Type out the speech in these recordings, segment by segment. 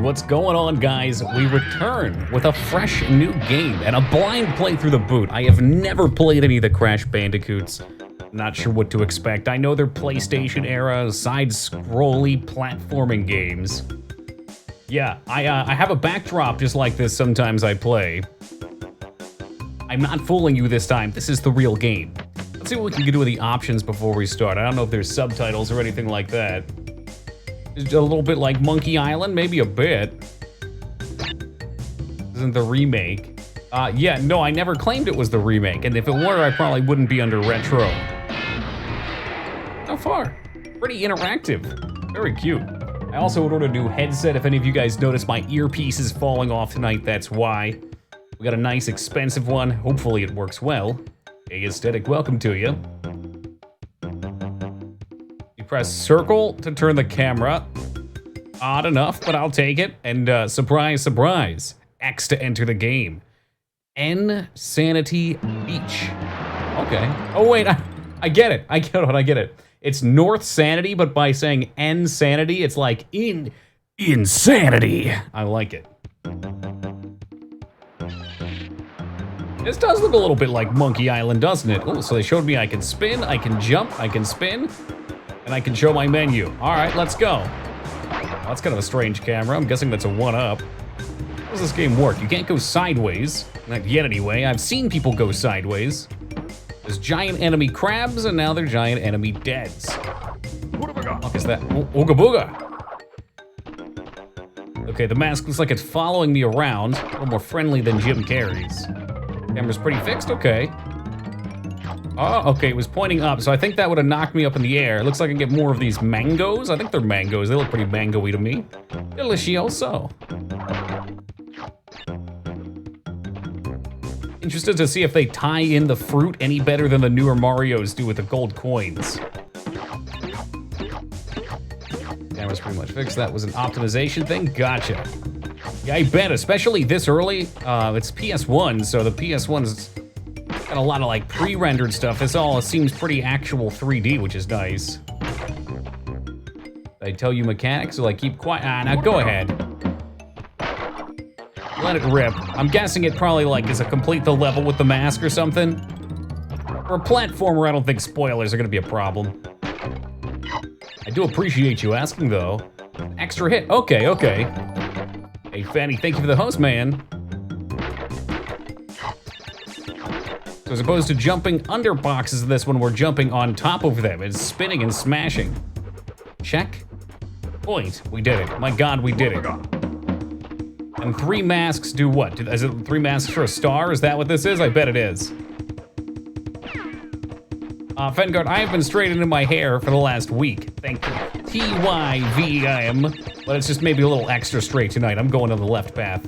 what's going on, guys? We return with a fresh new game and a blind play through the boot. I have never played any of the Crash Bandicoots. Not sure what to expect. I know they're PlayStation era, side-scrolly platforming games. Yeah, I have a backdrop just like this sometimes I play. I'm not fooling you this time. This is the real game. Let's see what we can do with the options before we start. I don't know if there's subtitles or anything like that. It's a little bit like Monkey Island, maybe a bit. Isn't the remake? Yeah, no, I never claimed it was the remake, and if it were, I probably wouldn't be under retro. So far, pretty interactive, very cute. I also ordered a new headset. If any of you guys notice my earpiece is falling off tonight, that's why. We got a nice expensive one. Hopefully it works well. Hey, Aesthetic, welcome to you. You press circle to turn the camera. Odd enough, but I'll take it. And surprise, surprise, X to enter the game. N Sanity Beach. Okay. Oh wait, I get it. I get it. It's North Sanity, but by saying N Sanity, it's like insanity. I like it. This does look a little bit like Monkey Island, doesn't it? Oh, so they showed me I can spin, I can jump, I can spin, and I can show my menu. All right, let's go. Well, that's kind of a strange camera. I'm guessing that's a 1-up. How does this game work? You can't go sideways. Not yet, anyway. I've seen people go sideways. There's giant enemy crabs, and now they're giant enemy deads. What have I got? What is that? Ooga booga. Okay, the mask looks like it's following me around. A little more friendly than Jim Carrey's. Camera's pretty fixed, okay. Oh, okay, it was pointing up, so I think that would have knocked me up in the air. It looks like I can get more of these mangoes. I think they're mangoes. They look pretty mango-y to me. Delicioso. Interested to see if they tie in the fruit any better than the newer Marios do with the gold coins. Camera's pretty much fixed. That was an optimization thing. Gotcha. Yeah, I bet, especially this early. It's PS1, so the PS1's got a lot of like pre-rendered stuff. This all seems pretty actual 3D, which is nice. Did I tell you mechanics? So like keep quiet. Now go ahead. Let it rip. I'm guessing it probably like is a complete the level with the mask or something. For a platformer, I don't think spoilers are gonna be a problem. I do appreciate you asking though. Extra hit, okay, okay. Hey Fanny, thank you for the host, man. So as opposed to jumping under boxes in this one, we're jumping on top of them and spinning and smashing. Check. Point, we did it. My God, we did it. And 3 masks do what? Is it 3 masks for a star? Is that what this is? I bet it is. Fengard, I have been straightening my hair for the last week. Thank you. TYVM. But it's just maybe a little extra straight tonight. I'm going on the left path.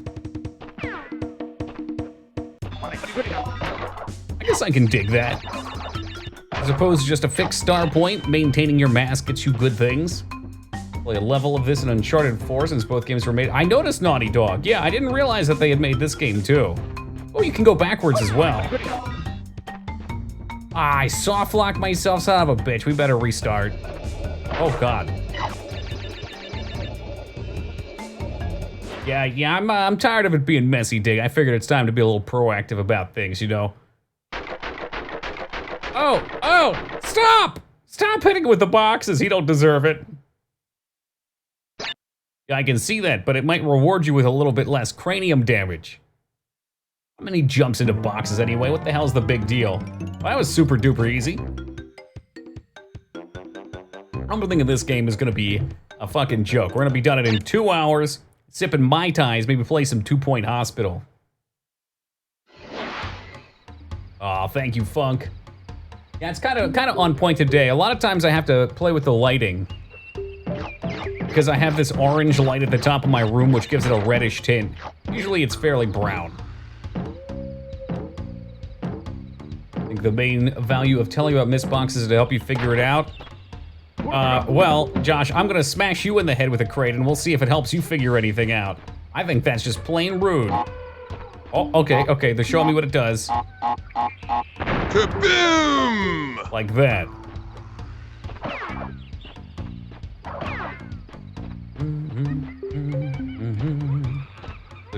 I guess I can dig that. As opposed to just a fixed star point, maintaining your mask gets you good things. Play a level of this in Uncharted 4 since both games were made. I noticed Naughty Dog. Yeah, I didn't realize that they had made this game too. Oh, you can go backwards as well. I soft locked myself, son of a bitch. We better restart. Oh God. Yeah, I'm tired of it being messy, Dig. I figured it's time to be a little proactive about things, you know. Oh, stop! Stop hitting with the boxes. He don't deserve it. Yeah, I can see that, but it might reward you with a little bit less cranium damage. How many jumps into boxes anyway? What the hell's the big deal? Well, that was super duper easy. I'm thinking this game is gonna be a fucking joke. We're gonna be done it in 2 hours, sipping Mai Tais, maybe play some 2 Point Hospital. Oh, thank you, Funk. Yeah, it's kind of on point today. A lot of times I have to play with the lighting because I have this orange light at the top of my room, which gives it a reddish tint. Usually it's fairly brown. I think the main value of telling you about missed boxes is to help you figure it out. Well, Josh, I'm gonna smash you in the head with a crate and we'll see if it helps you figure anything out. I think that's just plain rude. Oh, okay, they're showing me what it does. Kaboom! Like that.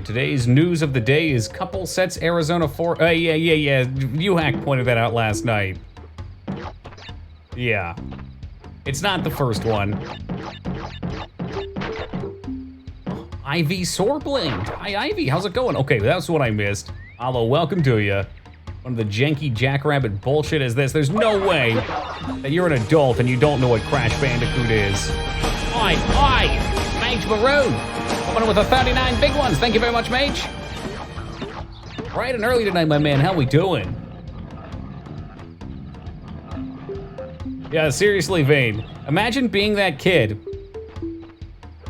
So today's news of the day is couple sets Arizona 4. Yeah. U-Hack pointed that out last night. Yeah. It's not the first one. Ivy Sorblind. Hi, Ivy. How's it going? Okay, that's what I missed. Hello, welcome to you. One of the janky jackrabbit bullshit is this. There's no way that you're an adult and you don't know what Crash Bandicoot is. Oi, Mage Maroon. Coming in with a 39 big ones. Thank you very much, Mage. Bright and early tonight, my man. How we doing? Yeah, seriously, Vane. Imagine being that kid.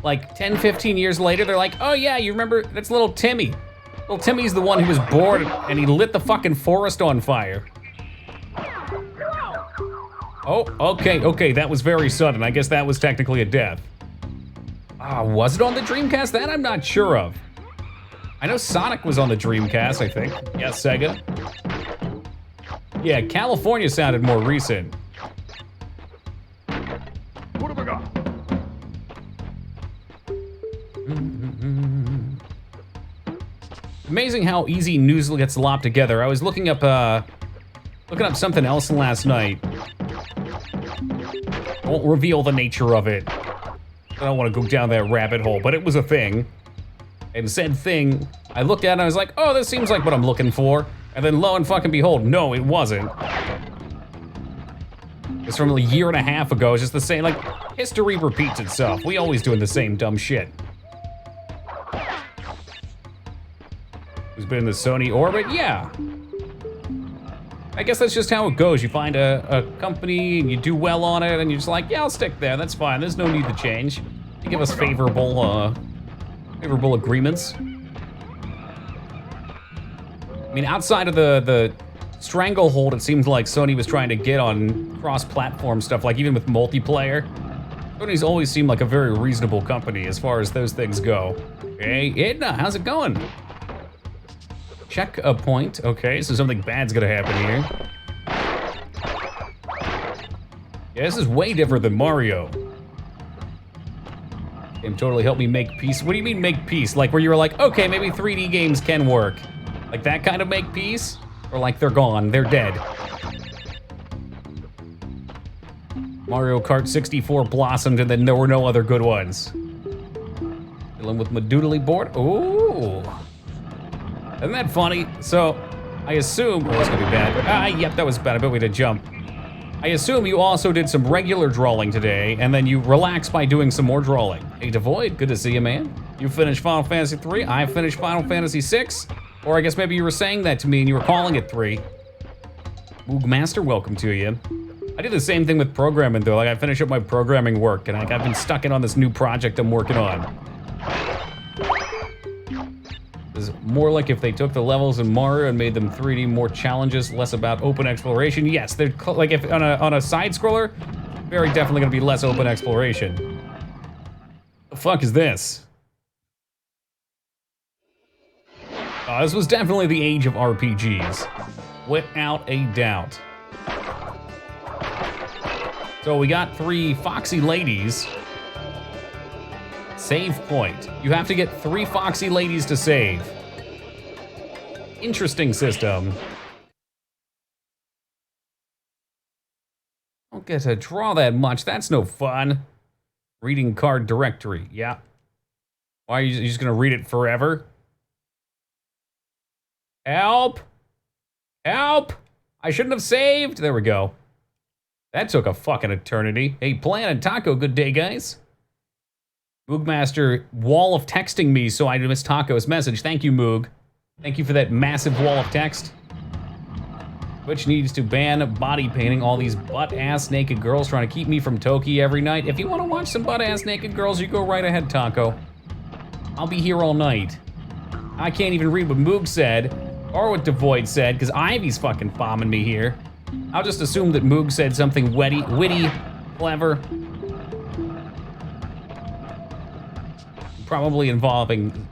Like 10, 15 years later, they're like, oh yeah, you remember, that's little Timmy. Little Timmy's the one who was bored and he lit the fucking forest on fire. Oh, okay, that was very sudden. I guess that was technically a death. Was it on the Dreamcast? That I'm not sure of. I know Sonic was on the Dreamcast, I think. Yeah, Sega. Yeah, California sounded more recent. What have I got? Amazing how easy news gets lopped together. I was looking up something else last night. I won't reveal the nature of it. I don't want to go down that rabbit hole, but it was a thing. And said thing, I looked at it and I was like, oh, this seems like what I'm looking for. And then lo and fucking behold, no, it wasn't. It's from a year and a half ago. It's just the same, like, history repeats itself. We always doing the same dumb shit. Who's been in the Sony orbit? Yeah. I guess that's just how it goes. You find a company and you do well on it and you're just like, yeah, I'll stick there, that's fine. There's no need to change. They give us favorable agreements. I mean, outside of the stranglehold, it seems like Sony was trying to get on cross-platform stuff, like even with multiplayer. Sony's always seemed like a very reasonable company as far as those things go. Hey, Edna, how's it going? Check a point. Okay, so something bad's gonna happen here. Yeah, this is way different than Mario. Game totally helped me make peace. What do you mean make peace? Like where you were like, okay, maybe 3D games can work. Like that kind of make peace? Or like they're gone, they're dead. Mario Kart 64 blossomed and then there were no other good ones. Dealing with my doodly board. Ooh. Isn't that funny? So, I assume, oh, that's gonna be bad. Yep, that was bad. I bet we did jump. I assume you also did some regular drawing today, and then you relaxed by doing some more drawing. Hey, Devoid, good to see you, man. You finished Final Fantasy 3, I finished Final Fantasy 6, or I guess maybe you were saying that to me and you were calling it 3. Moogmaster, welcome to you. I did the same thing with programming though, like I finished up my programming work, and I've been stuck in on this new project I'm working on. Is more like if they took the levels in Mario and made them 3D, more challenges, less about open exploration. Yes, they're like if on a side scroller, very definitely gonna be less open exploration. The fuck is this? This was definitely the age of RPGs, without a doubt. So we got 3 foxy ladies. Save point. You have to get 3 foxy ladies to save. Interesting system. Don't get to draw that much. That's no fun. Reading card directory. Yeah. Why are you just gonna read it forever? Help! Help! I shouldn't have saved. There we go. That took a fucking eternity. Hey, Planet Taco, good day, guys. Moogmaster wall of texting me so I missed Taco's message. Thank you, Moog. Thank you for that massive wall of text. Twitch needs to ban body painting all these butt-ass naked girls trying to keep me from Toki every night. If you want to watch some butt-ass naked girls, you go right ahead, Taco. I'll be here all night. I can't even read what Moog said or what Devoid said because Ivy's fucking bombing me here. I'll just assume that Moog said something witty, clever. Probably involving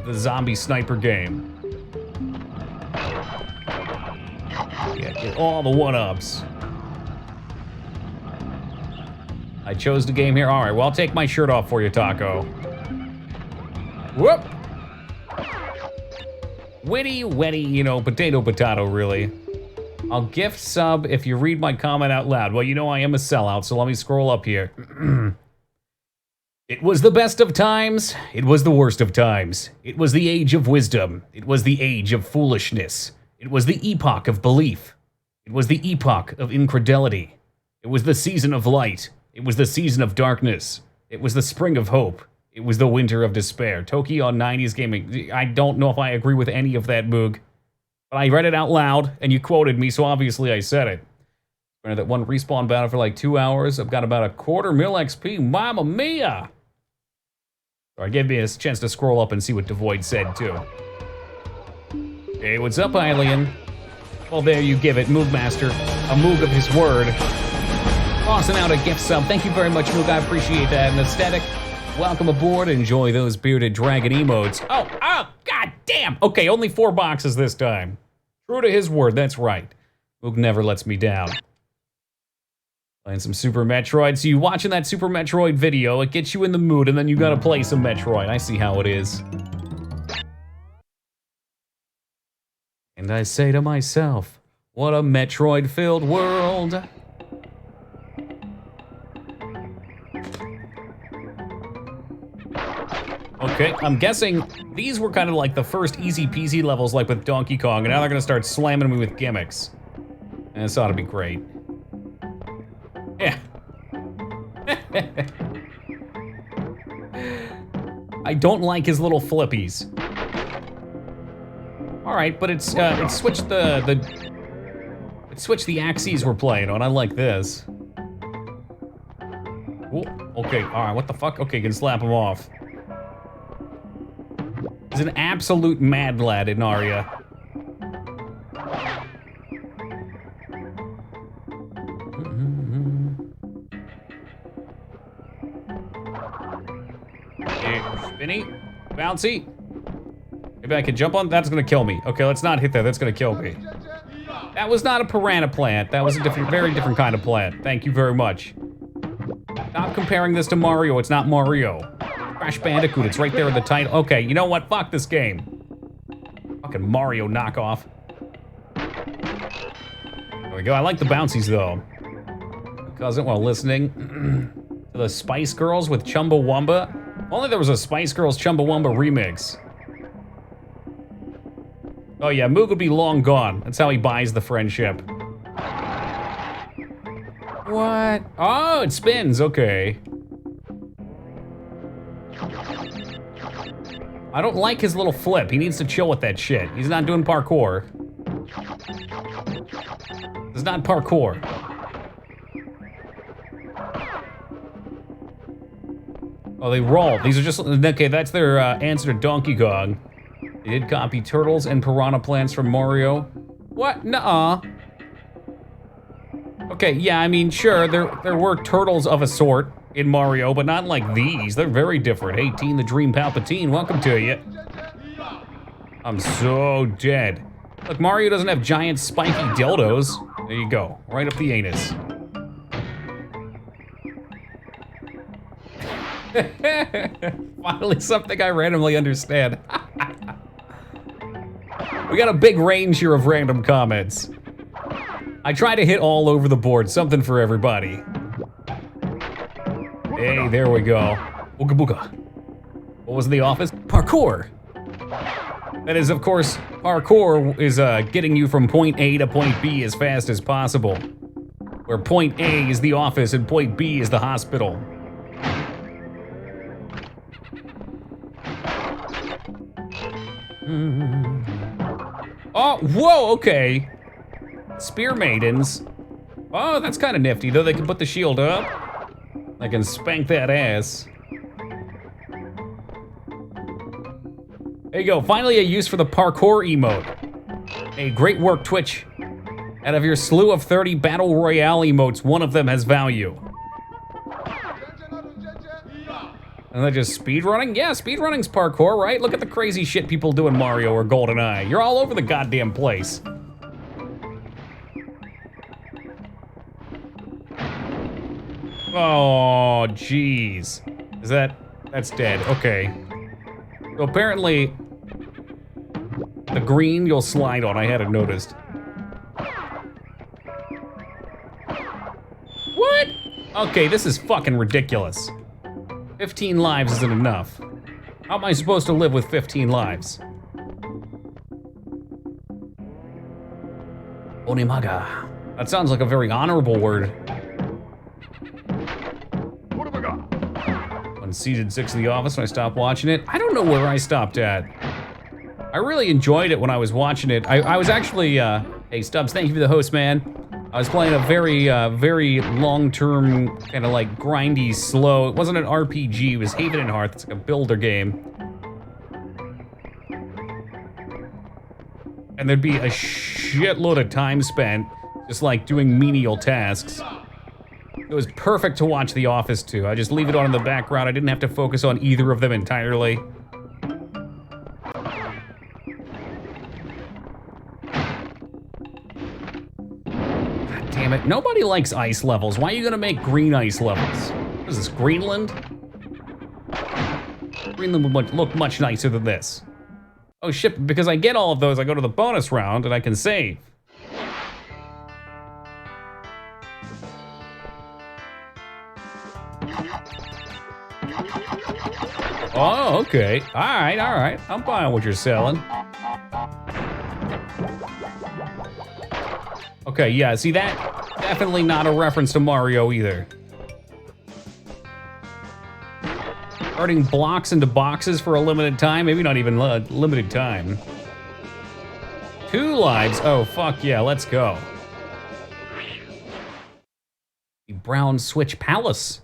the zombie sniper game. Yeah, get all the one-ups. I chose the game here. All right, well, I'll take my shirt off for you, Taco. Whoop! witty, you know, potato, really. I'll gift sub if you read my comment out loud. Well, you know I am a sellout, so let me scroll up here. It was the best of times. It was the worst of times. It was the age of wisdom. It was the age of foolishness. It was the epoch of belief. It was the epoch of incredulity. It was the season of light. It was the season of darkness. It was the spring of hope. It was the winter of despair. Tokyo on 90s Gaming. I don't know if I agree with any of that, Moog. But I read it out loud, and you quoted me, so obviously I said it. That one respawn battle for like 2 hours. I've got about a 250,000 XP. Mamma mia! Sorry, gave me a chance to scroll up and see what Devoid said, too. Hey, what's up, Alien? Well, there you give it, Moog Master. A Moog of his word. Tossing out a gift sub. Thank you very much, Moog. I appreciate that. And Aesthetic, welcome aboard. Enjoy those bearded dragon emotes. Oh, god damn. Okay, only 4 boxes this time. True to his word, that's right. Moog never lets me down. Playing some Super Metroid. So you watching that Super Metroid video, it gets you in the mood, and then you gotta play some Metroid. I see how it is. And I say to myself, what a Metroid-filled world. Okay, I'm guessing these were kind of like the first easy-peasy levels like with Donkey Kong, and now they're gonna start slamming me with gimmicks. And this ought to be great. Yeah. I don't like his little flippies. All right, but it switched it switched the axes we're playing on. I like this. Ooh, okay, all right, what the fuck? Okay, can slap him off. He's an absolute mad lad in Aria. Okay, spinny, bouncy. Maybe I can jump on. That's gonna kill me. Okay, let's not hit that. That's gonna kill me. That was not a piranha plant. That was a very different kind of plant. Thank you very much. Stop comparing this to Mario. It's not Mario. Crash Bandicoot. It's right there in the title. Okay, you know what? Fuck this game. Fucking Mario knockoff. There we go. I like the bouncies though. Cousin, while listening to the Spice Girls with Chumbawamba. Only there was a Spice Girls Chumbawamba remix. Oh yeah, Moog would be long gone. That's how he buys the friendship. What? Oh, it spins, okay. I don't like his little flip. He needs to chill with that shit. He's not doing parkour. It's not parkour. Oh, they roll. These are just, okay, that's their answer to Donkey Kong. They did copy turtles and piranha plants from Mario. What? Nuh-uh. Okay, yeah, I mean, sure, there were turtles of a sort in Mario, but not like these. They're very different. Hey, Teen the Dream Palpatine, welcome to you. I'm so dead. Look, Mario doesn't have giant spiky dildos. There you go, right up the anus. Finally, something I randomly understand. We got a big range here of random comments. I try to hit all over the board, something for everybody. Hey, there we go. Ooga booga. What was in the office? Parkour. That is, of course, parkour is getting you from point A to point B as fast as possible. Where point A is the office and point B is the hospital. Oh, whoa, okay. Spear Maidens. Oh, that's kind of nifty, though. They can put the shield up. They can spank that ass. There you go, finally a use for the parkour emote. Hey, great work, Twitch. Out of your slew of 30 Battle Royale emotes, one of them has value. And they're just speedrunning? Yeah, speedrunning's parkour, right? Look at the crazy shit people do in Mario or GoldenEye. You're all over the goddamn place. Oh, jeez. That's dead, okay. So apparently, The green you'll slide on, I hadn't noticed. What? Okay, this is fucking ridiculous. 15 lives isn't enough. How am I supposed to live with 15 lives? Onimaga. That sounds like a very honorable word. Unseated 6 in the office when I stopped watching it. I don't know where I stopped at. I really enjoyed it when I was watching it. I was actually, hey Stubbs, thank you for the host, man. I was playing a very, very long-term, kind of like grindy, slow, it wasn't an RPG, it was Haven and Hearth, it's like a builder game. And there'd be a shitload of time spent just like doing menial tasks. It was perfect to watch The Office too. I just leave it on in the background. I didn't have to focus on either of them entirely. God damn it. Nobody likes ice levels. Why are you gonna make green ice levels? What is this, Greenland? Greenland would look much nicer than this. Oh shit, because I get all of those, I go to the bonus round and I can save. Oh, okay. All right. I'm buying what you're selling. Okay, yeah, see that? Definitely not a reference to Mario either. Turning blocks into boxes for a limited time, maybe not even limited time. 2 lives, oh fuck yeah, let's go. The Brown Switch Palace.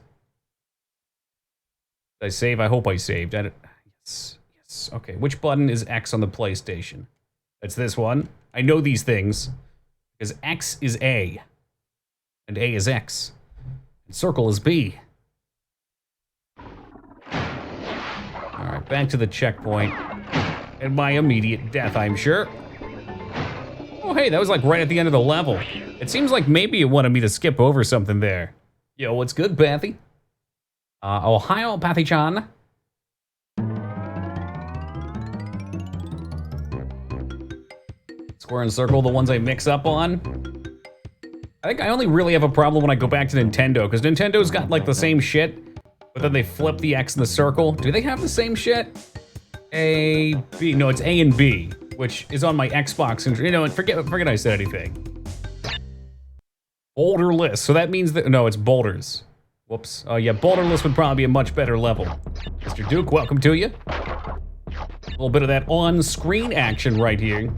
Did I save? I hope I saved. Yes, okay. Which button is X on the PlayStation? It's this one. I know these things, because X is A, and A is X, and circle is B. All right, back to the checkpoint, and my immediate death, I'm sure. Oh, hey, that was like right at the end of the level. It seems like maybe it wanted me to skip over something there. Yo, what's good, Pathy? Ohio, Pathy-chan. Square and circle, the ones I mix up on. I think I only really have a problem when I go back to Nintendo, because Nintendo's got like the same shit, but then they flip the X and the circle. Do they have the same shit? A, B, no, it's A and B, which is on my Xbox, and you know, forget I said anything. Boulderless, so that means that, no, it's boulders. Whoops, oh yeah, boulderless would probably be a much better level. Mr. Duke, welcome to you. A little bit of that on-screen action right here.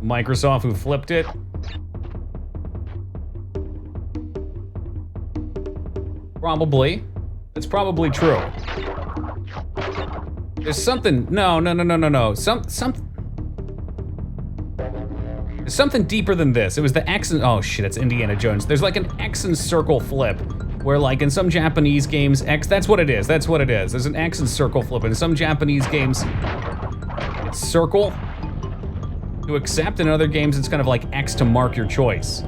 Microsoft who flipped it. Probably. It's probably true. There's something, no. There's something deeper than this. It was the X and, oh shit, it's Indiana Jones. There's like an X and circle flip, where like in some Japanese games, X, that's what it is. There's an X and circle flip. In some Japanese games, it's circle to accept. In other games, it's kind of like X to mark your choice.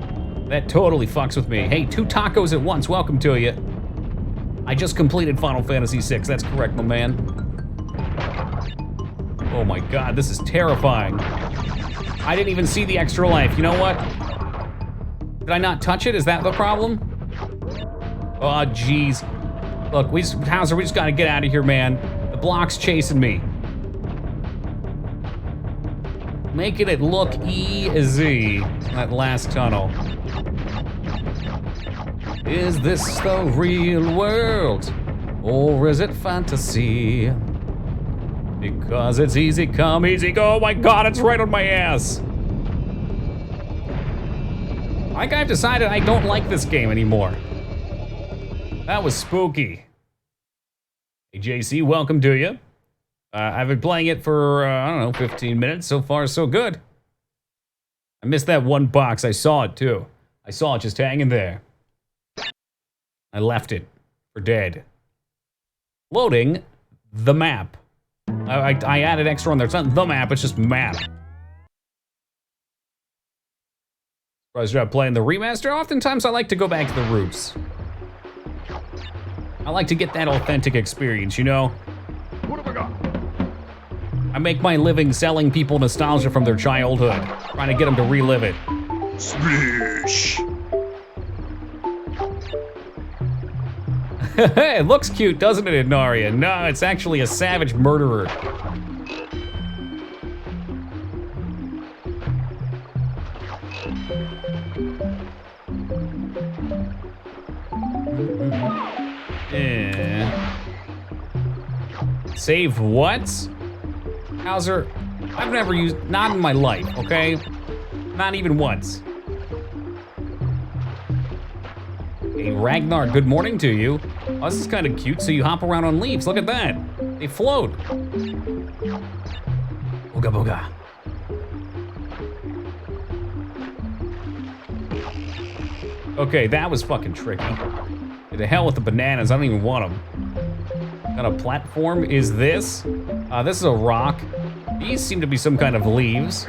That totally fucks with me. Hey, 2 tacos at once, welcome to you. I just completed Final Fantasy VI, that's correct, my man. Oh my god, this is terrifying. I didn't even see the extra life, you know what? Did I not touch it? Is that the problem? Oh, jeez. Look, Hauser, we just gotta get out of here, man. The block's chasing me. Making it look easy in that last tunnel. Is this the real world? Or is it fantasy? Because it's easy come, easy go. Oh my god, it's right on my ass. I think I've decided I don't like this game anymore. That was spooky. Hey JC, welcome to you. I've been playing it for, I don't know, 15 minutes. So far, so good. I missed that one box. I saw it too. I saw it just hanging there. I left it for dead. Loading the map. I added extra on there. It's not the map, it's just map. Surprised you're not playing the remaster. Oftentimes I like to go back to the roots. I like to get that authentic experience, you know? What have I got? I make my living selling people nostalgia from their childhood, trying to get them to relive it. Smash! It looks cute, doesn't it, Inaria? No, it's actually a savage murderer. Save what? Hauser, I've never used, not in my life, okay? Not even once. Hey, Ragnar, good morning to you. Oh, this is kind of cute, so you hop around on leaves. Look at that. They float. Booga booga. Okay, that was fucking tricky. To hell with the bananas, I don't even want them. What kind of platform is this? This is a rock. These seem to be some kind of leaves.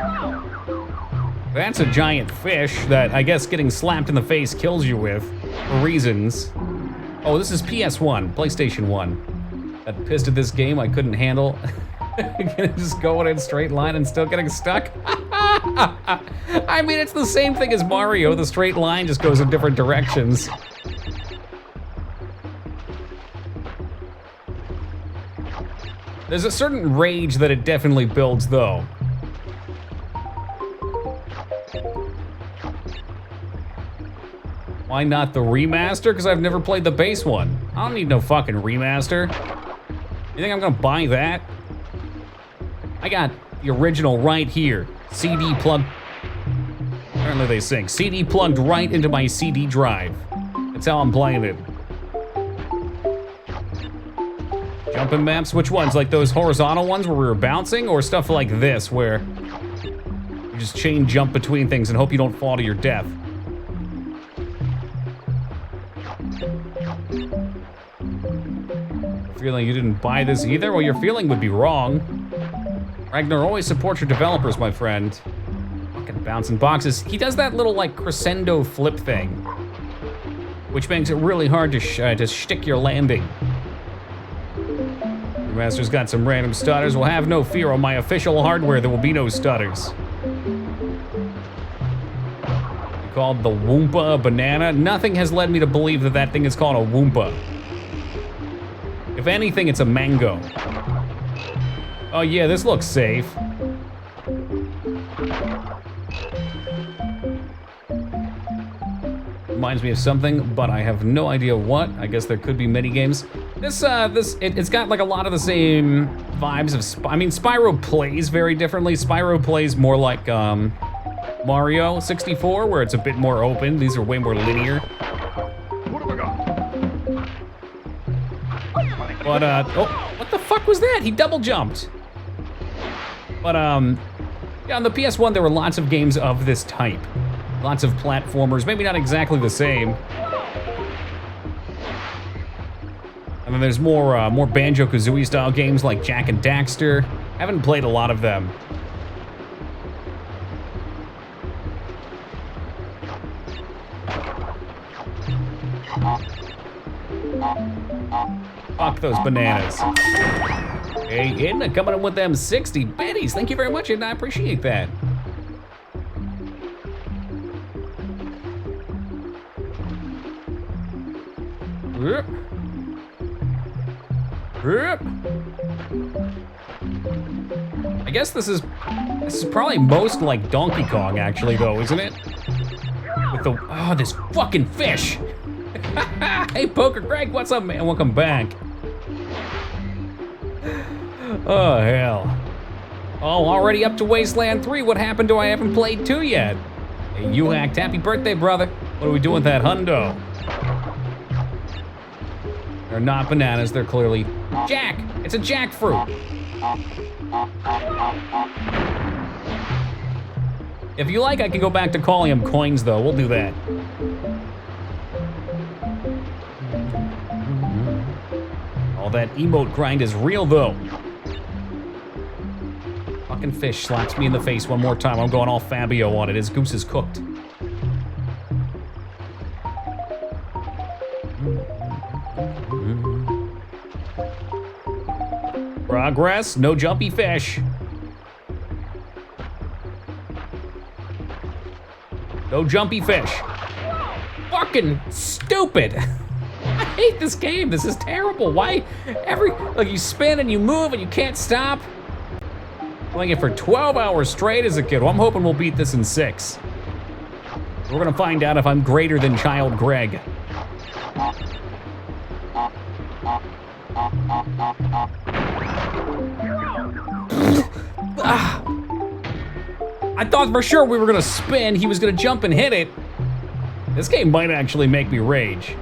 That's a giant fish that I guess getting slapped in the face kills you with, for reasons. Oh, this is PS1, PlayStation 1. That pissed at this game I couldn't handle. Just going in a straight line and still getting stuck. I mean, it's the same thing as Mario. The straight line just goes in different directions. There's a certain rage that it definitely builds, though. Why not the remaster? Because I've never played the base one. I don't need no fucking remaster. You think I'm gonna buy that? I got the original right here. CD plugged. Apparently they sing. CD plugged right into my CD drive. That's how I'm playing it. Jumping maps? Which ones? Like those horizontal ones where we were bouncing, or stuff like this where you just chain jump between things and hope you don't fall to your death? Feeling you didn't buy this either? Well, your feeling would be wrong. Ragnar always supports your developers, my friend. Fucking bouncing boxes. He does that little like crescendo flip thing, which makes it really hard to shtick your landing. Your master's got some random stutters. Well, have no fear. On my official hardware, there will be no stutters. Called the Woompa a banana. Nothing has led me to believe that that thing is called a Woompa. If anything, it's a mango. Oh yeah, this looks safe. Reminds me of something, but I have no idea what. I guess there could be mini games. It's got like a lot of the same vibes of Spyro plays very differently. Spyro plays more like Mario 64, where it's a bit more open. These are way more linear. What have I got? But, oh, what the fuck was that? He double jumped. But, yeah, on the PS1, there were lots of games of this type. Lots of platformers, maybe not exactly the same. And then there's more Banjo-Kazooie style games like Jak and Daxter. I haven't played a lot of them. Fuck those bananas. Hey, Edna, coming in with them 60 biddies. Thank you very much, Edna. I appreciate that. I guess this is probably most like Donkey Kong, actually, though, isn't it? With the this fucking fish. Hey, Poker Greg, what's up, man? Welcome back. Oh, hell. Oh, already up to Wasteland 3. What happened to I haven't played 2 yet? Hey, you hacked. Happy birthday, brother. What are we doing with that hundo? They're not bananas. They're clearly Jack. It's a jackfruit. If you like, I can go back to calling them coins, though. We'll do that. All that emote grind is real, though. Fucking fish slaps me in the face one more time. I'm going all Fabio on it. His goose is cooked. Progress, no jumpy fish. No jumpy fish. Fucking stupid. I hate this game. This is terrible. Why like you spin and you move and you can't stop? Playing it for 12 hours straight as a kid. Well, I'm hoping we'll beat this in 6. We're gonna find out if I'm greater than Child Greg. I thought for sure we were gonna spin, he was gonna jump and hit it. This game might actually make me rage.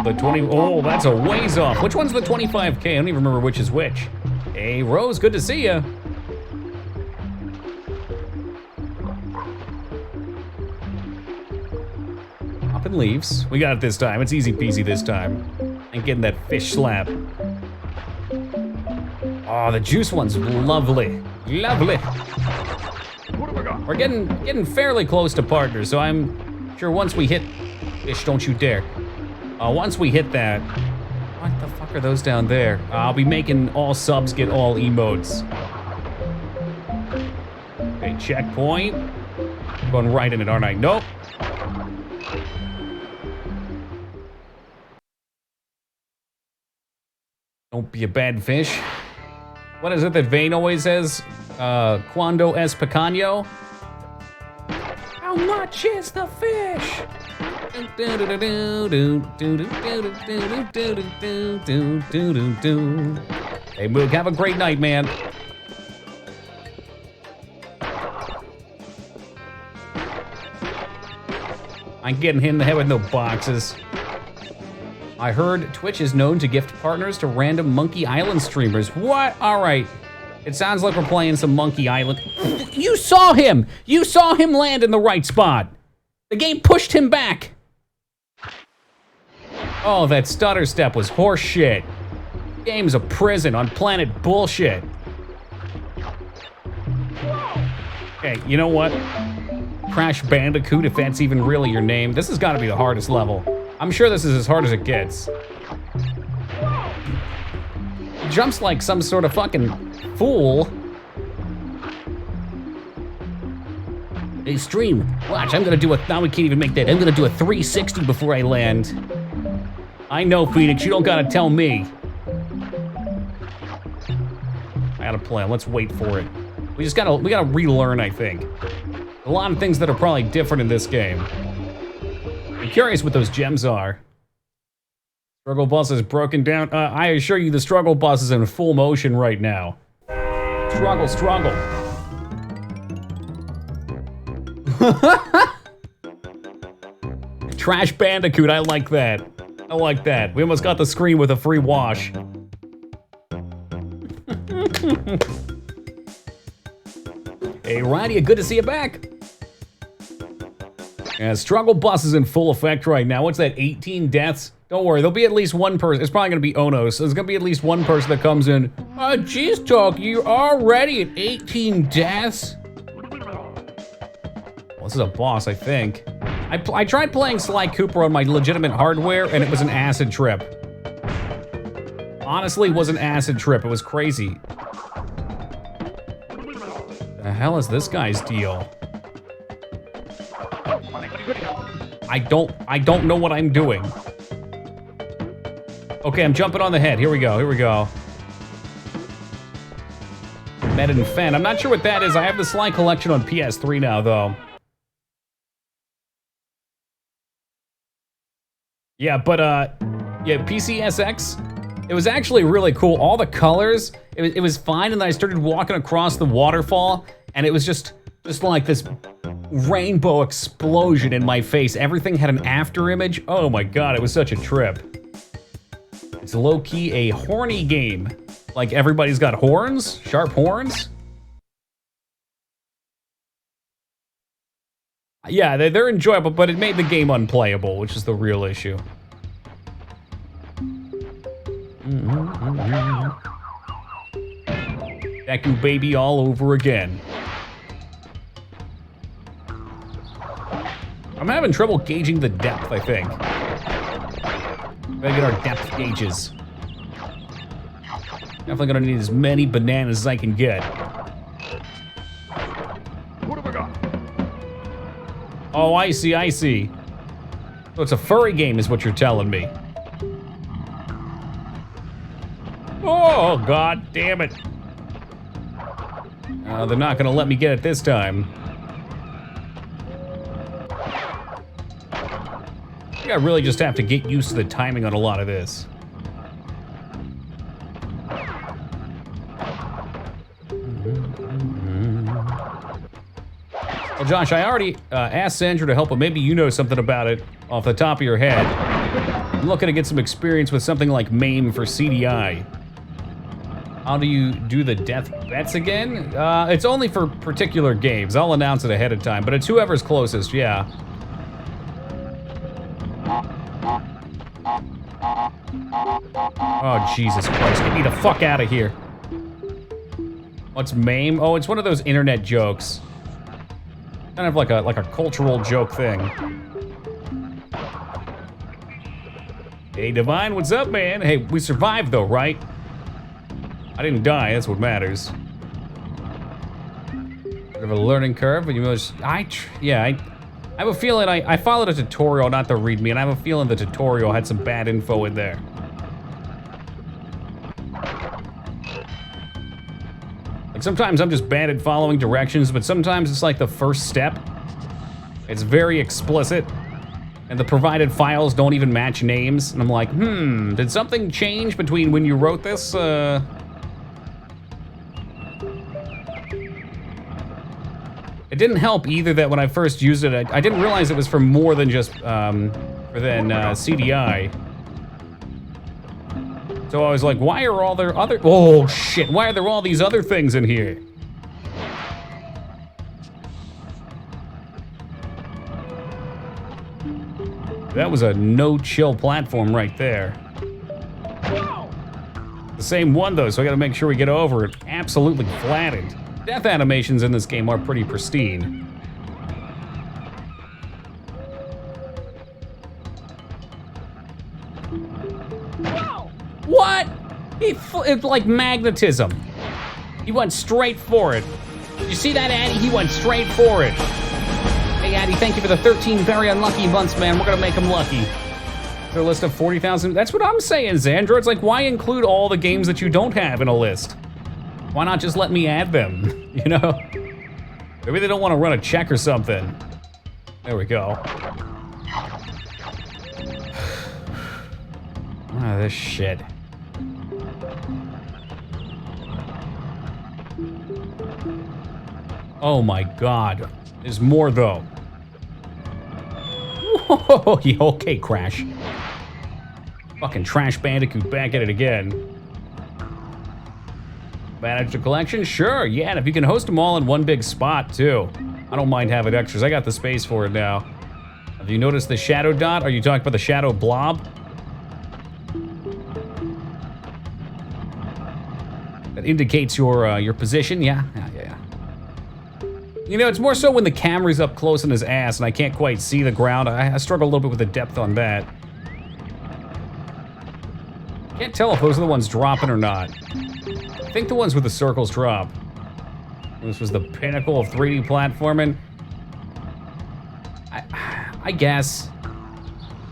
The 20, oh, that's a ways off. Which one's the 25K? I don't even remember which is which. Hey, Rose, good to see ya. Up and leaves. We got it this time. It's easy peasy this time. Ain't getting that fish slap. Oh, the juice one's lovely. Lovely. What have I got? We're getting fairly close to partners, so I'm sure once we hit fish, don't you dare. Once we hit that, what the fuck are those down there? I'll be making all subs get all emotes. Okay, checkpoint. I'm going right in it, aren't I? Nope. Don't be a bad fish. What is it that Vane always says? Cuando es pequeño? How much is the fish? Hey, Moog, have a great night, man. I'm getting hit in the head with no boxes. I heard Twitch is known to gift partners to random Monkey Island streamers. What? All right. It sounds like we're playing some Monkey Island. You saw him! You saw him land in the right spot. The game pushed him back. Oh, that stutter step was horse shit. Game's a prison on planet bullshit. Okay, you know what? Crash Bandicoot, if that's even really your name. This has got to be the hardest level. I'm sure this is as hard as it gets. He jumps like some sort of fucking fool. Hey, stream, watch, I'm gonna do a, now we can't even make that. I'm gonna do a 360 before I land. I know, Phoenix, you don't gotta tell me. I got a plan, let's wait for it. We gotta relearn, I think. A lot of things that are probably different in this game. I'm curious what those gems are. Struggle bus is broken down. I assure you the struggle bus is in full motion right now. Struggle, struggle. Trash Bandicoot, I like that. I like that. We almost got the screen with a free wash. Hey, Rydia, good to see you back. Yeah, struggle bus is in full effect right now. What's that, 18 deaths? Don't worry, there'll be at least one person. It's probably gonna be Ono, so there's gonna be at least one person that comes in. Oh, geez, Talk, you're already at 18 deaths? Well, this is a boss, I think. I tried playing Sly Cooper on my legitimate hardware, and it was an acid trip. Honestly, it was an acid trip. It was crazy. The hell is this guy's deal? I don't know what I'm doing. Okay, I'm jumping on the head. Here we go, here we go. Med and Fen. I'm not sure what that is. I have the Sly collection on PS3 now, though. Yeah, but, yeah, PCSX, it was actually really cool. All the colors, it was fine, and then I started walking across the waterfall, and it was just like this rainbow explosion in my face. Everything had an after image. Oh my god, it was such a trip. It's low-key a horny game. Like everybody's got horns, sharp horns. Yeah, they're enjoyable, but it made the game unplayable, which is the real issue. Deku baby all over again. I'm having trouble gauging the depth, I think. Gotta get our depth gauges. Definitely gonna need as many bananas as I can get. What have I got? Oh, I see, I see. So it's a furry game is what you're telling me. Oh, god damn it. They're not gonna let me get it this time. I think I really just have to get used to the timing on a lot of this. Well, Josh, I already asked Sandra to help, but maybe you know something about it off the top of your head. I'm looking to get some experience with something like MAME for CDI. How do you do the death bets again? It's only for particular games. I'll announce it ahead of time, but it's whoever's closest, yeah. Oh, Jesus Christ, get me the fuck out of here. What's MAME? Oh, it's one of those internet jokes. Kind of like a cultural joke thing. Hey, Divine, what's up, man? Hey, we survived though, right? I didn't die, that's what matters. Bit of a learning curve, but you must, I have a feeling I followed a tutorial, not the readme, and I have a feeling the tutorial had some bad info in there. Like sometimes I'm just bad at following directions, but sometimes it's like the first step. It's very explicit, and the provided files don't even match names, and I'm like, did something change between when you wrote this? It didn't help either that when I first used it, I didn't realize it was for more than just, CDI. So I was like, why are all there other, oh shit, why are there all these other things in here? That was a no-chill platform right there. The same one though, so I gotta make sure we get over it. Absolutely flattened. Death animations in this game are pretty pristine. What? It's like magnetism. He went straight for it. You see that, Addy? He went straight for it. Hey, Addy, thank you for the 13 very unlucky months, man. We're gonna make him lucky. Their list of 40,000. That's what I'm saying, Xandra. It's like, why include all the games that you don't have in a list? Why not just let me add them, you know? Maybe they don't want to run a check or something. There we go. Ah, this shit. Oh my god. There's more though. Whoa, yeah, okay, Crash. Fucking Trash Bandicoot back at it again. Manage the collection? Sure, yeah, and if you can host them all in one big spot, too. I don't mind having extras. I got the space for it now. Have you noticed the shadow dot? Are you talking about the shadow blob? That indicates your position, yeah? Yeah. You know, it's more so when the camera's up close in his ass and I can't quite see the ground. I struggle a little bit with the depth on that. Can't tell if those are the ones dropping or not. I think the ones with the circles drop. This was the pinnacle of 3D platforming. I guess.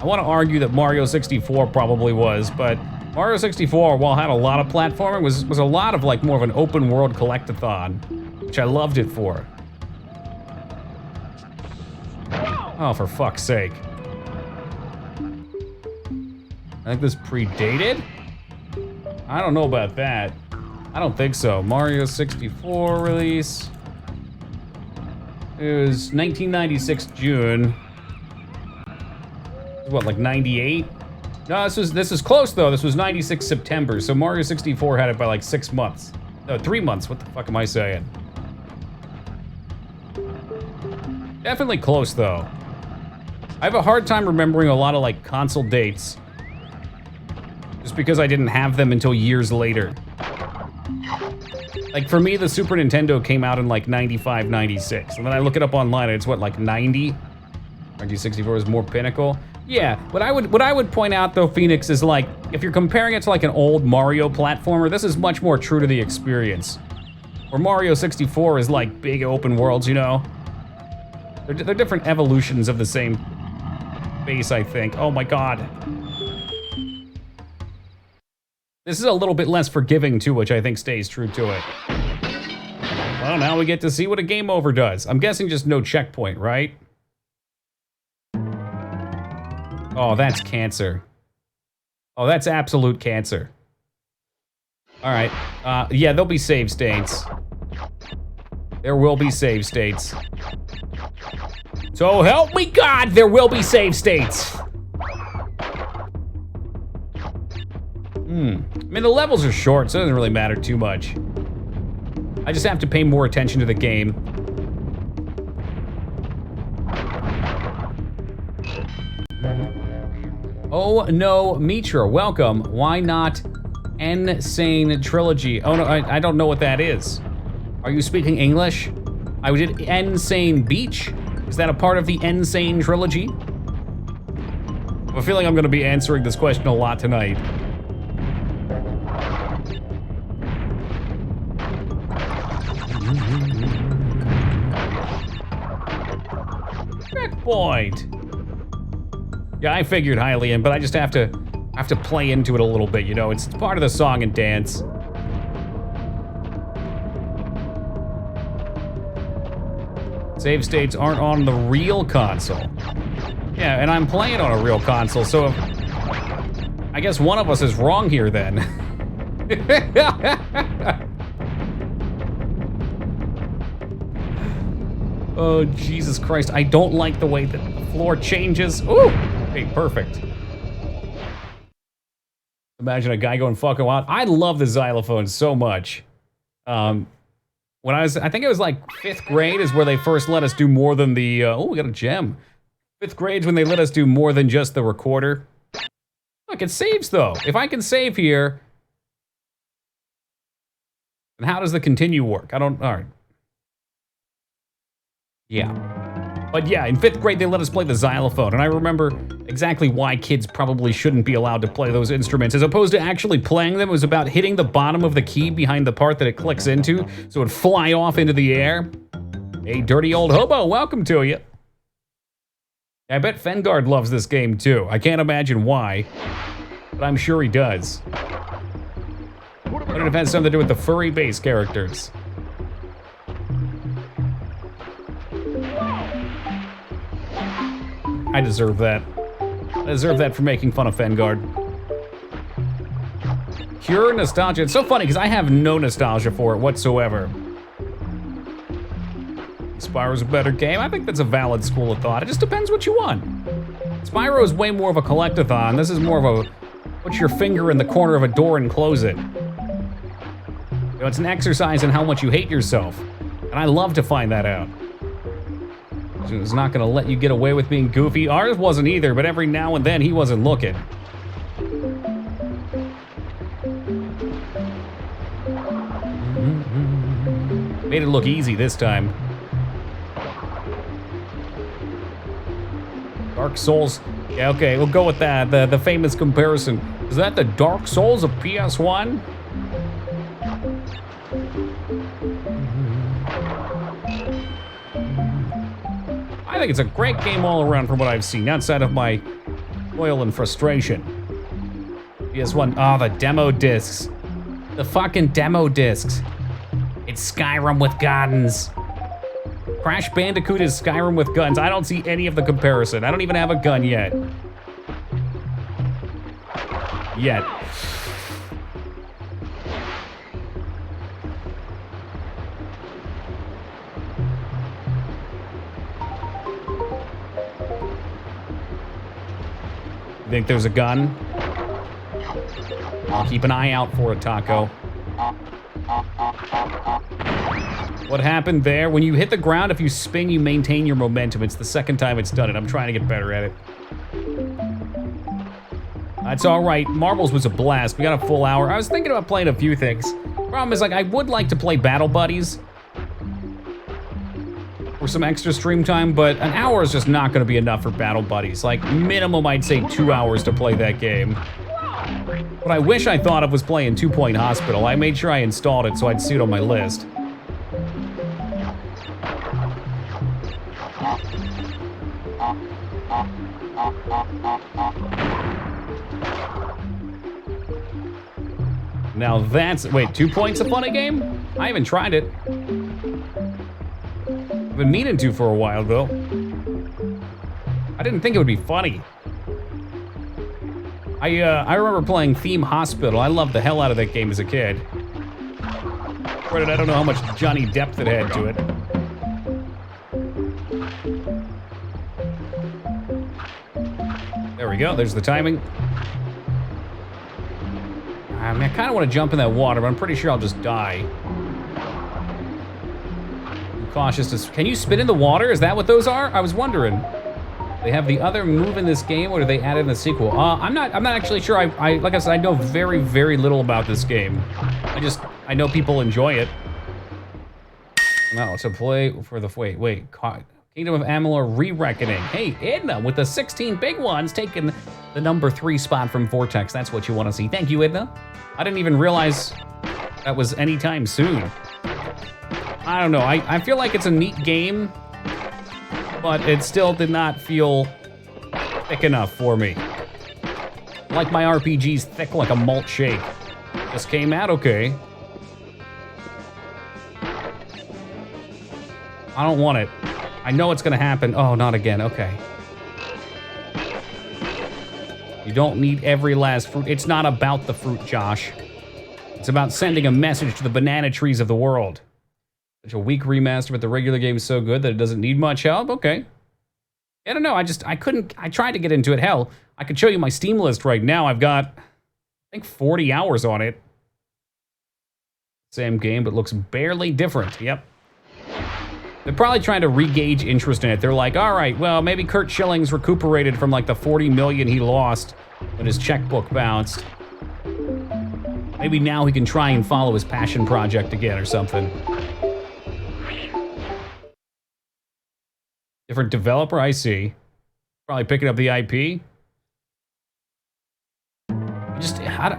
I want to argue that Mario 64 probably was, but Mario 64, while it had a lot of platforming, was a lot of like more of an open world collectathon, which I loved it for. Oh, for fuck's sake. I think this predated? I don't know about that. I don't think so. Mario 64 release. It was 1996 June. What, like 98? No, this is close though. This was 96 September. So Mario 64 had it by like 6 months. No, 3 months. What the fuck am I saying? Definitely close though. I have a hard time remembering a lot of like console dates. Just because I didn't have them until years later. Like for me, the Super Nintendo came out in like 95, 96. And then I look it up online and it's what, like 90? 64 is more pinnacle. Yeah, what I would point out though, Phoenix, is like, if you're comparing it to like an old Mario platformer, this is much more true to the experience. Where Mario 64 is like big open worlds, you know? They're different evolutions of the same base, I think. Oh my god. This is a little bit less forgiving too, which I think stays true to it. Well, now we get to see what a game over does. I'm guessing just no checkpoint, right? Oh, that's cancer. Oh, that's absolute cancer. All right, yeah, there'll be save states. There will be save states. So help me God, there will be save states. I mean, the levels are short, so it doesn't really matter too much. I just have to pay more attention to the game. Oh no, Mitra, welcome. Why not Insane Trilogy? Oh no, I don't know what that is. Are you speaking English? I did Insane Beach. Is that a part of the Insane Trilogy? I have a feeling I'm gonna be answering this question a lot tonight. Checkpoint. Yeah, I figured Hylian, but I just have to play into it a little bit, you know? It's part of the song and dance. Save states aren't on the real console. Yeah, and I'm playing on a real console, so I guess one of us is wrong here then. Oh, Jesus Christ. I don't like the way that the floor changes. Ooh! Okay, perfect. Imagine a guy going fucking wild. I love the xylophone so much. When I think it was like 5th grade is where they first let us do more than the, oh, we got a gem. 5th grade's when they let us do more than just the recorder. Look, it saves though. If I can save here, then how does the continue work? I don't, all right. Yeah. But yeah, in 5th grade, they let us play the xylophone, and I remember exactly why kids probably shouldn't be allowed to play those instruments. As opposed to actually playing them, it was about hitting the bottom of the key behind the part that it clicks into, so it would fly off into the air. Hey, dirty old hobo, welcome to you. I bet Fengard loves this game too. I can't imagine why, but I'm sure he does. But it has something to do with the furry base characters. I deserve that. I deserve that for making fun of Fengard. Pure nostalgia. It's so funny because I have no nostalgia for it whatsoever. Spyro's a better game. I think that's a valid school of thought. It just depends what you want. Spyro is way more of a collectathon. This is more of a put your finger in the corner of a door and close it. You know, it's an exercise in how much you hate yourself. And I love to find that out. It's not gonna let you get away with being goofy. Ours wasn't either, but every now and then he wasn't looking. Made it look easy this time. Dark Souls. Yeah, okay, we'll go with that. The famous comparison. Is that the Dark Souls of PS1? I think it's a great game all around from what I've seen, outside of my toil and frustration. PS1, oh, the demo discs. The fucking demo discs. It's Skyrim with guns. Crash Bandicoot is Skyrim with guns. I don't see any of the comparison. I don't even have a gun yet. Yet. You think there's a gun? I'll keep an eye out for it, Taco. What happened there? When you hit the ground, if you spin, you maintain your momentum. It's the second time it's done it. I'm trying to get better at it. That's all right. Marbles was a blast. We got a full hour. I was thinking about playing a few things. Problem is, like, I would like to play Battle Buddies. for some extra stream time, but an hour is just not gonna be enough for Battle Buddies. Like, minimum, I'd say 2 hours to play that game. What I wish I thought of was playing 2 Point Hospital. I made sure I installed it so I'd see it on my list. Now that's, wait, 2 Point's a funny game? I haven't tried it. I've been meaning to for a while though. I didn't think it would be funny. I remember playing Theme Hospital. I loved the hell out of that game as a kid. Granted, I don't know how much Johnny Depp it had to it. There we go, there's the timing. I mean, I kind of want to jump in that water, but I'm pretty sure I'll just die. I'm cautious to... Can you spit in the water? Is that what those are? I was wondering. They have the other move in this game, or do they add it in the sequel? I'm not actually sure. I like I said, I know very, very little about this game. I know people enjoy it. Now to play for the wait, Kingdom of Amalur Re-Reckoning. Hey, Edna with the 16 big ones taking the number 3 spot from Vortex. That's what you want to see. Thank you, Edna. I didn't even realize that was anytime soon. I don't know. I feel like it's a neat game, but it still did not feel thick enough for me. Like my RPGs thick like a malt shake. Just came out, okay. I don't want it. I know it's gonna happen. Oh, not again, okay. You don't need every last fruit. It's not about the fruit, Josh. It's about sending a message to the banana trees of the world. Such a weak remaster, but the regular game is so good that it doesn't need much help? Okay. I don't know, I tried to get into it. Hell, I could show you my Steam list right now. I've got, I think, 40 hours on it. Same game, but looks barely different. Yep. They're probably trying to re-gauge interest in it. They're like, all right, well, maybe Kurt Schilling's recuperated from like the 40 million he lost when his checkbook bounced. Maybe now he can try and follow his passion project again or something. Different developer, I see. Probably picking up the IP. I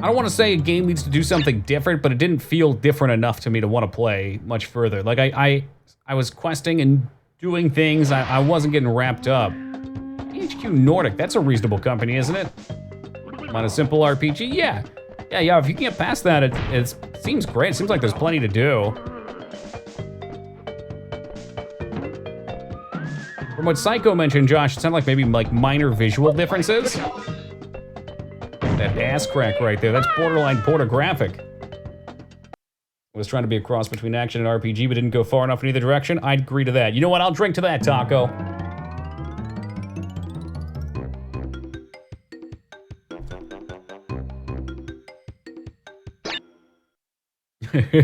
don't want to say a game needs to do something different, but it didn't feel different enough to me to want to play much further. Like, I was questing and doing things. I wasn't getting wrapped up. HQ Nordic, that's a reasonable company, isn't it? On a simple RPG? Yeah. Yeah, if you can get past that, it seems great. It seems like there's plenty to do. From what Psycho mentioned, Josh, it sounded like maybe like minor visual differences. That ass crack right there, that's borderline pornographic. I was trying to be a cross between action and RPG, but didn't go far enough in either direction. I'd agree to that. You know what? I'll drink to that, Taco.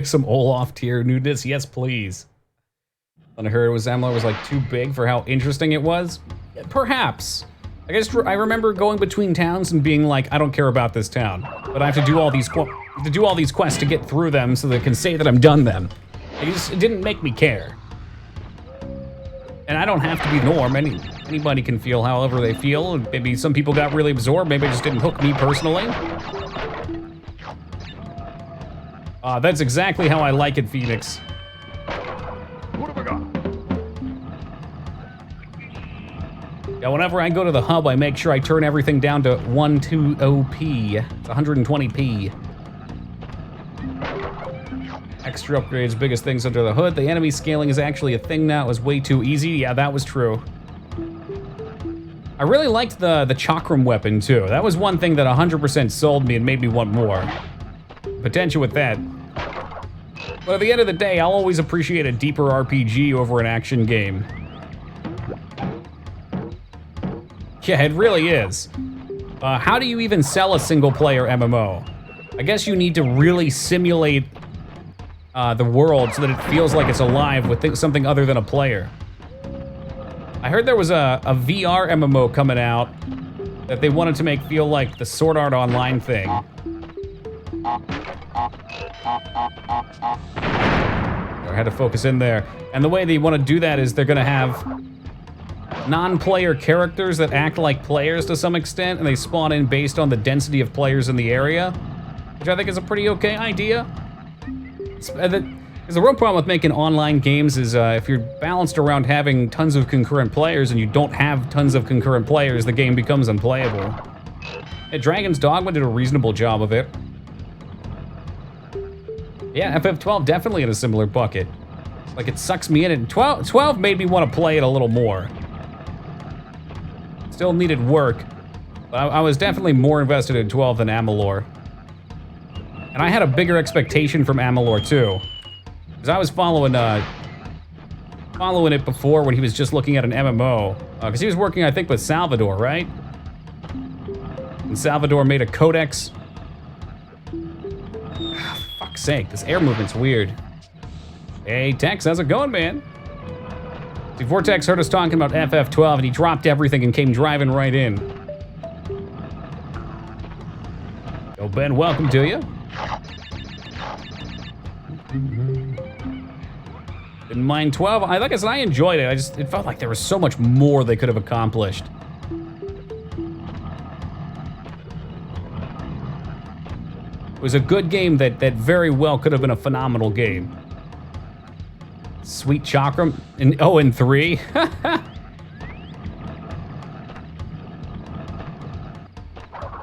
Some Olaf tier nudeness, yes, please. When I heard Amalur was like too big for how interesting it was, perhaps. I remember going between towns and being like, I don't care about this town, but I have to do all these quests to get through them so they can say that I'm done them. It didn't make me care. And I don't have to be the norm. Anybody can feel however they feel. Maybe some people got really absorbed. Maybe it just didn't hook me personally. That's exactly how I like it, Phoenix. What have I got? Yeah, whenever I go to the hub, I make sure I turn everything down to 120p. It's 120p. Extra upgrades, biggest things under the hood. The enemy scaling is actually a thing now. It was way too easy. Yeah, that was true. I really liked the chakram weapon, too. That was one thing that 100% sold me and made me want more. Potential with that. But at the end of the day, I'll always appreciate a deeper RPG over an action game. Yeah, it really is. How do you even sell a single-player MMO? I guess you need to really simulate the world so that it feels like it's alive with something other than a player. I heard there was a VR MMO coming out that they wanted to make feel like the Sword Art Online thing. I had to focus in there. And the way they want to do that is they're going to have non-player characters that act like players to some extent, and they spawn in based on the density of players in the area, which I think is a pretty okay idea. Because the real problem with making online games is if you're balanced around having tons of concurrent players and you don't have tons of concurrent players, the game becomes unplayable. Yeah, Dragon's Dogma did a reasonable job of it. Yeah, FF12 definitely in a similar bucket. Like, it sucks me in, and 12 made me want to play it a little more. Still needed work, but I was definitely more invested in 12 than Amalur. And I had a bigger expectation from Amalur too. Because I was following it before when he was just looking at an MMO. Because he was working, I think, with Salvador, right? And Salvador made a codex. Fuck's sake, this air movement's weird. Hey, Tex, how's it going, man? See, Vortex heard us talking about FF12 and he dropped everything and came driving right in. Yo, Ben, welcome to you. Didn't mind 12. Like I said, I enjoyed it. It felt like there was so much more they could have accomplished. It was a good game that very well could have been a phenomenal game. Sweet Chakram, and 3.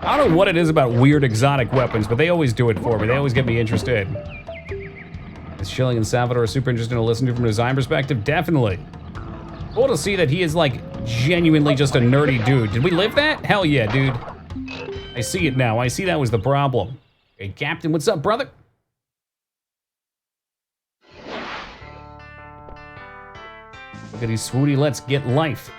I don't know what it is about weird exotic weapons, but they always do it for me. They always get me interested. Is Schilling and Salvador super interesting to listen to from a design perspective? Definitely. Cool to see that he is like genuinely just a nerdy dude. Did we live that? Hell yeah, dude. I see it now. I see that was the problem. Hey, Captain, what's up, brother? Look at these swooty, let's get life.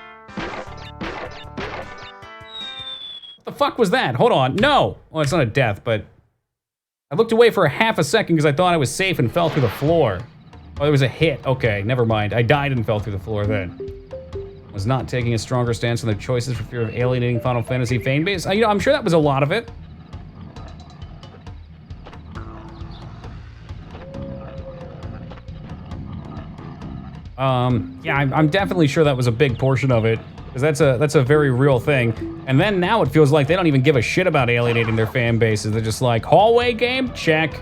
What the fuck was that? Hold on, no! Well, it's not a death, but I looked away for a half a second because I thought I was safe and fell through the floor. Oh, there was a hit. Okay, never mind. I died and fell through the floor then. Was not taking a stronger stance on their choices for fear of alienating Final Fantasy fan base. You know, I'm sure that was a lot of it. Yeah, I'm definitely sure that was a big portion of it, because that's a very real thing. And then now it feels like they don't even give a shit about alienating their fan bases. They're just like, hallway game? Check.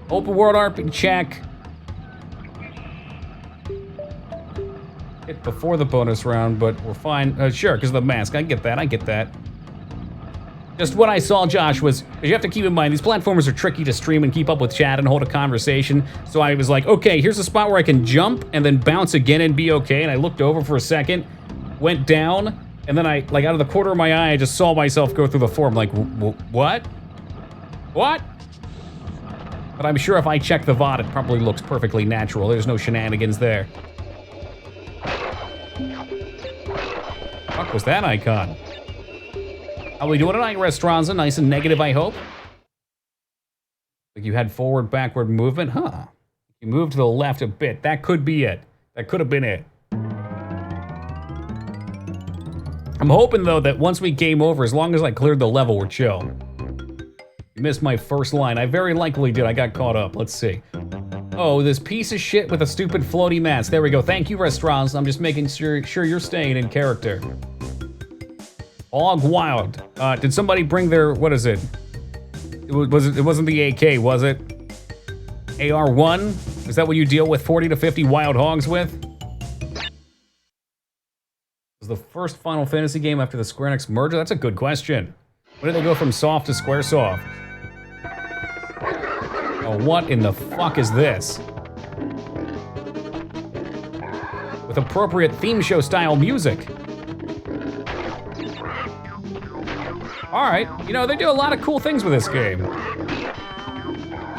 Open world RPG? Check. Hit before the bonus round, but we're fine. Sure, because of the mask. I get that. Just what I saw, Josh, was, you have to keep in mind, these platformers are tricky to stream and keep up with chat and hold a conversation. So I was like, okay, here's a spot where I can jump and then bounce again and be okay. And I looked over for a second, went down, and then I, like, out of the corner of my eye, I just saw myself go through the floor. I'm like, what? What? But I'm sure if I check the VOD, it probably looks perfectly natural. There's no shenanigans there. What was that icon? How we doing tonight, Restranza? Nice and negative, I hope. Like you had forward, backward movement, huh? You moved to the left a bit. That could be it. That could have been it. I'm hoping, though, that once we game over, as long as I cleared the level, we're chill. You missed my first line. I very likely did. I got caught up. Let's see. Oh, this piece of shit with a stupid floaty mask. There we go. Thank you, Restranza. I'm just making sure you're staying in character. Hog Wild. Did somebody bring their, what is it? It wasn't the AK, was it? AR-1? Is that what you deal with 40 to 50 wild hogs with? It was the first Final Fantasy game after the Square Enix merger? That's a good question. When did they go from soft to Squaresoft? Oh, what in the fuck is this? With appropriate theme show style music. Alright, you know, they do a lot of cool things with this game.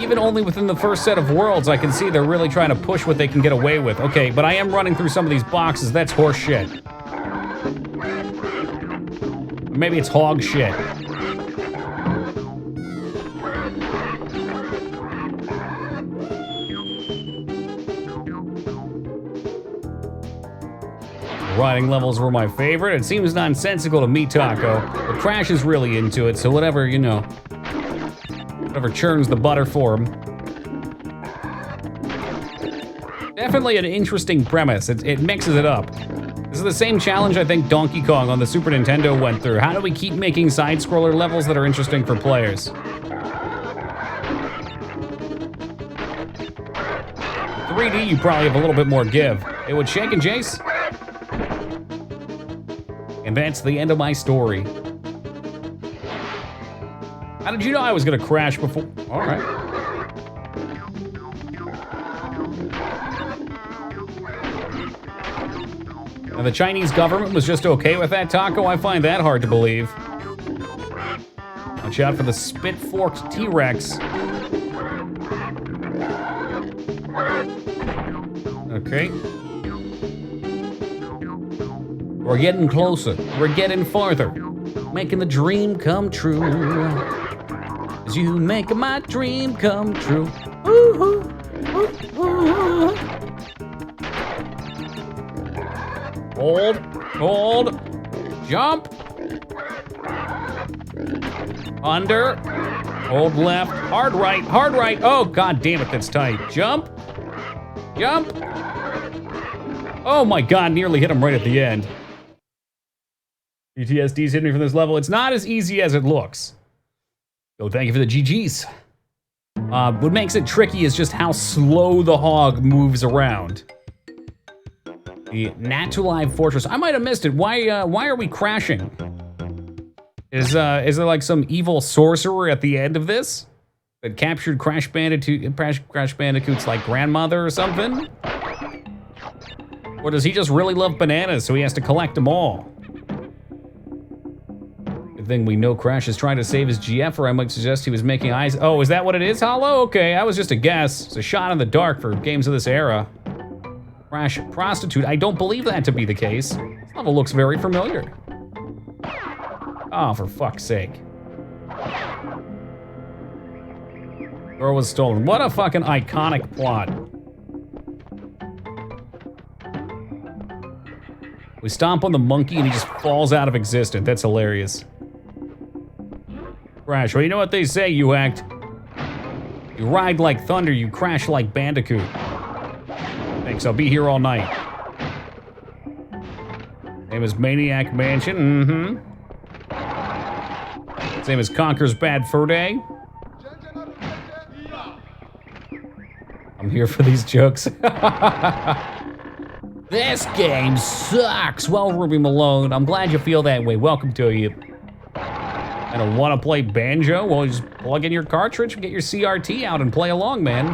Even only within the first set of worlds, I can see they're really trying to push what they can get away with. Okay, but I am running through some of these boxes, that's horse shit. Maybe it's hog shit. Riding levels were my favorite. It seems nonsensical to me, Taco, but Crash is really into it, so whatever, you know, whatever churns the butter for him. definitely an interesting premise. It mixes it up. This is the same challenge I think Donkey Kong on the Super Nintendo went through. How do we keep making side-scroller levels that are interesting for players? 3D, you probably have a little bit more give. Hey, what's shaking, Jace? And that's the end of my story. How did you know I was gonna crash before? All right. And the Chinese government was just okay with that, Taco? I find that hard to believe. Watch out for the spit-forked T-Rex. Okay. We're getting closer. We're getting farther. Making the dream come true. As you make my dream come true. Ooh, ooh, ooh. Hold, jump. Under, hold left, hard right. Oh, god damn it, that's tight. Jump. Oh my god, nearly hit him right at the end. PTSD's hit me from this level. It's not as easy as it looks. Oh, thank you for the GGs. What makes it tricky is just how slow the hog moves around. The Natulive Fortress. I might have missed it. Why are we crashing? Is there like some evil sorcerer at the end of this that captured Crash Bandicoot's like grandmother or something? Or does he just really love bananas, so he has to collect them all? Good thing we know Crash is trying to save his GF, or I might suggest he was making eyes. Oh, is that what it is, Hollow? Okay, that was just a guess. It's a shot in the dark for games of this era. Crash prostitute. I don't believe that to be the case. This level looks very familiar. Oh, for fuck's sake. Girl was stolen. What a fucking iconic plot. We stomp on the monkey and he just falls out of existence. That's hilarious. Crash, well, you know what they say, you act. You ride like thunder, you crash like Bandicoot. Thanks, I'll be here all night. Name is Maniac Mansion, Same as Conker's Bad Fur Day. I'm here for these jokes. This game sucks. Well, Ruby Malone, I'm glad you feel that way. Welcome to you. I don't want to play banjo? Well, just plug in your cartridge and get your CRT out and play along, man.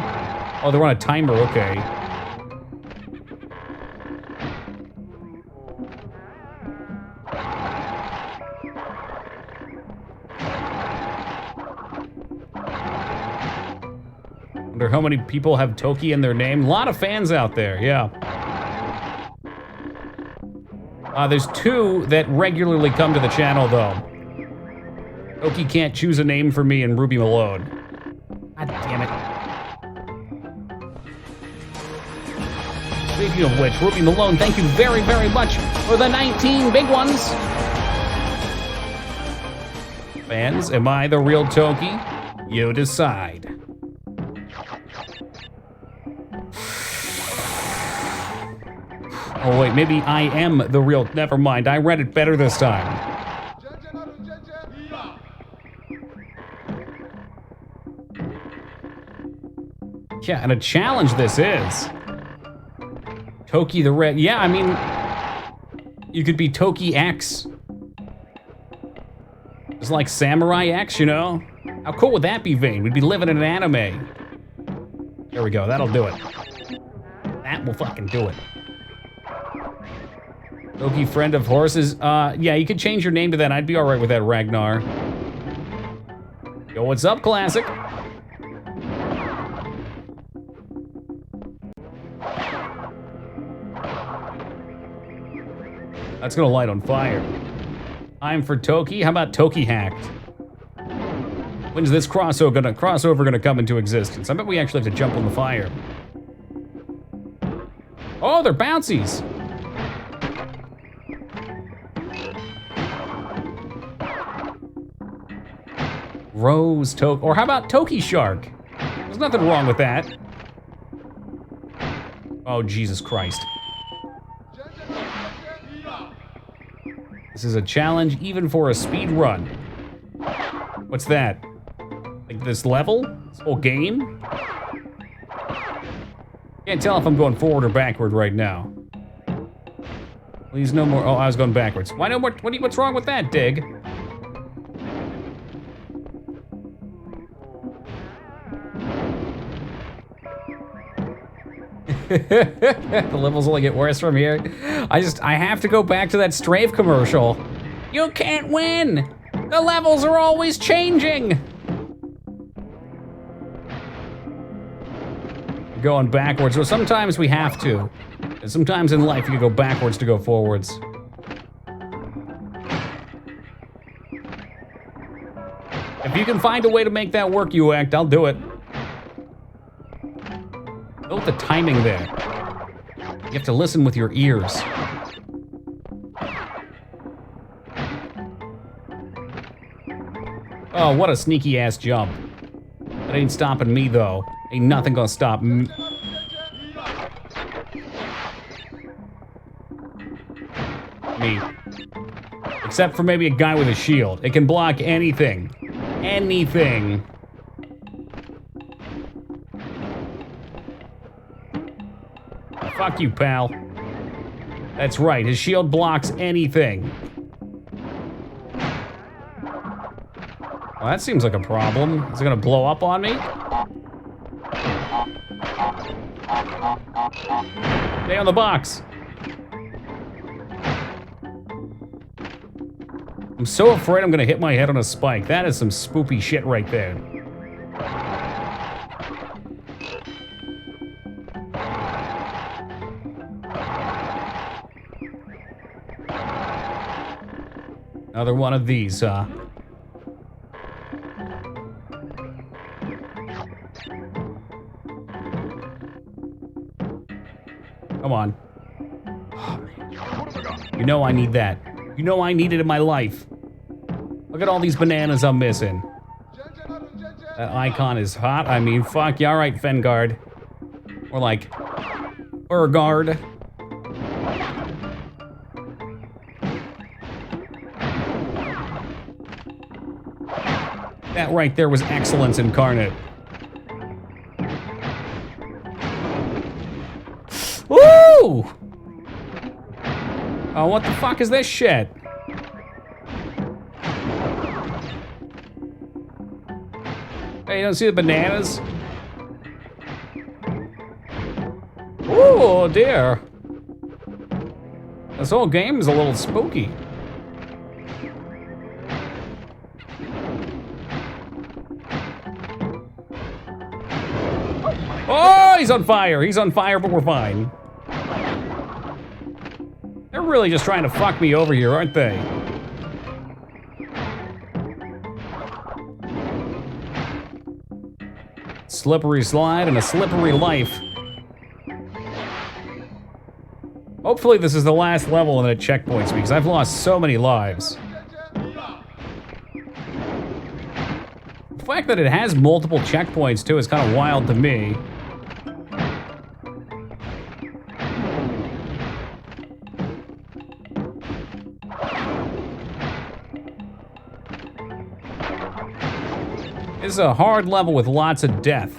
Oh, they're on a timer, okay. Wonder how many people have Toki in their name. A lot of fans out there, yeah. There's two that regularly come to the channel, though. Toki can't choose a name for me and Ruby Malone. God damn it. Speaking of which, Ruby Malone, thank you very, very much for the 19 big ones. Fans, am I the real Toki? You decide. Oh wait, maybe I am the real, never mind, I read it better this time. Yeah, and a challenge this is. Toki the Red, yeah, I mean, you could be Toki X. It's like Samurai X, you know? How cool would that be, Vane? We'd be living in an anime. There we go, that'll do it. That will fucking do it. Toki friend of horses. Yeah, you could change your name to that. I'd be all right with that, Ragnar. Yo, what's up, Classic? That's gonna light on fire. Time for Toki. How about Toki hacked? When's this crossover gonna come into existence? I bet we actually have to jump on the fire. Oh, they're bouncies. Rose Toki, or how about Toki Shark? There's nothing wrong with that. Oh, Jesus Christ. This is a challenge even for a speed run. What's that? Like this level? This whole game? Can't tell if I'm going forward or backward right now. Please no more. Oh, I was going backwards. Why no more? What's wrong with that, Dig? The levels only get worse from here. I have to go back to that Strafe commercial. You can't win! The levels are always changing! Going backwards, so sometimes we have to. And sometimes in life you can go backwards to go forwards. If you can find a way to make that work, you act, I'll do it. Note the timing there. You have to listen with your ears. Oh, what a sneaky ass jump. That ain't stopping me though. Ain't nothing gonna stop me. Except for maybe a guy with a shield. It can block anything. Anything. Fuck you, pal. That's right, his shield blocks anything. Well, that seems like a problem. Is it gonna blow up on me? Stay on the box. I'm so afraid I'm gonna hit my head on a spike. That is some spoopy shit right there. Another one of these, huh? Come on. You know I need that. You know I need it in my life. Look at all these bananas I'm missing. That icon is hot. I mean, fuck. Yeah, all right, Fengard. Or like, Urgard. That right there was excellence incarnate. Woo! Oh, what the fuck is this shit? Hey, you don't see the bananas? Oh dear. This whole game is a little spooky. Oh, he's on fire. He's on fire, but we're fine. They're really just trying to fuck me over here, aren't they? Slippery slide and a slippery life. Hopefully this is the last level and it checkpoints me, because I've lost so many lives. The fact that it has multiple checkpoints too is kind of wild to me. This is a hard level with lots of death.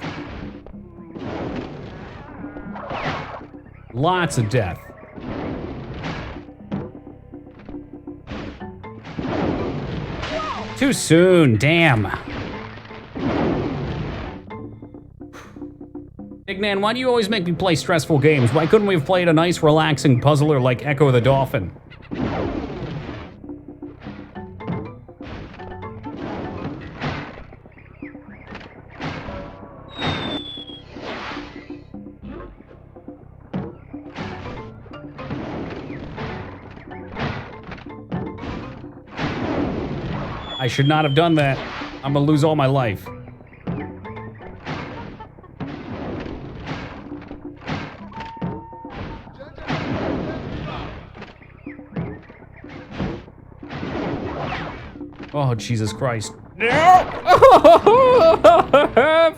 Lots of death. Too soon, damn. Ignan, why do you always make me play stressful games? Why couldn't we have played a nice, relaxing puzzler like Echo the Dolphin? I should not have done that. I'm gonna lose all my life. Oh, Jesus Christ. No!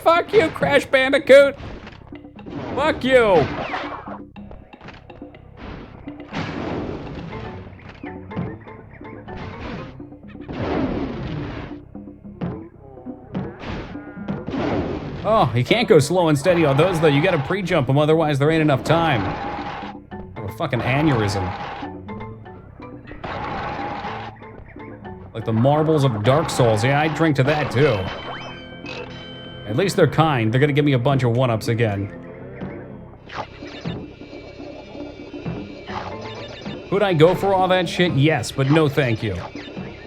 Fuck you, Crash Bandicoot! Fuck you! Oh, you can't go slow and steady on those, though. You gotta pre-jump them, otherwise there ain't enough time. I have a fucking aneurysm. Like the marbles of Dark Souls. Yeah, I'd drink to that, too. At least they're kind. They're gonna give me a bunch of one-ups again. Could I go for all that shit? Yes, but no thank you.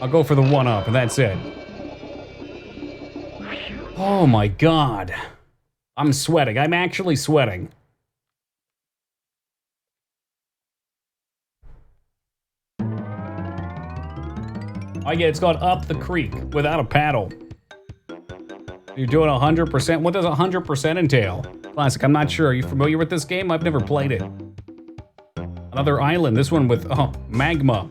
I'll go for the one-up, and that's it. Oh my god. I'm sweating. I'm actually sweating. Oh yeah, it's gone up the creek without a paddle. You're doing 100%. What does 100% entail? Classic, I'm not sure. Are you familiar with this game? I've never played it. Another island, this one with, magma.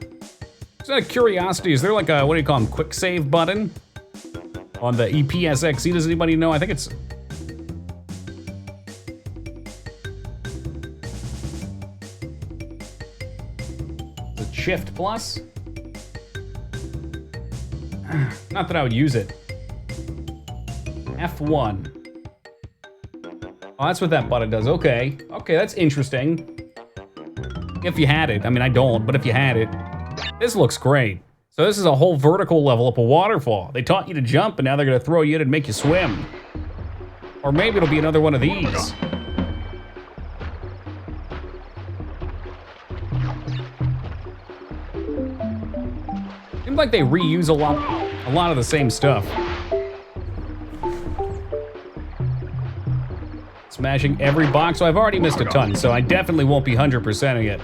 Just out of curiosity, is there like a, what do you call them, quick save button? On the EPSXE, does anybody know? I think it's... the Shift Plus? Not that I would use it. F1. Oh, that's what that button does. Okay. Okay, that's interesting. If you had it. I mean, I don't, but if you had it. This looks great. So this is a whole vertical level up a waterfall. They taught you to jump, and now they're gonna throw you in and make you swim. Or maybe it'll be another one of these. Seems like they reuse a lot of the same stuff. Smashing every box, so I've already missed a ton, so I definitely won't be 100%ing it.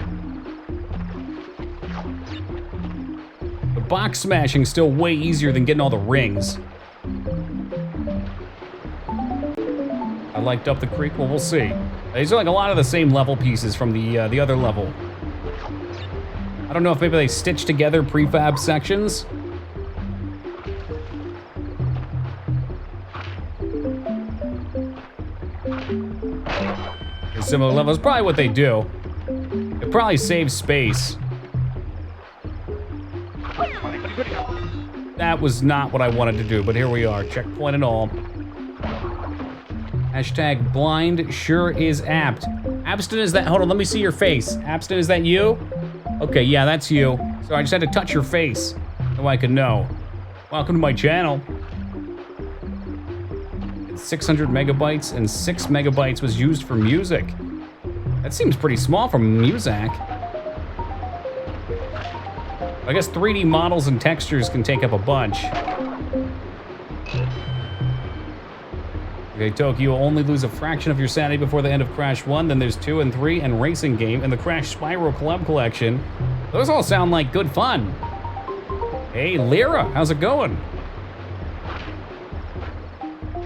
The box smashing is still way easier than getting all the rings. I liked up the creek, well, we'll see. These are like a lot of the same level pieces from the other level. I don't know if maybe they stitched together prefab sections. Similar levels, probably what they do. It probably saves space. That was not what I wanted to do, but here we are, checkpoint and all. Hashtag blind sure is apt. Abston, is that, hold on, let me see your face. Abston, is that you? Okay, yeah, that's you. So I just had to touch your face so I could know. Welcome to my channel. 600 megabytes and 6 megabytes was used for music. That seems pretty small for Muzak. I guess 3D models and textures can take up a bunch. Okay, Tokyo, only lose a fraction of your sanity before the end of Crash 1, then there's 2 and 3 and Racing Game and the Crash Spiral Club Collection. Those all sound like good fun. Hey, Lyra, how's it going?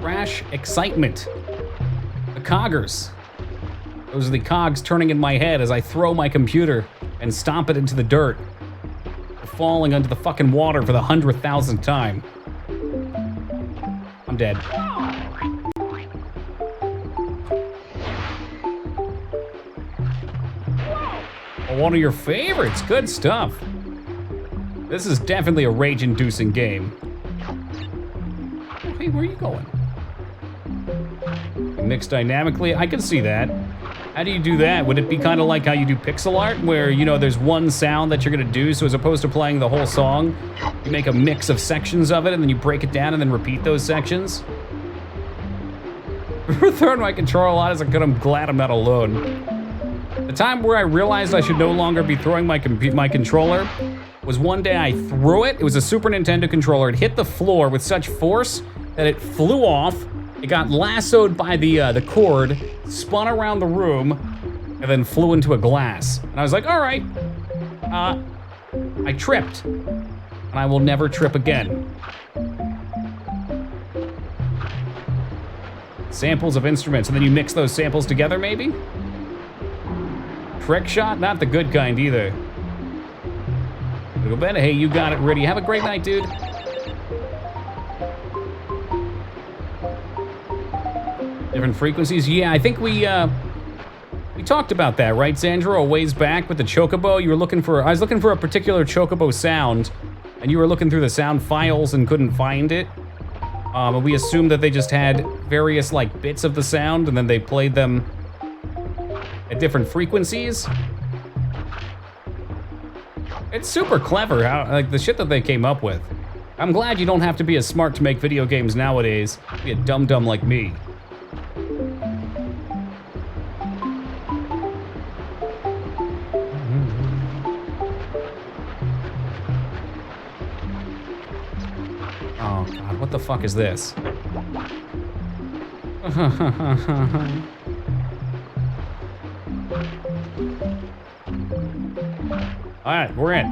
Crash Excitement. The coggers. Those are the cogs turning in my head as I throw my computer and stomp it into the dirt. Falling into the fucking water for the 100,000th time. I'm dead. Oh, one of your favorites. Good stuff. This is definitely a rage-inducing game. Hey, where are you going? Mixed dynamically, I can see that. How do you do that? Would it be kind of like how you do pixel art, where, you know, there's one sound that you're gonna do, so as opposed to playing the whole song, you make a mix of sections of it, and then you break it down and then repeat those sections? Throwing my controller a lot as I could, I'm glad I'm not alone. The time where I realized I should no longer be throwing my controller was one day I threw it. It was a Super Nintendo controller. It hit the floor with such force that it flew off. It got lassoed by the cord, spun around the room, and then flew into a glass. And I was like, all right, I tripped, and I will never trip again. Samples of instruments, and then you mix those samples together, maybe? Trick shot? Not the good kind either. Go better. Hey, you got it, Riddy. Have a great night, dude. Different frequencies? Yeah, I think we talked about that, right, Sandra? A ways back with the Chocobo. You were looking for, I was looking for a particular Chocobo sound, and you were looking through the sound files and couldn't find it. And we assumed that they just had various like bits of the sound and then they played them at different frequencies. It's super clever how, like, the shit that they came up with. I'm glad you don't have to be as smart to make video games nowadays. Be a dum-dum like me. Oh God, what the fuck is this? All right, we're in.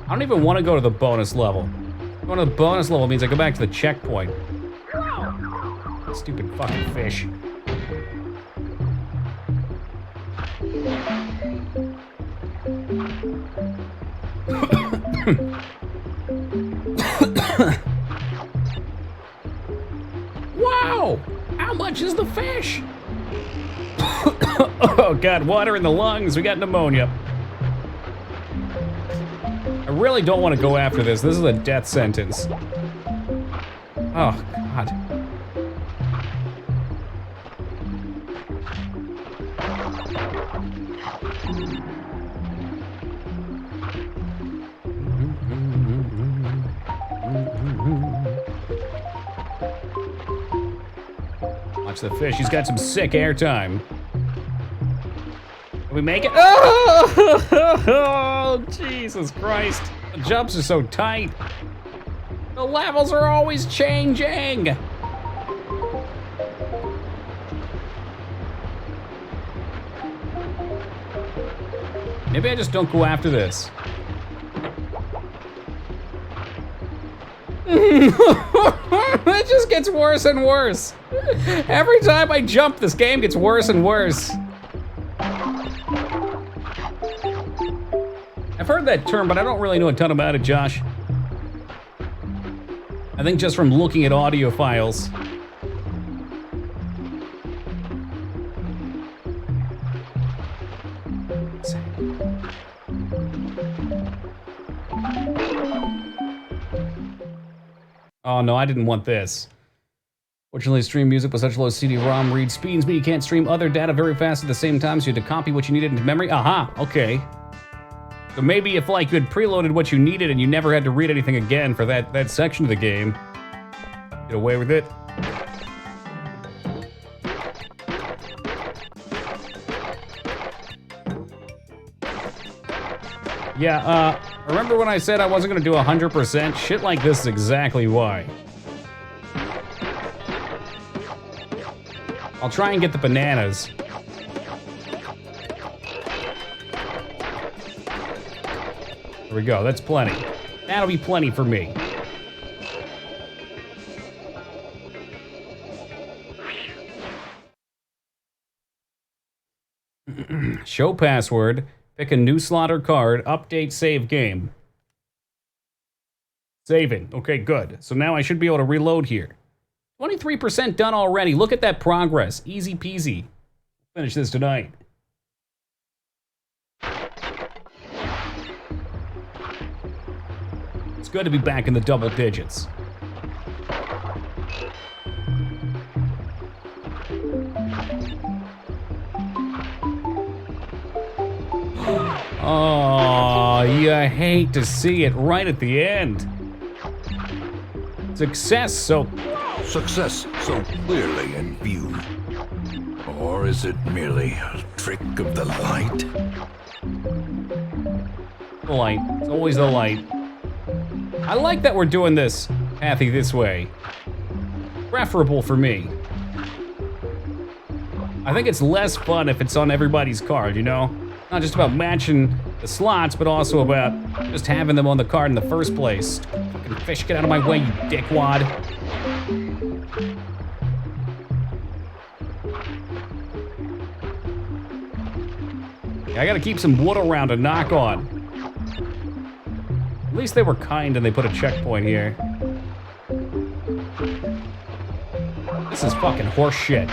I don't even want to go to the bonus level. Going to the bonus level means I go back to the checkpoint. Stupid fucking fish. Wow! How much is the fish? Oh God, water in the lungs. We got pneumonia. I really don't want to go after this. This is a death sentence. Oh God. Watch the fish. He's got some sick airtime. Can we make it? Oh, Jesus Christ. The jumps are so tight. The levels are always changing. Maybe I just don't go after this. It just gets worse and worse. Every time I jump, this game gets worse and worse. I've heard that term, but I don't really know a ton about it, Josh. I think just from looking at audio files. Oh no, I didn't want this. Fortunately, stream music with such low CD-ROM read speeds mean you can't stream other data very fast at the same time, so you had to copy what you needed into memory. Aha, okay. So maybe if like you had preloaded what you needed and you never had to read anything again for that section of the game, get away with it. Yeah, remember when I said I wasn't gonna do 100%? Shit like this is exactly why. I'll try and get the bananas. There we go, that's plenty. That'll be plenty for me. Show password, pick a new slot or card, update save game. Saving, okay, good. So now I should be able to reload here. 23% done already, look at that progress, easy peasy. Finish this tonight. It's good to be back in the double digits. Oh, you hate to see it right at the end. Success so clearly in view. Or is it merely a trick of the light? The light. It's always the light. I like that we're doing this pathy this way. Preferable for me. I think it's less fun if it's on everybody's card, you know? Not just about matching the slots, but also about just having them on the card in the first place. Fucking fish, get out of my way, you dickwad. Yeah, I gotta keep some wood around to knock on. At least they were kind and they put a checkpoint here. This is fucking horse shit.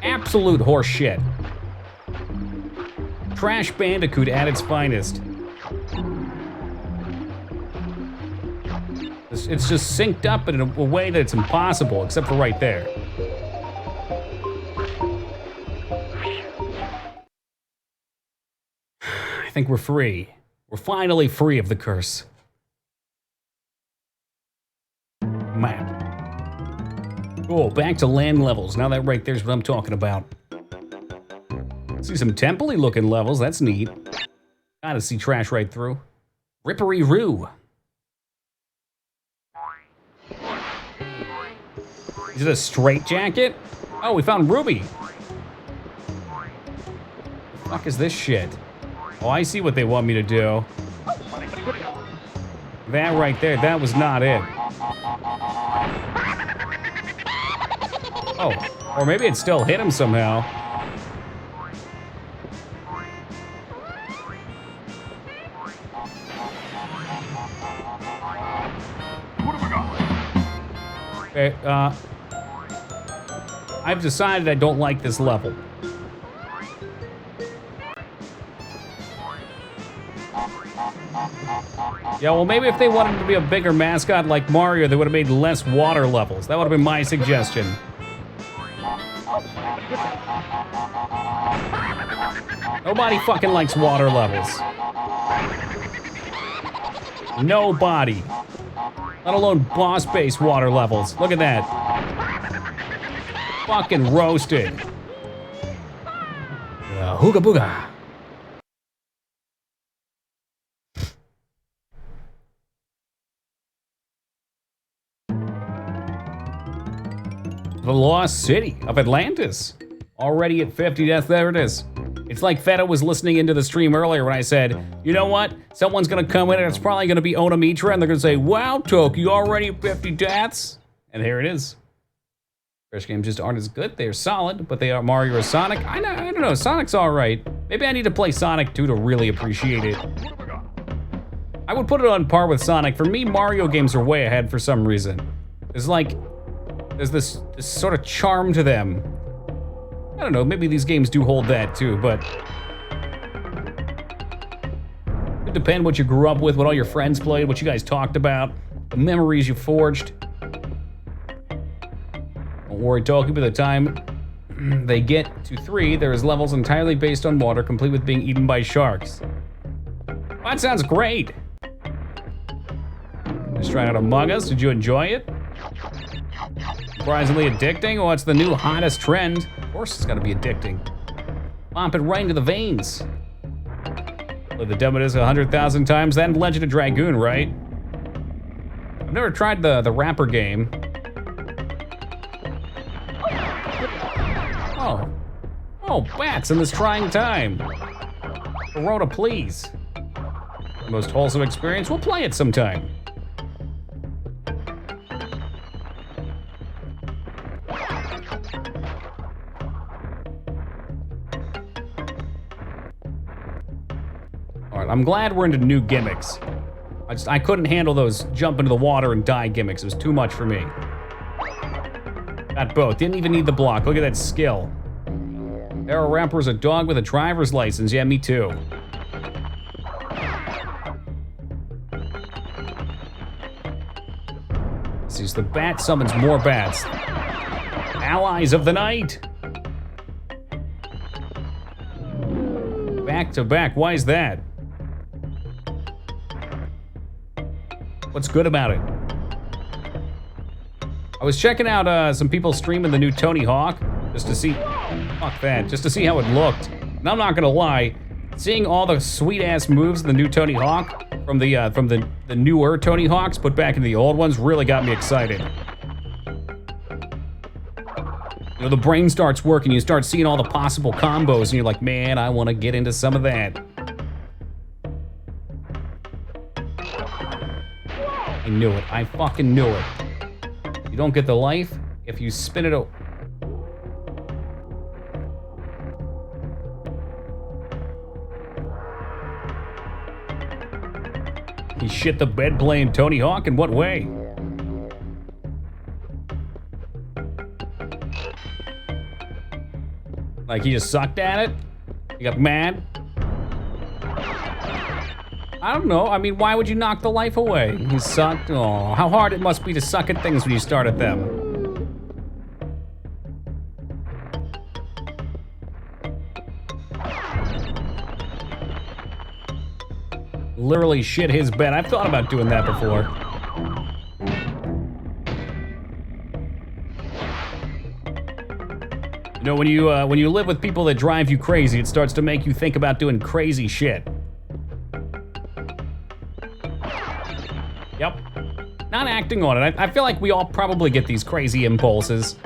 Absolute horse shit. Trash Bandicoot at its finest. It's just synced up in a way that it's impossible, except for right there. I think we're free. We're finally free of the curse. Map. Cool, back to land levels. Now that right there's what I'm talking about. See some temple-y looking levels, that's neat. Gotta see trash right through. Rippery-roo. Is it a straight jacket? Oh, we found Ruby. The fuck is this shit? Oh, I see what they want me to do. That right there, that was not it. Oh, or maybe it still hit him somehow. Okay, I've decided I don't like this level. Yeah, well, maybe if they wanted to be a bigger mascot like Mario, they would have made less water levels. That would have been my suggestion. Nobody fucking likes water levels. Nobody. Let alone boss-based water levels. Look at that. Fucking roasted. Hooga booga. The Lost City of Atlantis. Already at 50, yes, there it is. It's like Feta was listening into the stream earlier when I said, you know what? Someone's gonna come in and it's probably gonna be Onamitra and they're gonna say, wow, Toki, already 50 deaths? And here it is. Fresh games just aren't as good. They're solid, but they are Mario or Sonic. I don't know, Sonic's all right. Maybe I need to play Sonic 2 to really appreciate it. I would put it on par with Sonic. For me, Mario games are way ahead for some reason. There's this sort of charm to them. I don't know, maybe these games do hold that too, but it depends what you grew up with, what all your friends played, what you guys talked about, the memories you forged. Don't worry, Toki, by the time they get to 3, there is levels entirely based on water, complete with being eaten by sharks. Well, that sounds great. Just trying out Among Us, did you enjoy it? Surprisingly addicting? Well, it's the new hottest trend. Of course it's gotta be addicting. Pump it right into the veins. Play the demo disc 100,000 times, then Legend of Dragoon, right? I've never tried the rapper game. Oh, bats in this trying time. Corona, please. The most wholesome experience, we'll play it sometime. I'm glad we're into new gimmicks. I couldn't handle those jump into the water and die gimmicks. It was too much for me. Got both. Didn't even need the block. Look at that skill. Arrow Rapper's a dog with a driver's license. Yeah, me too. See, the bat summons more bats. Allies of the night. Back to back. Why is that? What's good about it? I was checking out some people streaming the new Tony Hawk just to see, fuck that, just to see how it looked. And I'm not gonna lie, seeing all the sweet ass moves in the new Tony Hawk from the newer Tony Hawks put back in the old ones really got me excited. You know, the brain starts working, you start seeing all the possible combos, and you're like, man, I wanna get into some of that. I knew it. I fucking knew it. You don't get the life if you spin it out. He shit the bed playing Tony Hawk? In what way? Like he just sucked at it? He got mad? I don't know. I mean, why would you knock the life away? You sucked? Oh, how hard it must be to suck at things when you start at them. Literally shit his bed. I've thought about doing that before. You know, when you live with people that drive you crazy, it starts to make you think about doing crazy shit. Yep. Not acting on it. I feel like we all probably get these crazy impulses.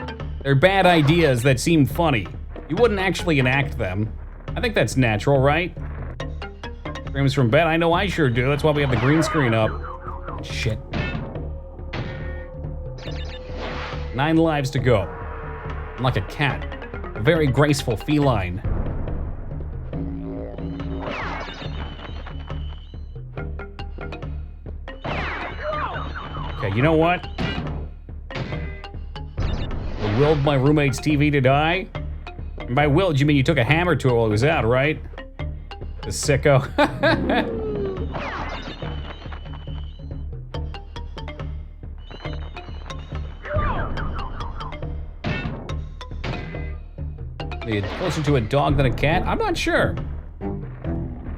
They're bad ideas that seem funny. You wouldn't actually enact them. I think that's natural, right? Screams from bed. I know I sure do. That's why we have the green screen up. Shit. 9 lives to go. I'm like a cat. A very graceful feline. Okay, you know what? I willed my roommate's TV to die. And by willed, you mean you took a hammer to it while it was out, right? The sicko. Are closer to a dog than a cat? I'm not sure.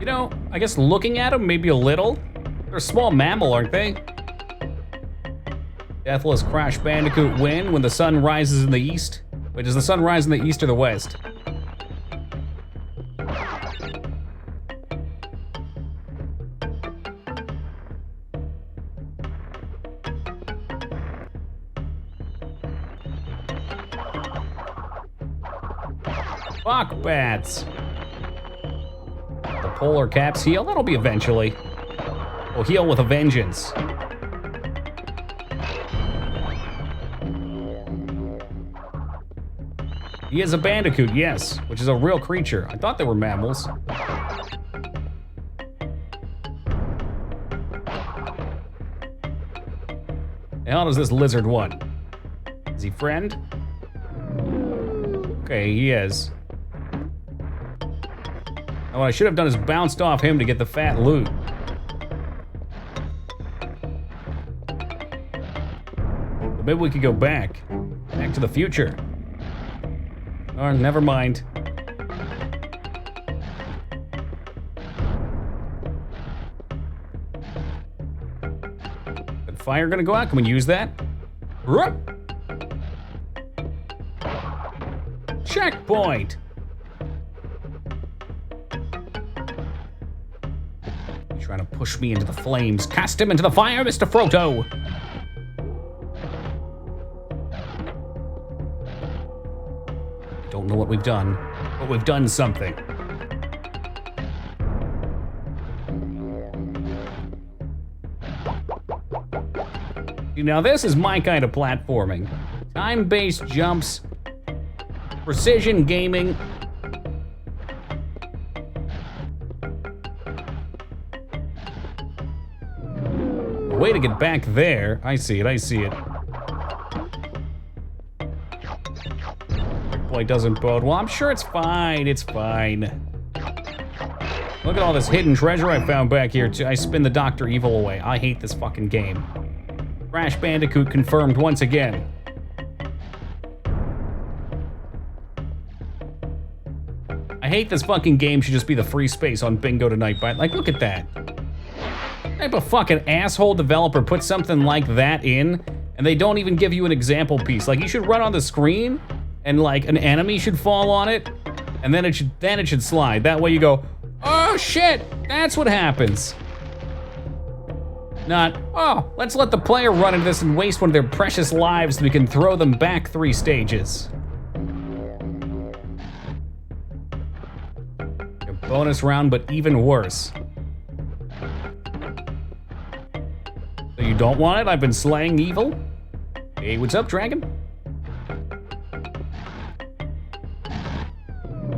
You know, I guess looking at them, maybe a little. They're a small mammal, aren't they? Deathless Crash Bandicoot win when the sun rises in the east. Wait, does the sun rise in the east or the west? Fuck bats. The polar caps heal? That'll be eventually. We'll heal with a vengeance. He is a bandicoot, yes, which is a real creature. I thought they were mammals. The hell does this lizard want? Is he friend? Okay, he is. Now, what I should have done is bounced off him to get the fat loot. But maybe we could go back. Back to the future. Or never mind. Is fire gonna go out? Can we use that? Checkpoint! You're trying to push me into the flames. Cast him into the fire, Mr. Frodo! Don't know what we've done, but we've done something. Now this is my kind of platforming. Time-based jumps, precision gaming. A way to get back there. I see it, I see it. Boy, doesn't bode well. I'm sure it's fine, it's fine. Look at all this hidden treasure I found back here. I spin the Dr. Evil away. I hate this fucking game. Crash Bandicoot confirmed once again. I hate this fucking game should just be the free space on Bingo tonight, but like, look at that. What type of fucking asshole developer put something like that in, and they don't even give you an example piece? Like, you should run on the screen, and like an enemy should fall on it, and then it should slide. That way you go, oh shit, that's what happens. Not, oh, let's let the player run into this and waste one of their precious lives so we can throw them back 3 stages. A bonus round, but even worse. So you don't want it? I've been slaying evil? Hey, what's up, dragon?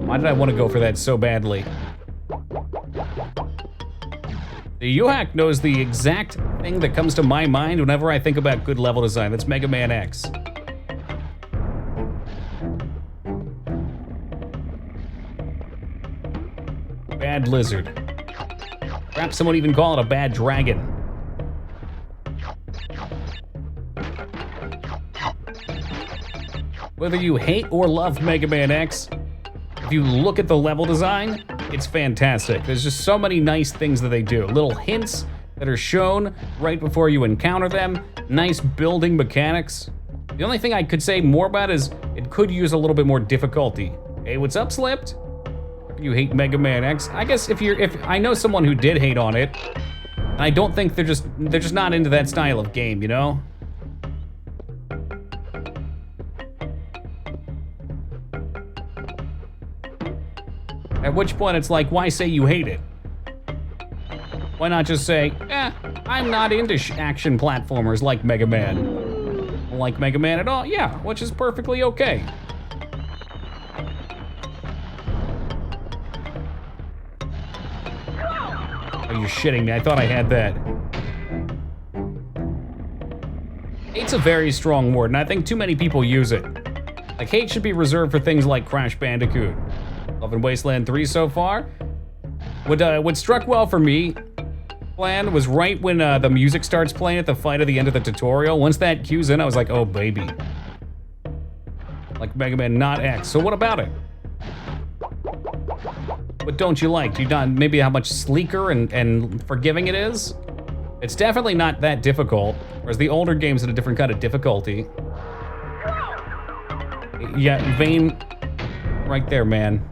Why did I want to go for that so badly? The Yuhak knows the exact thing that comes to my mind whenever I think about good level design. That's Mega Man X. Bad lizard. Perhaps someone even call it a bad dragon. Whether you hate or love Mega Man X, if you look at the level design, it's fantastic. There's just so many nice things that they do. Little hints that are shown right before you encounter them. Nice building mechanics. The only thing I could say more about is it could use a little bit more difficulty. Hey, what's up, Slipped? You hate Mega Man X? I guess if I know someone who did hate on it, and I don't think they're just not into that style of game, you know? At which point it's like, why say you hate it? Why not just say, I'm not into action platformers like Mega Man. Don't like Mega Man at all? Yeah, which is perfectly okay. Oh, you're shitting me. I thought I had that. Hate's a very strong word, and I think too many people use it. Like, hate should be reserved for things like Crash Bandicoot. Loving Wasteland 3 so far. What struck well for me, Plan, was right when the music starts playing at the fight at the end of the tutorial. Once that cues in, I was like, oh baby. Like Mega Man, not X. So what about it? What don't you like? Do you not maybe how much sleeker and forgiving it is? It's definitely not that difficult, whereas the older games had a different kind of difficulty. Yeah, Vane, right there, man.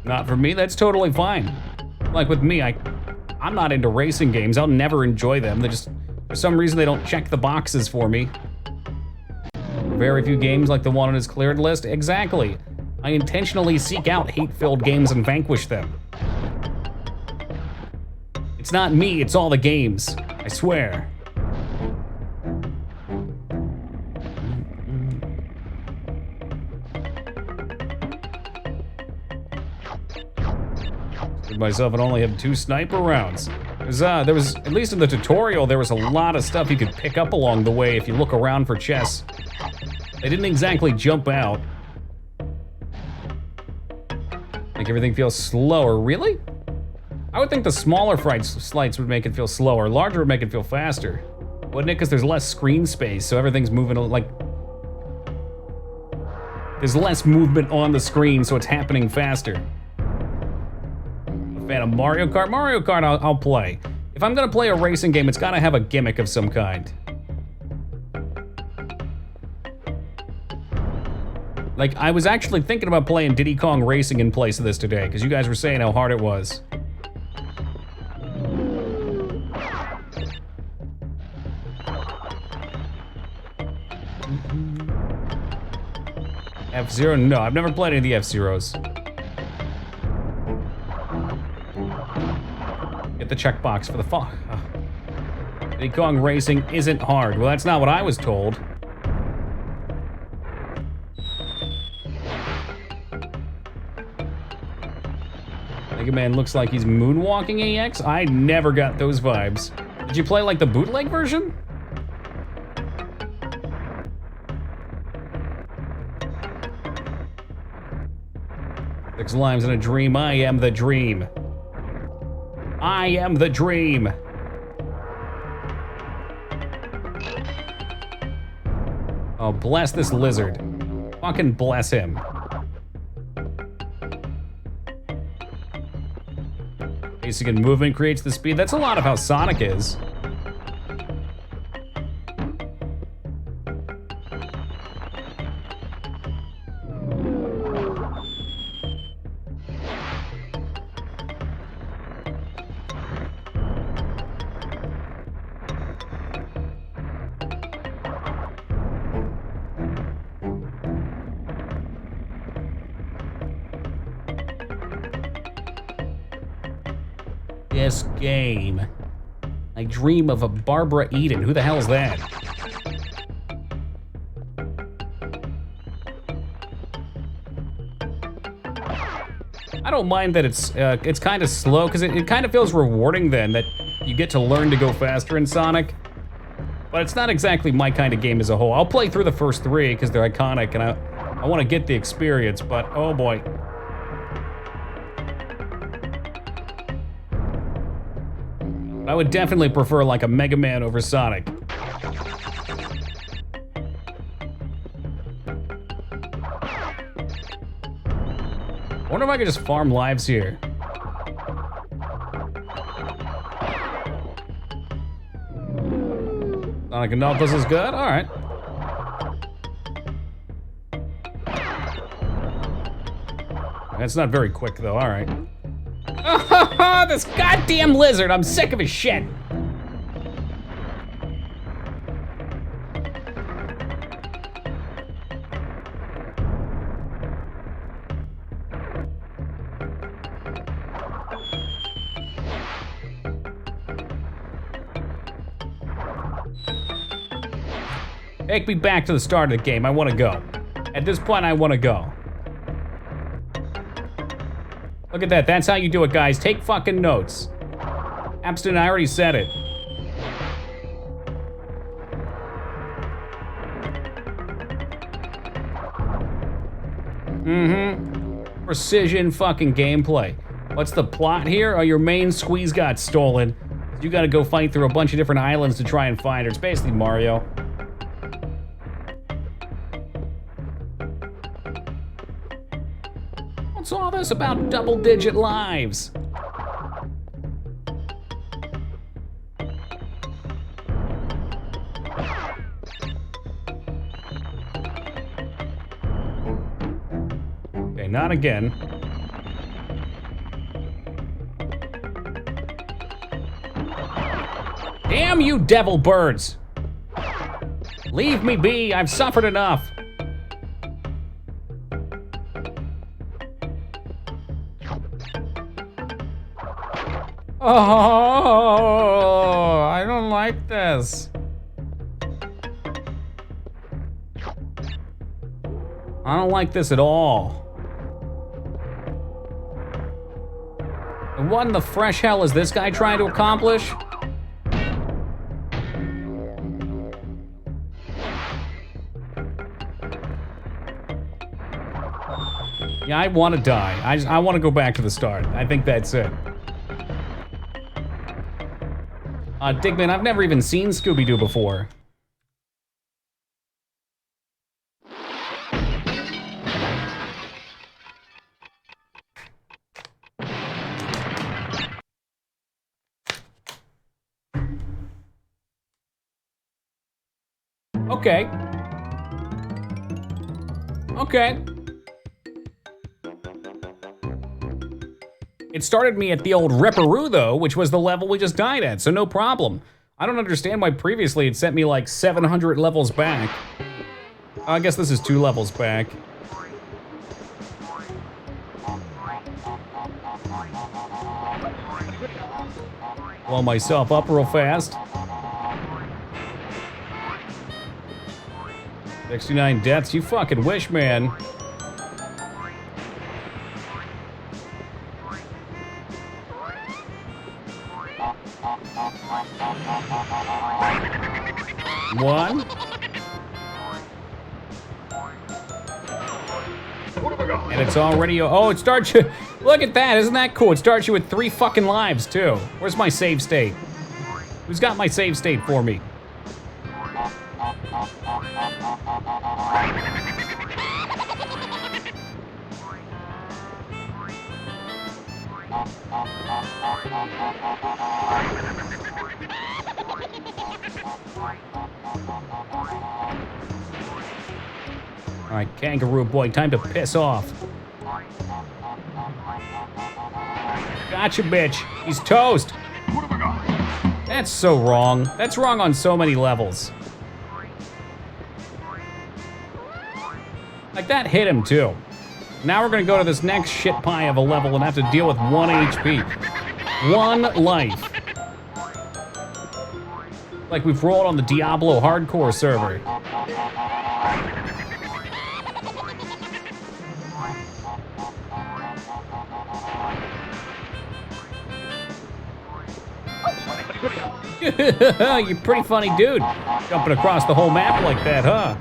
Not for me, that's totally fine. Like with me, I'm not into racing games. I'll never enjoy them. They just, for some reason, they don't check the boxes for me. Very few games like the one on his cleared list. Exactly. I intentionally seek out hate-filled games and vanquish them. It's not me, it's all the games. I swear. Myself and only have 2 sniper rounds. There was, at least in the tutorial, there was a lot of stuff you could pick up along the way if you look around for chests. They didn't exactly jump out. Make everything feel slower, really? I would think the smaller slides would make it feel slower. Larger would make it feel faster. Wouldn't it? Because there's less screen space, so everything's moving like... There's less movement on the screen, so it's happening faster. Fan of Mario Kart? Mario Kart I'll play. If I'm gonna play a racing game, it's gotta have a gimmick of some kind. Like, I was actually thinking about playing Diddy Kong Racing in place of this today, because you guys were saying how hard it was. F-Zero? No, I've never played any of the F-Zeros. Get the checkbox for the fuck. Diddy Kong Racing isn't hard. Well, that's not what I was told. Mega Man looks like he's moonwalking AX? I never got those vibes. Did you play like the bootleg version? Six limes in a dream. I am the dream. I am the dream. Oh, bless this lizard. Fucking bless him. Pacing and movement creates the speed. That's a lot of how Sonic is. This game. I dream of a Barbara Eden. Who the hell is that? I don't mind that it's kind of slow, because it kind of feels rewarding then that you get to learn to go faster in Sonic. But it's not exactly my kind of game as a whole. I'll play through the first 3 because they're iconic, and I want to get the experience, but oh boy. I would definitely prefer like a Mega Man over Sonic. I wonder if I could just farm lives here. Sonic and Knuckles is good? Alright. That's not very quick though, alright. Oh, this goddamn lizard! I'm sick of his shit! Take me back to the start of the game. I want to go. At this point, I want to go. Look at that. That's how you do it, guys. Take fucking notes. Abstin, I already said it. Precision fucking gameplay. What's the plot here? Oh, your main squeeze got stolen. You gotta go fight through a bunch of different islands to try and find her. It's basically Mario. What's all this about double-digit lives? Okay, not again. Damn you devil birds! Leave me be, I've suffered enough. Oh, I don't like this. I don't like this at all. And what in the fresh hell is this guy trying to accomplish? Yeah, I want to die. I want to go back to the start. I think that's it. Digman, I've never even seen Scooby-Doo before. Okay. Okay. It started me at the old Ripperoo, though, which was the level we just died at, so no problem. I don't understand why previously it sent me like 700 levels back. I guess this is 2 levels back. Blow myself up real fast. 69 deaths, you fucking wish, man. One. And it's already, oh, it starts you, look at that, isn't that cool? It starts you with 3 fucking lives, too. Where's my save state? Who's got my save state for me? All right, Kangaroo Boy, time to piss off. Gotcha, bitch. He's toast. That's so wrong. That's wrong on so many levels. Like, that hit him, too. Now we're gonna go to this next shit pie of a level and have to deal with 1 HP. 1 life. Like we've rolled on the Diablo hardcore server. You're a pretty funny dude. Jumping across the whole map like that, huh?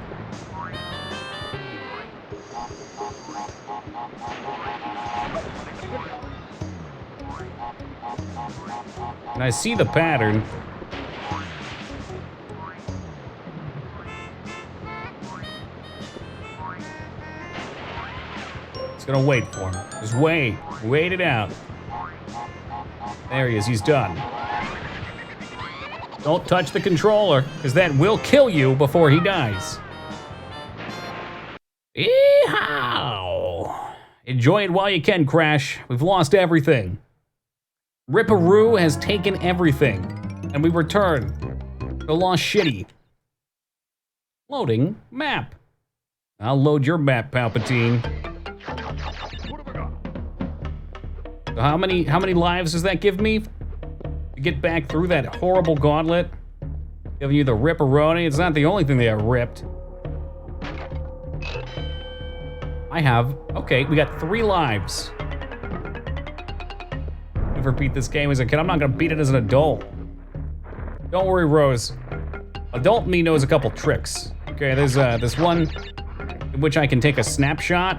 And I see the pattern. Just gonna wait for him. Just wait. Wait it out. There he is. He's done. Don't touch the controller, because that will kill you before he dies. Yeehaw! Enjoy it while you can, Crash. We've lost everything. Ripperoo has taken everything, and we return to Lost Shitty. Loading map. I'll load your map, Palpatine. So how many lives does that give me? To get back through that horrible gauntlet? Giving you the Ripperoni. It's not the only thing they got ripped. I have, okay, we got 3 lives. Never beat this game as a kid. I'm not gonna beat it as an adult. Don't worry, Rose. Adult me knows a couple tricks. Okay, there's this one in which I can take a snapshot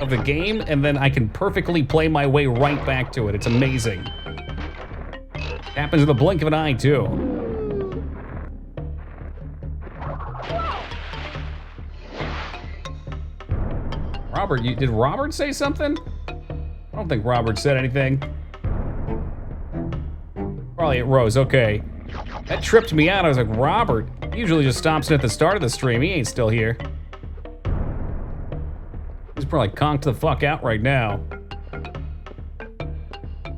of the game and then I can perfectly play my way right back to it. It's amazing. Happens in the blink of an eye, too. Robert, did Robert say something? I don't think Robert said anything. Probably at Rose, okay. That tripped me out. I was like, Robert, he usually just stops at the start of the stream. He ain't still here. He's probably conked the fuck out right now.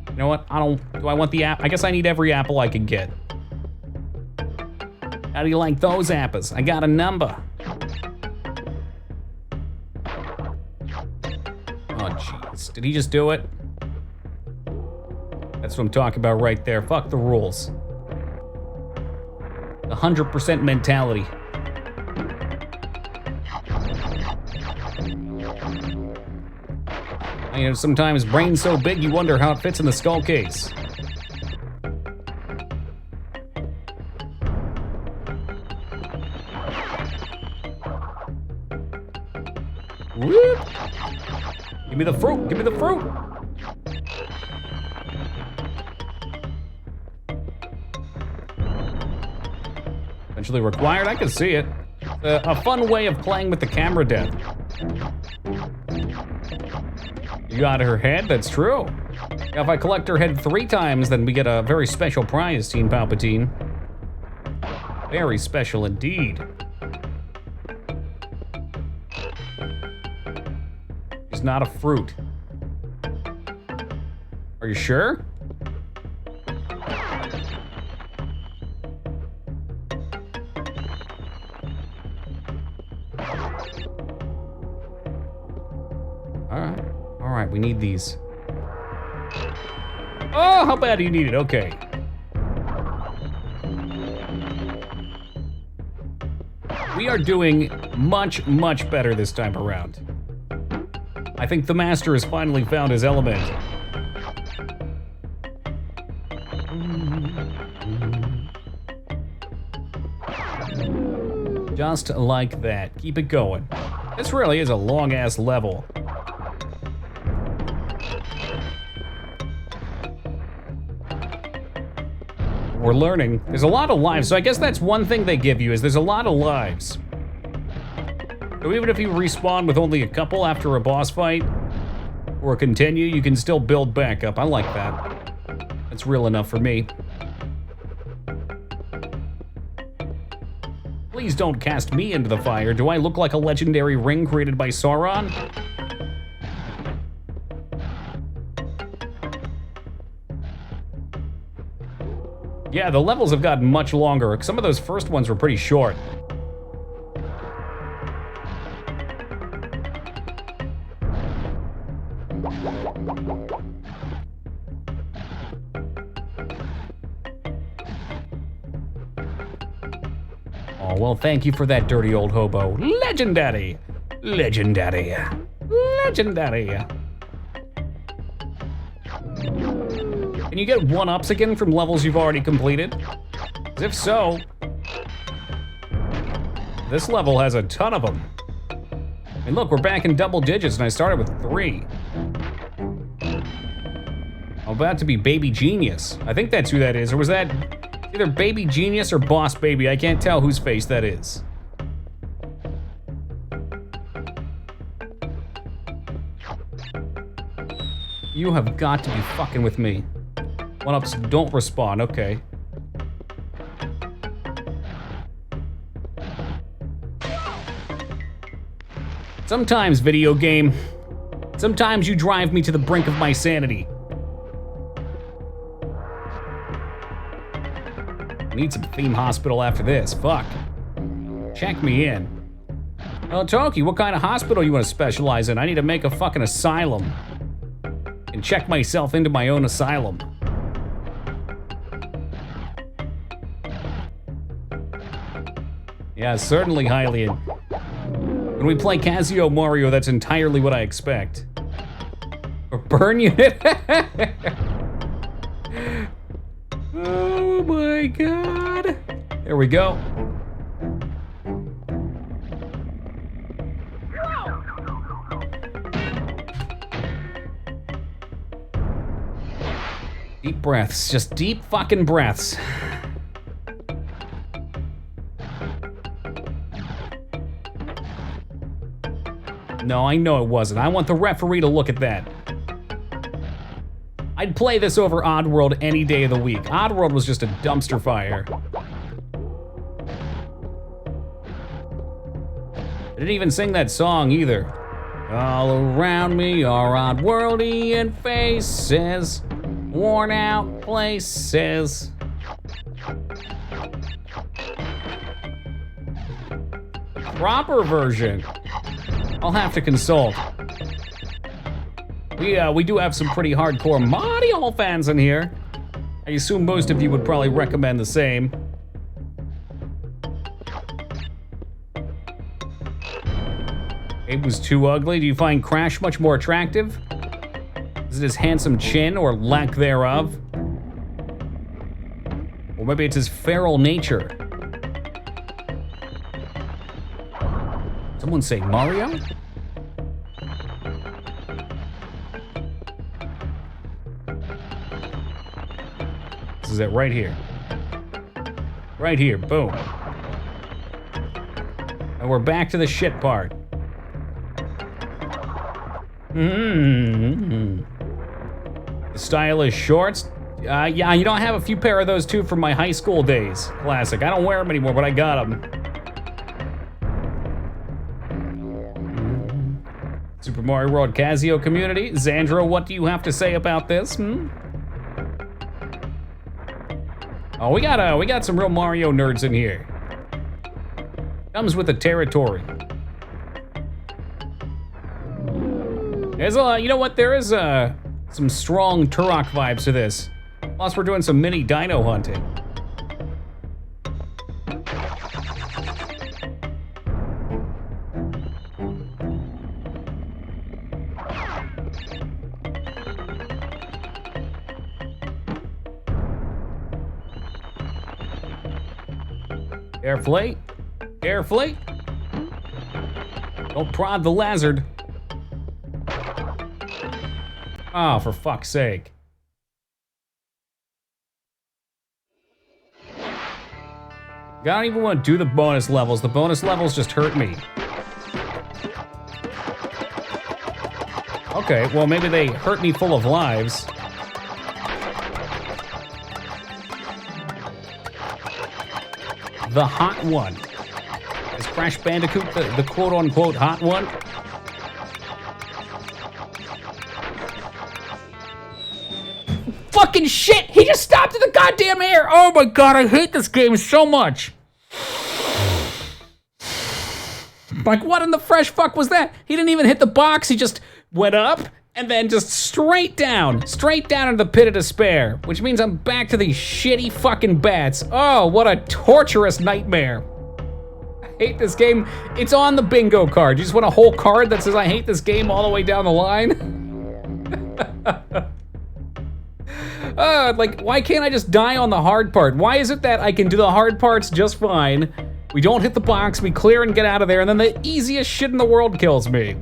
You know what? Do I want the app? I guess I need every apple I can get. How do you like those apples? I got a number. Oh, jeez. Did he just do it? That's what I'm talking about right there. Fuck the rules. The 100% mentality. You know, sometimes brain's so big you wonder how it fits in the skull case. Whoop! Give me the fruit, give me the fruit! Eventually required, I can see it. A fun way of playing with the camera depth. You got her head, that's true. Now, if I collect her head 3 times, then we get a very special prize, Teen Palpatine. Very special indeed. She's not a fruit. Are you sure? All right, we need these. Oh, how bad do you need it? Okay. We are doing much, much better this time around. I think the master has finally found his element. Just like that. Keep it going. This really is a long-ass level. We're learning. There's a lot of lives, so I guess that's one thing they give you, is there's a lot of lives. So even if you respawn with only a couple after a boss fight, or continue, you can still build back up. I like that. That's real enough for me. Please don't cast me into the fire. Do I look like a legendary ring created by Sauron? Yeah, the levels have gotten much longer. Some of those first ones were pretty short. Oh, well, thank you for that, dirty old hobo. Legendary! Legendary. Legendary. Can you get 1-ups again from levels you've already completed? 'Cause if so, this level has a ton of them. And look, we're back in double digits and I started with 3. I'm about to be Baby Genius. I think that's who that is, or was that either Baby Genius or Boss Baby? I can't tell whose face that is. You have got to be fucking with me. 1-ups don't respawn, okay. Sometimes, video game, sometimes you drive me to the brink of my sanity. I need some theme hospital after this, fuck. Check me in. Oh, Toki, what kind of hospital you want to specialize in? I need to make a fucking asylum. And check myself into my own asylum. Yeah, certainly, Hylian. When we play Casio Mario, that's entirely what I expect. Or burn unit? Oh my god. There we go. Deep breaths, just deep fucking breaths. No, I know it wasn't. I want the referee to look at that. I'd play this over Oddworld any day of the week. Oddworld was just a dumpster fire. I didn't even sing that song either. All around me are Oddworldian faces, worn out places. The proper version. I'll have to consult. We do have some pretty hardcore Mario fans in here. I assume most of you would probably recommend the same. Abe was too ugly. Do you find Crash much more attractive? Is it his handsome chin or lack thereof? Or maybe it's his feral nature. Someone say Mario? This is it right here. Right here, boom. And we're back to the shit part. The stylish shorts. Yeah, you know, I have a few pair of those too from my high school days. Classic. I don't wear them anymore, but I got them. Super Mario World Casio community. Xandro, what do you have to say about this? Oh, we got some real Mario nerds in here. Comes with the territory. There's you know what? There is some strong Turok vibes to this. Plus, we're doing some mini dino hunting. Carefully. Carefully. Don't prod the lizard. Oh, for fuck's sake. I don't even want to do the bonus levels. The bonus levels just hurt me. Okay, well, maybe they hurt me full of lives. The hot one. Is Crash Bandicoot the quote-unquote hot one? Fucking shit! He just stopped in the goddamn air! Oh my god, I hate this game so much! Like, what in the fresh fuck was that? He didn't even hit the box, he just went up and then just straight down into the pit of despair, which means I'm back to these shitty fucking bats. Oh, what a torturous nightmare. I hate this game. It's on the bingo card. You just want a whole card that says I hate this game all the way down the line? Like, why can't I just die on the hard part? Why is it that I can do the hard parts just fine, we don't hit the box, we clear and get out of there, and then the easiest shit in the world kills me?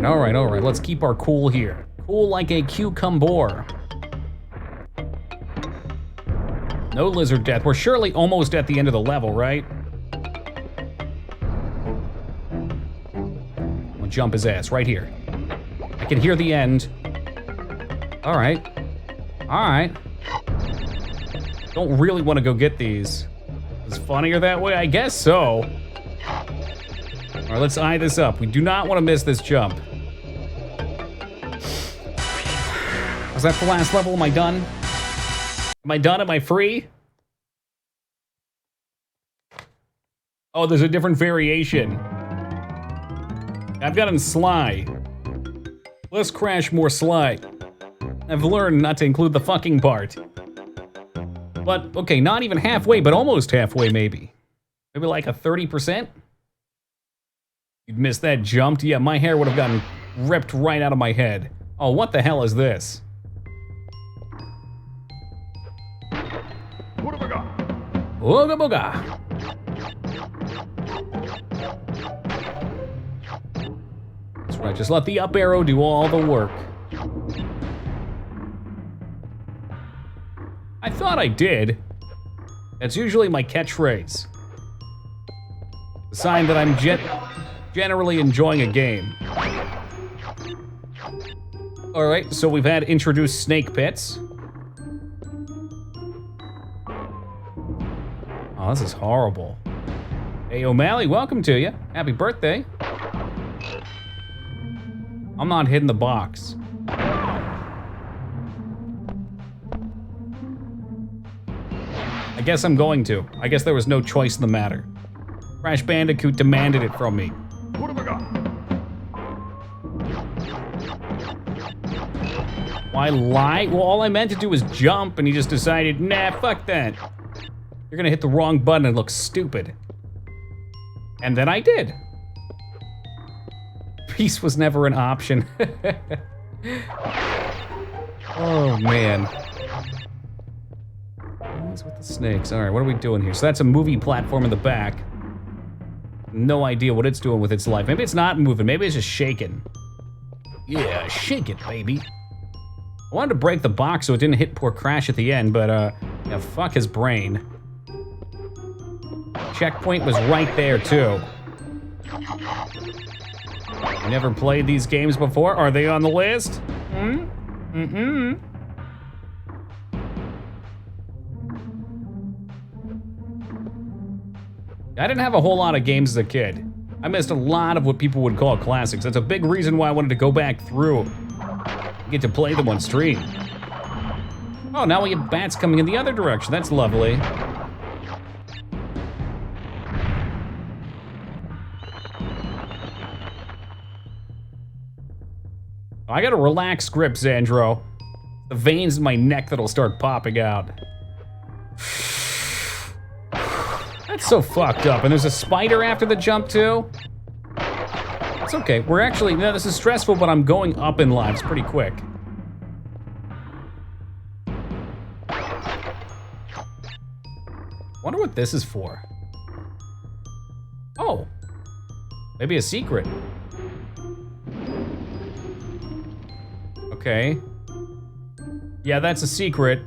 all right, all right. Let's keep our cool here. Cool like a cucumber. No lizard death. We're surely almost at the end of the level, right? I'll jump his ass right here. I can hear the end. All right. All right. Don't really want to go get these. It's funnier that way? I guess so. All right, let's eye this up. We do not want to miss this jump. Was that the last level? Am I done? Am I done? Am I free? Oh, there's a different variation. I've gotten Sly. Less crash, more Sly. I've learned not to include the fucking part. But, okay, not even halfway, but almost halfway, maybe. Maybe like a 30%? You'd missed that jump? Yeah, my hair would have gotten ripped right out of my head. Oh, what the hell is this? Ooga booga. That's right, just let the up arrow do all the work. I thought I did. That's usually my catchphrase. The sign that I'm generally enjoying a game. All right, so we've had introduced snake pits. Oh, this is horrible. Hey, O'Malley, welcome to you. Happy birthday. I'm not hitting the box. I guess I'm going to. I guess there was no choice in the matter. Crash Bandicoot demanded it from me. What have I got? Why lie? Well, all I meant to do was jump, and he just decided, nah, fuck that. You're gonna hit the wrong button and look stupid. And then I did. Peace was never an option. Oh, man. What's with the snakes? All right, what are we doing here? So that's a movie platform in the back. No idea what it's doing with its life. Maybe it's not moving. Maybe it's just shaking. Yeah, shake it, baby. I wanted to break the box so it didn't hit poor Crash at the end, but, yeah, fuck his brain. Checkpoint was right there, too. You never played these games before? Are they on the list? Mm-mm. I didn't have a whole lot of games as a kid. I missed a lot of what people would call classics. That's a big reason why I wanted to go back through. Get to play them on stream. Oh, now we have bats coming in the other direction. That's lovely. I gotta relax grip, Xandro. The veins in my neck that'll start popping out. That's so fucked up. And there's a spider after the jump, too? It's okay. We're actually, no, this is stressful, but I'm going up in lives pretty quick. Wonder what this is for. Oh. Maybe a secret. Okay. Yeah, that's a secret.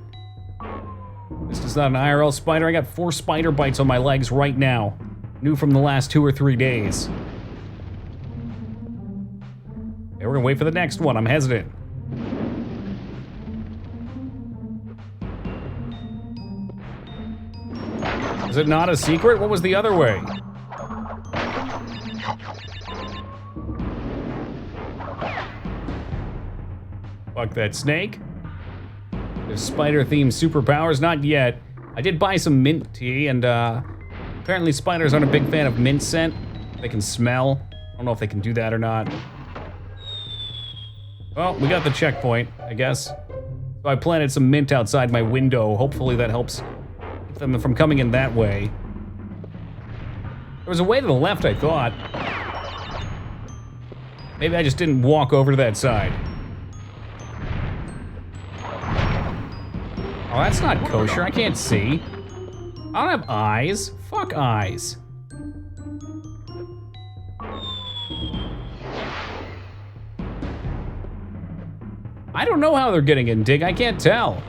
This is not an IRL spider. I got 4 spider bites on my legs right now. New from the last 2 or 3 days. Okay, we're gonna wait for the next one. I'm hesitant. Is it not a secret? What was the other way? Fuck that snake. There's spider-themed superpowers, not yet. I did buy some mint tea, and apparently spiders aren't a big fan of mint scent. They can smell. I don't know if they can do that or not. Well, we got the checkpoint, I guess. So I planted some mint outside my window. Hopefully that helps keep them from coming in that way. There was a way to the left, I thought. Maybe I just didn't walk over to that side. Oh, that's not kosher. I can't see. I don't have eyes. Fuck eyes. I don't know how they're getting in, Dig. I can't tell.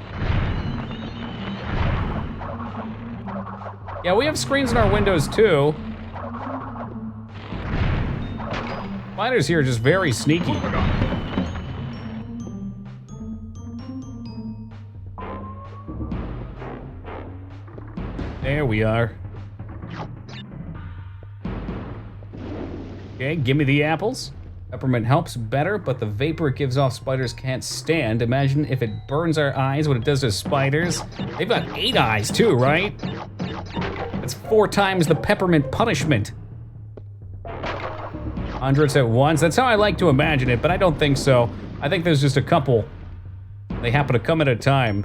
Yeah, we have screens in our windows too. Spiders here are just very sneaky. There we are. Okay, give me the apples. Peppermint helps better, but the vapor it gives off spiders can't stand. Imagine if it burns our eyes, what it does to spiders. They've got 8 eyes too, right? That's 4 times the peppermint punishment. Hundreds at once. That's how I like to imagine it, but I don't think so. I think there's just a couple. They happen to come at a time.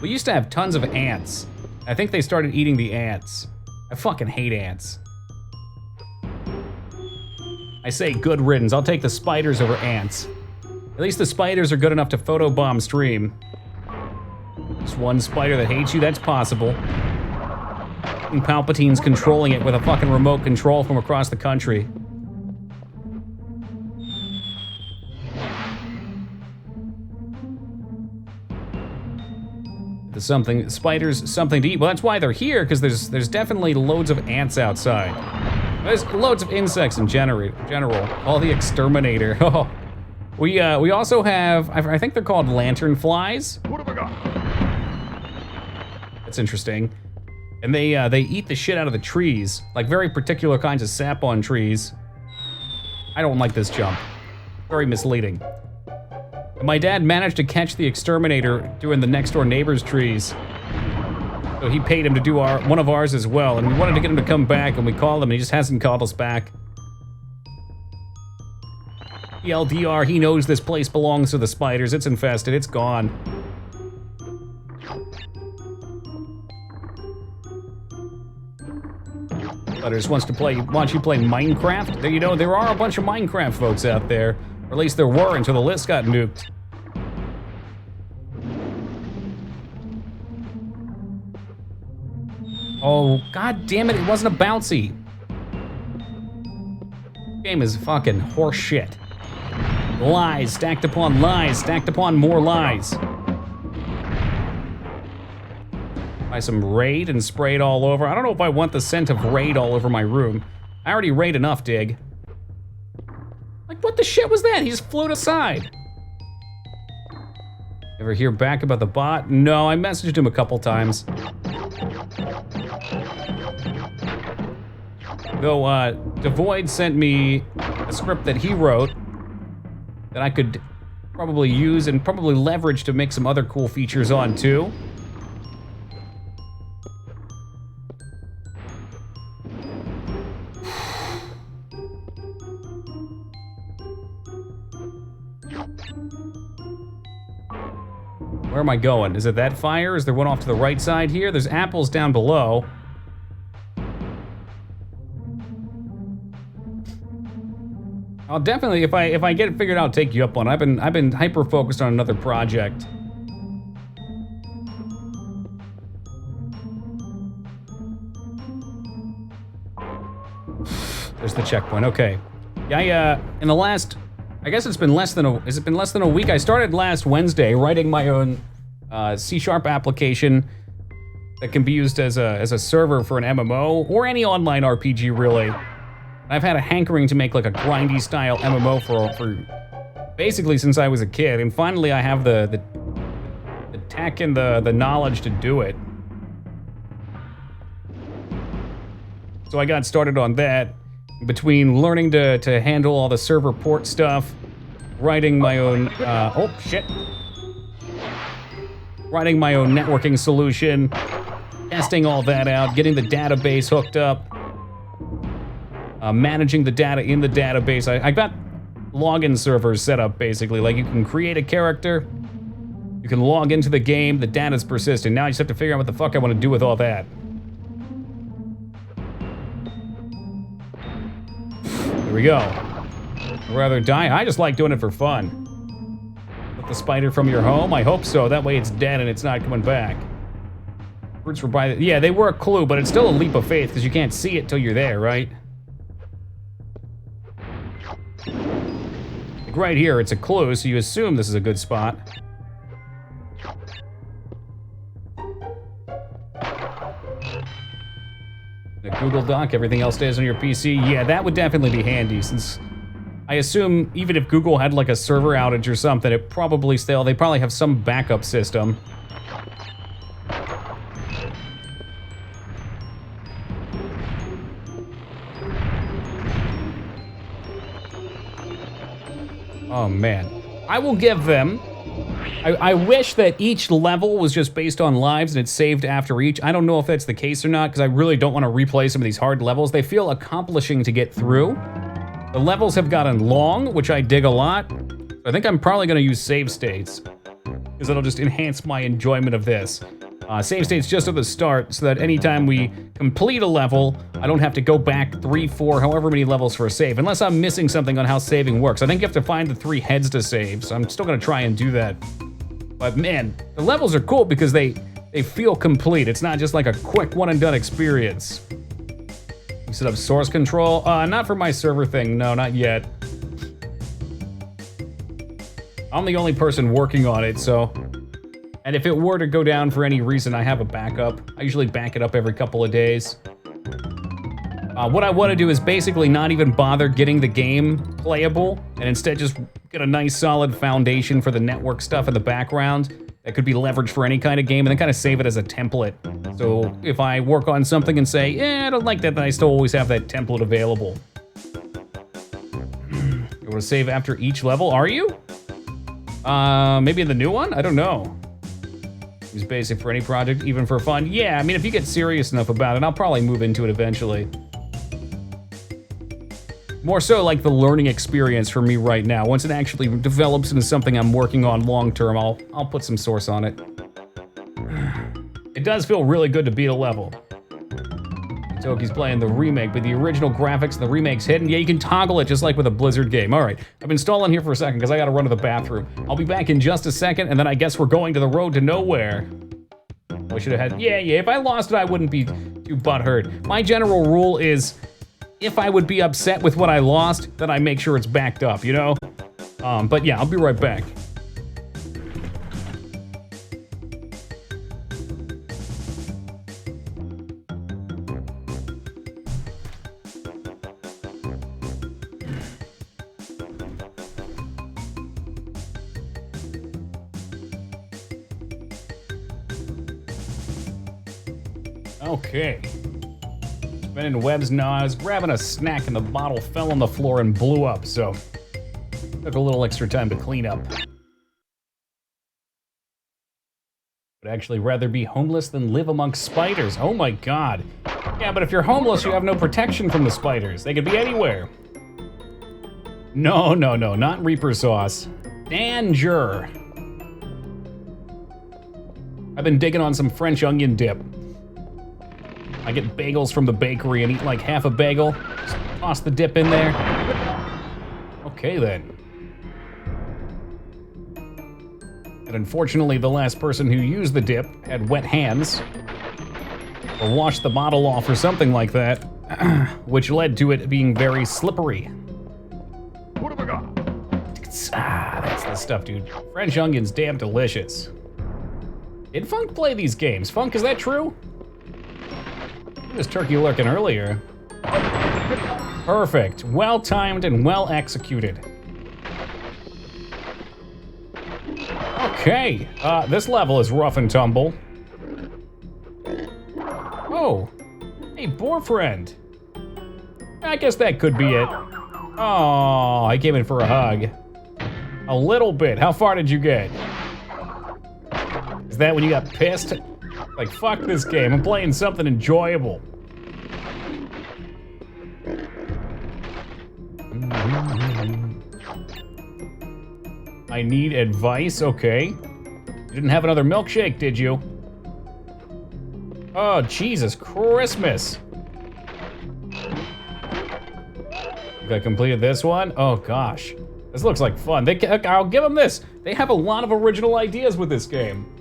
We used to have tons of ants. I think they started eating the ants. I fucking hate ants. I say good riddance. I'll take the spiders over ants. At least the spiders are good enough to photobomb stream. Just one spider that hates you, that's possible. And Palpatine's controlling it with a fucking remote control from across the country. Spiders something to eat. Well, that's why they're here, because there's definitely loads of ants outside. There's loads of insects in general. All the exterminator. Oh, we also have, I think they're called lantern flies. What have I got? That's interesting. And they eat the shit out of the trees, like very particular kinds of sap on trees. I don't like this jump. Very misleading. My dad managed to catch the exterminator doing the next door neighbor's trees. So he paid him to do one of ours as well, and we wanted to get him to come back, and we called him, and he just hasn't called us back. ELDR, he knows this place belongs to the spiders. It's infested, it's gone. Spiders wants you play Minecraft. You know, there are a bunch of Minecraft folks out there. Or at least there were until the list got nuked. Oh, god damn it, it wasn't a bouncy. Game is fucking horse shit. Lies stacked upon lies, stacked upon more lies. Buy some Raid and spray it all over. I don't know if I want the scent of Raid all over my room. I already Raid enough, Dig. Like, what the shit was that? He just flew aside. Ever hear back about the bot? No, I messaged him a couple times. Though, Devoid sent me a script that he wrote that I could probably use and probably leverage to make some other cool features on, too. Where am I going? Is it that fire? Is there one off to the right side here? There's apples down below. I'll definitely, if I get it figured out, take you up on it. I've been hyper focused on another project. There's the checkpoint. Okay. Yeah, in the last, I guess it's been less than a, has it been less than a week? I started last Wednesday writing my own C# application that can be used as a server for an MMO or any online RPG, really. I've had a hankering to make like a grindy style MMO for basically since I was a kid, and finally I have the tech and the knowledge to do it. So I got started on that. Between learning to handle all the server port stuff, writing my own, oh shit. Writing my own networking solution, testing all that out, getting the database hooked up, managing the data in the database. I got login servers set up basically, like you can create a character, you can log into the game, the data's persistent. Now I just have to figure out what the fuck I want to do with all that. Here we go. I'd rather die. I just like doing it for fun. Let the spider from your home? I hope so. That way it's dead and it's not coming back. Roots were by the, yeah, they were a clue, but it's still a leap of faith because you can't see it till you're there, right? I think right here, it's a clue, so you assume this is a good spot. A Google Doc, everything else stays on your PC. Yeah, that would definitely be handy, since I assume even if Google had like a server outage or something, it probably still, they probably have some backup system. Oh man, I will give them, I wish that each level was just based on lives and it's saved after each. I don't know if that's the case or not, because I really don't want to replay some of these hard levels. They feel accomplishing to get through. The levels have gotten long, which I dig a lot. I think I'm probably going to use save states, because it'll just enhance my enjoyment of this. Save states just at the start, so that anytime we complete a level, I don't have to go back 3, 4, however many levels for a save, unless I'm missing something on how saving works. I think you have to find the 3 heads to save, so I'm still gonna try and do that. But man, the levels are cool because they feel complete. It's not just like a quick one and done experience. You set up source control? Not for my server thing, no, not yet. I'm the only person working on it, so. And if it were to go down for any reason, I have a backup. I usually back it up every couple of days. What I want to do is basically not even bother getting the game playable, and instead just get a nice solid foundation for the network stuff in the background that could be leveraged for any kind of game, and then kind of save it as a template. So if I work on something and say, I don't like that, then I still always have that template available. You want to save after each level, are you? Maybe in the new one? I don't know. Use basic for any project, even for fun. Yeah, I mean, if you get serious enough about it, I'll probably move into it eventually. More so like the learning experience for me right now. Once it actually develops into something I'm working on long term, I'll put some source on it. It does feel really good to beat a level. Toki's playing the remake, but the original graphics and the remake's hidden. Yeah, you can toggle it just like with a Blizzard game. All right, I've been stalling here for a second because I gotta run to the bathroom. I'll be back in just a second, and then I guess we're going to the road to nowhere. I should have had, yeah, if I lost it, I wouldn't be too butthurt. My general rule is, if I would be upset with what I lost, then I make sure it's backed up, you know? But yeah, I'll be right back. Okay. Spinning webs. No, I was grabbing a snack and the bottle fell on the floor and blew up, so took a little extra time to clean up. Would actually rather be homeless than live amongst spiders. Oh my god. Yeah, but if you're homeless, you have no protection from the spiders. They could be anywhere. No, not Reaper sauce. Danger. I've been digging on some French onion dip. I get bagels from the bakery and eat like half a bagel. Just toss the dip in there. Okay then. And unfortunately, the last person who used the dip had wet hands, or washed the bottle off or something like that, which led to it being very slippery. What have I got? That's the stuff, dude. French onion's damn delicious. Did Funk play these games? Funk, is that true? This turkey lurking earlier. Perfect. Well timed and well executed. Okay. This level is rough and tumble. Oh. Hey, boyfriend. I guess that could be it. Oh, I came in for a hug. A little bit. How far did you get? Is that when you got pissed? Like, fuck this game, I'm playing something enjoyable. I need advice, okay. You didn't have another milkshake, did you? Oh, Jesus Christmas. Think I completed this one? Oh gosh, this looks like fun. I'll give them this. They have a lot of original ideas with this game.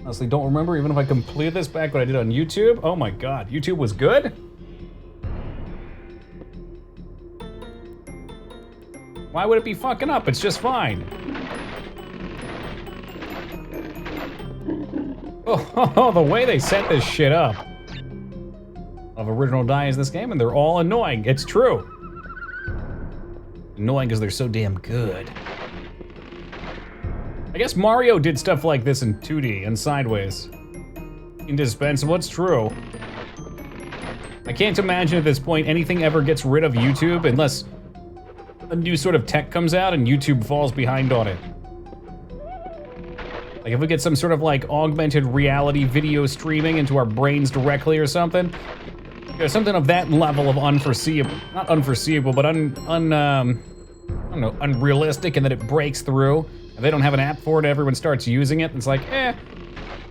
Honestly, don't remember even if I completed this back when I did on YouTube. Oh my god, YouTube was good? Why would it be fucking up? It's just fine. Oh, the way they set this shit up. Of original dies in this game, and they're all annoying. It's true. Annoying because they're so damn good. I guess Mario did stuff like this in 2D and sideways. Indispensable, it's true. I can't imagine at this point anything ever gets rid of YouTube unless a new sort of tech comes out and YouTube falls behind on it. Like if we get some sort of like augmented reality video streaming into our brains directly or something. You know, something of that level of unforeseeable, not unforeseeable, but I don't know, unrealistic, and that it breaks through, and they don't have an app for it, everyone starts using it, and it's like,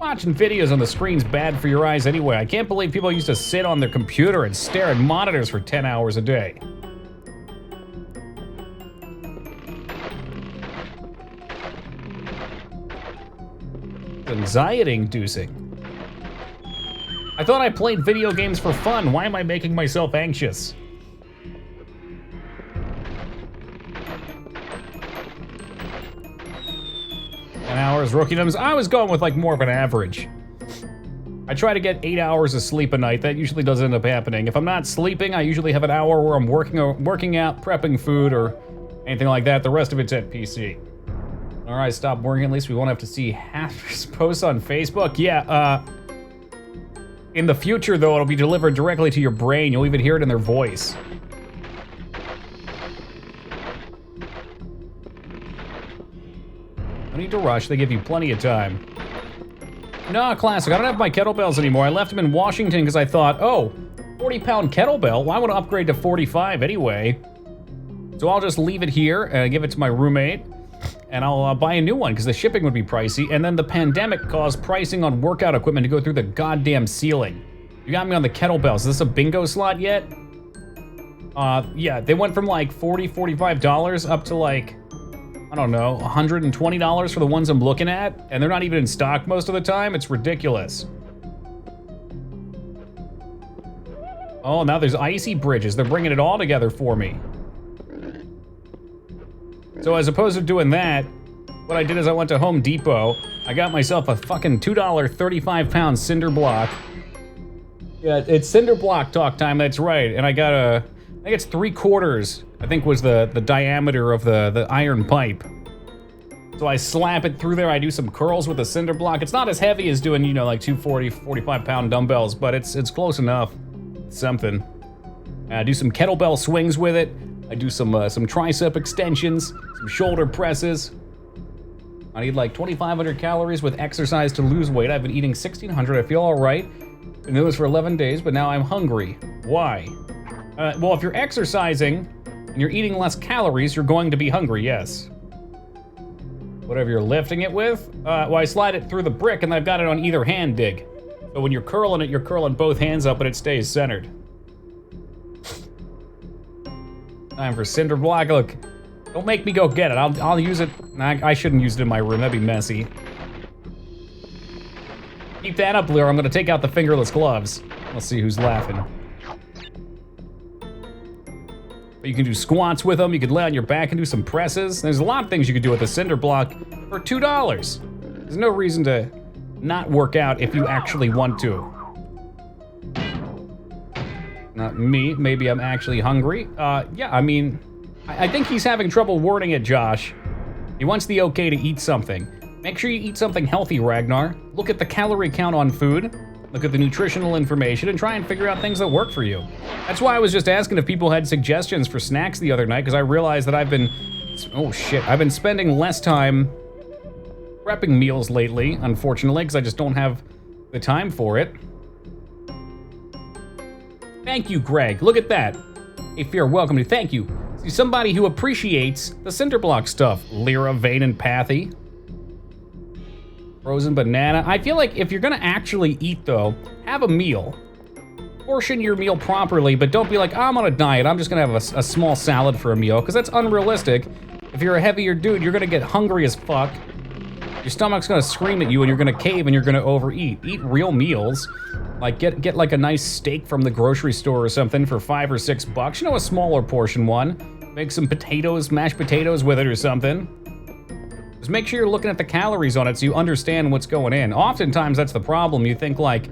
watching videos on the screen's bad for your eyes anyway. I can't believe people used to sit on their computer and stare at monitors for 10 hours a day. Anxiety-inducing. I thought I played video games for fun. Why am I making myself anxious? 10 hours, rookie numbers. I was going with like more of an average. I try to get 8 hours of sleep a night. That usually does end up happening. If I'm not sleeping, I usually have an hour where I'm working out, prepping food, or anything like that. The rest of it's at PC. All right, stop worrying. At least we won't have to see half his posts on Facebook. Yeah, in the future, though, it'll be delivered directly to your brain. You'll even hear it in their voice. No need to rush. They give you plenty of time. No, classic. I don't have my kettlebells anymore. I left them in Washington because I thought, oh, 40-pound kettlebell? Well, I want to upgrade to 45 anyway. So I'll just leave it here and give it to my roommate. And I'll buy a new one because the shipping would be pricey. And then the pandemic caused pricing on workout equipment to go through the goddamn ceiling. You got me on the kettlebells. Is this a bingo slot yet? Yeah, they went from like $40, $45 up to like, I don't know, $120 for the ones I'm looking at. And they're not even in stock most of the time. It's ridiculous. Oh, now there's icy bridges. They're bringing it all together for me. So as opposed to doing that, what I did is I went to Home Depot. I got myself a fucking $2 35-pound cinder block. Yeah, it's cinder block talk time, that's right. And I got I think it's 3/4, I think was the diameter of the iron pipe. So I slap it through there, I do some curls with the cinder block. It's not as heavy as doing, you know, like 240, 45-pound dumbbells, but it's close enough. Something. I do some kettlebell swings with it. I do some tricep extensions, some shoulder presses. I need like 2,500 calories with exercise to lose weight. I've been eating 1,600. I feel all right. Been doing this for 11 days, but now I'm hungry. Why? Well, if you're exercising and you're eating less calories, you're going to be hungry, yes. Whatever you're lifting it with. Well, I slide it through the brick and I've got it on either hand, dig. So when you're curling it, you're curling both hands up and it stays centered. Time for cinder block. Look, don't make me go get it. I'll use it. I shouldn't use it in my room. That'd be messy. Keep that up, Leo. I'm gonna take out the fingerless gloves. Let's see who's laughing. But you can do squats with them. You can lay on your back and do some presses. There's a lot of things you could do with a cinder block for $2. There's no reason to not work out if you actually want to. Not me. Maybe I'm actually hungry. Yeah, I mean, I think he's having trouble wording it, Josh. He wants the okay to eat something. Make sure you eat something healthy, Ragnar. Look at the calorie count on food. Look at the nutritional information and try and figure out things that work for you. That's why I was just asking if people had suggestions for snacks the other night, because I realized that I've been spending less time prepping meals lately, unfortunately, because I just don't have the time for it. Thank you, Greg. Look at that. Hey, Fear, welcome to thank you. See, somebody who appreciates the cinder block stuff. Lyra, Vane, and Pathy. Frozen banana. I feel like if you're gonna actually eat, though, have a meal. Portion your meal properly, but don't be like, I'm on a diet. I'm just gonna have a small salad for a meal, because that's unrealistic. If you're a heavier dude, you're gonna get hungry as fuck. Your stomach's gonna scream at you, and you're gonna cave, and you're gonna overeat. Eat real meals. Like, get like a nice steak from the grocery store or something for $5 or $6. You know, a smaller portion one. Make some potatoes, mashed potatoes with it or something. Just make sure you're looking at the calories on it so you understand what's going in. Oftentimes that's the problem. You think like,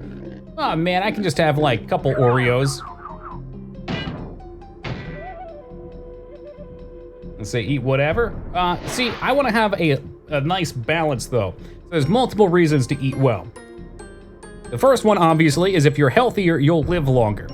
oh man, I can just have like a couple Oreos. And say eat whatever. See, I want to have a nice balance though. So there's multiple reasons to eat well. The first one, obviously, is if you're healthier, you'll live longer.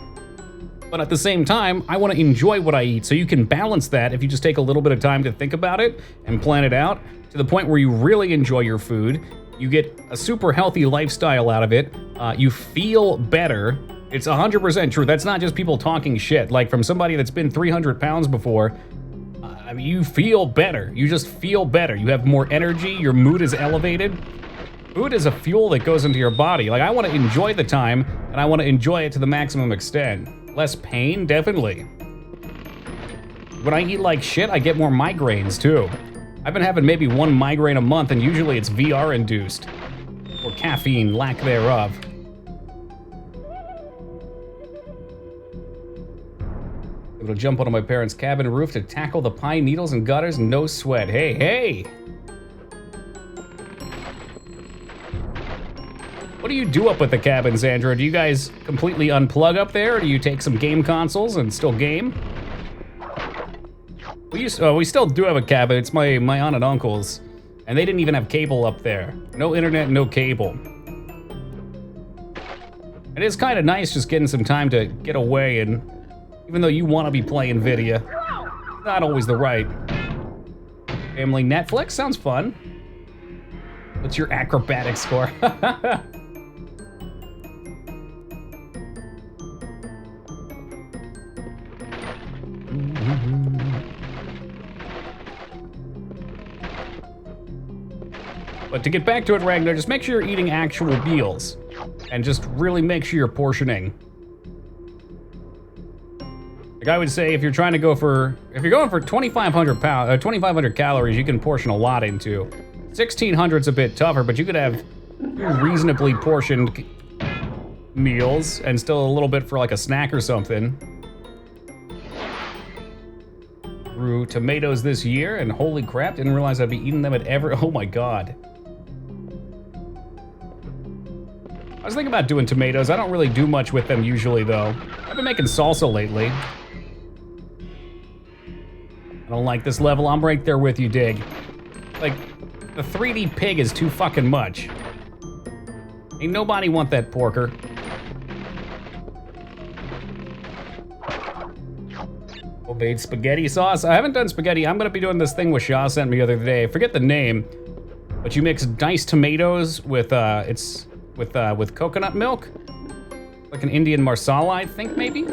But at the same time, I want to enjoy what I eat, so you can balance that if you just take a little bit of time to think about it and plan it out to the point where you really enjoy your food. You get a super healthy lifestyle out of it. You feel better. It's 100% true. That's not just people talking shit. Like from somebody that's been 300 pounds before, I mean, you feel better. You just feel better. You have more energy. Your mood is elevated. Food is a fuel that goes into your body. Like, I want to enjoy the time, and I want to enjoy it to the maximum extent. Less pain, definitely. When I eat like shit, I get more migraines, too. I've been having maybe one migraine a month, and usually it's VR-induced. Or caffeine, lack thereof. Able to jump onto my parents' cabin roof to tackle the pine needles and gutters, no sweat. Hey, hey! What do you do up at the cabin, Sandra? Do you guys completely unplug up there, or do you take some game consoles and still game? We still do have a cabin. It's my aunt and uncle's, and they didn't even have cable up there. No internet, no cable. It is kind of nice just getting some time to get away, and even though you want to be playing video, it's not always the right. Family Netflix sounds fun. What's your acrobatic score? But to get back to it, Ragnar, just make sure you're eating actual meals, and just really make sure you're portioning. Like I would say, if you're going for 2,500 calories, you can portion a lot into. 1,600's a bit tougher, but you could have reasonably portioned meals and still a little bit for like a snack or something. Grew tomatoes this year, and holy crap, didn't realize I'd be eating them oh my god. I was thinking about doing tomatoes. I don't really do much with them usually, though. I've been making salsa lately. I don't like this level. I'm right there with you, Dig. Like, the 3D pig is too fucking much. Ain't nobody want that porker. Obeyed spaghetti sauce. I haven't done spaghetti. I'm gonna be doing this thing with Shaw sent me the other day. I forget the name, but you mix diced tomatoes with with coconut milk, like an Indian marsala, I think, maybe,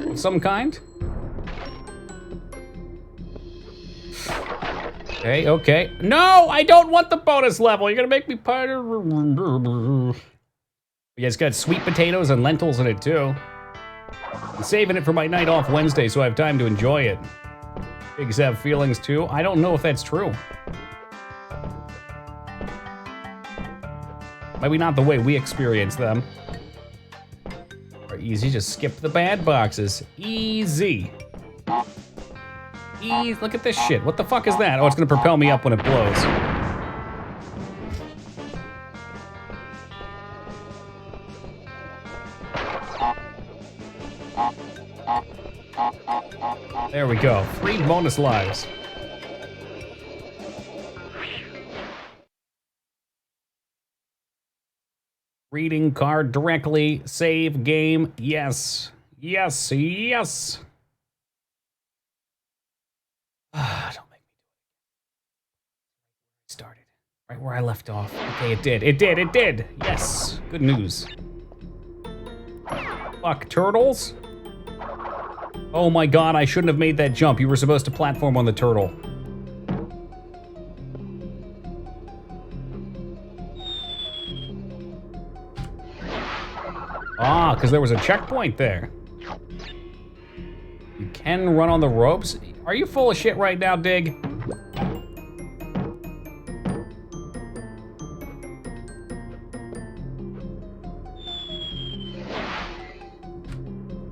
of some kind. Okay, okay. No, I don't want the bonus level. You're gonna make me part of. Yeah, it's got sweet potatoes and lentils in it too. I'm saving it for my night off Wednesday, so I have time to enjoy it. Pigs have feelings too. I don't know if that's true. Maybe not the way we experience them. Or easy, just skip the bad boxes. Easy. Look at this shit. What the fuck is that? Oh, it's gonna propel me up when it blows. There we go. 3 bonus lives. Reading card directly. Save game. Yes. Yes. Yes. Don't make me do it. Started. Right where I left off. Okay, it did. It did. It did. Yes. Good news. Fuck turtles. Oh my god, I shouldn't have made that jump. You were supposed to platform on the turtle. Ah, because there was a checkpoint there. You can run on the ropes? Are you full of shit right now, Dig?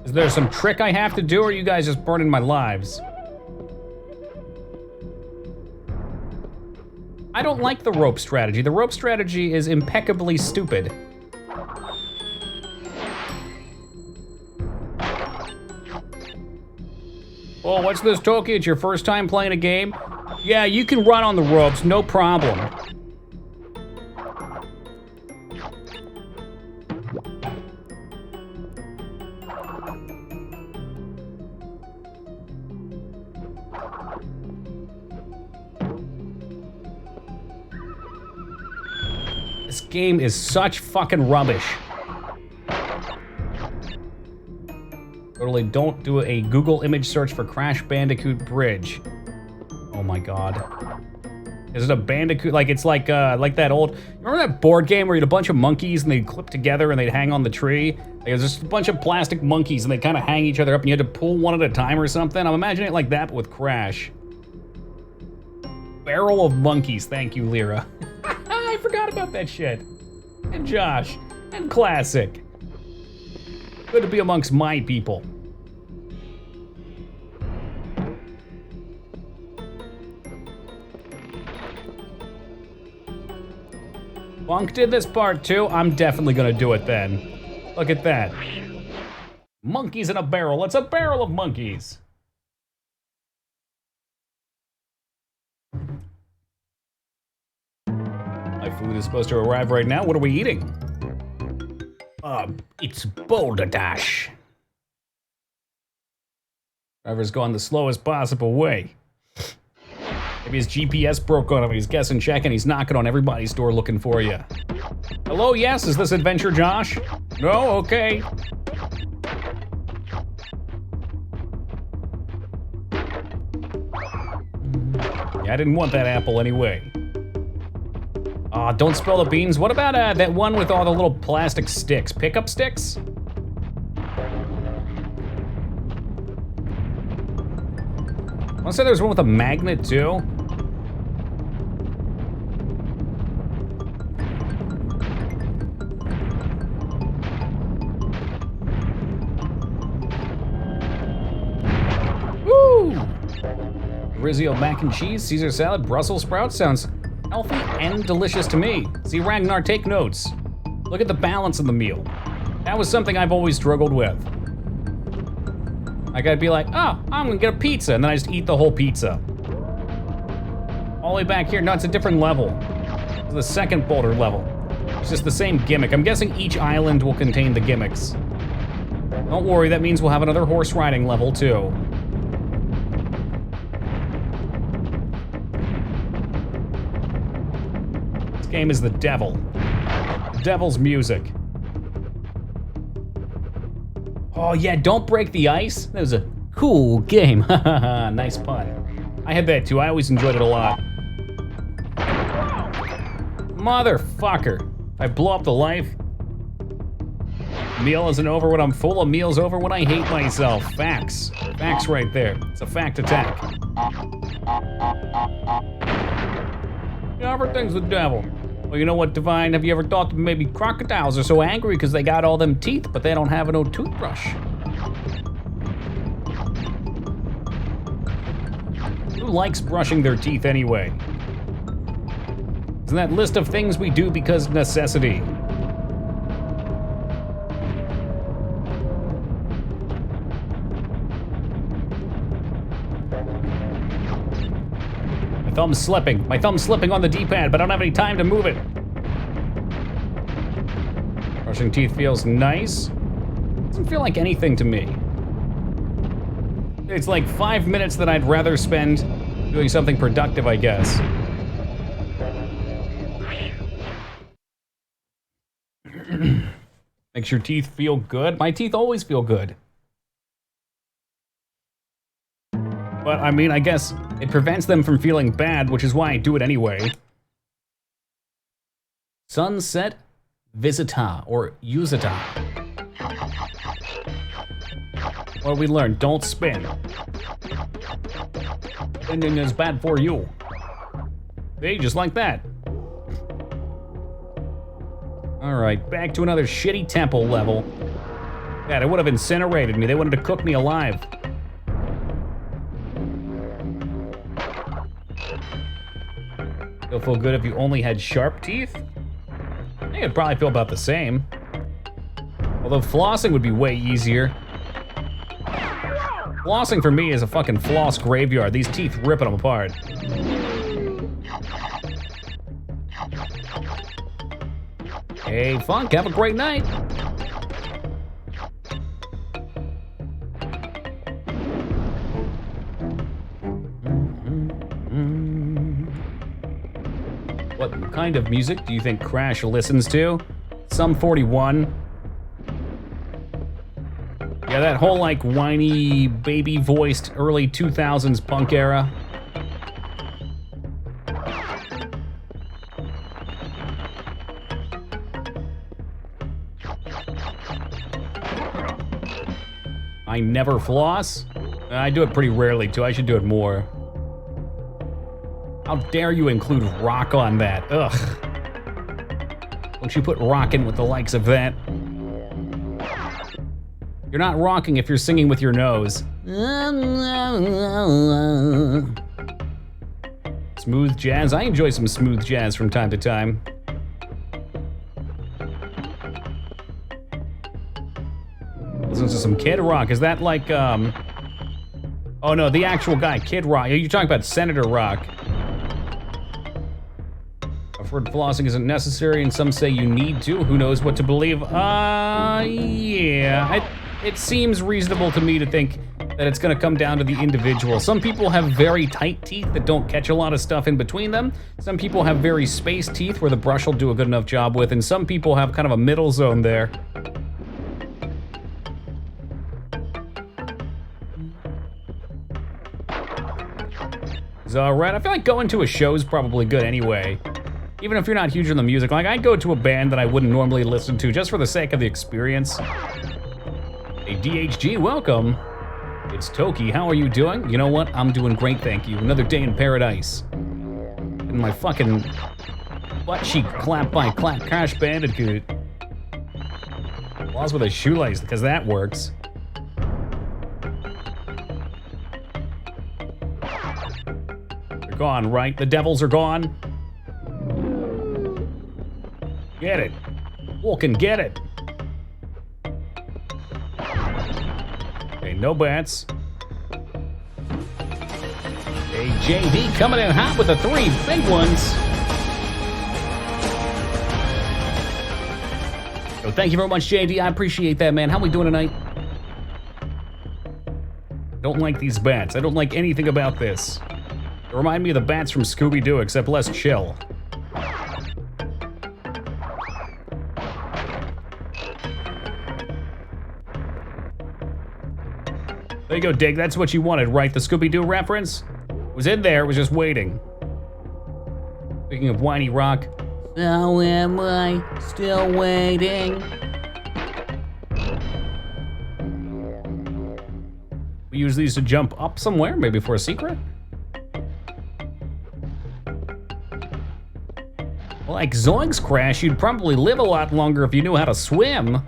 Is there some trick I have to do, or are you guys just burning my lives? don't like the rope strategy. The rope strategy is impeccably stupid. Oh, what's this, Toki? It's your first time playing a game? Yeah, you can run on the ropes, no problem. This game is such fucking rubbish. Totally don't do a Google image search for Crash Bandicoot Bridge. Oh my god. Is it a Bandicoot? Like, it's like that old... Remember that board game where you had a bunch of monkeys and they'd clip together and they'd hang on the tree? Like, it was just a bunch of plastic monkeys and they'd kind of hang each other up and you had to pull one at a time or something? I'm imagining it like that, but with Crash. Barrel of monkeys. Thank you, Lyra. I forgot about that shit. And Josh. And Classic. Good to be amongst my people. Bunk did this part too? I'm definitely gonna do it then. Look at that. Monkeys in a barrel. It's a barrel of monkeys. My food is supposed to arrive right now. What are we eating? It's Boulder Dash. Driver's going the slowest possible way. Maybe his GPS broke on him. He's guessing, checking. He's knocking on everybody's door looking for you. Hello, yes, is this Adventure Josh? No, okay. Yeah, I didn't want that apple anyway. Aw, don't spill the beans. What about that one with all the little plastic sticks? Pickup sticks? I wanna say there's one with a magnet too. Woo! Rizzo mac and cheese, Caesar salad, Brussels sprouts sounds healthy and delicious to me. See, Ragnar, take notes. Look at the balance of the meal. That was something I've always struggled with. Like, I'd be like, oh, I'm gonna get a pizza, and then I just eat the whole pizza. All the way back here, no, it's a different level. It's the second Boulder level. It's just the same gimmick. I'm guessing each island will contain the gimmicks. Don't worry, that means we'll have another horse riding level, too. This game is the devil. The devil's music. Oh yeah, don't break the ice. That was a cool game. Nice pun. I had that too. I always enjoyed it a lot. Motherfucker. I blow up the life. Meal isn't over when I'm full. A meal's over when I hate myself. Facts. Facts right there. It's a fact attack. Everything's the devil. Well, you know what, Divine? Have you ever thought that maybe crocodiles are so angry because they got all them teeth, but they don't have no toothbrush? Who likes brushing their teeth anyway? Isn't that list of things we do because of necessity? My thumb's slipping. My thumb's slipping on the D-pad, but I don't have any time to move it. Brushing teeth feels nice. Doesn't feel like anything to me. It's like 5 minutes that I'd rather spend doing something productive, I guess. Makes your teeth feel good? My teeth always feel good. But, I mean, I guess it prevents them from feeling bad, which is why I do it anyway. Sunset Visita, or Usita. What did we learn? Don't spin. Spinning is bad for you. See, just like that. Alright, back to another shitty temple level. Yeah, they would have incinerated me. They wanted to cook me alive. Feel Still feel good if you only had sharp teeth? I think it'd probably feel about the same. Although flossing would be way easier. Flossing for me is a fucking floss graveyard. These teeth ripping them apart. Hey, Funk, have a great night. What kind of music do you think Crash listens to? Sum 41. Yeah, that whole like whiny, baby-voiced early 2000s punk era. I never floss? I do it pretty rarely too, I should do it more. How dare you include rock on that? Ugh. Don't you put rock in with the likes of that? You're not rocking if you're singing with your nose. Smooth jazz? I enjoy some smooth jazz from time to time. Listen to some Kid Rock. Is that like, oh no, the actual guy, Kid Rock. You're talking about Senator Rock. I've heard flossing isn't necessary and some say you need to. Who knows what to believe? Yeah. It seems reasonable to me to think that it's gonna come down to the individual. Some people have very tight teeth that don't catch a lot of stuff in between them. Some people have very spaced teeth where the brush will do a good enough job with, and some people have kind of a middle zone there. It's alright, I feel like going to a show is probably good anyway. Even if you're not huge on the music, like I'd go to a band that I wouldn't normally listen to just for the sake of the experience. Hey DHG, welcome. It's Toki, how are you doing? You know what, I'm doing great, thank you. Another day in paradise. And my fucking butt cheek clap by clap Crash Bandicoot. Laws with a shoelace, because that works. They're gone, right? The devils are gone. Get it. Vulcan, get it. Okay, no bats. Hey, JD coming in hot with the 3 big ones. So thank you very much, JD. I appreciate that, man. How we doing tonight? Don't like these bats. I don't like anything about this. They remind me of the bats from Scooby-Doo, except less chill. There you go, Dig. That's what you wanted, right? The Scooby-Doo reference? It was in there, it was just waiting. Speaking of whiny rock. So am I still waiting? We use these to jump up somewhere, maybe for a secret? Like Zoinks Crash, you'd probably live a lot longer if you knew how to swim.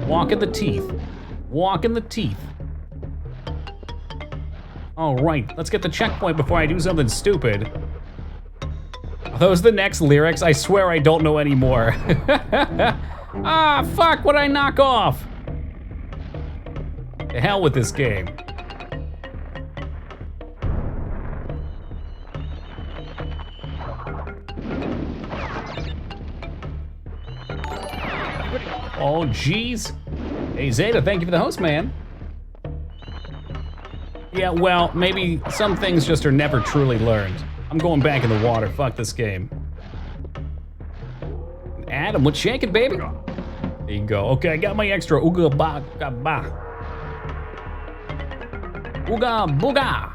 Walk in the teeth. Walk in the teeth. All right, let's get the checkpoint before I do something stupid. Are those the next lyrics? I swear I don't know anymore. Ah, fuck, what'd I knock off? To hell with this game. Oh, jeez. Hey, Zeta, thank you for the host, man. Yeah, well, maybe some things just are never truly learned. I'm going back in the water. Fuck this game. Adam, what's shaking, baby? There you go. Okay, I got my extra ooga ba ga ba. Ooga booga.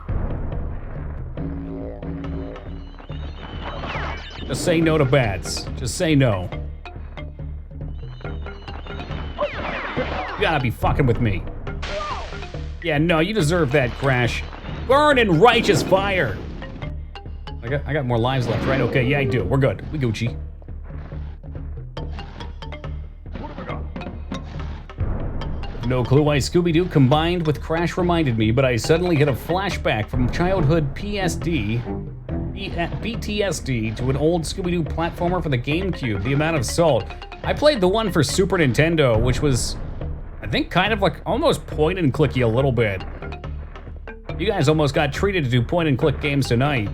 Just say no to bats. Just say no. You gotta be fucking with me. Yeah, no, you deserve that, Crash. Burn in righteous fire. I got more lives left, right? Okay, yeah, I do. We're good. We Gucci. No clue why Scooby-Doo combined with Crash reminded me, but I suddenly get a flashback from childhood PTSD to an old Scooby-Doo platformer for the GameCube, The Amount of Salt. I played the one for Super Nintendo, which was, I think, kind of like almost point and clicky a little bit. You guys almost got treated to do point and click games tonight.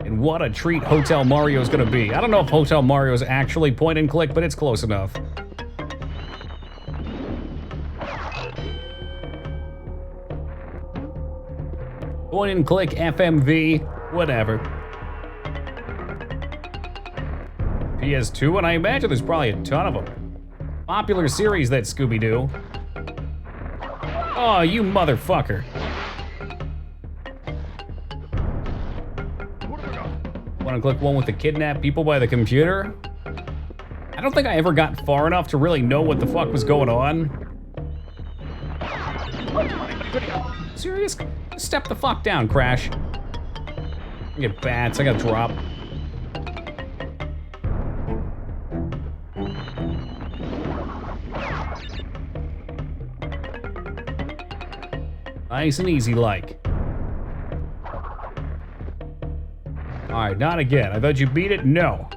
And what a treat Hotel Mario is gonna be. I don't know if Hotel Mario is actually point and click, but it's close enough. Point and click, FMV, whatever. PS2, and I imagine there's probably a ton of them. Popular series, that Scooby-Doo. Oh, you motherfucker. Want to click one with the kidnapped people by the computer? I don't think I ever got far enough to really know what the fuck was going on. Serious? Step the fuck down, Crash. I get bats, I gotta drop. Nice and easy like. Alright, not again. I thought you beat it? No.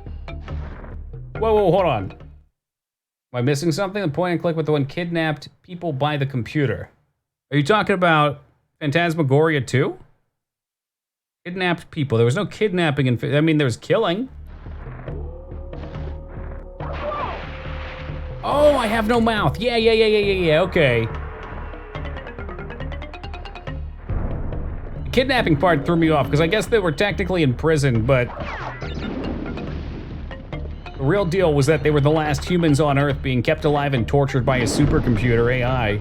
Whoa, hold on. Am I missing something? The point and click with the one kidnapped people by the computer. Are you talking about Phantasmagoria 2? Kidnapped people. There was no kidnapping in... I mean, there was killing. Oh, I have no mouth. Yeah, okay. The kidnapping part threw me off, because I guess they were technically in prison, but... the real deal was that they were the last humans on Earth being kept alive and tortured by a supercomputer AI.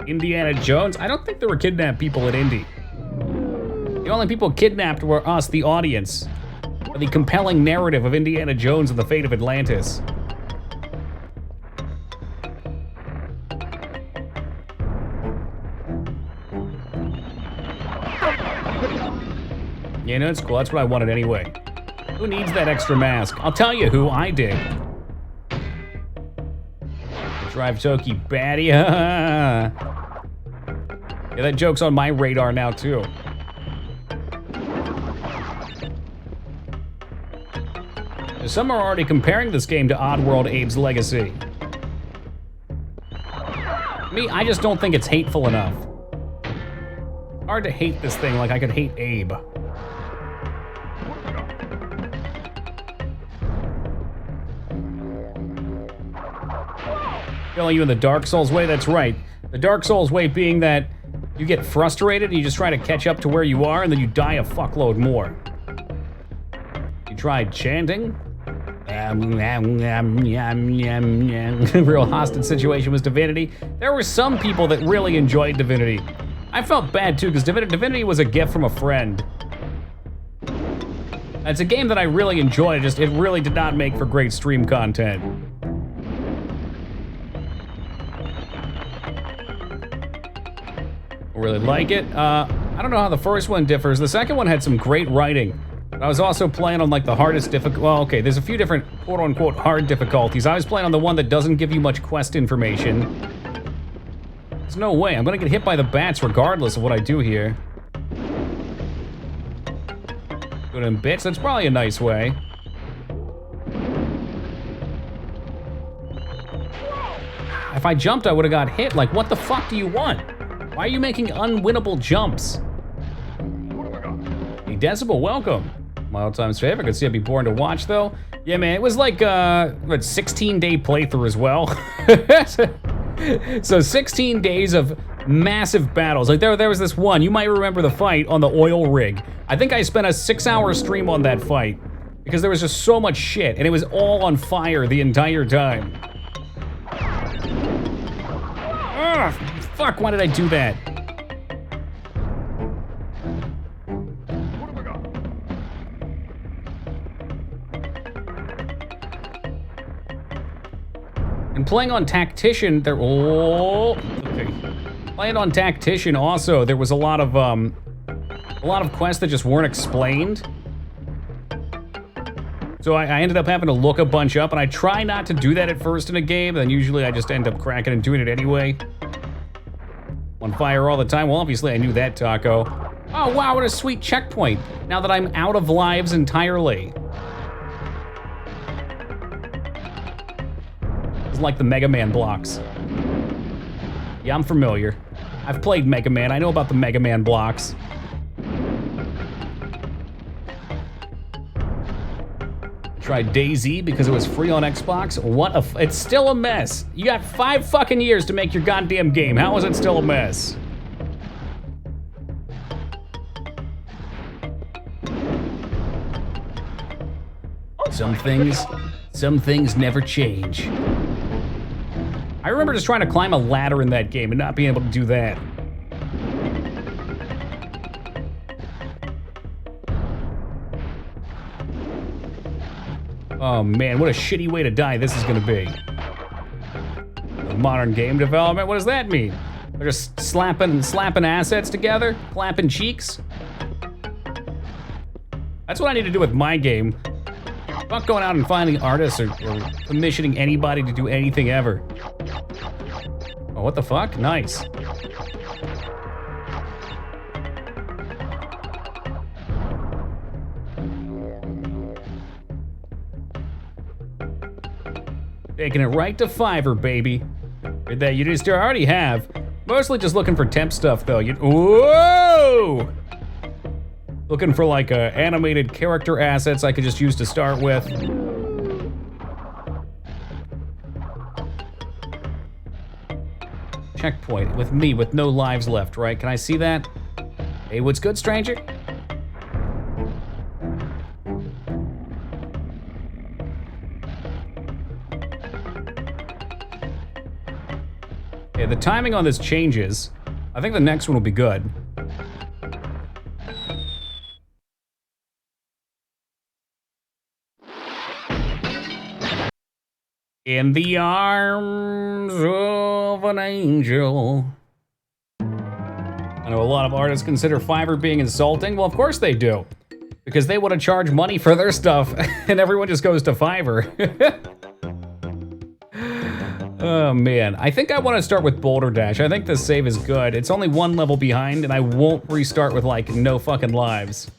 Indiana Jones? I don't think there were kidnapped people at Indy. The only people kidnapped were us, the audience. For the compelling narrative of Indiana Jones and the fate of Atlantis. Yeah, no, it's cool. That's what I wanted anyway. Who needs that extra mask? I'll tell you who I did. Drive Toki baddie. Yeah, that joke's on my radar now, too. Some are already comparing this game to Oddworld Abe's Legacy. Me, I just don't think it's hateful enough. Hard to hate this thing like I could hate Abe. Feeling you in the Dark Souls way? That's right. The Dark Souls way being that you get frustrated and you just try to catch up to where you are and then you die a fuckload more. You tried chanting? Real hostage situation was Divinity. There were some people that really enjoyed Divinity. I felt bad too, because Divinity was a gift from a friend. It's a game that I really enjoyed, just it really did not make for great stream content. Really like it. I don't know how the first one differs. The second one had some great writing. I was also playing on like the hardest well, okay, there's a few different quote-unquote hard difficulties. I was playing on the one that doesn't give you much quest information. There's no way. I'm gonna get hit by the bats regardless of what I do here. Do it in bits? That's probably a nice way. If I jumped, I would have got hit. Like, what the fuck do you want? Why are you making unwinnable jumps? Hey, Decibel, welcome. My all-time favorite. Could see I'd be boring to watch, though. Yeah, man, it was like, what, 16-day playthrough as well. So 16 days of massive battles. Like, there was this one. You might remember the fight on the oil rig. I think I spent a 6-hour stream on that fight because there was just so much shit, and it was all on fire the entire time. Ugh, fuck, why did I do that? And playing on Tactician, there. Oh, okay. Playing on Tactician, also there was a lot of quests that just weren't explained. So I ended up having to look a bunch up, and I try not to do that at first in a game, then usually I just end up cracking and doing it anyway. On fire all the time. Well, obviously I knew that, Taco. Oh, wow, what a sweet checkpoint. Now that I'm out of lives entirely. It's like the Mega Man blocks. Yeah, I'm familiar. I've played Mega Man. I know about the Mega Man blocks. Tried DayZ because it was free on Xbox. What a it's still a mess. You got 5 fucking years to make your goddamn game. How is it still a mess? Some things never change. I remember just trying to climb a ladder in that game and not being able to do that. Oh man, what a shitty way to die this is gonna be. Modern game development, what does that mean? They're just slapping assets together? Clapping cheeks? That's what I need to do with my game. I'm not going out and finding artists or commissioning anybody to do anything ever. Oh, what the fuck? Nice. Taking it right to Fiverr, baby. That you just already have. Mostly just looking for temp stuff, though. Whoa! Looking for like animated character assets I could just use to start with. Checkpoint with me with no lives left, right? Can I see that? Hey, what's good, stranger? Okay, the timing on this changes. I think the next one will be good. In the arms of an angel. I know a lot of artists consider Fiverr being insulting. Well, of course they do. Because they want to charge money for their stuff, and everyone just goes to Fiverr. Oh man, I think I want to start with Boulder Dash. I think this save is good. It's only 1 level behind, and I won't restart with like no fucking lives.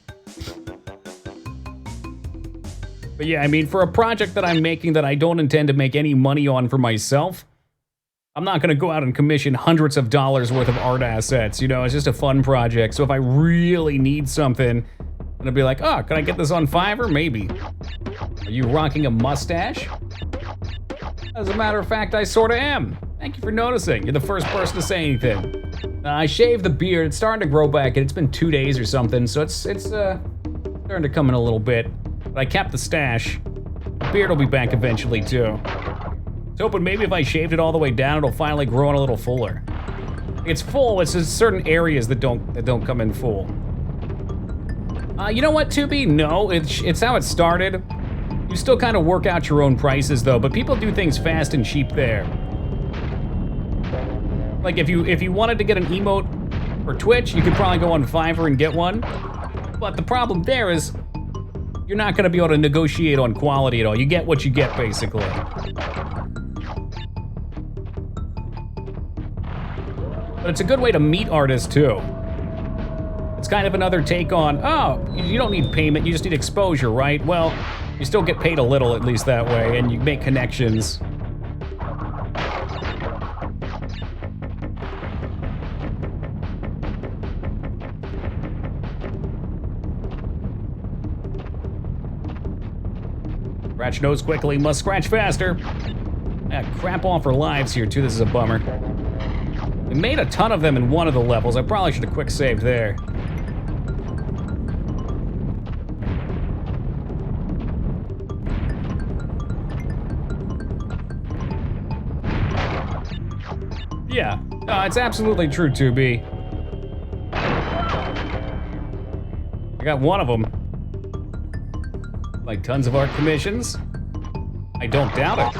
But yeah, I mean, for a project that I'm making that I don't intend to make any money on for myself, I'm not gonna go out and commission hundreds of dollars worth of art assets, you know, it's just a fun project. So if I really need something, I'm gonna be like, oh, can I get this on Fiverr? Maybe. Are you rocking a mustache? As a matter of fact, I sorta am. Thank you for noticing. You're the first person to say anything. I shaved the beard, it's starting to grow back, and it's been 2 days or something, so it's starting to come in a little bit. But I kept the stash. The beard will be back eventually too. I was hoping maybe if I shaved it all the way down, it'll finally grow in a little fuller. It's full, it's just certain areas that don't come in full. You know what, Tubi? No, it's how it started. You still kind of work out your own prices though, but people do things fast and cheap there. Like if you wanted to get an emote for Twitch, you could probably go on Fiverr and get one. But the problem there is you're not gonna be able to negotiate on quality at all. You get what you get, basically. But it's a good way to meet artists too. It's kind of another take on, oh, you don't need payment, you just need exposure, right? Well, you still get paid a little, at least that way, and you make connections. Scratch nose quickly, must scratch faster. Crap off for lives here too, this is a bummer. We made a ton of them in one of the levels. I probably should have quick saved there. Yeah, no, it's absolutely true, 2B. I got one of them. Like tons of art commissions. I don't doubt it.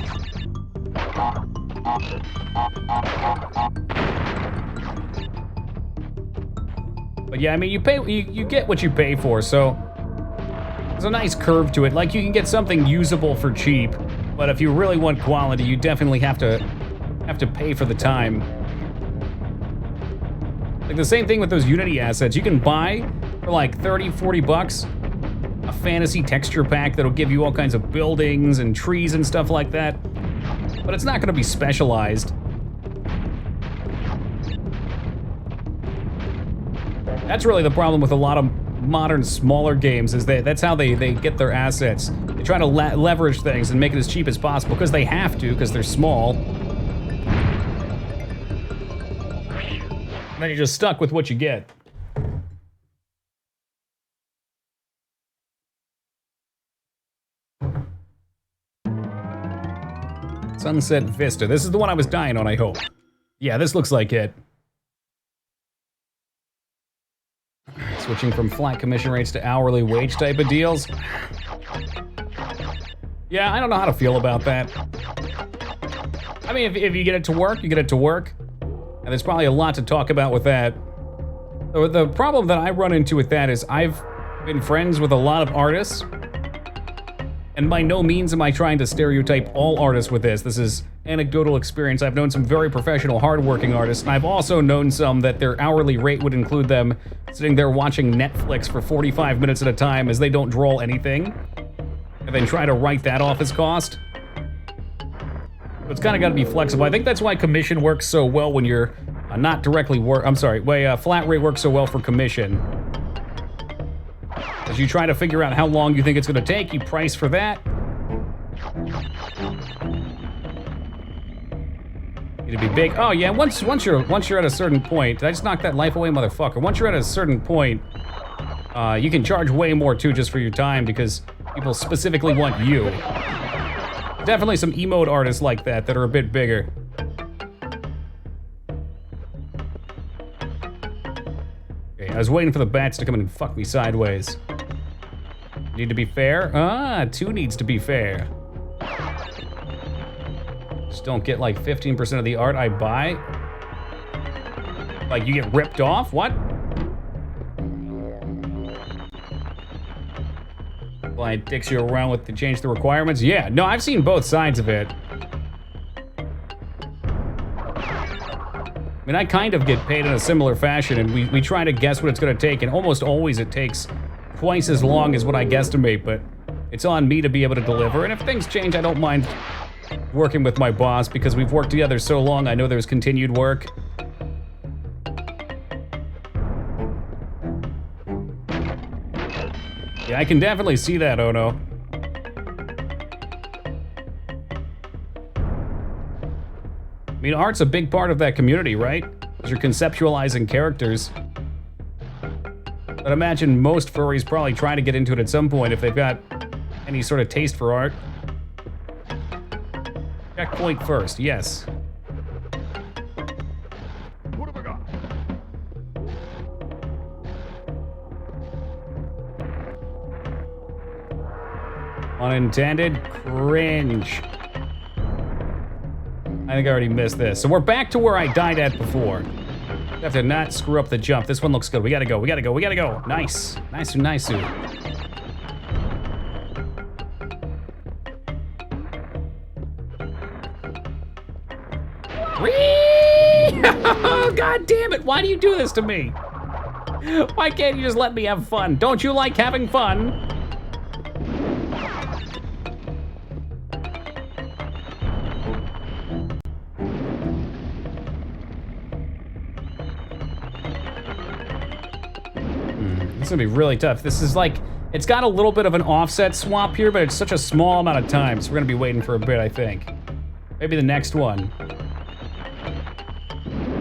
But yeah, I mean, you get what you pay for, so There's a nice curve to it. Like, you can get something usable for cheap, but if you really want quality, you definitely have to pay for the time. Like the same thing with those Unity assets. You can buy for like 30, 40 bucks a fantasy texture pack that'll give you all kinds of buildings and trees and stuff like that, but it's not gonna be specialized. That's really the problem with a lot of modern smaller games, is that's how they get their assets. They try to leverage things and make it as cheap as possible because they have to, because they're small. And then you're just stuck with what you get. Sunset Vista. This is the one I was dying on, I hope. Yeah, this looks like it. Switching from flat commission rates to hourly wage type of deals. Yeah, I don't know how to feel about that. I mean, if you get it to work, you get it to work. And there's probably a lot to talk about with that. The problem that I run into with that is I've been friends with a lot of artists, and by no means am I trying to stereotype all artists with this. This is anecdotal experience. I've known some very professional, hardworking artists, and I've also known some that their hourly rate would include them sitting there watching Netflix for 45 minutes at a time as they don't draw anything, and then try to write that off as cost. So it's kind of got to be flexible. I think that's why commission works so well when you're not directly flat rate works so well for commission. As you try to figure out how long you think it's going to take, you price for that. Need to be big. Oh yeah, once you're at a certain point, did I just knock that life away, motherfucker? Once you're at a certain point, you can charge way more too, just for your time, because people specifically want you. Definitely some emote artists like that are a bit bigger. Okay, I was waiting for the bats to come in and fuck me sideways. Need to be fair? Ah, 2 needs to be fair. Just don't get like 15% of the art I buy. Like, you get ripped off? What? Client dicks you around with to change the requirements? Yeah, no, I've seen both sides of it. I mean, I kind of get paid in a similar fashion, and we try to guess what it's gonna take, and almost always it takes twice as long as what I guesstimate, but it's on me to be able to deliver, and if things change, I don't mind working with my boss, because we've worked together so long, I know there's continued work. Yeah, I can definitely see that, Ono. I mean, art's a big part of that community, right? Because you're conceptualizing characters. But imagine most furries probably try to get into it at some point if they've got any sort of taste for art. Checkpoint first, yes. What have I got? Unintended cringe. I think I already missed this. So we're back to where I died at before. Have to not screw up the jump. This one looks good. We gotta go, we gotta go, we gotta go. Nice. Nice, nice. God damn it, why do you do this to me? Why can't you just let me have fun? Don't you like having fun? It's gonna be really tough. This is like, it's got a little bit of an offset swap here, but it's such a small amount of time, so we're gonna be waiting for a bit, I think. Maybe the next one.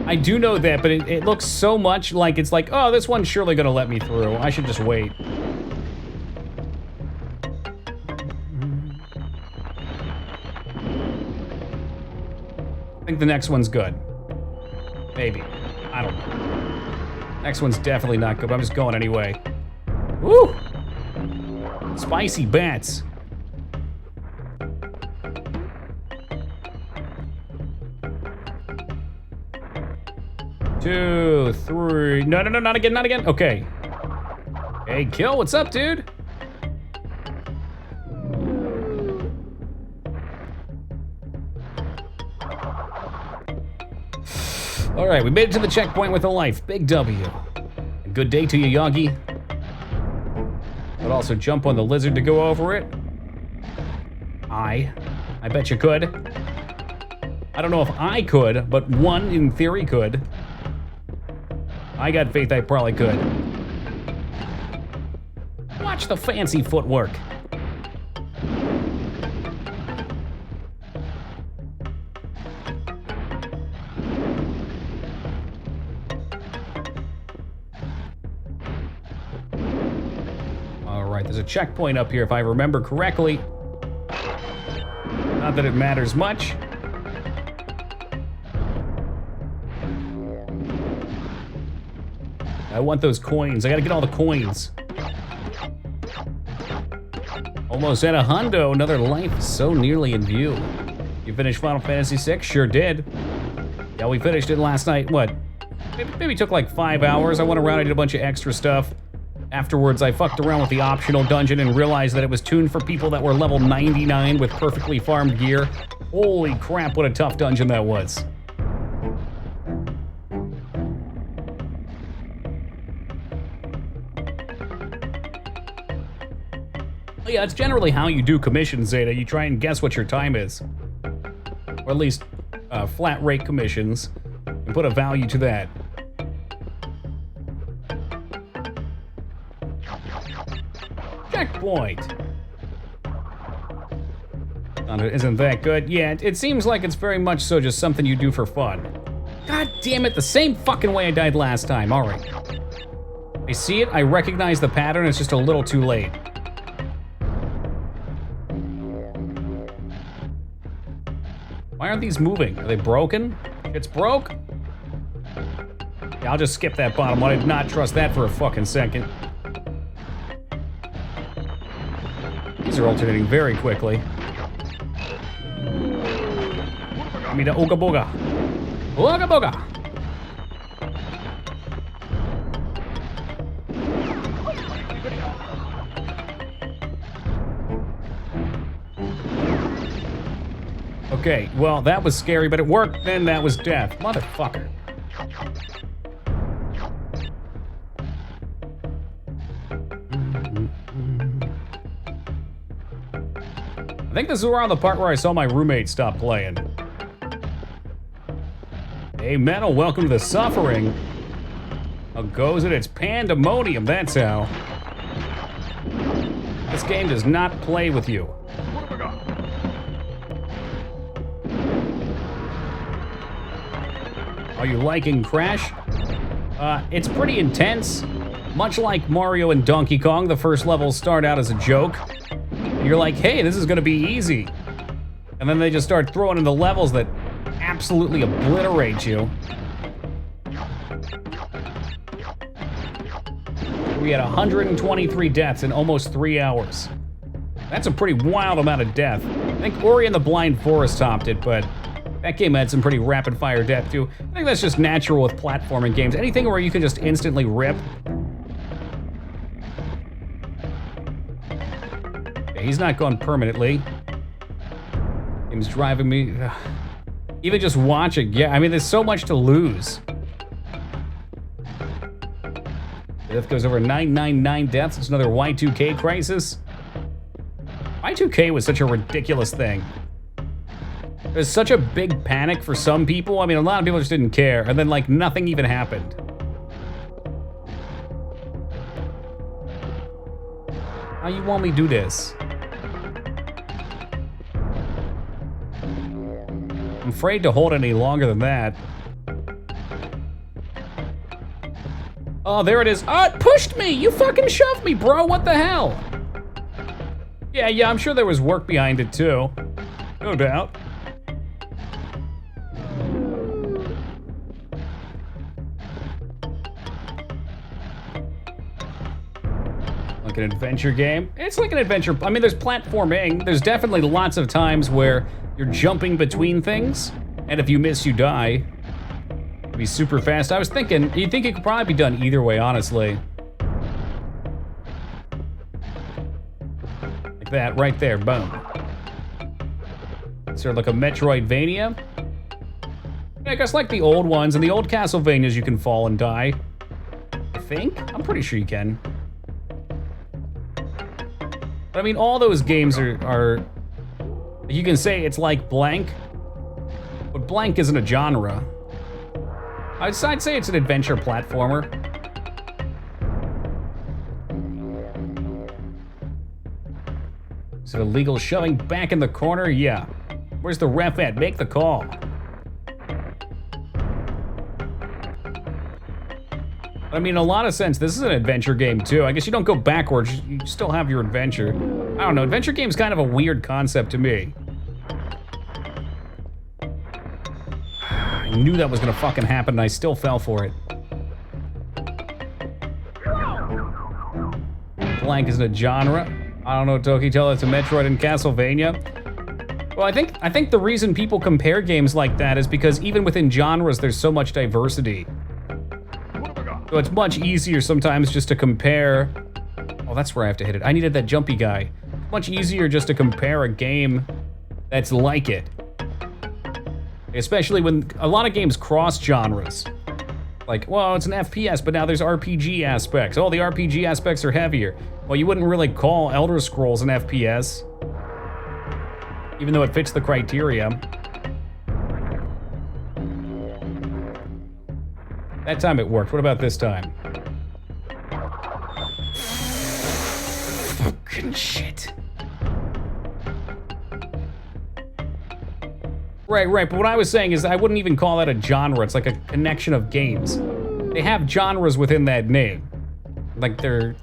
I do know that, but it looks so much like it's like, oh, this one's surely gonna let me through. I should just wait. I think the next one's good. Maybe. I don't know. Next one's definitely not good, but I'm just going anyway. Woo! Spicy bats. Two, three. No, no, no, not again, not again. Okay. Hey, Kill, what's up, dude? All right, we made it to the checkpoint with a life. Big W. Good day to you, Yagi. But also jump on the lizard to go over it. I bet you could. I don't know if I could, but one in theory could. I got faith I probably could. Watch the fancy footwork. All right, there's a checkpoint up here if I remember correctly. Not that it matters much. I want those coins. I gotta get all the coins. Almost at a hundo. Another life so nearly in view. You finished Final Fantasy VI? Sure did. Yeah, we finished it last night. What? Maybe took like 5 hours. I went around, I did a bunch of extra stuff. Afterwards, I fucked around with the optional dungeon and realized that it was tuned for people that were level 99 with perfectly farmed gear. Holy crap, what a tough dungeon that was. Yeah, it's generally how you do commissions, Zeta. You try and guess what your time is. Or at least flat rate commissions, and put a value to that. Checkpoint. Isn't that good? Yeah, it seems like it's very much so just something you do for fun. God damn it, the same fucking way I died last time. All right. I see it, I recognize the pattern, it's just a little too late. Why aren't these moving? Are they broken? It's broke? Yeah, I'll just skip that bottom one. I did not trust that for a fucking second. These are alternating very quickly. Give me the ooga booga. Ooga booga! Okay, well, that was scary, but it worked, and that was death. Motherfucker. I think this is around the part where I saw my roommate stop playing. Hey, Metal, welcome to the suffering. How goes it? It's pandemonium, that's how. This game does not play with you. Are you liking Crash? It's pretty intense. Much like Mario and Donkey Kong, the first levels start out as a joke. You're like, hey, this is gonna be easy. And then they just start throwing in the levels that absolutely obliterate you. We had 123 deaths in almost 3 hours. That's a pretty wild amount of death. I think Ori and the Blind Forest topped it, but that game had some pretty rapid fire death too. I think that's just natural with platforming games. Anything where you can just instantly rip. Yeah, he's not gone permanently. Game's driving me. Even just watching, yeah, I mean, there's so much to lose. Death goes over 999 deaths. It's another Y2K crisis. Y2K was such a ridiculous thing. There's such a big panic for some people. I mean, a lot of people just didn't care, and then, like, nothing even happened. How you want me to do this? I'm afraid to hold any longer than that. Oh, there it is. Oh, it pushed me! You fucking shoved me, bro! What the hell? Yeah, I'm sure there was work behind it, too. No doubt. Like an adventure game? It's like an adventure. I mean, there's platforming. There's definitely lots of times where you're jumping between things, and if you miss, you die. It'd be super fast. I was thinking, you'd think it could probably be done either way, honestly. Like that, right there, boom. Sort of like a Metroidvania. I guess like the old ones and the old Castlevanias, you can fall and die. I think? I'm pretty sure you can. But I mean, all those games are you can say it's like blank, but blank isn't a genre. I'd say it's an adventure platformer. Is it illegal shoving back in the corner? Yeah. Where's the ref at? Make the call. I mean, in a lot of sense, this is an adventure game too. I guess you don't go backwards, you still have your adventure. I don't know, adventure game's kind of a weird concept to me. I knew that was gonna fucking happen and I still fell for it. Blank isn't a genre. I don't know, Toki, tell it to Metroid and Castlevania. Well, I think the reason people compare games like that is because even within genres, there's so much diversity. So it's much easier sometimes just to compare. Oh, that's where I have to hit it. I needed that jumpy guy. Much easier just to compare a game that's like it. Especially when a lot of games cross genres. Like, well, it's an FPS, but now there's RPG aspects. Oh, the RPG aspects are heavier. Well, you wouldn't really call Elder Scrolls an FPS, even though it fits the criteria. That time it worked. What about this time? Fucking shit. Right, but what I was saying is I wouldn't even call that a genre. It's like a connection of games. They have genres within that name. Like they're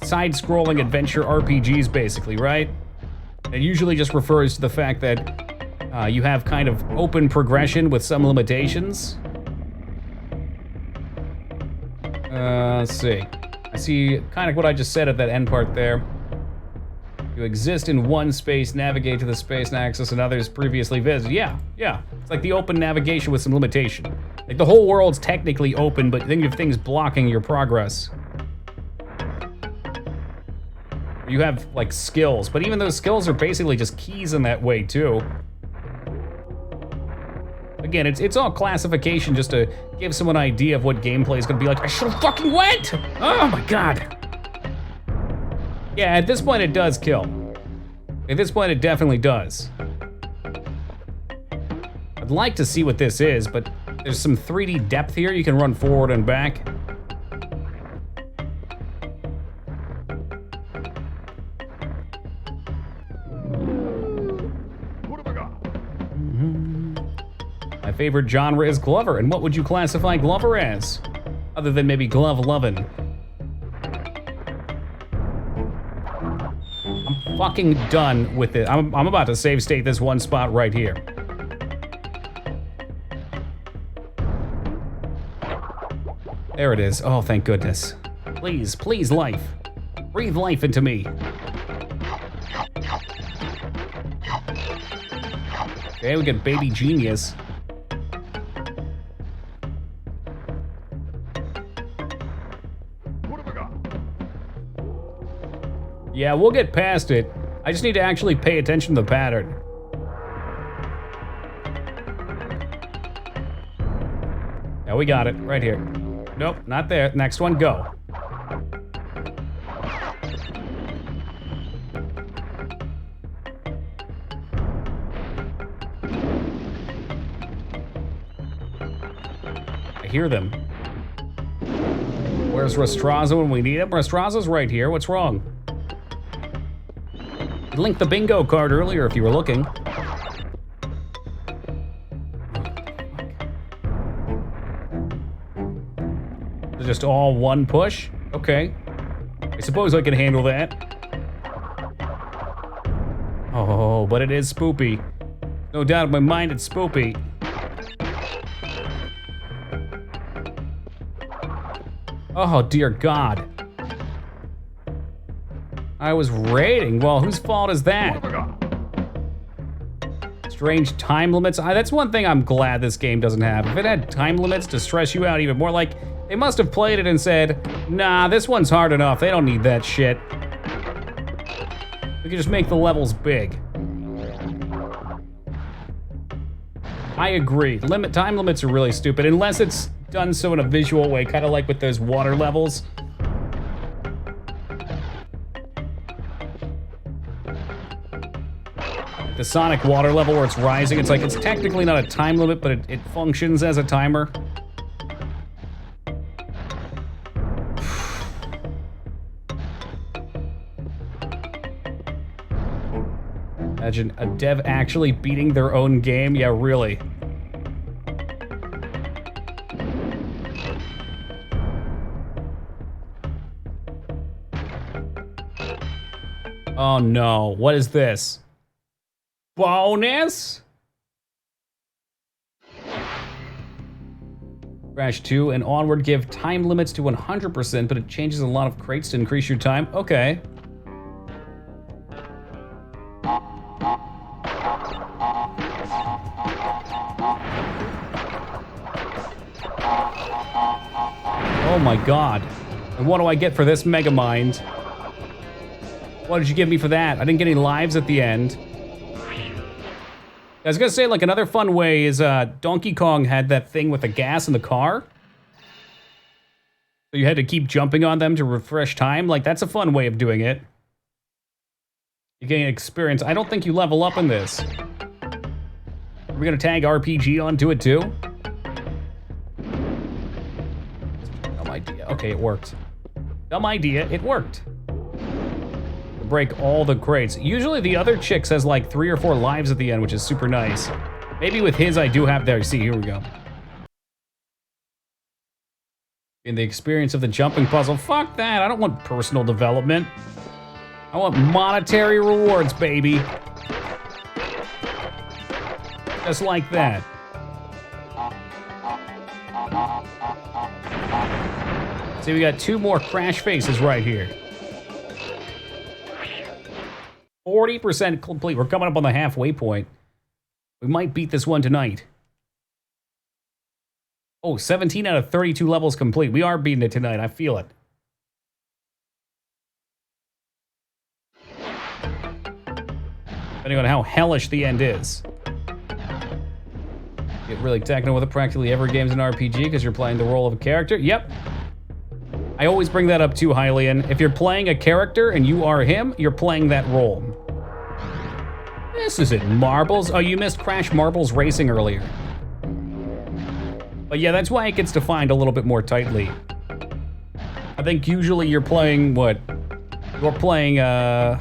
side-scrolling adventure RPGs, basically, right? It usually just refers to the fact that you have kind of open progression with some limitations. Let's see. I see kind of what I just said at that end part there. You exist in one space, navigate to the space and access another's previously visited. Yeah. It's like the open navigation with some limitation. Like the whole world's technically open, but then you have things blocking your progress. You have like skills, but even those skills are basically just keys in that way too. Again, it's all classification just to give someone an idea of what gameplay is gonna be like. I should've fucking went! Oh my god. Yeah, at this point it does kill. At this point it definitely does. I'd like to see what this is, but there's some 3D depth here. You can run forward and back. My favorite genre is Glover, and what would you classify Glover as? Other than maybe glove lovin'. I'm fucking done with it. I'm about to save state this one spot right here. There it is. Oh, thank goodness. Please, please, life. Breathe life into me. Okay, we got Baby Genius. Yeah, we'll get past it. I just need to actually pay attention to the pattern. Yeah, we got it, right here. Nope, not there. Next one, go. I hear them. Where's Rastraza when we need him? Rastraza's right here. What's wrong? I linked the bingo card earlier if you were looking. Just all one push? Okay. I suppose I can handle that. Oh, but it is spoopy. No doubt in my mind it's spoopy. Oh, dear God. I was raiding. Well, whose fault is that? Strange time limits. That's one thing I'm glad this game doesn't have. If it had time limits to stress you out even more, like, they must have played it and said, nah, this one's hard enough. They don't need that shit. We can just make the levels big. I agree. Time limits are really stupid, unless it's done so in a visual way, kind of like with those water levels. The Sonic water level where it's rising, it's like it's technically not a time limit, but it functions as a timer. Imagine a dev actually beating their own game. Yeah, really. Oh no, what is this? Bonus? Crash 2 and onward give time limits to 100%, but it changes a lot of crates to increase your time. Okay. Oh my god. And what do I get for this Mega Mind? What did you give me for that? I didn't get any lives at the end. I was gonna say, like, another fun way is Donkey Kong had that thing with the gas in the car. So you had to keep jumping on them to refresh time. Like, that's a fun way of doing it. You gain experience. I don't think you level up in this. Are we gonna tag RPG onto it too? Dumb idea. Okay, it worked. Dumb idea, it worked. Break all the crates. Usually the other chick says like 3 or 4 lives at the end, which is super nice. Maybe with his I do have there. See, here we go. In the experience of the jumping puzzle. Fuck that. I don't want personal development. I want monetary rewards, baby. Just like that. See, we got 2 more crash faces right here. 40% complete. We're coming up on the halfway point. We might beat this one tonight. Oh, 17 out of 32 levels complete. We are beating it tonight. I feel it. Depending on how hellish the end is. Get really techno with it. Practically every game's an RPG because you're playing the role of a character. Yep. I always bring that up too, Hylian. If you're playing a character and you are him, you're playing that role. This isn't Marbles. Oh, you missed Crash Marbles Racing earlier. But yeah, that's why it gets defined a little bit more tightly. I think usually you're playing what? You're playing, I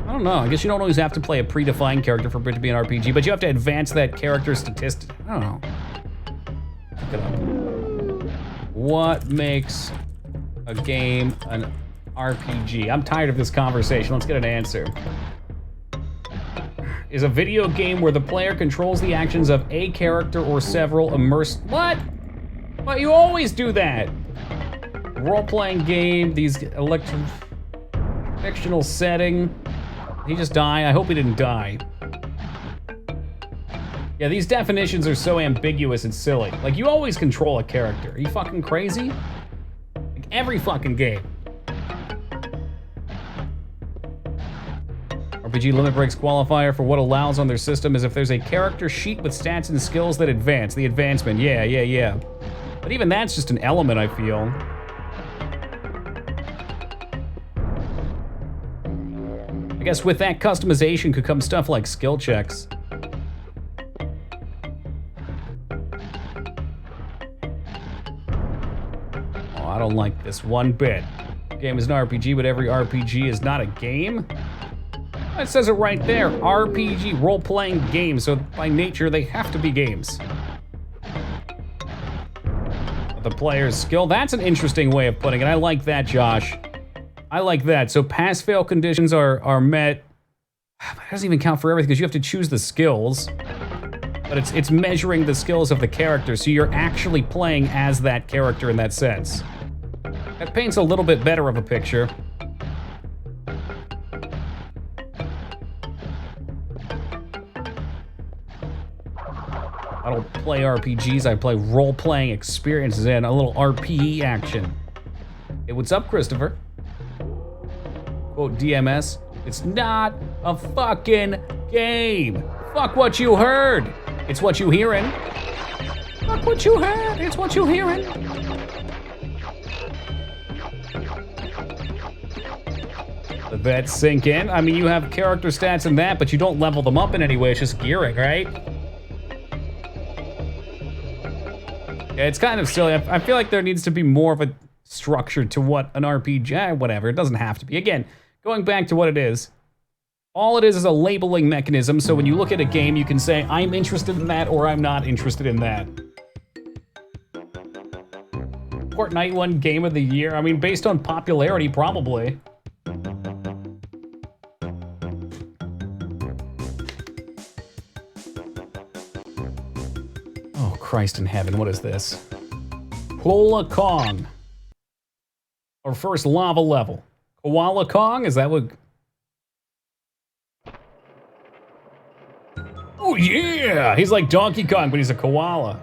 don't know. I guess you don't always have to play a predefined character for it to be an RPG, but you have to advance that character statistic. I don't know. Look it up. What makes a game an RPG? I'm tired of this conversation. Let's get an answer. Is a video game where the player controls the actions of a character or several immersed... What? But you always do that. Role-playing game, these fictional setting. Did he just die? I hope he didn't die. Yeah, these definitions are so ambiguous and silly. Like, you always control a character. Are you fucking crazy? Like, every fucking game. RPG limit breaks qualifier for what allows on their system is if there's a character sheet with stats and skills that advance. The advancement, yeah. But even that's just an element, I feel. I guess with that customization could come stuff like skill checks. Oh, I don't like this one bit. Game is an RPG, but every RPG is not a game? It says it right there. RPG, role-playing games, so by nature they have to be games. The player's skill, that's an interesting way of putting it. I like that, Josh. I like that. So pass-fail conditions are met. That doesn't even count for everything because you have to choose the skills. But it's measuring the skills of the character, so you're actually playing as that character in that sense. That paints a little bit better of a picture. I don't play RPGs, I play role-playing experiences and a little RPE action. Hey, what's up, Christopher? Quote DMS, it's not a fucking game. Fuck what you heard. It's what you hearing. Fuck what you heard. It's what you hearing. Let that sink in. I mean, you have character stats in that, but you don't level them up in any way. It's just gearing, right? Yeah, it's kind of silly. I feel like there needs to be more of a structure to what an RPG, whatever. It doesn't have to be. Again, going back to what it is, all it is a labeling mechanism, so when you look at a game, you can say, I'm interested in that, or I'm not interested in that. Fortnite won Game of the Year. I mean, based on popularity, probably. Oh, Christ in heaven, what is this? Koala Kong. Our first lava level. Koala Kong, is that what... Oh yeah! He's like Donkey Kong, but he's a koala.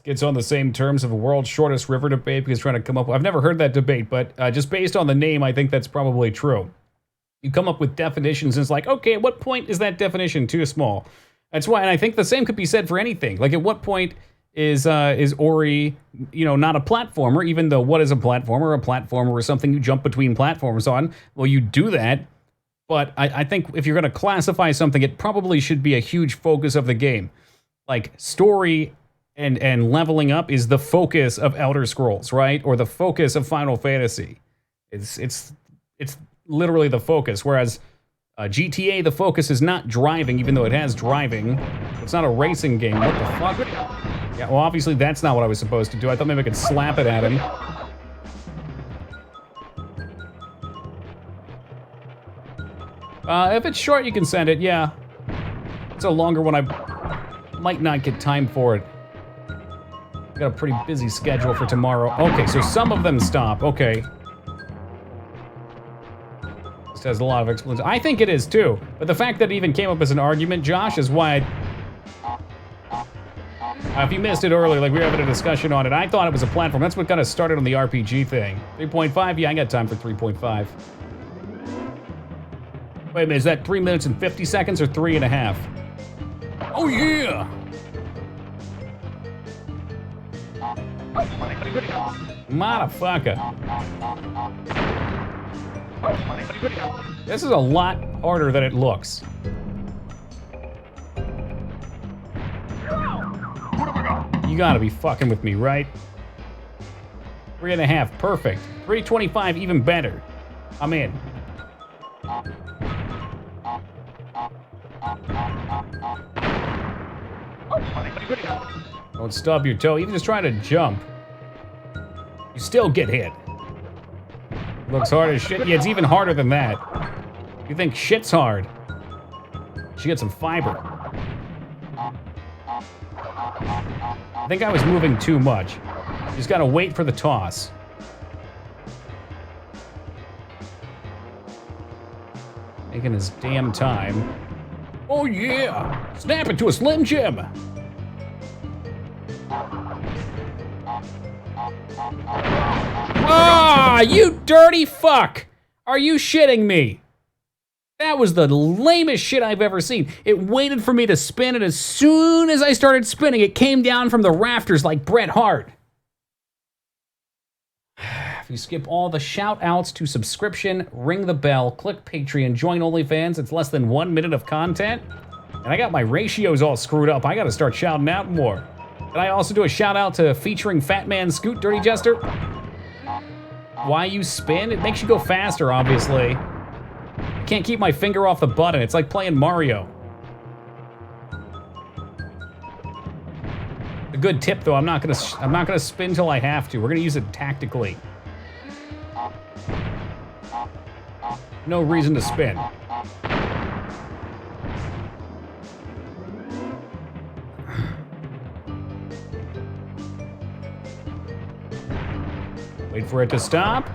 Gets on the same terms of the world's shortest river debate because trying to come up with... I've never heard that debate, but just based on the name, I think that's probably true. You come up with definitions and it's like, okay, at what point is that definition too small? That's why, and I think the same could be said for anything. Like, at what point is Ori, you know, not a platformer, even though what is a platformer? A platformer is something you jump between platforms on. Well, you do that. But I think if you're going to classify something, it probably should be a huge focus of the game. Like, story and leveling up is the focus of Elder Scrolls, right? Or the focus of Final Fantasy. It's literally the focus. Whereas GTA, the focus is not driving, even though it has driving. It's not a racing game. What the fuck? Yeah, well, obviously that's not what I was supposed to do. I thought maybe I could slap it at him. If it's short, you can send it, yeah. It's a longer one, I might not get time for it. Got a pretty busy schedule for tomorrow. Okay, so some of them stop, okay. This has a lot of explanation. I think it is too, but the fact that it even came up as an argument, Josh, is why if you missed it earlier, like we were having a discussion on it, I thought it was a platform. That's what kind of started on the RPG thing. 3.5, yeah, I got time for 3.5. Wait a minute, is that 3 minutes and 50 seconds or 3.5? Oh yeah! Motherfucker. This is a lot harder than it looks. You gotta be fucking with me, right? 3.5, perfect. 3.25, even better. I'm in. Don't stub your toe. Even just trying to jump, you still get hit. Looks hard as shit. Yeah, it's even harder than that. You think shit's hard? She got some fiber. I think I was moving too much. Just gotta wait for the toss. Making his damn time. Oh yeah! Snap it to a Slim Jim! Ah, you dirty fuck! Are you shitting me? That was the lamest shit I've ever seen. It waited for me to spin, and as soon as I started spinning, it came down from the rafters like Bret Hart. If you skip all the shout-outs to subscription, ring the bell, click Patreon, join OnlyFans, it's less than 1 minute of content. And I got my ratios all screwed up. I gotta start shouting out more. Did I also do a shout-out to featuring Fat Man Scoot, Dirty Jester? Why you spin? It makes you go faster, obviously. I can't keep my finger off the button. It's like playing Mario. A good tip, though. I'm not gonna spin till I have to. We're gonna use it tactically. No reason to spin. Wait for it to stop.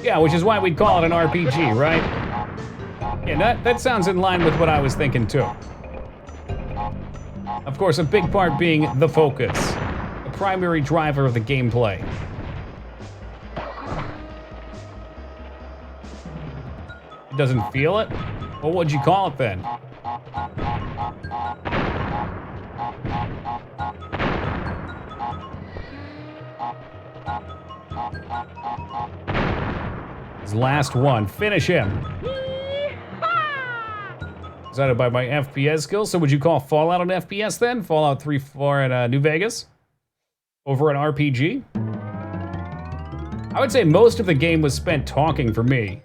Yeah, which is why we'd call it an RPG, right? Yeah, that sounds in line with what I was thinking too. Of course, a big part being the focus, the primary driver of the gameplay. doesn't feel it? What would you call it then? His last one. Finish him. Excited by my FPS skills. So would you call Fallout an FPS then? Fallout 3, 4 at New Vegas? Over an RPG? I would say most of the game was spent talking for me.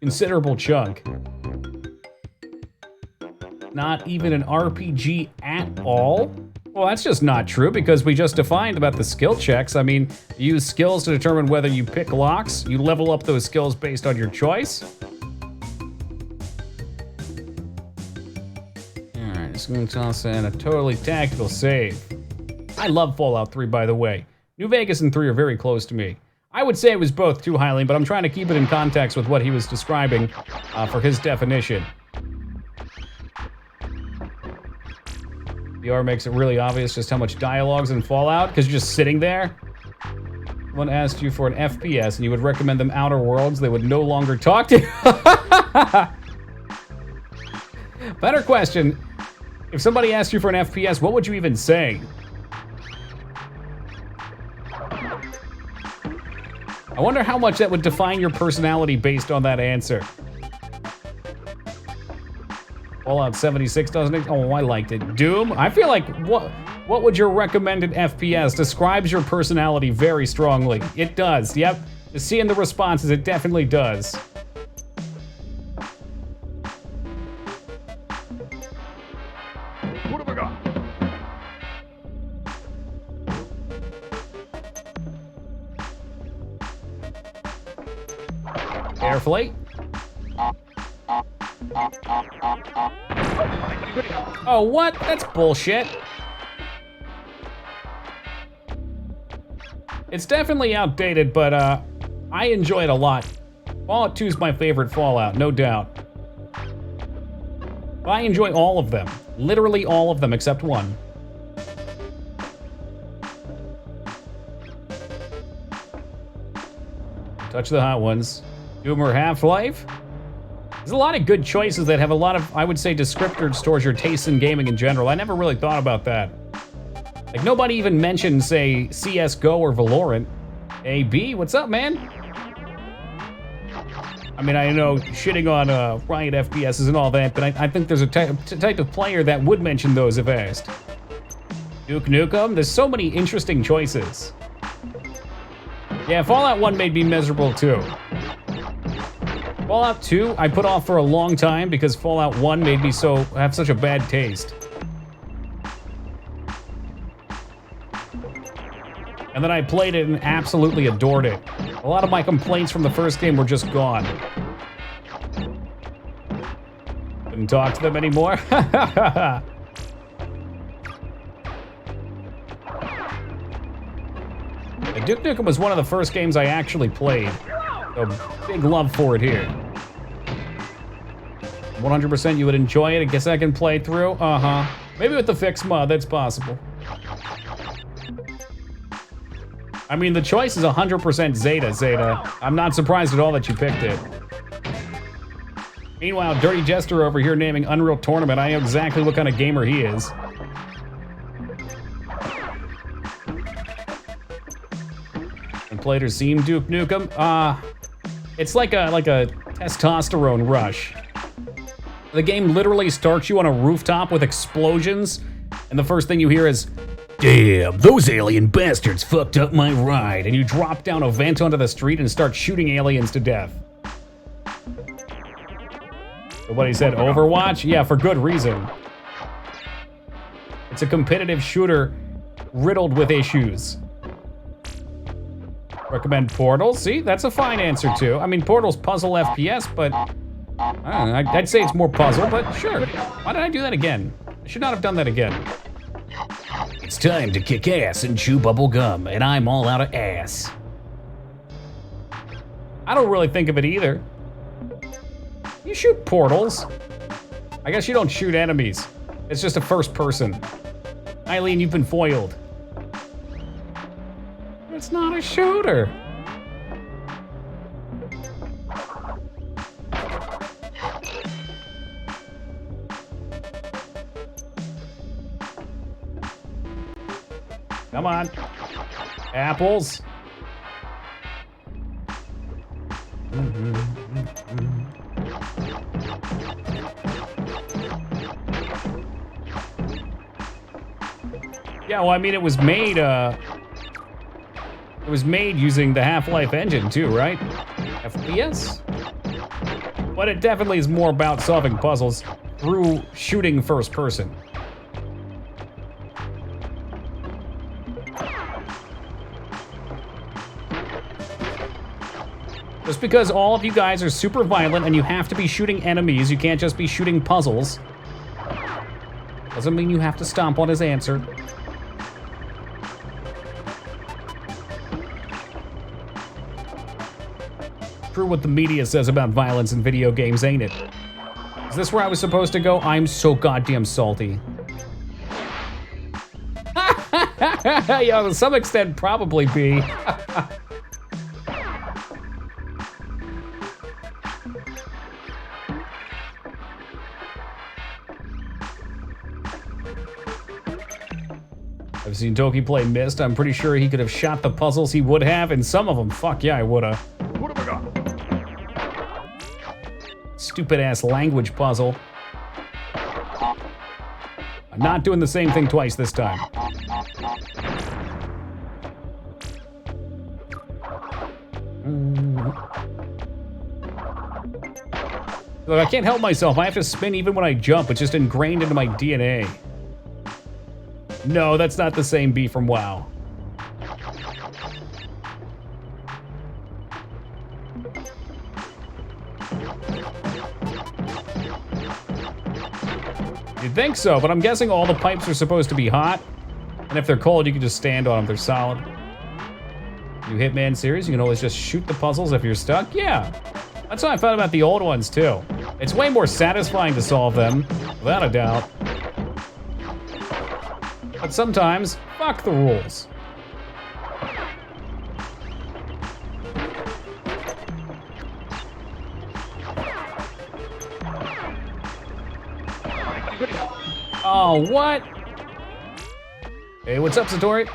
Considerable chunk. Not even an RPG at all? Well, that's just not true because we just defined about the skill checks. I mean, you use skills to determine whether you pick locks. You level up those skills based on your choice. Alright, just gonna toss in a totally tactical save. I love Fallout 3, by the way. New Vegas and 3 are very close to me. I would say it was both too highly, but I'm trying to keep it in context with what he was describing for his definition. VR makes it really obvious just how much dialogue's in Fallout, because you're just sitting there. Someone asked you for an FPS, and you would recommend them Outer Worlds, they would no longer talk to you. Better question, if somebody asked you for an FPS, what would you even say? I wonder how much that would define your personality based on that answer. Fallout 76 doesn't it? Oh, I liked it. Doom? I feel like what would your recommended FPS describes your personality very strongly. It does, yep. Just seeing the responses, it definitely does. What have I got? Airflight? Oh, what? That's bullshit. It's definitely outdated, but I enjoy it a lot. Fallout 2 is my favorite Fallout, no doubt. I enjoy all of them. Literally all of them except one. Touch the hot ones. Doom or Half-Life? There's a lot of good choices that have a lot of, I would say, descriptors towards your tastes in gaming in general. I never really thought about that. Like, nobody even mentioned, say, CSGO or Valorant. AB, what's up, man? I mean, I know shitting on Riot FPSs and all that, but I think there's a type of player that would mention those if asked. Duke Nukem? There's so many interesting choices. Yeah, Fallout 1 made me miserable, too. Fallout 2, I put off for a long time because Fallout 1 made me have such a bad taste. And then I played it and absolutely adored it. A lot of my complaints from the first game were just gone. Couldn't talk to them anymore. Duke Nukem was one of the first games I actually played. So big love for it here. 100% you would enjoy it. I guess I can play through. Uh-huh. Maybe with the fixed mod, that's possible. I mean, the choice is 100% Zeta. I'm not surprised at all that you picked it. Meanwhile, Dirty Jester over here naming Unreal Tournament. I know exactly what kind of gamer he is. And played or seen Duke Nukem? It's like a testosterone rush. The game literally starts you on a rooftop with explosions, and the first thing you hear is, "Damn, those alien bastards fucked up my ride," and you drop down a vent onto the street and start shooting aliens to death. Somebody said Overwatch? Yeah, for good reason. It's a competitive shooter riddled with issues. Recommend Portal? See, that's a fine answer too. I mean, Portal's puzzle FPS, but I don't know, I'd say it's more puzzle, but sure. Why did I do that again? I should not have done that again. It's time to kick ass and chew bubble gum, and I'm all out of ass. I don't really think of it either. You shoot portals. I guess you don't shoot enemies. It's just a first person. Eileen, you've been foiled. It's not a shooter. Come on. Apples. Yeah, well, I mean, it was made using the Half-Life engine too, right? FPS? But it definitely is more about solving puzzles through shooting first person. Just because all of you guys are super violent and you have to be shooting enemies, you can't just be shooting puzzles, doesn't mean you have to stomp on his answer. True what the media says about violence in video games, ain't it? Is this where I was supposed to go? I'm so goddamn salty. Yeah, to some extent, probably be. I've seen Toki play Myst. I'm pretty sure he could have shot the puzzles he would have, and some of them, fuck yeah, I would've. What have I got? Stupid ass language puzzle. I'm not doing the same thing twice this time. Look, I can't help myself. I have to spin even when I jump. It's just ingrained into my DNA. No, that's not the same bee from WoW. You'd think so, but I'm guessing all the pipes are supposed to be hot. And if they're cold, you can just stand on them. They're solid. New Hitman series, you can always just shoot the puzzles if you're stuck. Yeah, that's what I found about the old ones, too. It's way more satisfying to solve them, without a doubt. But sometimes, fuck the rules. Oh, what? Hey, what's up, Satori?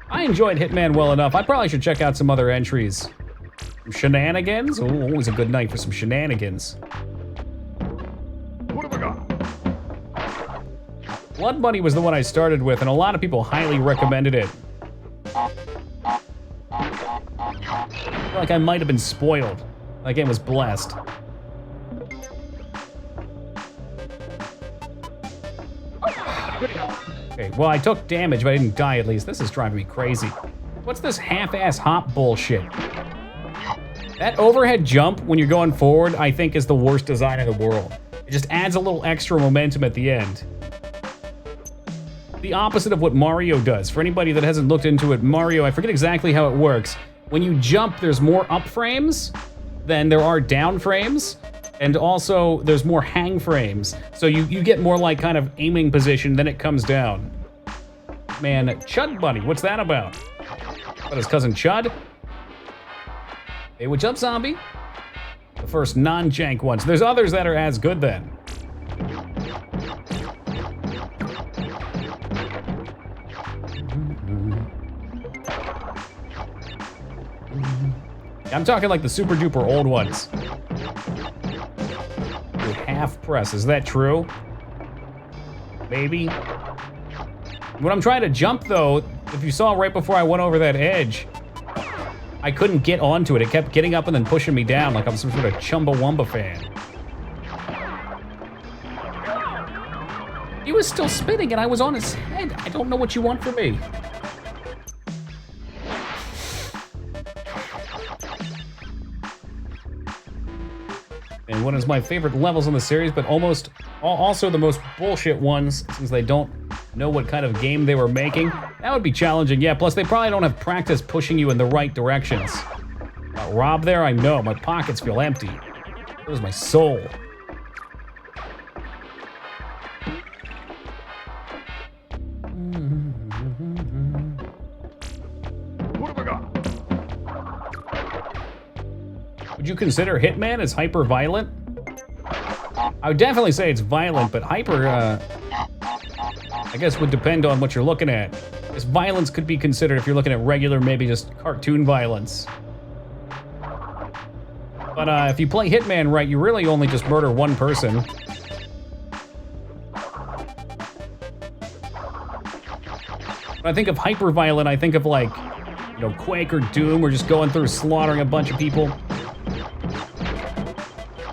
I enjoyed Hitman well enough. I probably should check out some other entries. Some shenanigans? Ooh, always a good night for some shenanigans. What have I got? Blood Money was the one I started with, and a lot of people highly recommended it. I feel like I might have been spoiled. That game was blessed. Okay, well, I took damage, but I didn't die at least. This is driving me crazy. What's this half-ass hop bullshit? That overhead jump when you're going forward, I think, is the worst design in the world. It just adds a little extra momentum at the end. The opposite of what Mario does. For anybody that hasn't looked into it, Mario, I forget exactly how it works. When you jump, there's more up frames than there are down frames. And also, there's more hang frames. So you get more like kind of aiming position, then it comes down. Man, Chud Bunny, what's that about? What, his cousin Chud? Hey, what's up, zombie? The first non-jank ones. There's others that are as good then. I'm talking like the super duper old ones. Half press, is that true? Maybe. When I'm trying to jump though, if you saw right before I went over that edge, I couldn't get onto it. It kept getting up and then pushing me down like I'm some sort of Chumbawamba fan. He was still spinning and I was on his head. I don't know what you want from me. And one of my favorite levels in the series, but also the most bullshit ones, since they don't know what kind of game they were making. That would be challenging, yeah, plus they probably don't have practice pushing you in the right directions. Rob there, I know, my pockets feel empty. Where's my soul? What have I got? Would you consider Hitman as hyper-violent? I would definitely say it's violent, but hyper, I guess would depend on what you're looking at. This violence could be considered if you're looking at regular, maybe just cartoon violence. But if you play Hitman right, you really only just murder one person. When I think of hyper-violent, I think of like, you know, Quake or Doom, or just going through slaughtering a bunch of people.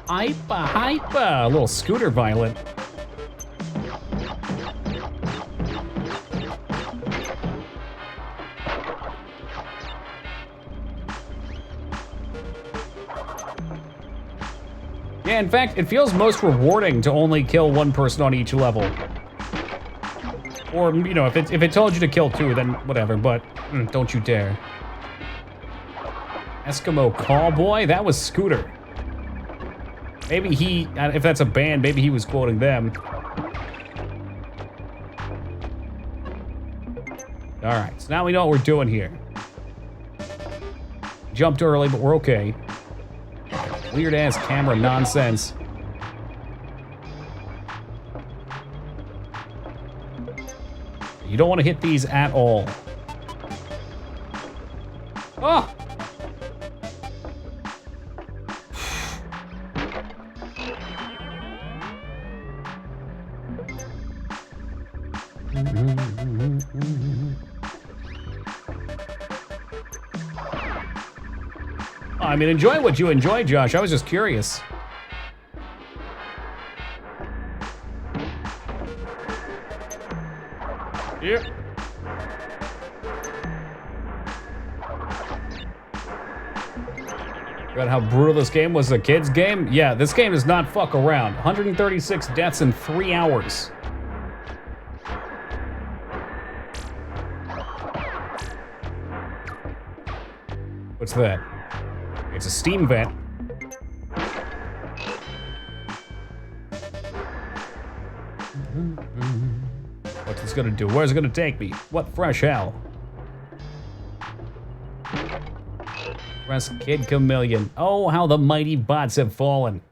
Hyper, a little scooter violent. Yeah, in fact, it feels most rewarding to only kill one person on each level. Or, you know, if it told you to kill two, then whatever, but don't you dare. Eskimo Callboy? That was Scooter. Maybe he, if that's a band, maybe he was quoting them. Alright, so now we know what we're doing here. Jumped early, but we're okay. Weird-ass camera nonsense. You don't want to hit these at all. Oh! I mean, enjoy what you enjoy, Josh. I was just curious. Yep. Forgot how brutal this game was, a kid's game? Yeah, this game is not fuck around. 136 deaths in 3 hours. What's that? It's a steam vent. What's this gonna do? Where's it gonna take me? What fresh hell? Press Kid Chameleon. Oh, how the mighty bots have fallen.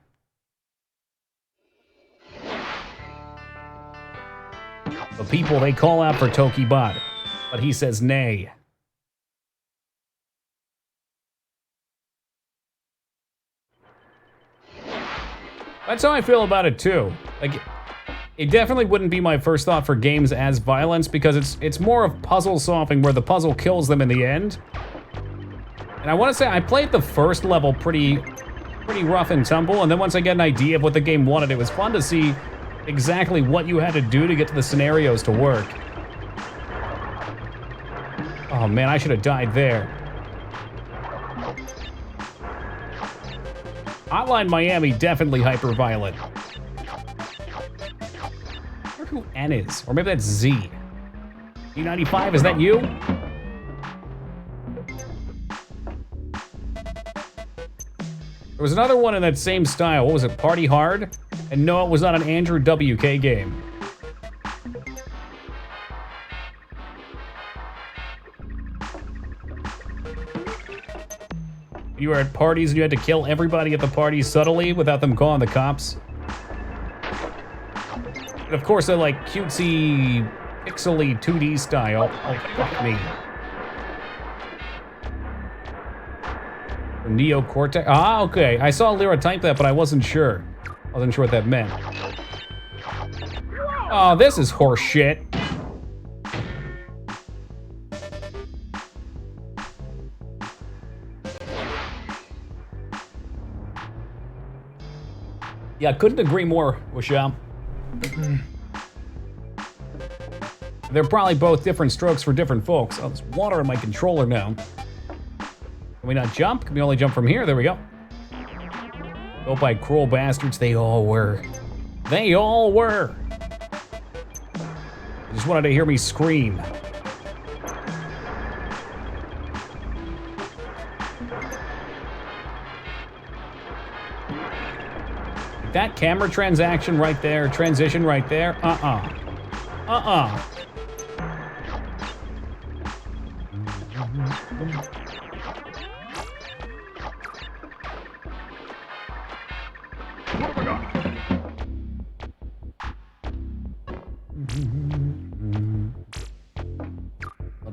The people, they call out for Tokibot, but he says nay. That's how I feel about it too. Like, it definitely wouldn't be my first thought for games as violence, because it's more of puzzle solving where the puzzle kills them in the end. And I want to say I played the first level pretty rough and tumble, and then once I get an idea of what the game wanted, it was fun to see exactly what you had to do to get to the scenarios to work. Oh man, I should have died there. Hotline Miami, definitely hyper-violent. I wonder who N is, or maybe that's Z. E95, is that you? There was another one in that same style. What was it, Party Hard? And no, it was not an Andrew WK game. You were at parties and you had to kill everybody at the party subtly without them calling the cops. And of course, they're like cutesy, pixely 2D style. Oh, fuck me. Neo Cortex. Ah, okay. I saw Lyra type that, but I wasn't sure. I wasn't sure what that meant. Oh, this is horse shit. Yeah, I couldn't agree more, Wisham. They're probably both different strokes for different folks. Oh, there's water in my controller now. Can we not jump? Can we only jump from here? There we go. Built by cruel bastards. They all were. They all were. I just wanted to hear me scream. That camera transition right there,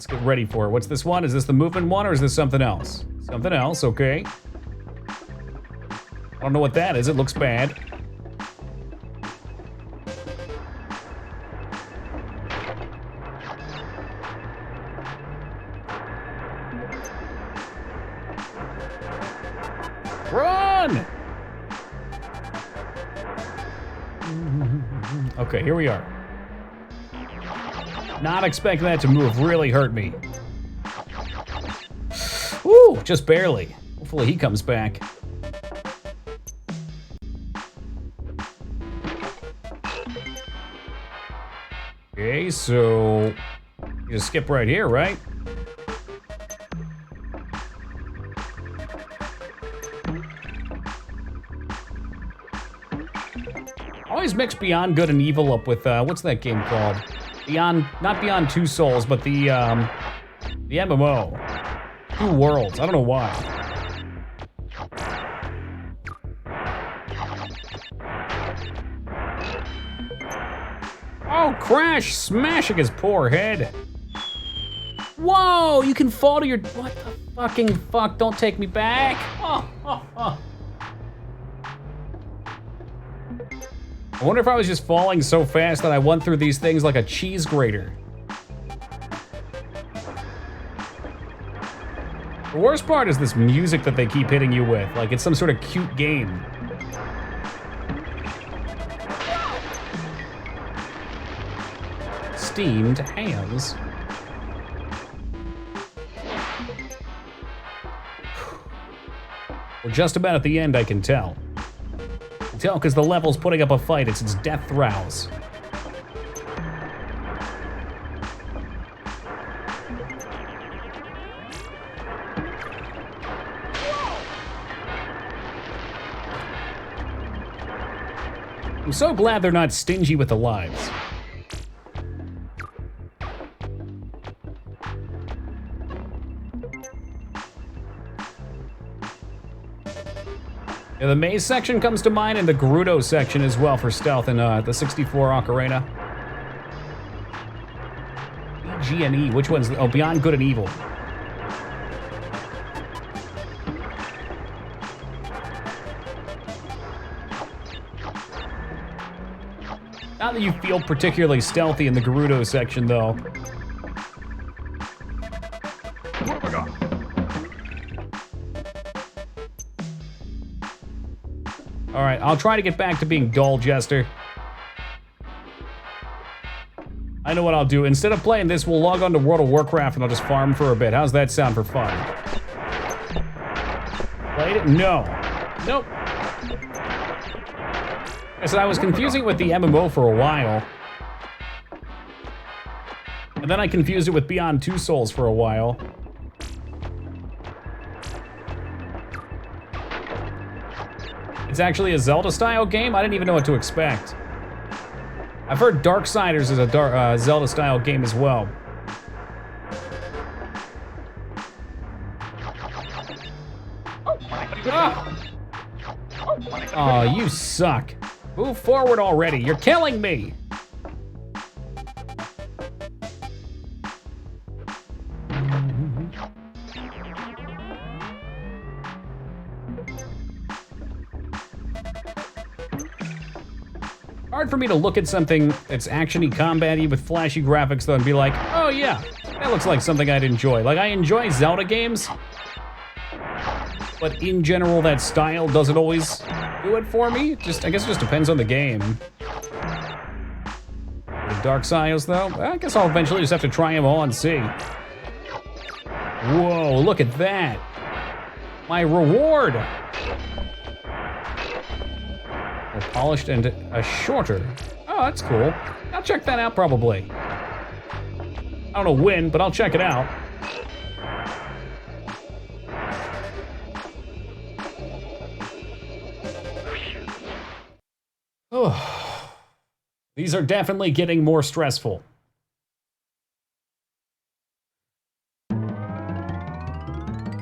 Let's get ready for it. What's this one? Is this the movement one or is this something else? Something else, okay. I don't know what that is. It looks bad. Run! Okay, here we are. Not expecting that to move really hurt me. Woo, just barely. Hopefully he comes back. Okay, so you just skip right here, right? Always mix Beyond Good and Evil up with what's that game called? Not Beyond Two Souls, but the MMO. Two Worlds. I don't know why. Oh, Crash smashing his poor head. Whoa, you can fall to your... What the fucking fuck? Don't take me back. Oh. I wonder if I was just falling so fast that I went through these things like a cheese grater. The worst part is this music that they keep hitting you with, like it's some sort of cute game. Steamed hams. We're just about at the end, I can tell. Tell because the level's putting up a fight. It's its death throws. I'm so glad they're not stingy with the lives. Yeah, the maze section comes to mind, and the Gerudo section as well for stealth in the 64 Ocarina. G and E, which one's... Oh, Beyond Good and Evil. Not that you feel particularly stealthy in the Gerudo section, though. Oh my god. Alright, I'll try to get back to being dull, Jester. I know what I'll do. Instead of playing this, we'll log on to World of Warcraft and I'll just farm for a bit. How's that sound for fun? Played it? No. Nope. I said I was confusing it with the MMO for a while. And then I confused it with Beyond Two Souls for a while. It's actually a Zelda-style game? I didn't even know what to expect. I've heard Darksiders is a Zelda-style game as well. Ah! Oh, you suck. Move forward already. You're killing me. Hard for me to look at something that's action-y, combat-y with flashy graphics though and be like, oh yeah, that looks like something I'd enjoy. Like, I enjoy Zelda games, but in general that style doesn't always do it for me. I guess it just depends on the game. The Darksiders though, I guess I'll eventually just have to try them all and see. Whoa, look at that. My reward. A polished and a shorter. Oh, that's cool. I'll check that out probably. I don't know when, but I'll check it out. Oh, these are definitely getting more stressful.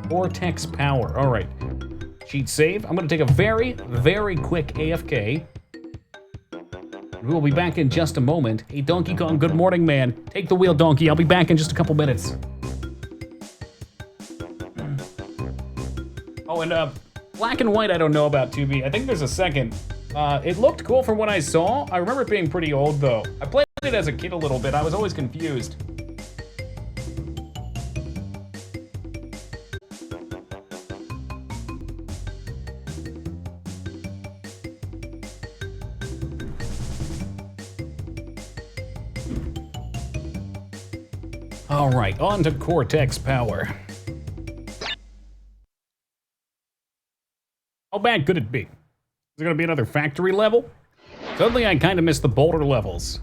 Vortex power. All right. Cheat save. I'm going to take a very, very quick AFK. We will be back in just a moment. Hey, Donkey Kong, good morning, man. Take the wheel, Donkey. I'll be back in just a couple minutes. and Black and White I don't know about 2B. I think there's a second. It looked cool from what I saw. I remember it being pretty old though. I played it as a kid a little bit. I was always confused. All right, on to Cortex Power. How bad could it be? Is there gonna be another factory level? Suddenly I kind of miss the boulder levels.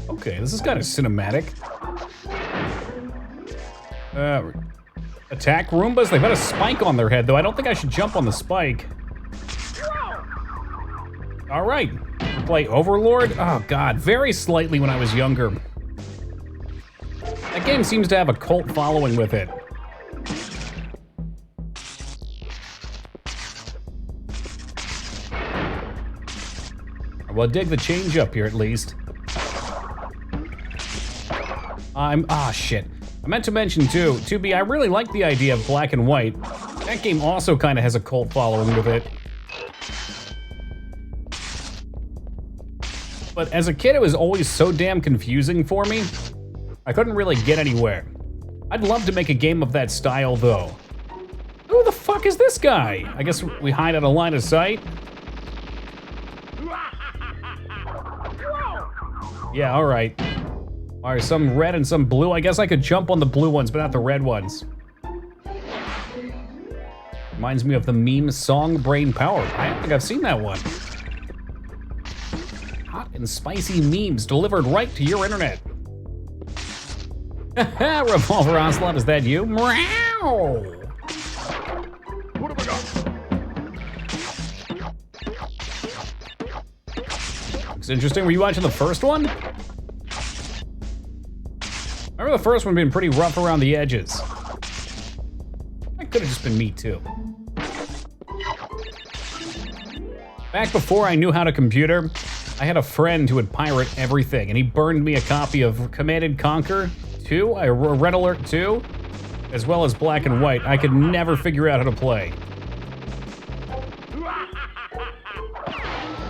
Okay, this is kind of cinematic. Attack Roombas? They've got a spike on their head, though. I don't think I should jump on the spike. All right, play Overlord? Oh God, very slightly when I was younger. That game seems to have a cult following with it. Well, dig the change up here at least. Shit. I meant to mention too, 2B, I really like the idea of Black and White. That game also kind of has a cult following with it. But as a kid, it was always so damn confusing for me. I couldn't really get anywhere. I'd love to make a game of that style though. Who the fuck is this guy? I guess we hide out of line of sight. Yeah, all right. All right, some red and some blue. I guess I could jump on the blue ones, but not the red ones. Reminds me of the meme song Brain Power. I don't think I've seen that one. Hot and spicy memes delivered right to your internet. Revolver Ocelot, is that you? Meow! What have I got? Looks interesting. Were you watching the first one? I remember the first one being pretty rough around the edges. That could have just been me too. Back before I knew how to computer, I had a friend who would pirate everything, and he burned me a copy of Command & Conquer 2, Red Alert 2, as well as Black and White. I could never figure out how to play.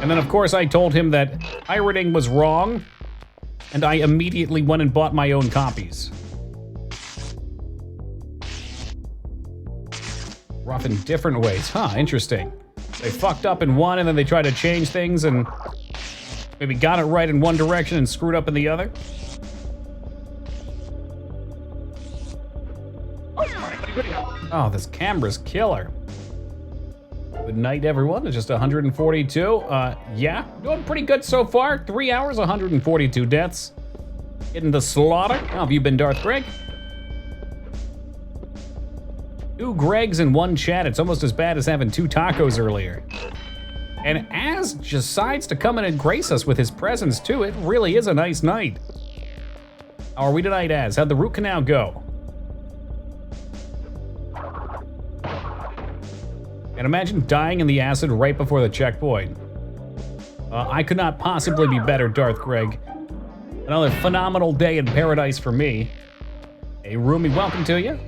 And then of course I told him that pirating was wrong, and I immediately went and bought my own copies. Rough in different ways. Huh, interesting. They fucked up in one and then they tried to change things and maybe got it right in one direction and screwed up in the other. Oh, this camera's killer. Good night, everyone. It's just 142. Yeah, doing pretty good so far. 3 hours, 142 deaths. Getting the slaughter. How have you been, Darth Greg? 2 Gregs in one chat. It's almost as bad as having 2 tacos earlier. And Az decides to come in and grace us with his presence, too. It really is a nice night. How are we tonight, Az? How'd the root canal go? And imagine dying in the acid right before the checkpoint. I could not possibly be better, Darth Greg. Another phenomenal day in paradise for me. Hey, Roomy, welcome to you.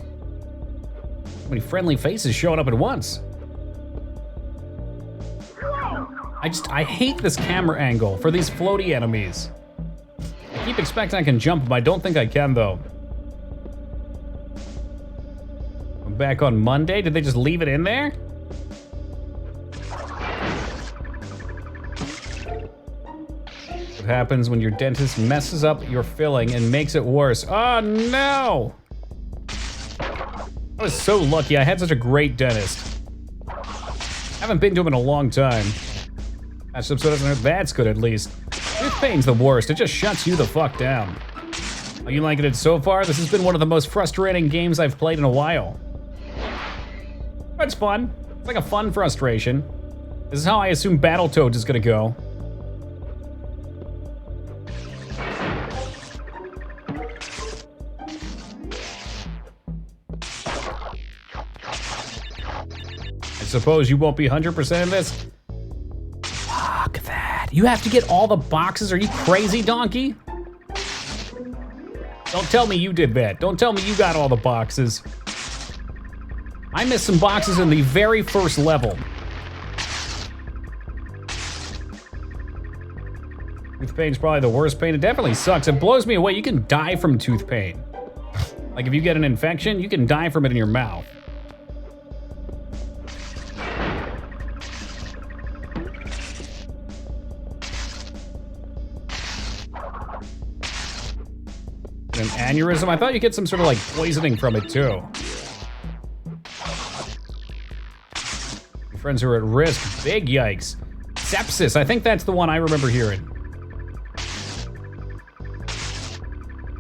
So many friendly faces showing up at once. I hate this camera angle for these floaty enemies. I keep expecting I can jump, but I don't think I can, though. I'm back on Monday. Did they just leave it in there? What happens when your dentist messes up your filling and makes it worse? Oh no! I was so lucky. I had such a great dentist. Haven't been to him in a long time. That's good at least. Tooth pain's the worst. It just shuts you the fuck down. Are you liking it so far? This has been one of the most frustrating games I've played in a while. But it's fun. It's like a fun frustration. This is how I assume Battletoads is gonna go. I suppose you won't be 100% in this? Fuck that. You have to get all the boxes? Are you crazy, donkey? Don't tell me you did that. Don't tell me you got all the boxes. I missed some boxes in the very first level. Tooth pain's probably the worst pain. It definitely sucks. It blows me away. You can die from tooth pain. Like if you get an infection, you can die from it in your mouth. An aneurysm? I thought you get some sort of like poisoning from it too. Your friends are at risk. Big yikes. Sepsis, I think that's the one I remember hearing.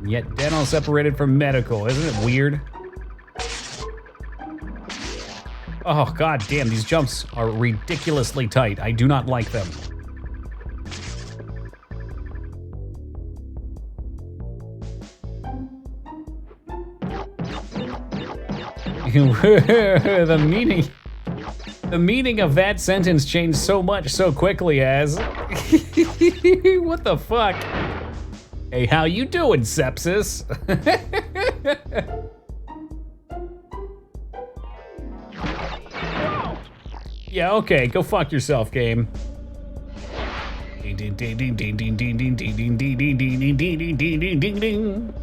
Yet dental separated from medical. Isn't it weird? Oh, god damn, these jumps are ridiculously tight. I do not like them. The meaning of that sentence changed so much so quickly as what the fuck? Hey, how you doing, Sepsis? Yeah, okay, go fuck yourself, game. Ding ding ding ding ding ding ding ding ding ding ding ding ding ding ding ding ding.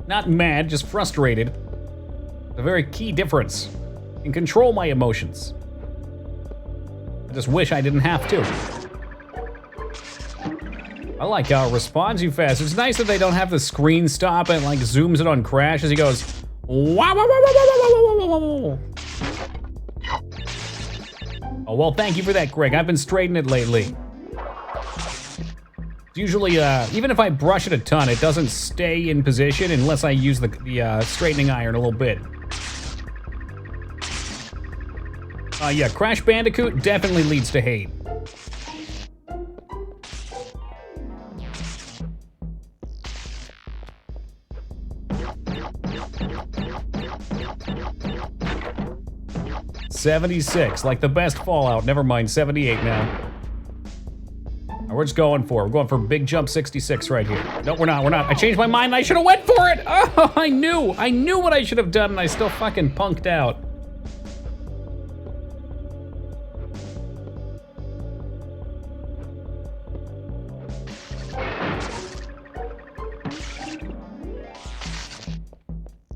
Not mad, just frustrated. A very key difference. I can control my emotions. I just wish I didn't have to. I like how it responds you fast. It's nice that they don't have the screen stop and like zooms it on Crash as he goes, wow, wow, wow, wow, wow, wow, wow, wow. Oh, well, thank you for that, Greg. I've been straightening it lately. Usually, even if I brush it a ton, it doesn't stay in position unless I use the straightening iron a little bit. Yeah, Crash Bandicoot definitely leads to hate. '76, like the best Fallout. Never mind, 78 now. We're just going for it. We're going for Big Jump 66 right here. No, we're not. I changed my mind and I should have went for it. Oh, I knew what I should have done and I still fucking punked out.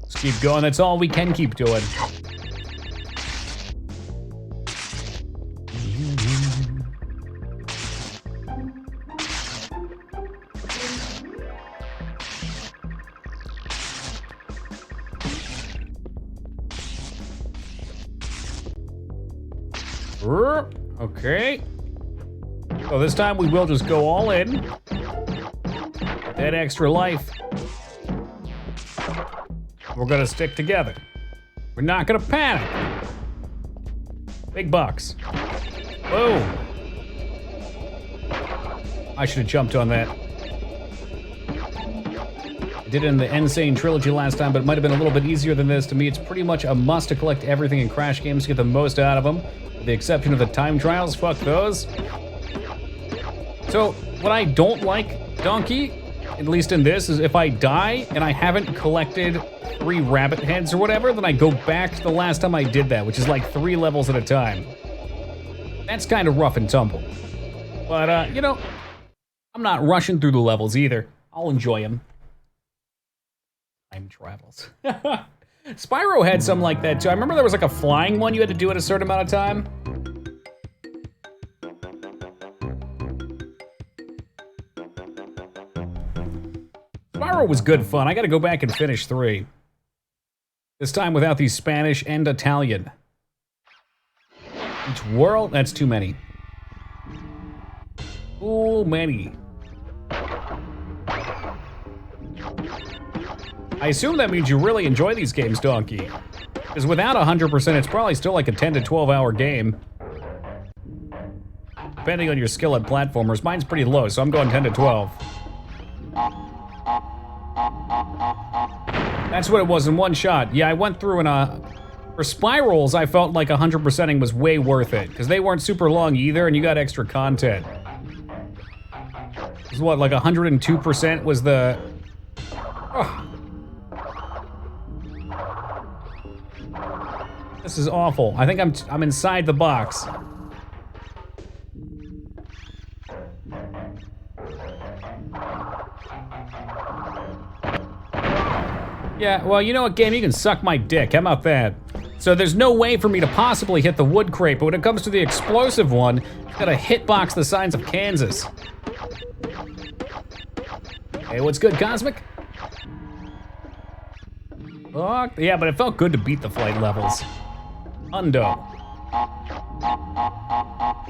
Let's keep going. That's all we can keep doing. Okay. So this time we will just go all in. That extra life. We're gonna stick together. We're not gonna panic. Big bucks. Boom. I should have jumped on that. I did it in the Insane Trilogy last time, but it might have been a little bit easier than this. To me, it's pretty much a must to collect everything in Crash games to get the most out of them. With the exception of the time trials, fuck those. So, what I don't like, Donkey, at least in this, is if I die and I haven't collected 3 rabbit heads or whatever, then I go back to the last time I did that, which is like 3 levels at a time. That's kind of rough and tumble. But, you know, I'm not rushing through the levels either. I'll enjoy them. Time travels. Spyro had some like that too. I remember there was like a flying one you had to do at a certain amount of time. Spyro was good fun. I gotta go back and finish 3. This time without the Spanish and Italian. Each world, that's too many. Too many. I assume that means you really enjoy these games, Donkey. Because without 100%, it's probably still like a 10 to 12 hour game. Depending on your skill at platformers. Mine's pretty low, so I'm going 10 to 12. That's what it was in one shot. Yeah, I went through and For spirals, I felt like 100%ing was way worth it, because they weren't super long either, and you got extra content. This is what, like 102% was the... Oh. This is awful. I think I'm inside the box. Yeah, well, you know what, game? You can suck my dick. How about that? So there's no way for me to possibly hit the wood crate, but when it comes to the explosive one, it's got a hitbox the size of Kansas. Hey, what's good, Cosmic? Oh, yeah, but it felt good to beat the flight levels. Hundo.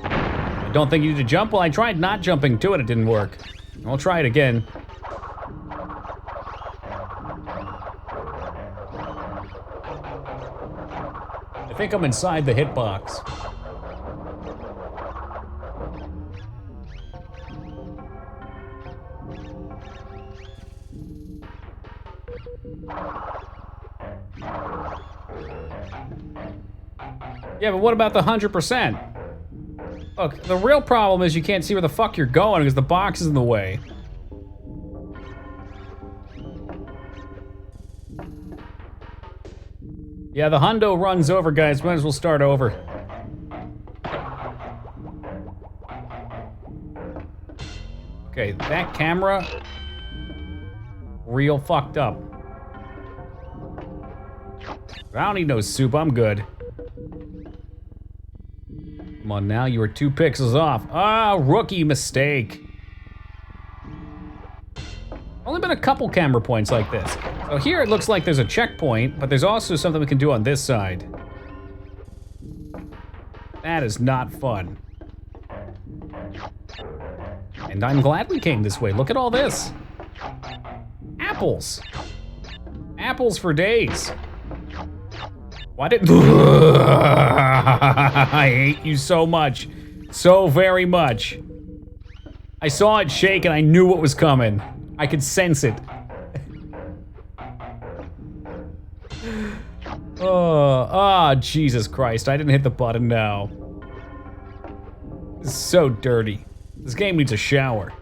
I don't think you need to jump. Well, I tried not jumping to it. It didn't work. I'll try it again. I think I'm inside the hitbox. Yeah, but what about the 100%? Look, the real problem is you can't see where the fuck you're going because the box is in the way. Yeah, the hundo runs over, guys. Might as well start over. Okay, that camera... real fucked up. I don't need no soup, I'm good. Come on now, you were 2 pixels off. Ah, rookie mistake. Only been a couple camera points like this. So here it looks like there's a checkpoint, but there's also something we can do on this side. That is not fun. And I'm glad we came this way. Look at all this. Apples. Apples for days. Why did... I hate you so much. So very much. I saw it shake and I knew what was coming. I could sense it. Oh, Jesus Christ. I didn't hit the button now. This is so dirty. This game needs a shower.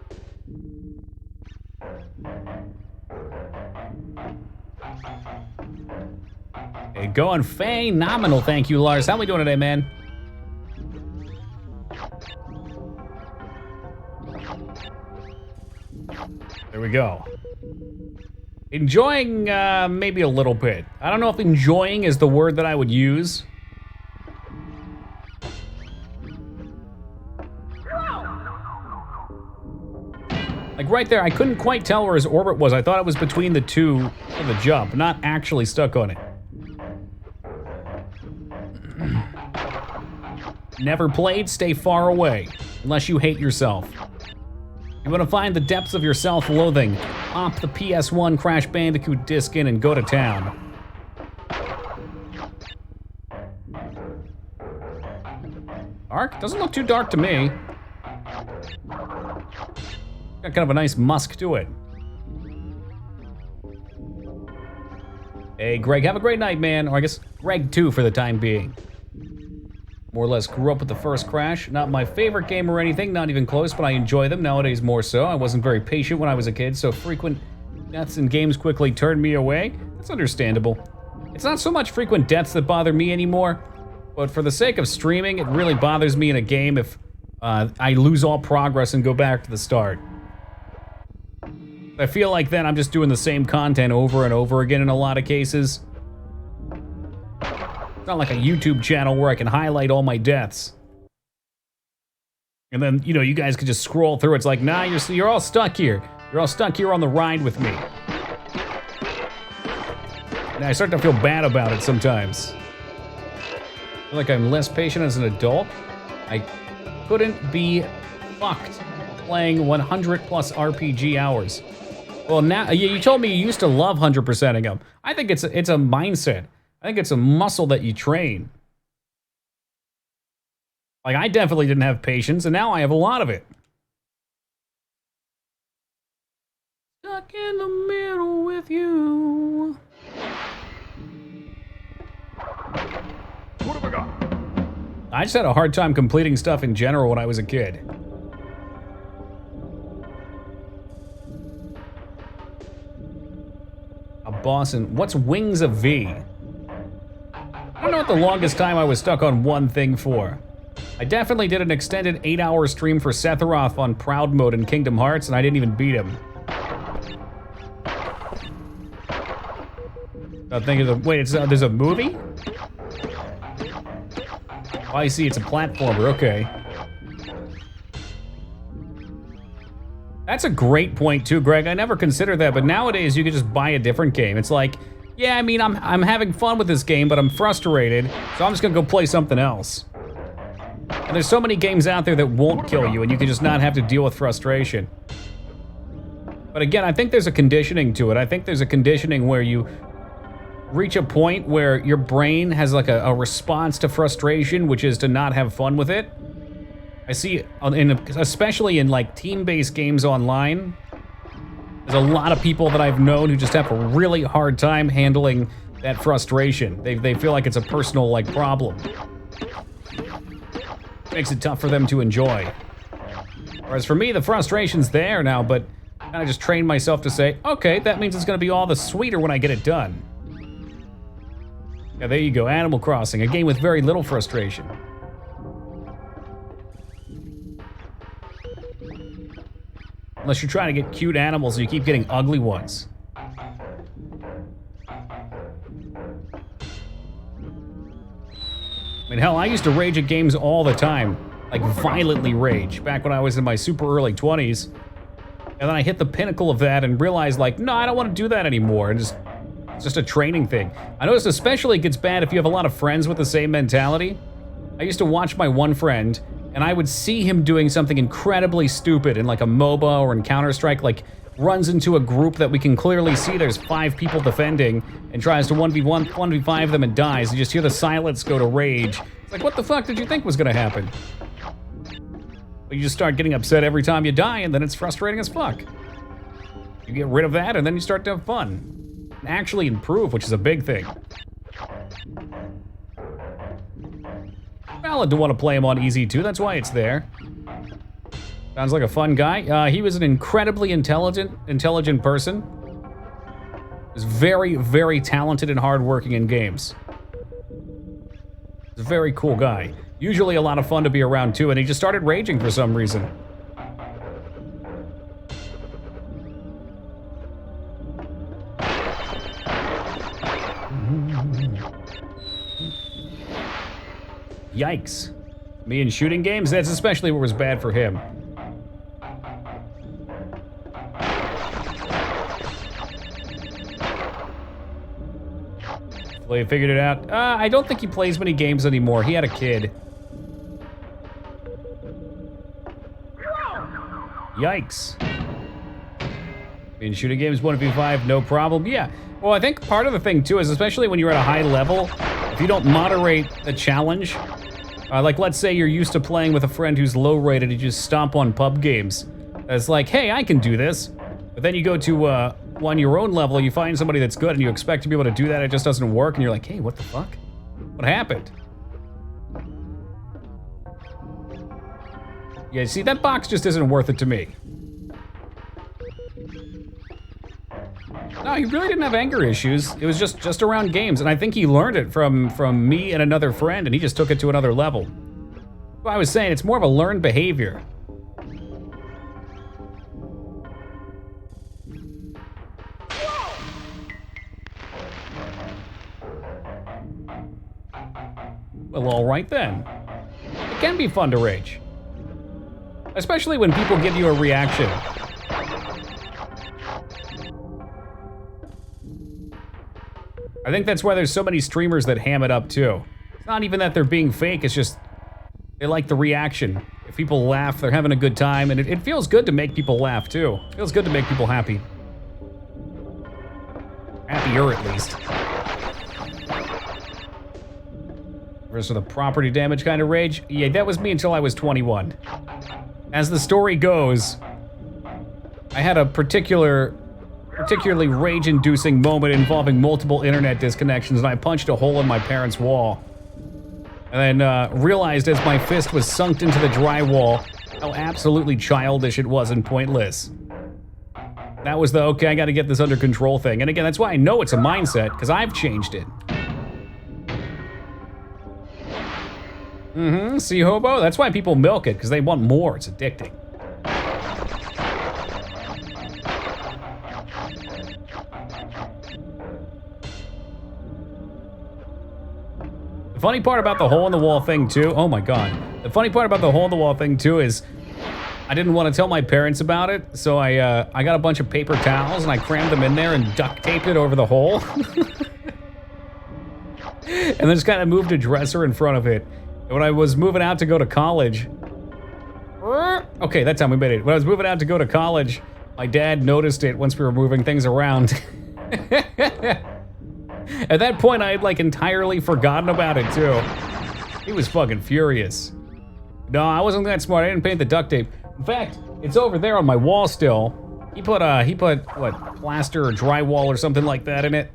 Hey, going phenomenal, thank you, Lars. How we doing today, man? There we go. Enjoying, maybe a little bit. I don't know if enjoying is the word that I would use. Like right there, I couldn't quite tell where his orbit was. I thought it was between the two for the jump, not actually stuck on it. Never played, stay far away, unless you hate yourself. You want to find the depths of your self-loathing, pop the PS1 Crash Bandicoot disc in and go to town. Dark? Doesn't look too dark to me. Got kind of a nice musk to it. Hey, Greg, have a great night, man. Or I guess Greg, too, for the time being. More or less grew up with the first Crash. Not my favorite game or anything, not even close, but I enjoy them nowadays more so. I wasn't very patient when I was a kid, so frequent deaths in games quickly turned me away. That's understandable. It's not so much frequent deaths that bother me anymore, but for the sake of streaming, it really bothers me in a game if I lose all progress and go back to the start. I feel like then I'm just doing the same content over and over again in a lot of cases. It's not like a YouTube channel where I can highlight all my deaths. And then, you know, you guys could just scroll through. It's like, nah, you're all stuck here. You're all stuck here on the ride with me. And I start to feel bad about it sometimes. I feel like I'm less patient as an adult. I couldn't be fucked playing 100 plus RPG hours. Well, now, you told me you used to love 100%ing them. I think it's a mindset. I think it's a muscle that you train. Like, I definitely didn't have patience, and now I have a lot of it. Stuck in the middle with you. I just had a hard time completing stuff in general when I was a kid. A boss in... What's Wings of V? I don't know what the longest time I was stuck on one thing for. I definitely did an extended 8-hour stream for Sephiroth on Proud Mode in Kingdom Hearts, and I didn't even beat him. I'm thinking, wait, there's a movie? Oh, I see, it's a platformer, okay. That's a great point too, Greg. I never considered that, but nowadays you can just buy a different game. It's like, yeah, I mean, I'm having fun with this game, but I'm frustrated, so I'm just gonna go play something else. And there's so many games out there that won't kill you, and you can just not have to deal with frustration. But again, I think there's a conditioning to it. I think there's a conditioning where you reach a point where your brain has like a response to frustration, which is to not have fun with it. I see, especially in like team-based games online, there's a lot of people that I've known who just have a really hard time handling that frustration. They feel like it's a personal like problem. Makes it tough for them to enjoy. Whereas for me, the frustration's there now, but I kind of just train myself to say, okay, that means it's gonna be all the sweeter when I get it done. Yeah, there you go, Animal Crossing, a game with very little frustration. Unless you're trying to get cute animals and you keep getting ugly ones. I mean, hell, I used to rage at games all the time. Like, violently rage, back when I was in my super early 20s. And then I hit the pinnacle of that and realized, like, no, I don't want to do that anymore. And it's just a training thing. I noticed especially it gets bad if you have a lot of friends with the same mentality. I used to watch my one friend, and I would see him doing something incredibly stupid in like a MOBA or in Counter-Strike, like runs into a group that we can clearly see there's 5 people defending and tries to 1v1, 1v5 them and dies. You just hear the silence go to rage. It's like, what the fuck did you think was gonna happen? But you just start getting upset every time you die, and then it's frustrating as fuck. You get rid of that, and then you start to have fun. And actually improve, which is a big thing. Valid to want to play him on easy too, that's why it's there. Sounds like a fun guy. He was an incredibly intelligent person. He was very, very talented and hardworking in games. He's a very cool guy. Usually a lot of fun to be around too, and he just started raging for some reason. Yikes. Me in shooting games? That's especially what was bad for him. Well, he figured it out. I don't think he plays many games anymore. He had a kid. Yikes. In shooting games, 1v5, no problem. Yeah. Well, I think part of the thing, too, is especially when you're at a high level, if you don't moderate the challenge, like let's say you're used to playing with a friend who's low rated, you just stomp on pub games. It's like, hey, I can do this. But then you go to on your own level, you find somebody that's good and you expect to be able to do that, it just doesn't work, and you're like, hey, what the fuck? What happened? Yeah, see, that box just isn't worth it to me. No, he really didn't have anger issues. It was just around games, and I think he learned it from me and another friend, and he just took it to another level. Well, I was saying, it's more of a learned behavior. Well, all right then. It can be fun to rage. Especially when people give you a reaction. I think that's why there's so many streamers that ham it up too. It's not even that they're being fake, it's just they like the reaction. If people laugh, they're having a good time, and it feels good to make people laugh too. It feels good to make people happy. Happier at least. Versus the property damage kind of rage? Yeah, that was me until I was 21. As the story goes, I had a particularly rage-inducing moment involving multiple internet disconnections, and I punched a hole in my parents' wall. And then realized as my fist was sunk into the drywall how absolutely childish it was and pointless. That was the, okay, I gotta get this under control thing. And again, that's why I know it's a mindset, because I've changed it. See, Hobo? That's why people milk it, because they want more. It's addicting. The funny part about the hole-in-the-wall thing, too, oh my god. The funny part about the hole-in-the-wall thing, too, is I didn't want to tell my parents about it, so I got a bunch of paper towels and I crammed them in there and duct taped it over the hole. And then just kind of moved a dresser in front of it. And when I was moving out to go to college... Okay, that's how we made it. When I was moving out to go to college, my dad noticed it once we were moving things around. At that point, I had like entirely forgotten about it too. He was fucking furious. No, I wasn't that smart. I didn't paint the duct tape. In fact, it's over there on my wall still. He put what, plaster or drywall or something like that in it.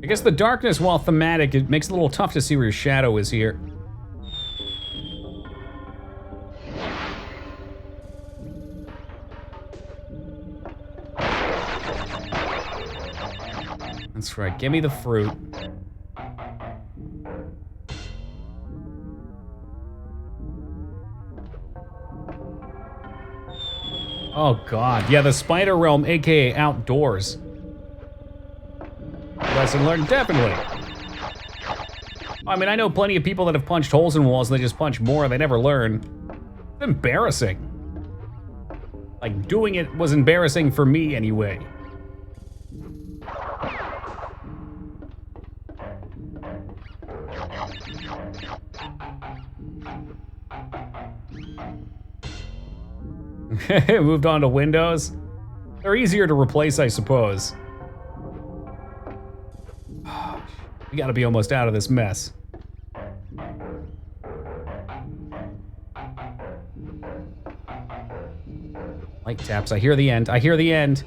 I guess the darkness, while thematic, it makes it a little tough to see where your shadow is here. That's right, give me the fruit. Oh god, yeah, the spider realm, aka outdoors. Lesson learned, definitely. I mean, I know plenty of people that have punched holes in walls and they just punch more and they never learn. It's embarrassing. Like, doing it was embarrassing for me anyway. Moved on to Windows. They're easier to replace, I suppose. We gotta be almost out of this mess. Light taps, I hear the end, I hear the end.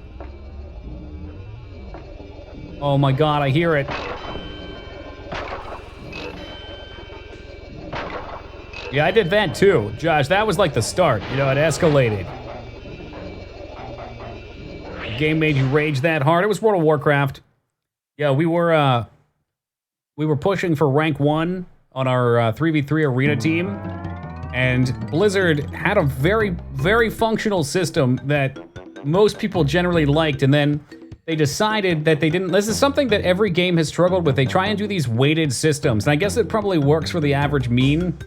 Oh my god, I hear it. Yeah, I did that too. Josh, that was like the start. You know, it escalated. The game made you rage that hard. It was World of Warcraft. Yeah, we were pushing for rank 1 on our 3v3 arena team. And Blizzard had a very, very functional system that most people generally liked, and then they decided that they didn't. This is something that every game has struggled with. They try and do these weighted systems, and I guess it probably works for the average mean.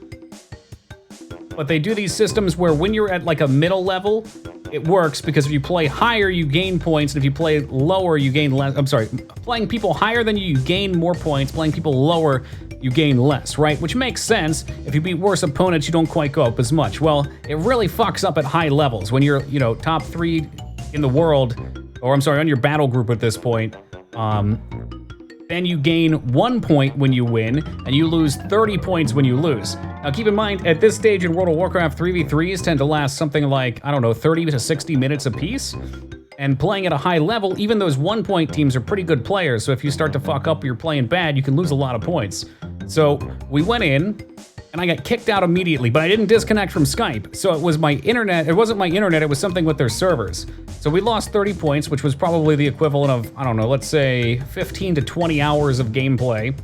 But they do these systems where when you're at like a middle level, it works because if you play higher, you gain points, and if you play lower, you gain less. I'm sorry, playing people higher than you gain more points. Playing people lower, you gain less, right? Which makes sense. If you beat worse opponents, you don't quite go up as much. Well, it really fucks up at high levels when you're, you know, top 3 in the world, or I'm sorry, on your battle group at this point. Then you gain 1 point when you win, and you lose 30 points when you lose. Now keep in mind, at this stage in World of Warcraft, 3v3s tend to last something like, I don't know, 30 to 60 minutes apiece. And playing at a high level, even those 1 point teams are pretty good players, so if you start to fuck up or you're playing bad, you can lose a lot of points. So we went in, and I got kicked out immediately, but I didn't disconnect from Skype. So it was my internet, it wasn't my internet, it was something with their servers. So we lost 30 points, which was probably the equivalent of, I don't know, let's say 15 to 20 hours of gameplay.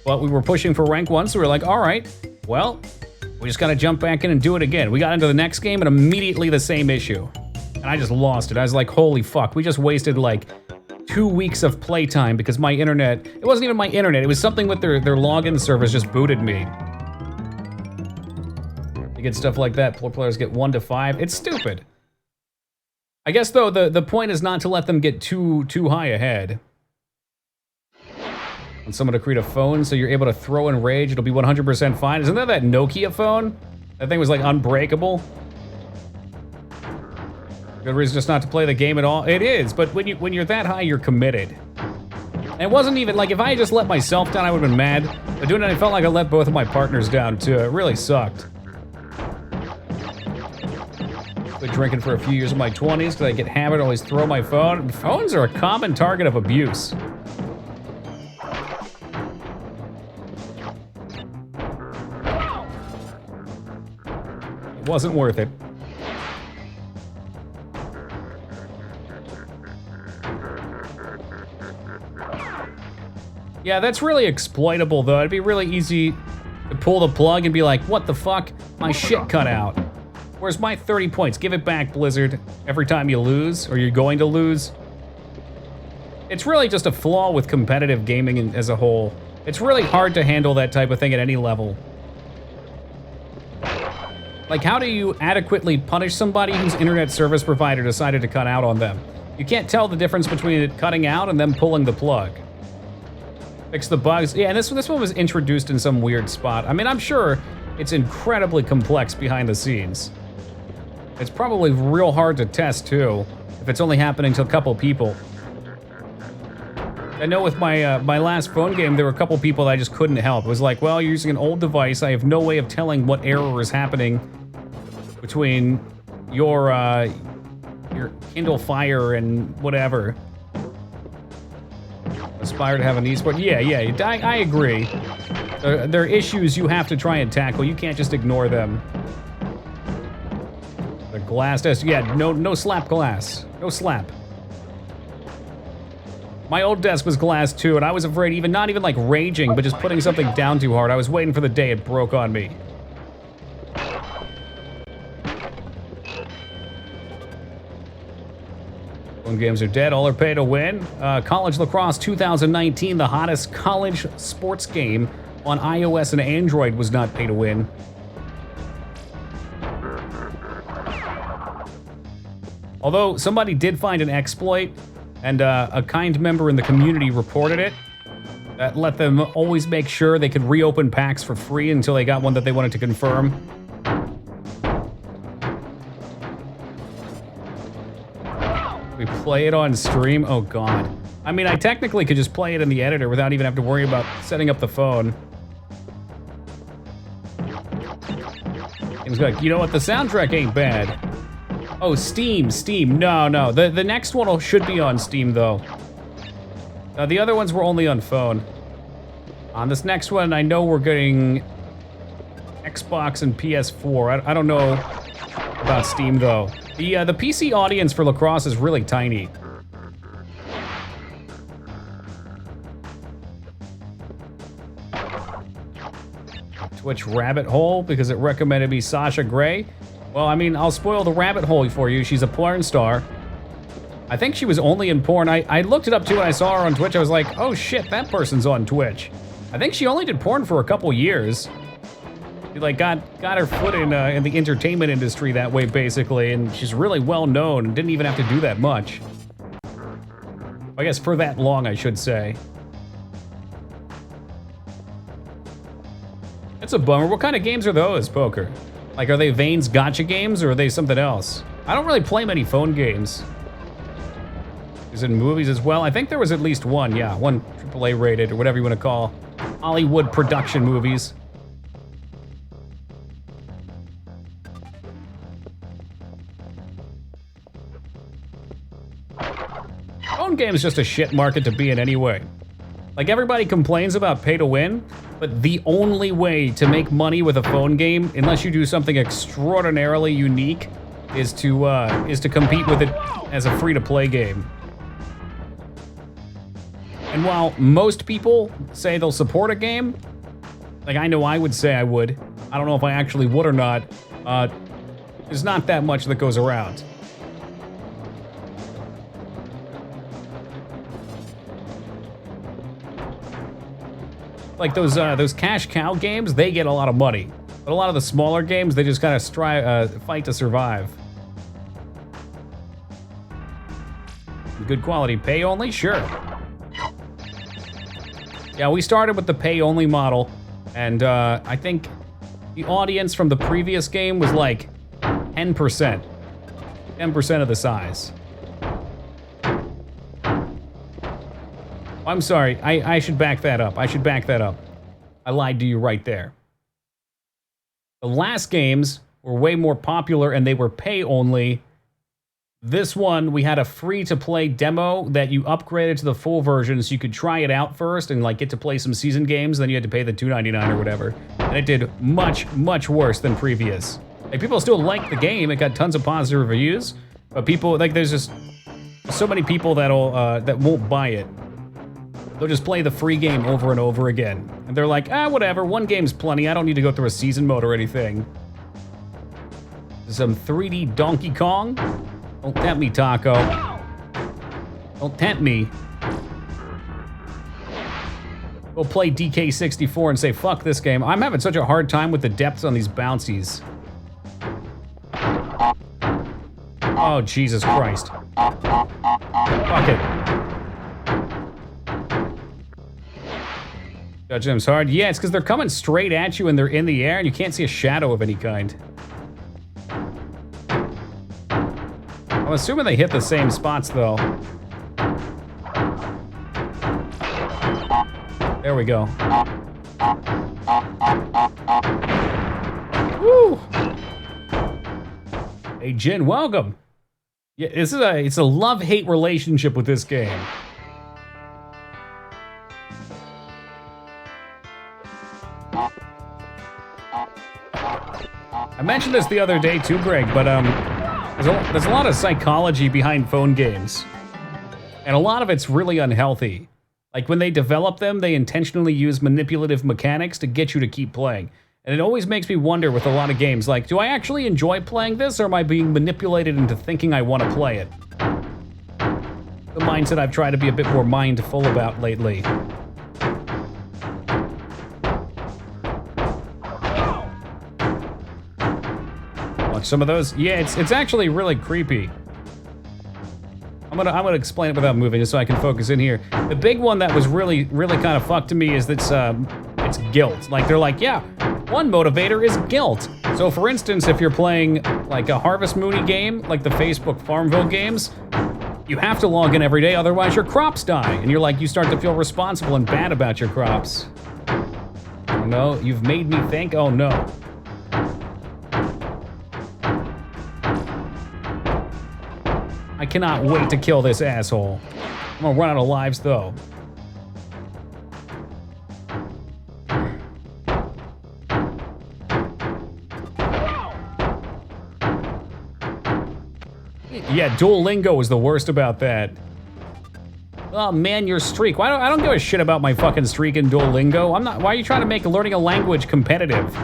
But we were pushing for rank 1, so we were like, all right, well, we just gotta jump back in and do it again. We got into the next game and immediately the same issue. And I just lost it. I was like, holy fuck, we just wasted like 2 weeks of playtime because my internet, it wasn't even my internet, it was something with their login servers just booted me. You get stuff like that, players get 1 to 5, it's stupid. I guess though, the point is not to let them get too high ahead. Want someone to create a phone so you're able to throw in rage, it'll be 100% fine. Isn't that Nokia phone? That thing was like unbreakable. Good reason just not to play the game at all. It is, but when you're that high, you're committed. And it wasn't even, like, if I had just let myself down, I would've been mad. But doing it, I felt like I let both of my partners down too. It really sucked. Quit drinking for a few years in my 20s because I get hammered, always throw my phone. Phones are a common target of abuse. It wasn't worth it. Yeah, that's really exploitable, though. It'd be really easy to pull the plug and be like, what the fuck? My shit cut out. Where's my 30 points? Give it back, Blizzard. Every time you lose, or you're going to lose. It's really just a flaw with competitive gaming as a whole. It's really hard to handle that type of thing at any level. Like, how do you adequately punish somebody whose internet service provider decided to cut out on them? You can't tell the difference between it cutting out and them pulling the plug. Fix the bugs. Yeah, and this one was introduced in some weird spot. I mean, I'm sure it's incredibly complex behind the scenes. It's probably real hard to test, too, if it's only happening to a couple people. I know with my my last phone game, there were a couple people that I just couldn't help. It was like, well, you're using an old device. I have no way of telling what error is happening between your Kindle Fire and whatever. Aspire to have an esport. Yeah, I agree. There are issues you have to try and tackle. You can't just ignore them. The glass test. Yeah, no slap glass. No slap. My old desk was glass too, and I was afraid, not even like raging, but just putting something down too hard. I was waiting for the day it broke on me. Phone games are dead, all are pay to win. College Lacrosse 2019, the hottest college sports game on iOS and Android, was not pay to win. Although somebody did find an exploit, and a kind member in the community reported it, that let them always make sure they could reopen packs for free until they got one that they wanted to confirm. We play it on stream? Oh god. I mean, I technically could just play it in the editor without even having to worry about setting up the phone. Game's like, you know what, the soundtrack ain't bad. Oh, Steam. No. The next one should be on Steam, though. The other ones were only on phone. On this next one, I know we're getting Xbox and PS4. I don't know about Steam, though. The PC audience for Lacrosse is really tiny. Twitch rabbit hole because it recommended me Sasha Grey. Well, I mean, I'll spoil the rabbit hole for you. She's a porn star. I think she was only in porn. I looked it up too when I saw her on Twitch. I was like, oh shit, that person's on Twitch. I think she only did porn for a couple years. She like got her foot in the entertainment industry that way, basically, and she's really well known and didn't even have to do that much. I guess for that long, I should say. It's a bummer. What kind of games are those, Poker? Like, are they Vane's gotcha games, or are they something else? I don't really play many phone games. Is it movies as well? I think there was at least one, yeah. One AAA rated, or whatever you want to call Hollywood production movies. Phone game's just a shit market to be in anyway. Like, everybody complains about pay to win, but the only way to make money with a phone game, unless you do something extraordinarily unique, is to compete with it as a free-to-play game. And while most people say they'll support a game, like I know I would say I would, I don't know if I actually would or not, there's not that much that goes around. Like those cash cow games, they get a lot of money. But a lot of the smaller games, they just gotta fight to survive. Good quality pay only? Sure. Yeah, we started with the pay only model, and I think the audience from the previous game was like 10%. 10% of the size. I'm sorry, I should back that up. I lied to you right there. The last games were way more popular and they were pay only. This one, we had a free-to-play demo that you upgraded to the full version so you could try it out first and like get to play some season games, then you had to pay the $2.99 or whatever. And it did much, much worse than previous. Like, people still like the game, it got tons of positive reviews, but people, like, there's just so many people that won't buy it. They'll just play the free game over and over again. And they're like, whatever, one game's plenty, I don't need to go through a season mode or anything. Some 3D Donkey Kong. Don't tempt me, Taco. Don't tempt me. Go play DK64 and say, fuck this game. I'm having such a hard time with the depths on these bouncies. Oh, Jesus Christ. Fuck it. Judge them's hard. Yeah, it's because they're coming straight at you and they're in the air and you can't see a shadow of any kind. I'm assuming they hit the same spots, though. There we go. Woo! Hey, Jin, welcome. Yeah, it's a love-hate relationship with this game. I mentioned this the other day too, Greg, but there's a lot of psychology behind phone games. And a lot of it's really unhealthy. Like, when they develop them, they intentionally use manipulative mechanics to get you to keep playing. And it always makes me wonder with a lot of games, like, do I actually enjoy playing this, or am I being manipulated into thinking I want to play it? The mindset I've tried to be a bit more mindful about lately. Watch some of those. Yeah, it's actually really creepy. I'm gonna explain it without moving just so I can focus in here. The big one that was really kind of fucked to me is that it's guilt. Like, they're like, yeah, one motivator is guilt. So for instance, if you're playing like a Harvest Moon game, like the Facebook Farmville games, you have to log in every day, otherwise your crops die. And you're like, you start to feel responsible and bad about your crops. Oh no, you've made me think, oh no. I cannot wait to kill this asshole. I'm gonna run out of lives, though. Yeah, Duolingo is the worst about that. Oh man, your streak. I don't give a shit about my fucking streak in Duolingo. I'm not. Why are you trying to make learning a language competitive?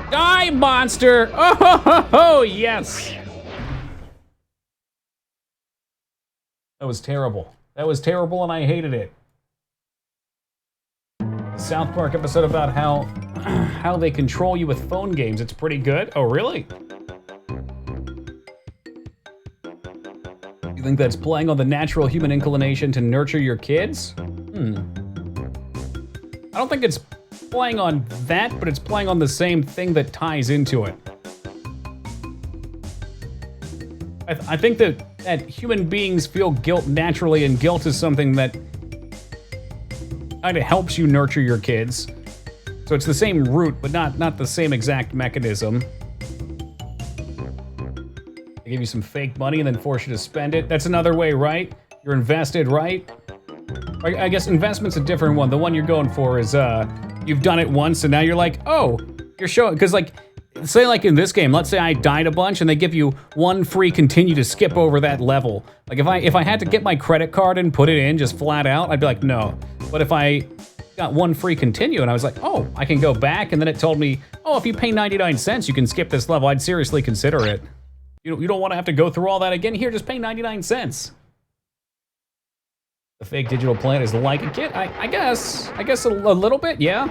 Die, monster! Oh, yes! That was terrible. That was terrible, and I hated it. The South Park episode about how they control you with phone games. It's pretty good. Oh, really? You think that's playing on the natural human inclination to nurture your kids? I don't think it's playing on that, but it's playing on the same thing that ties into it. I think that human beings feel guilt naturally, and guilt is something that kind of helps you nurture your kids. So it's the same root, but not the same exact mechanism. They give you some fake money and then force you to spend it. That's another way, right? You're invested, right? I guess investment's a different one. The one you're going for is, you've done it once, and now you're like, oh, you're showing, because like, say like in this game, let's say I died a bunch and they give you one free continue to skip over that level. Like if I had to get my credit card and put it in just flat out, I'd be like, no. But if I got one free continue and I was like, oh, I can go back, and then it told me, oh, if you pay 99 cents, you can skip this level, I'd seriously consider it. You don't want to have to go through all that again? Here, just pay 99 cents. The fake digital plant is like a kid? I guess a little bit, yeah.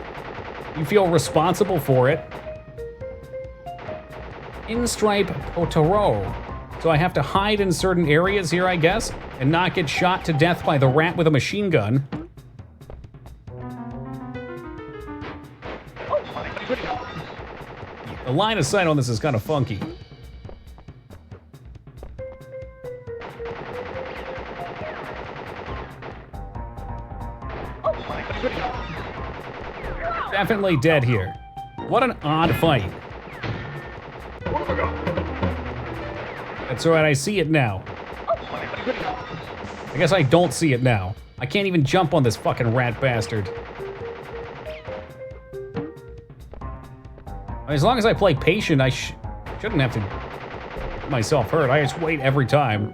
You feel responsible for it. In-stripe Potaro. So I have to hide in certain areas here, I guess, and not get shot to death by the rat with a machine gun. The line of sight on this is kind of funky. Definitely dead here. What an odd fight. That's right, I see it now. I guess I don't see it now. I can't even jump on this fucking rat bastard. As long as I play patient, I shouldn't have to get myself hurt. I just wait every time.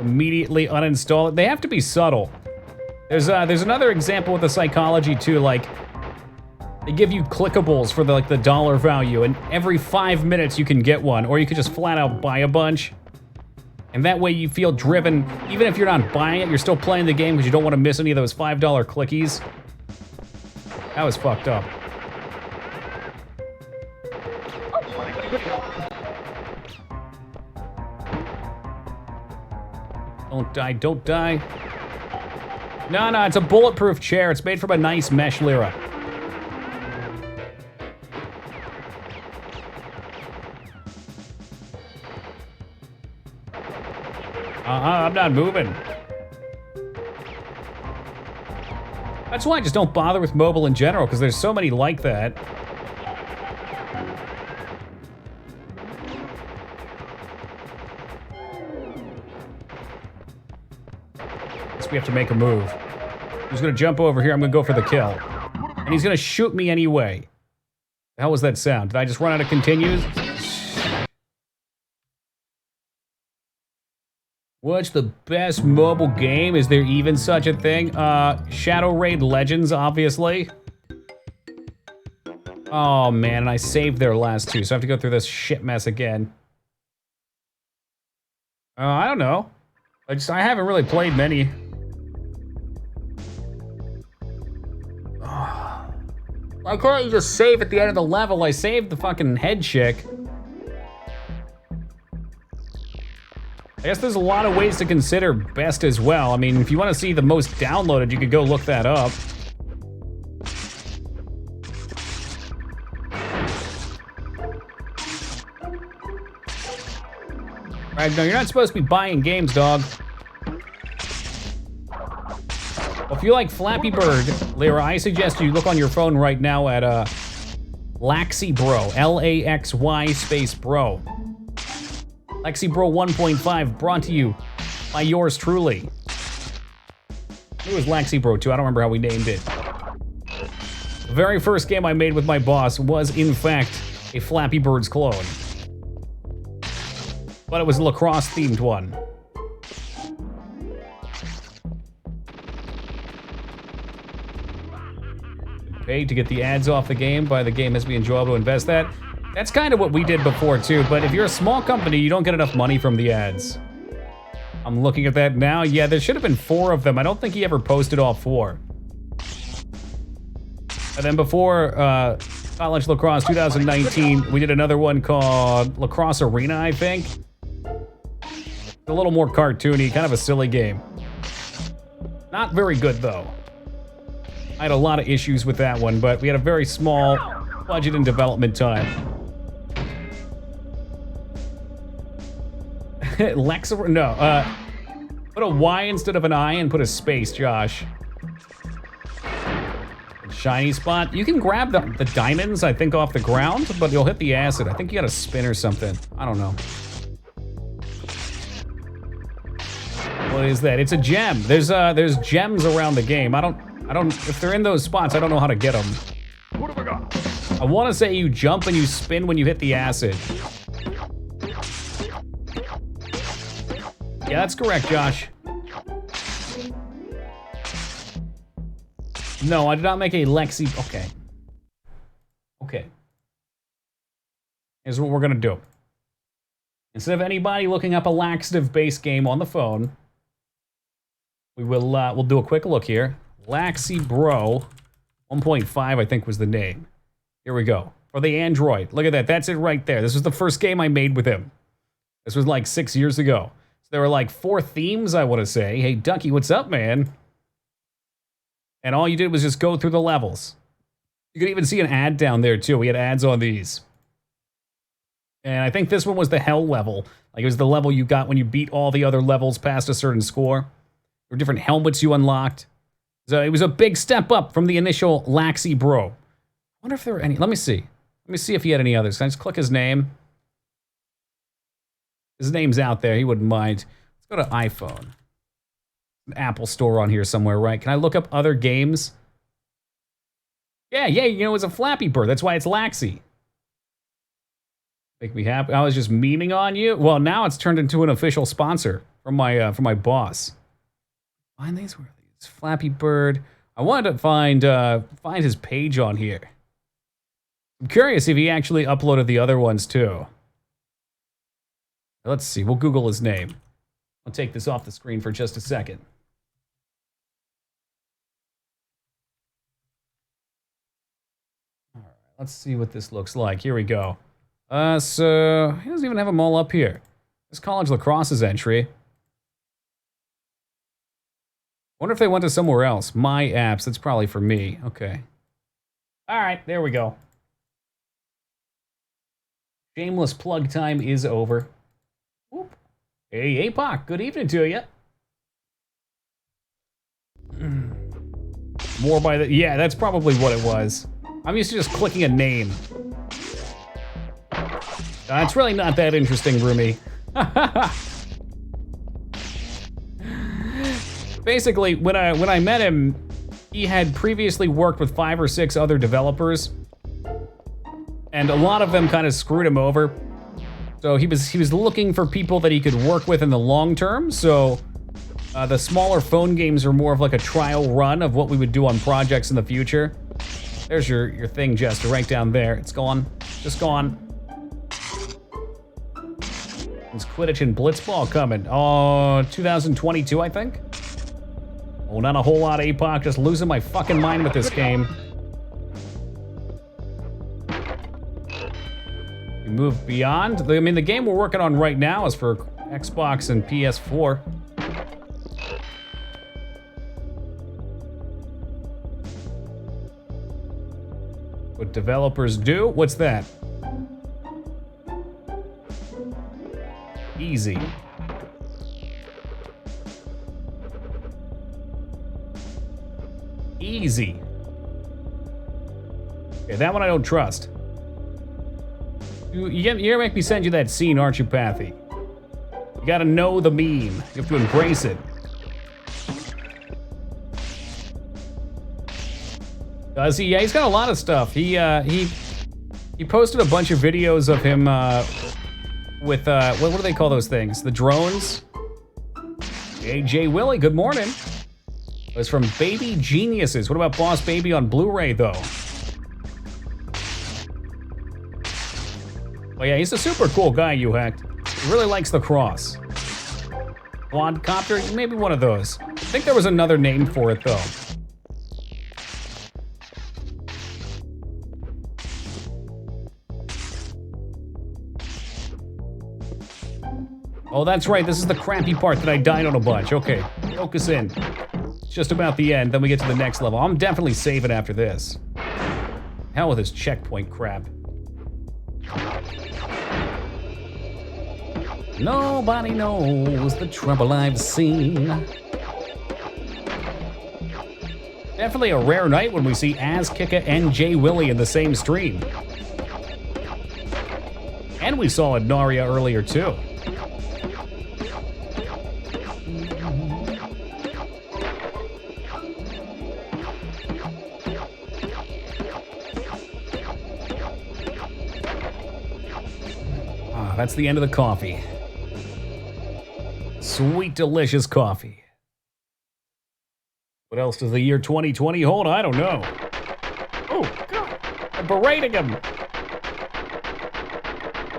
Immediately uninstall it. They have to be subtle. There's another example with the psychology too, like they give you clickables for the dollar value, and every 5 minutes you can get one, or you could just flat out buy a bunch. And that way you feel driven, even if you're not buying it, you're still playing the game because you don't want to miss any of those $5 clickies. That was fucked up. Don't die, don't die. No, it's a bulletproof chair. It's made from a nice mesh lira. I'm not moving. That's why I just don't bother with mobile in general, because there's so many like that. Guess we have to make a move. He's gonna jump over here, I'm gonna go for the kill. And he's gonna shoot me anyway. The hell was that sound? Did I just run out of continues? What's the best mobile game? Is there even such a thing? Shadow Raid Legends, obviously. Oh man, and I saved their last two, so I have to go through this shit mess again. I don't know. I haven't really played many. Why can't you just save at the end of the level? I saved the fucking head chick. I guess there's a lot of ways to consider best as well. I mean, if you want to see the most downloaded, you could go look that up. Right, no, you're not supposed to be buying games, dog. Well, if you like Flappy Bird, Lyra, I suggest you look on your phone right now at Laxy Bro, L-A-X-Y space bro. Lexi Bro 1.5 brought to you by yours truly. It was Lexi Bro 2, I don't remember how we named it. The very first game I made with my boss was, in fact, a Flappy Birds clone. But it was a lacrosse-themed one. Pay to get the ads off the game, buy the game has to be enjoyable to invest that. That's kind of what we did before too, but if you're a small company, you don't get enough money from the ads. I'm looking at that now. Yeah, there should have been 4 of them. I don't think he ever posted all 4. And then before College Lacrosse 2019, we did another one called Lacrosse Arena, I think. A little more cartoony, kind of a silly game. Not very good though. I had a lot of issues with that one, but we had a very small budget and development time. Lexa, no, put a Y instead of an I and put a space, Josh. Shiny spot. You can grab the diamonds, I think, off the ground, but you'll hit the acid. I think you gotta spin or something. I don't know. What is that? It's a gem. There's gems around the game. I don't, if they're in those spots, I don't know how to get them. What have I got? I want to say you jump and you spin when you hit the acid. Yeah, that's correct, Josh. No, I did not make a Lexi. Okay. Okay. Here's what we're gonna do. Instead of anybody looking up a laxative-based game on the phone, we will we'll do a quick look here. Laxy Bro 1.5, I think, was the name. Here we go. For the Android. Look at that. That's it right there. This was the first game I made with him. This was like 6 years ago. So there were like 4 themes, I want to say. Hey, Ducky, what's up, man? And all you did was just go through the levels. You could even see an ad down there, too. We had ads on these. And I think this one was the hell level. Like, it was the level you got when you beat all the other levels past a certain score. or different helmets you unlocked. So it was a big step up from the initial Laxi Bro. I wonder if there were any. Let me see. Let me see if he had any others. Can I just click his name? His name's out there. He wouldn't mind. Let's go to iPhone. An Apple Store on here somewhere, right? Can I look up other games? Yeah, you know, it's a Flappy Bird. That's why it's Laxi. Make me happy. I was just memeing on you. Well, now it's turned into an official sponsor from my boss. Find these. Where are these? Flappy Bird. I wanted to find his page on here. I'm curious if he actually uploaded the other ones too. Let's see. We'll Google his name. I'll take this off the screen for just a second. All right. Let's see what this looks like. Here we go. So he doesn't even have them all up here. This college lacrosse's entry. Wonder if they went to somewhere else. My apps. That's probably for me. Okay. All right. There we go. Shameless plug time is over. Whoop. Hey, APOC. Good evening to you. More by the... Yeah, that's probably what it was. I'm used to just clicking a name. It's really not that interesting, Rumi. Basically, when I met him, he had previously worked with 5 or 6 other developers, and a lot of them kind of screwed him over. So he was looking for people that he could work with in the long term. So the smaller phone games are more of like a trial run of what we would do on projects in the future. There's your thing, Jester, right down there. It's gone. Just gone. It's Quidditch and Blitzball coming. Oh, 2022, I think. Oh, not a whole lot of APOC. Just losing my fucking mind with this game. We move beyond. I mean, the game we're working on right now is for Xbox and PS4. What developers do? What's that? Easy. Easy. Okay, that one I don't trust. You gotta make me send you that scene, aren't you, Pathy? You gotta know the meme. You have to embrace it. Does he? Yeah, he's got a lot of stuff. He posted a bunch of videos of him with what do they call those things? The drones. AJ Willie, good morning. It was from Baby Geniuses. What about Boss Baby on Blu-ray though? Oh yeah, he's a super cool guy, you hacked. He really likes the cross. Quadcopter, maybe one of those. I think there was another name for it though. Oh, that's right. This is the crappy part that I died on a bunch. Okay, focus in. It's just about the end, then we get to the next level. I'm definitely saving after this. Hell with this checkpoint crap. Nobody knows the trouble I've seen. Definitely a rare night when we see Azkika and Jay Willie in the same stream. And we saw Naria earlier too. That's the end of the coffee. Sweet, delicious coffee. What else does the year 2020 hold? I don't know. Oh, God. I'm berating him.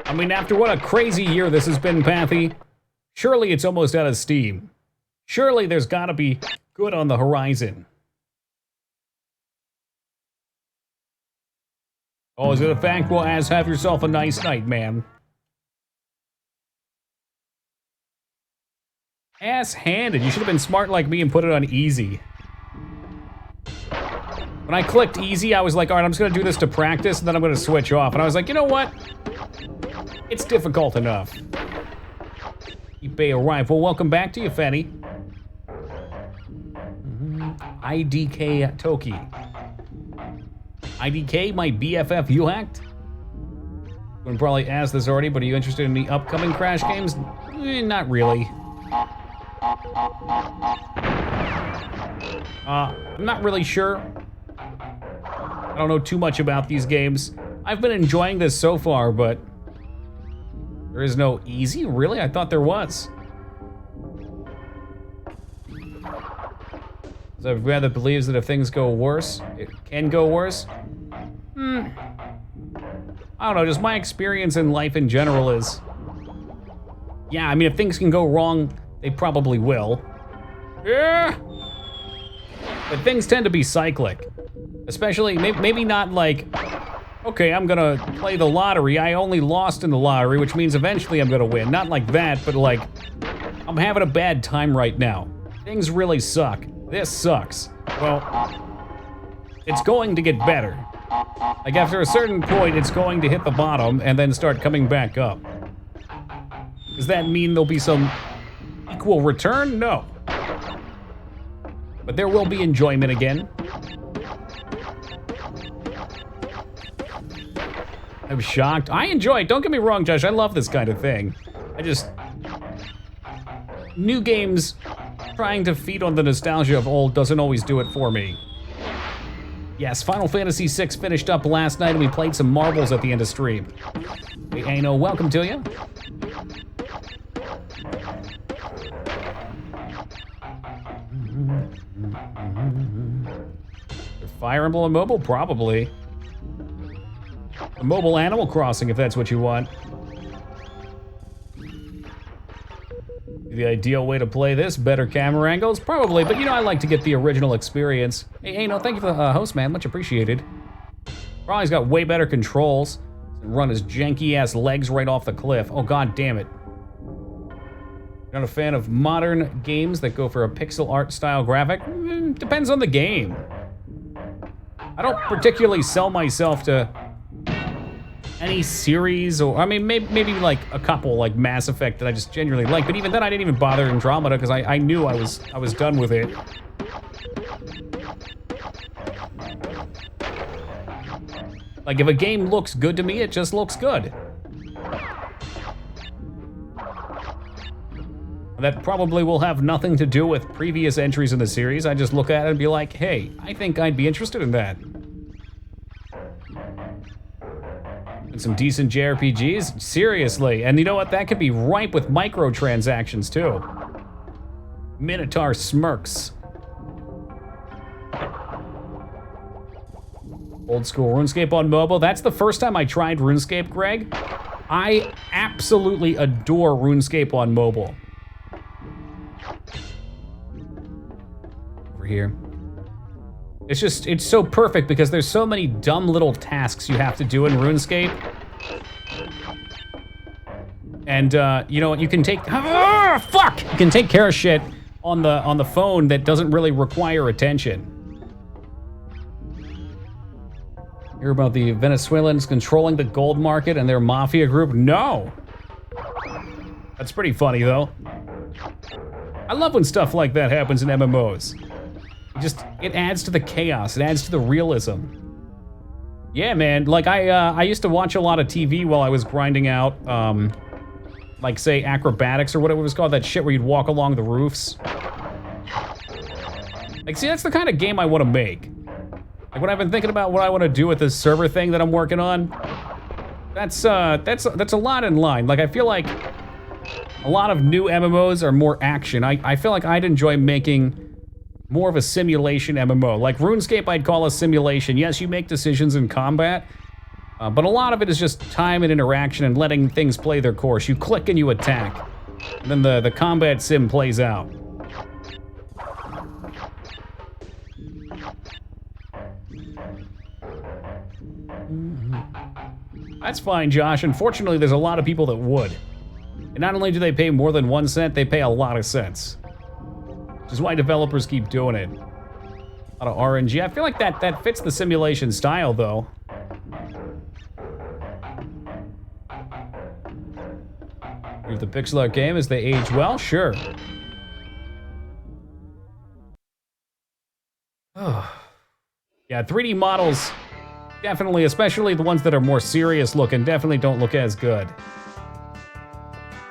I mean, after what a crazy year this has been, Pathy, surely it's almost out of steam. Surely there's gotta be good on the horizon. Oh, is it a fact? Well, Az, have yourself a nice night, man. Ass-handed. You should have been smart like me and put it on easy. When I clicked easy, I was like, all right, I'm just gonna do this to practice, and then I'm gonna switch off. And I was like, you know what? It's difficult enough. eBay arrived. Well, welcome back to you, Fenny. IDK Toki. IDK, my BFF, you hacked? Would probably asked this already, but are you interested in the upcoming Crash games? Not really. I'm not really sure. I don't know too much about these games. I've been enjoying this so far, but there is no easy? Really? I thought there was. So I've rather believes that if things go worse, it can go worse. I don't know, just my experience in life in general is, yeah, I mean, if things can go wrong, they probably will. Yeah. But things tend to be cyclic. Especially, maybe not like, okay, I'm gonna play the lottery. I only lost in the lottery, which means eventually I'm gonna win. Not like that, but like, I'm having a bad time right now. Things really suck. This sucks. Well, it's going to get better. Like after a certain point, it's going to hit the bottom and then start coming back up. Does that mean there'll be some equal return? No. But there will be enjoyment again. I'm shocked. I enjoy it. Don't get me wrong, Josh. I love this kind of thing. New games trying to feed on the nostalgia of old doesn't always do it for me. Yes, Final Fantasy VI finished up last night and we played some marbles at the end of stream. Hey, Ano, welcome to you. Fire Emblem Mobile? Probably. A mobile Animal Crossing, if that's what you want. The ideal way to play this, better camera angles? Probably, but you know I like to get the original experience. Hey, no, thank you for the host, man. Much appreciated. Probably's got way better controls. Run his janky-ass legs right off the cliff. Oh, god damn it. Not a fan of modern games that go for a pixel art style graphic? Depends on the game. I don't particularly sell myself to any series, or I mean, maybe like a couple, like Mass Effect that I just genuinely like. But even then, I didn't even bother Andromeda because I knew I was done with it. Like if a game looks good to me, it just looks good. That probably will have nothing to do with previous entries in the series. I just look at it and be like, hey, I think I'd be interested in that. And some decent JRPGs? Seriously. And you know what? That could be ripe with microtransactions, too. Minotaur smirks. Old school RuneScape on mobile. That's the first time I tried RuneScape, Greg. I absolutely adore RuneScape on mobile. Over here. It's so perfect because there's so many dumb little tasks you have to do in RuneScape. And you know what, you can take, fuck! You can take care of shit on the phone that doesn't really require attention. Hear about the Venezuelans controlling the gold market and their mafia group? No! That's pretty funny though. I love when stuff like that happens in MMOs. It adds to the chaos, it adds to the realism. Yeah, man, like I used to watch a lot of TV while I was grinding out, like say acrobatics or whatever it was called, that shit where you'd walk along the roofs. Like, see, that's the kind of game I want to make. Like when I've been thinking about what I want to do with this server thing that I'm working on, that's a lot in line. Like I feel like a lot of new MMOs are more action. I feel like I'd enjoy making more of a simulation MMO. Like RuneScape I'd call a simulation. Yes, you make decisions in combat, but a lot of it is just time and interaction and letting things play their course. You click and you attack, and then the combat sim plays out. That's fine, Josh. Unfortunately, there's a lot of people that would. And not only do they pay more than 1 cent, they pay a lot of cents. Which is why developers keep doing it. A lot of RNG. I feel like that fits the simulation style, though. If the pixel art game as they age well, sure. Yeah, 3D models, definitely, especially the ones that are more serious looking, definitely don't look as good.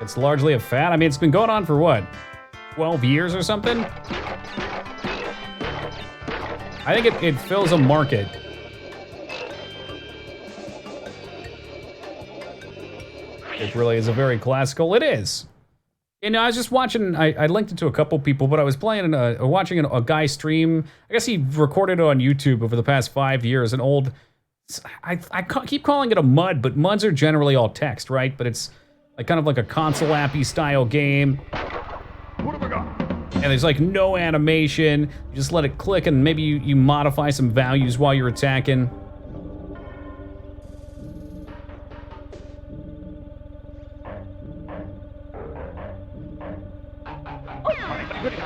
It's largely a fad. I mean, it's been going on for what, 12 years or something? I think it fills a market. It really is a very classical. It is. You know, I was just watching. I linked it to a couple people, but I was playing watching a guy stream. I guess he recorded it on YouTube over the past 5 years. An old. I keep calling it a MUD, but MUDs are generally all text, right? But it's like kind of like a console appy style game. What have I got? And there's like no animation. You just let it click, and maybe you modify some values while you're attacking.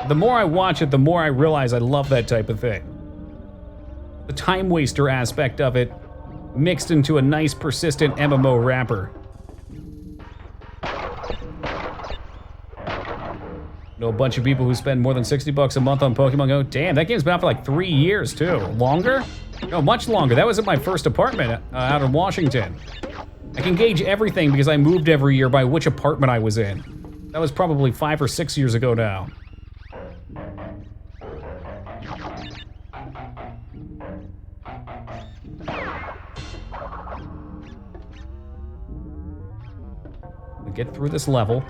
The more I watch it, the more I realize I love that type of thing. The time waster aspect of it, mixed into a nice persistent MMO wrapper. Know a bunch of people who spend more than $60 a month on Pokemon Go. Damn, that game's been out for like 3 years too. Longer? No, much longer. That was at my first apartment out in Washington. I can gauge everything because I moved every year by which apartment I was in. That was probably 5 or 6 years ago now. Get through this level,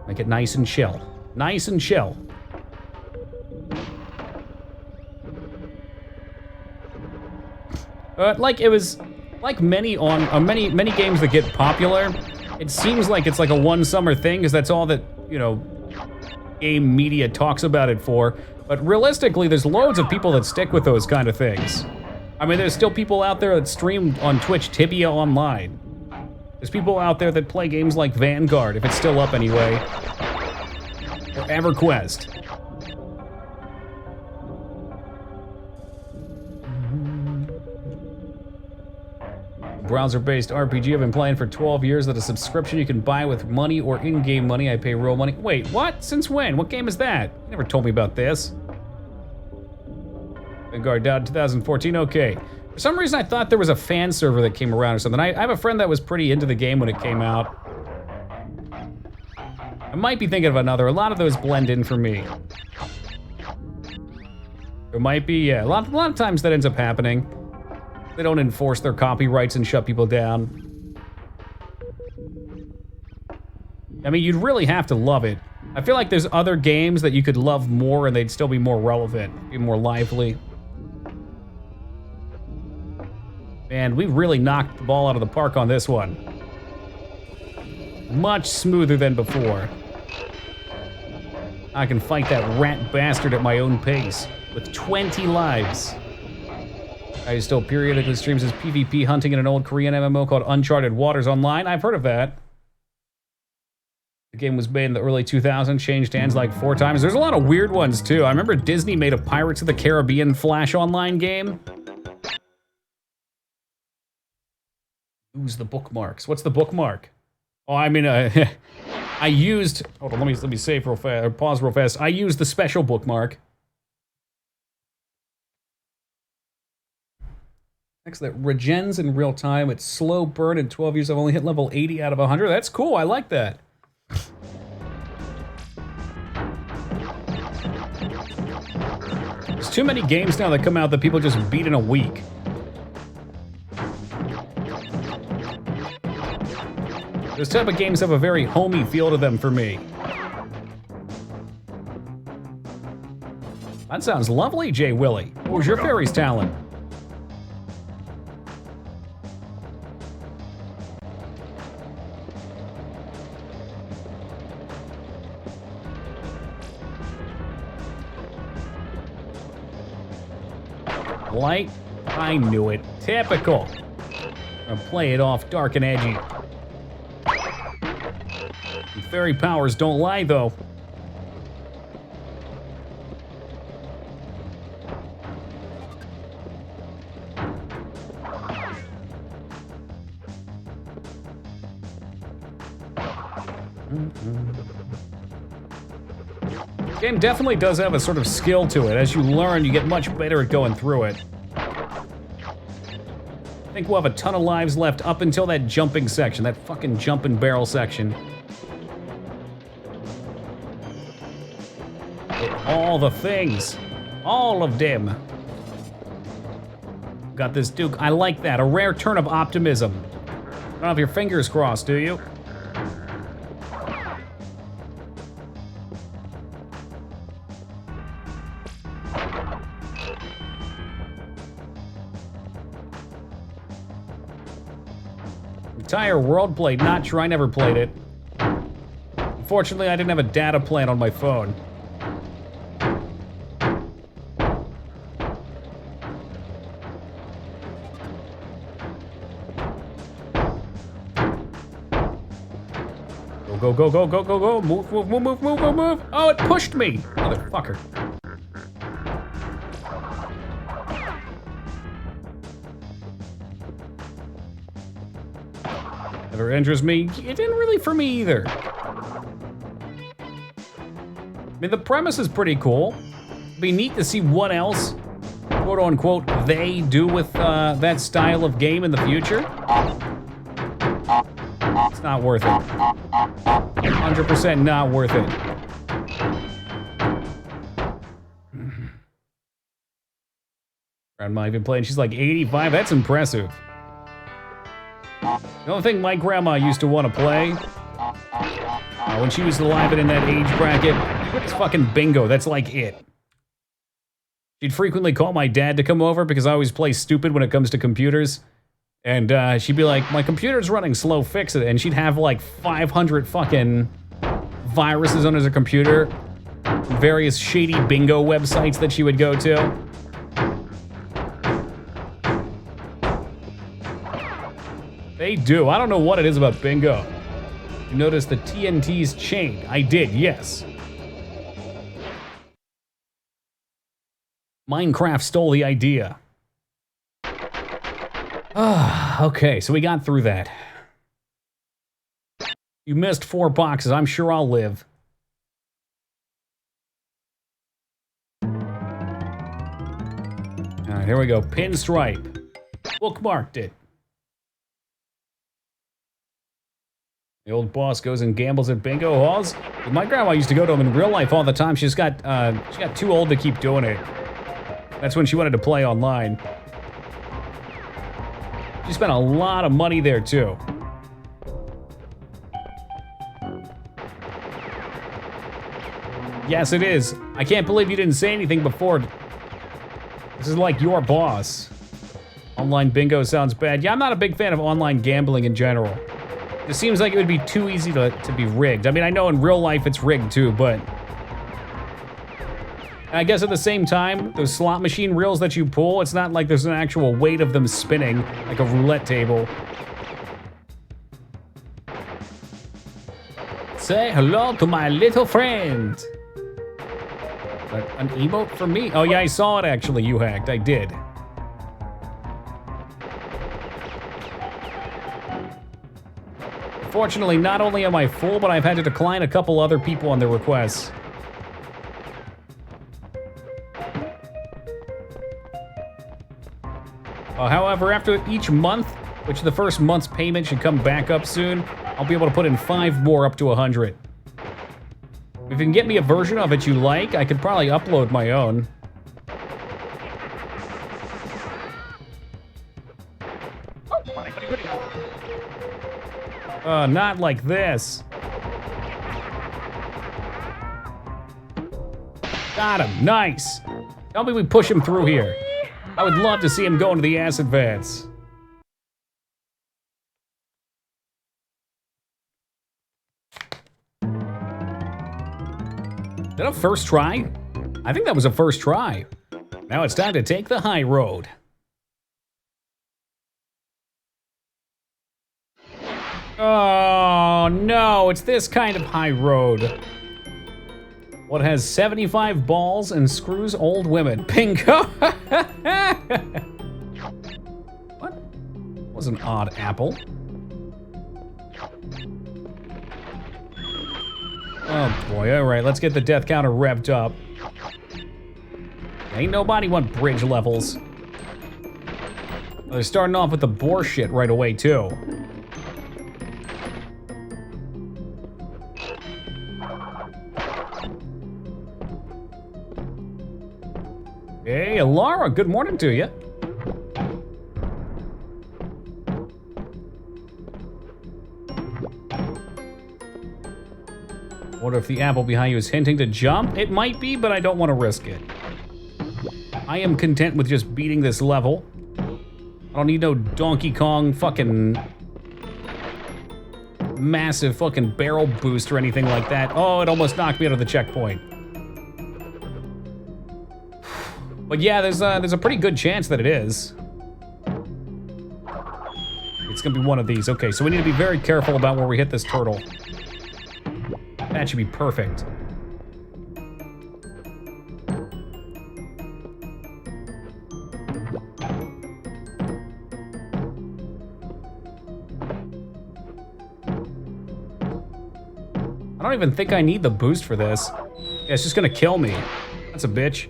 make it nice and chill. Nice and chill. Like it was, like many games that get popular, it seems like it's like a one summer thing because that's all that, you know, game media talks about it for. But realistically, there's loads of people that stick with those kind of things. I mean, there's still people out there that stream on Twitch Tibia Online. There's people out there that play games like Vanguard, if it's still up anyway, or EverQuest. Browser-based RPG I've been playing for 12 years. That a subscription you can buy with money or in-game money. I pay real money. Wait, what? Since when? What game is that? You never told me about this. Vanguard died in 2014. Okay. For some reason, I thought there was a fan server that came around or something. I have a friend that was pretty into the game when it came out. I might be thinking of another. A lot of those blend in for me. There might be, yeah. A lot of times that ends up happening. They don't enforce their copyrights and shut people down. I mean, you'd really have to love it. I feel like there's other games that you could love more and they'd still be more relevant, be more lively. Man, we really knocked the ball out of the park on this one. Much smoother than before. I can fight that rat bastard at my own pace with 20 lives. I still periodically streams his PvP hunting in an old Korean MMO called Uncharted Waters Online. I've heard of that. The game was made in the early 2000s, changed hands like 4 times. There's a lot of weird ones too. I remember Disney made a Pirates of the Caribbean Flash Online game. Use the bookmarks. What's the bookmark? Oh, I mean, I used. Hold on, let me save real fast. Or pause real fast. I used the special bookmark. Next, that regens in real time. It's slow burn in 12 years. I've only hit level 80 out of 100. That's cool. I like that. There's too many games now that come out that people just beat in a week. Those type of games have a very homey feel to them for me. That sounds lovely, Jay Willie. What was your fairy's talent? Light? I knew it. Typical. I'll play it off dark and edgy. Fairy powers don't lie, though. Game definitely does have a sort of skill to it. As you learn, you get much better at going through it. I think we'll have a ton of lives left up until that jumping section, that fucking jump and barrel section. All the things. All of them. Got this Duke. I like that. A rare turn of optimism. Don't have your fingers crossed, do you? Entire world played. Not sure. I never played it. Unfortunately, I didn't have a data plan on my phone. Go, go, go, go, go, go. Move, move, move, move, move, move, move. Oh, it pushed me. Motherfucker. Never interests me. It didn't really for me either. I mean, the premise is pretty cool. It'd be neat to see what else, quote unquote, they do with that style of game in the future. It's not worth it. 100% not worth it. Grandma even playing. She's like 85. That's impressive. The only thing my grandma used to want to play when she was alive and in that age bracket, it's fucking bingo. That's like it. She'd frequently call my dad to come over because I always play stupid when it comes to computers. And she'd be like, my computer's running slow, fix it. And she'd have like 500 fucking viruses on her computer. Various shady bingo websites that she would go to. They do. I don't know what it is about bingo. You notice the TNT's chain. I did, yes. Minecraft stole the idea. Okay, so we got through that. You missed 4 boxes. I'm sure I'll live. All right, here we go. Pinstripe. Bookmarked it. The old boss goes and gambles at bingo halls. My grandma used to go to them in real life all the time. She got too old to keep doing it. That's when she wanted to play online. She spent a lot of money there too. Yes, it is. I can't believe you didn't say anything before. This is like your boss. Online bingo sounds bad. Yeah, I'm not a big fan of online gambling in general. It seems like it would be too easy to be rigged. I mean, I know in real life it's rigged too, but I guess at the same time, those slot machine reels that you pull, it's not like there's an actual weight of them spinning like a roulette table. Say hello to my little friend. An emote from me? Oh yeah, I saw it actually, you hacked. I did. Fortunately, not only am I full, but I've had to decline a couple other people on their requests. However, after each month, which the first month's payment should come back up soon, I'll be able to put in 5 more up to 100. If you can get me a version of it you like, I could probably upload my own. Not like this. Got him, nice. Tell me we push him through here. I would love to see him go into the acid vats. Is that a first try? I think that was a first try. Now it's time to take the high road. Oh no, it's this kind of high road. What has 75 balls and screws old women? Bingo! What? Was an odd apple. Oh boy, alright, let's get the death counter revved up. Ain't nobody want bridge levels. They're starting off with the boar shit right away, too. Hey, Laura, good morning to you. Wonder if the apple behind you is hinting to jump? It might be, but I don't want to risk it. I am content with just beating this level. I don't need no Donkey Kong fucking massive fucking barrel boost or anything like that. Oh, it almost knocked me out of the checkpoint. But yeah, there's a pretty good chance that it is. It's gonna be one of these. Okay, so we need to be very careful about where we hit this turtle. That should be perfect. I don't even think I need the boost for this. Yeah, it's just gonna kill me. That's a bitch.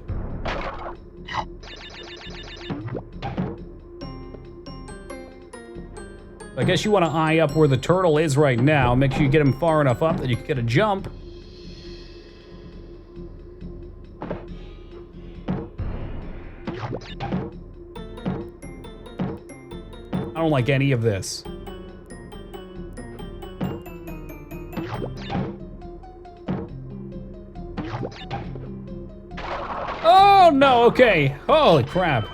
I guess you want to eye up where the turtle is right now. Make sure you get him far enough up that you can get a jump. I don't like any of this. Oh no, okay. Holy crap.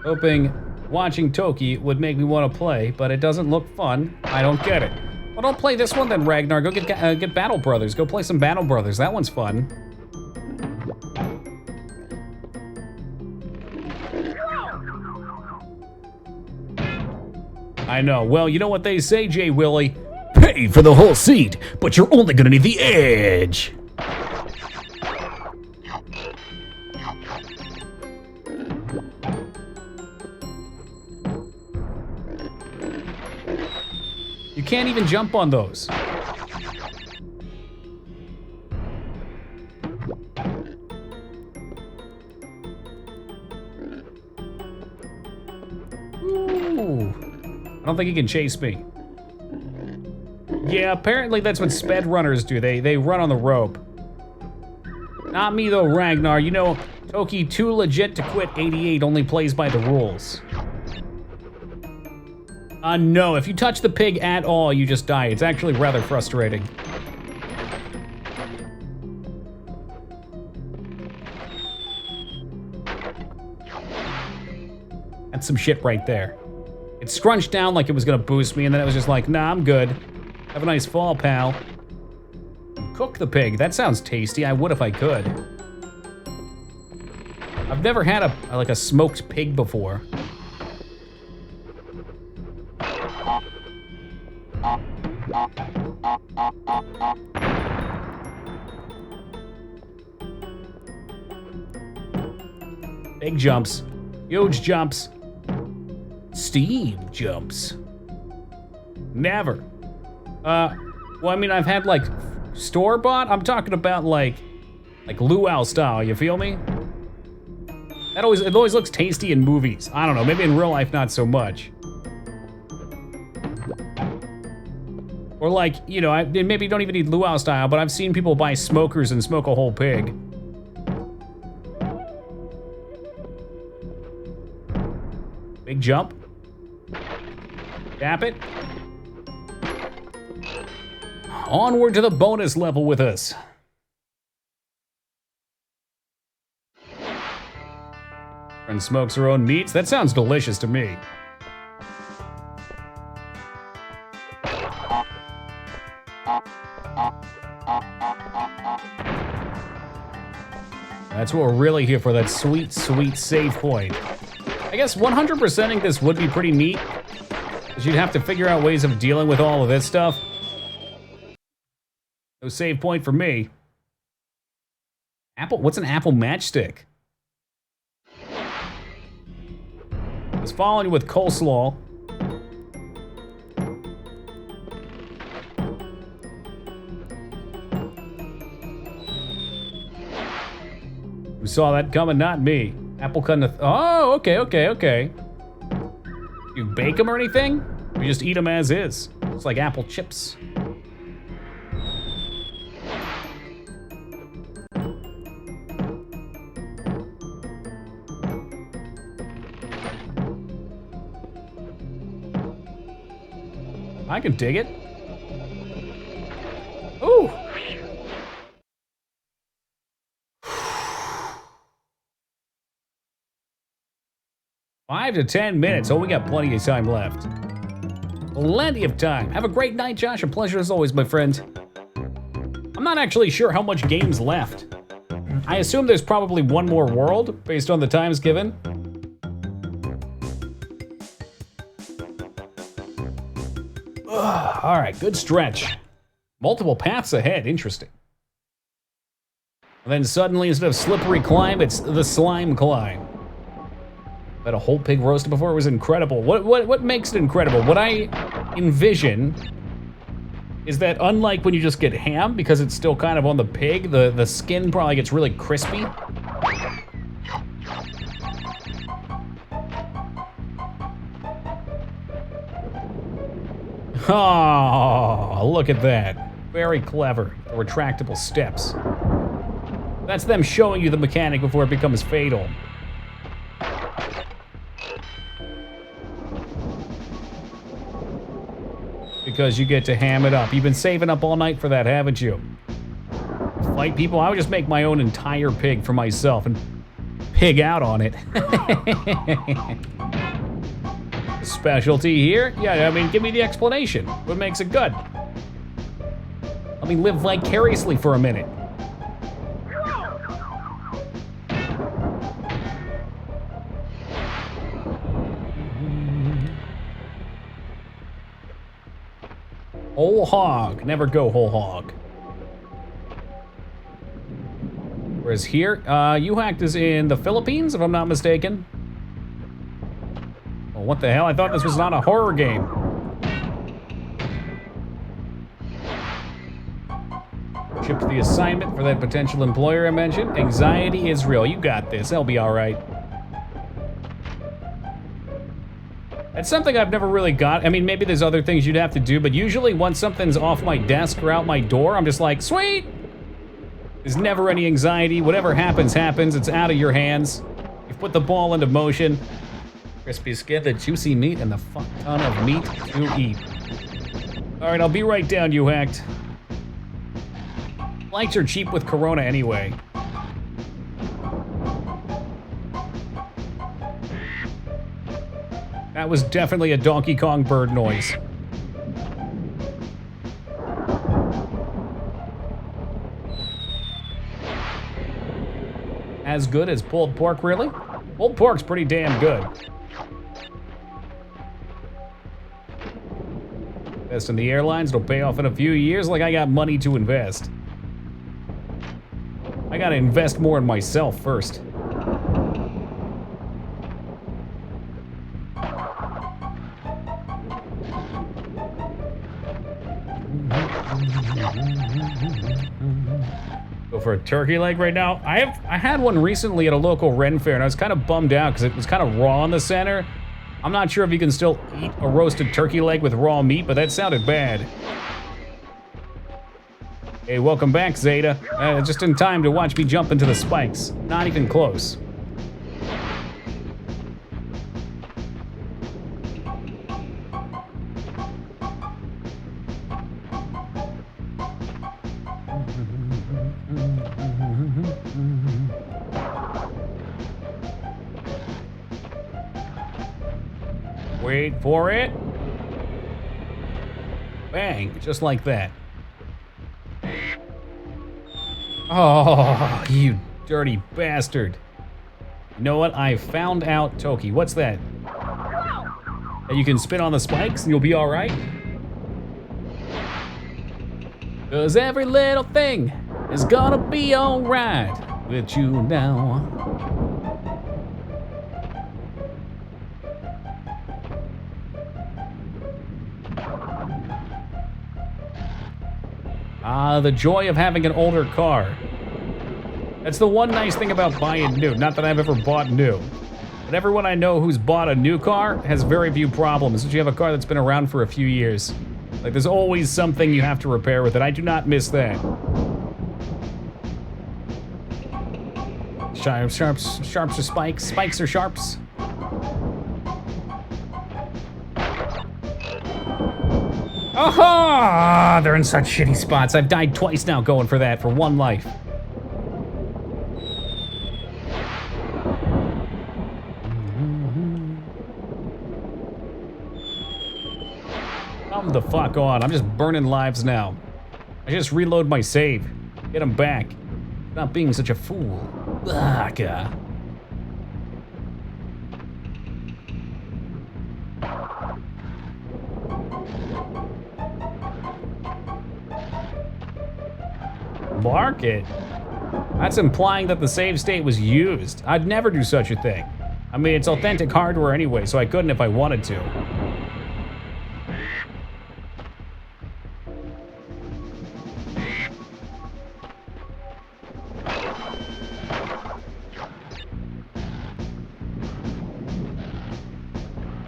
Hoping watching Toki would make me want to play, but it doesn't look fun. I don't get it. Well, don't play this one then, Ragnar. Go get Battle Brothers. Go play some Battle Brothers. That one's fun. I know. Well, you know what they say, Jay Willie? Pay for the whole seat, but you're only gonna need the edge. You can't even jump on those. Ooh. I don't think he can chase me. Yeah, apparently that's what sped runners do. They run on the rope. Not me though, Ragnar. You know, Toki too legit to quit 88 only plays by the rules. No, if you touch the pig at all, you just die. It's actually rather frustrating. That's some shit right there. It scrunched down like it was gonna boost me, and then it was just like, nah, I'm good. Have a nice fall, pal. Cook the pig. That sounds tasty. I would if I could. I've never had a smoked pig before. Big jumps. Huge jumps. Steam jumps. Never. Well, I mean, I've had like store-bought. I'm talking about like luau style. You feel me? It always looks tasty in movies. I don't know. Maybe in real life, not so much. Or like, you know, maybe you don't even need luau style, but I've seen people buy smokers and smoke a whole pig. Big jump. Tap it. Onward to the bonus level with us. Friend smokes her own meats? That sounds delicious to me. That's what we're really here for, that sweet, sweet save point. I guess 100%ing this would be pretty neat, because you'd have to figure out ways of dealing with all of this stuff. No save point for me. Apple, what's an apple matchstick? I was following you with coleslaw. Who saw that coming? Not me. Apple cutting oh, okay. You bake them or anything? We just eat them as is. It's like apple chips. I can dig it. Ooh. Five to 10 minutes. Oh, we got plenty of time left. Plenty of time. Have a great night, Josh. A pleasure as always, my friend. I'm not actually sure how much game's left. I assume there's probably one more world based on the times given. Ugh, all right, good stretch. Multiple paths ahead. Interesting. And then suddenly, instead of slippery climb, it's the slime climb. Had a whole pig roasted before. It was incredible. What makes it incredible? What I envision is that unlike when you just get ham, because it's still kind of on the pig, the skin probably gets really crispy. Oh, look at that. Very clever. The retractable steps. That's them showing you the mechanic before it becomes fatal. Because you get to ham it up. You've been saving up all night for that, haven't you? Fight people? I would just make my own entire pig for myself and pig out on it. Specialty here? Yeah, I mean, give me the explanation. What makes it good? Let me live vicariously for a minute. Whole hog. Never go whole hog. Whereas here, UHacked is in the Philippines, if I'm not mistaken. Oh, what the hell? I thought this was not a horror game. Shipped the assignment for that potential employer I mentioned. Anxiety is real. You got this. I'll be all right. That's something I've never really got. I mean, maybe there's other things you'd have to do, but usually once something's off my desk or out my door, I'm just like, sweet! There's never any anxiety. Whatever happens, happens. It's out of your hands. You've put the ball into motion. Crispy skin, the juicy meat, and the fuck ton of meat to eat. All right, I'll be right down, you hacked. Flights are cheap with Corona anyway. That was definitely a Donkey Kong bird noise. As good as pulled pork, really? Pulled pork's pretty damn good. Invest in the airlines, it'll pay off in a few years like I got money to invest. I gotta invest more in myself first. Go for a turkey leg right now. I had one recently at a local Ren fair, and I was kind of bummed out because it was kind of raw in the center. I'm not sure if you can still eat a roasted turkey leg with raw meat, but that sounded bad. Hey, welcome back, Zeta. Just in time to watch me jump into the spikes. Not even close. Wait for it. Bang, just like that. Oh, you dirty bastard. You know what? I found out Toki. What's that? And you can spin on the spikes and you'll be all right? 'Cause every little thing is gonna be all right with you now. Ah, the joy of having an older car. That's the one nice thing about buying new. Not that I've ever bought new. But everyone I know who's bought a new car has very few problems. Since you have a car that's been around for a few years. Like, there's always something you have to repair with it. I do not miss that. Sharps or spikes? Spikes or sharps? Aha! They're in such shitty spots. I've died twice now going for that for one life. Come the fuck on. I'm just burning lives now. I just reload my save. Get them back. Not being such a fool. Ugh, God. Mark it? That's implying that the save state was used. I'd never do such a thing. I mean, it's authentic hardware anyway, so I couldn't if I wanted to.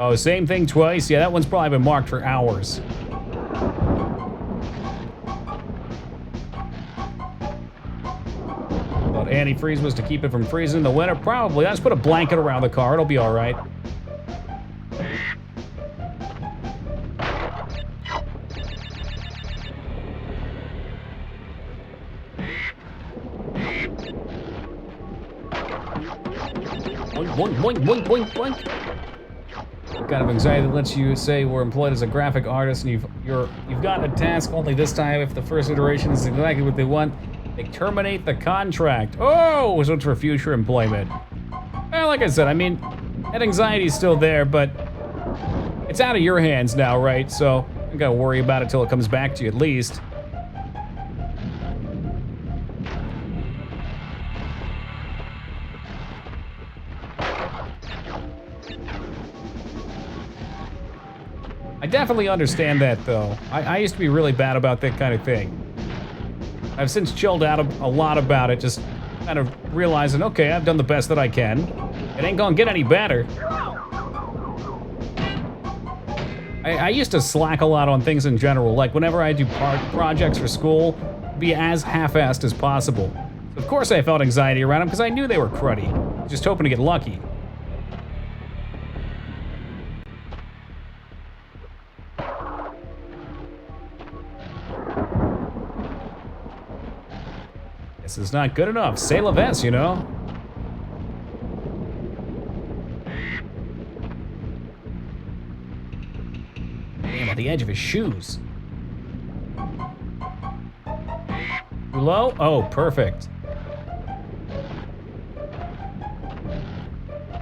Oh, same thing twice? Yeah, that one's probably been marked for hours. But antifreeze was to keep it from freezing in the winter? Probably. I just put a blanket around the car. It'll be all right. Boink, boink, boink, boink, boink. Kind of anxiety that lets you say we're employed as a graphic artist and you've got a task, only this time if the first iteration is exactly what they want, they terminate the contract. Oh, so it's for future employment. Well, like I said, I mean, that anxiety's still there, but it's out of your hands now, right? So you don't gotta worry about it till it comes back to you at least. I definitely understand that, though. I used to be really bad about that kind of thing. I've since chilled out a lot about it, just kind of realizing, okay, I've done the best that I can. It ain't gonna get any better. I used to slack a lot on things in general, like whenever I do projects for school, be as half-assed as possible. So of course I felt anxiety around them because I knew they were cruddy. Just hoping to get lucky. This is not good enough. C'est la veste, you know? Damn, on the edge of his shoes. Too low? Oh, perfect.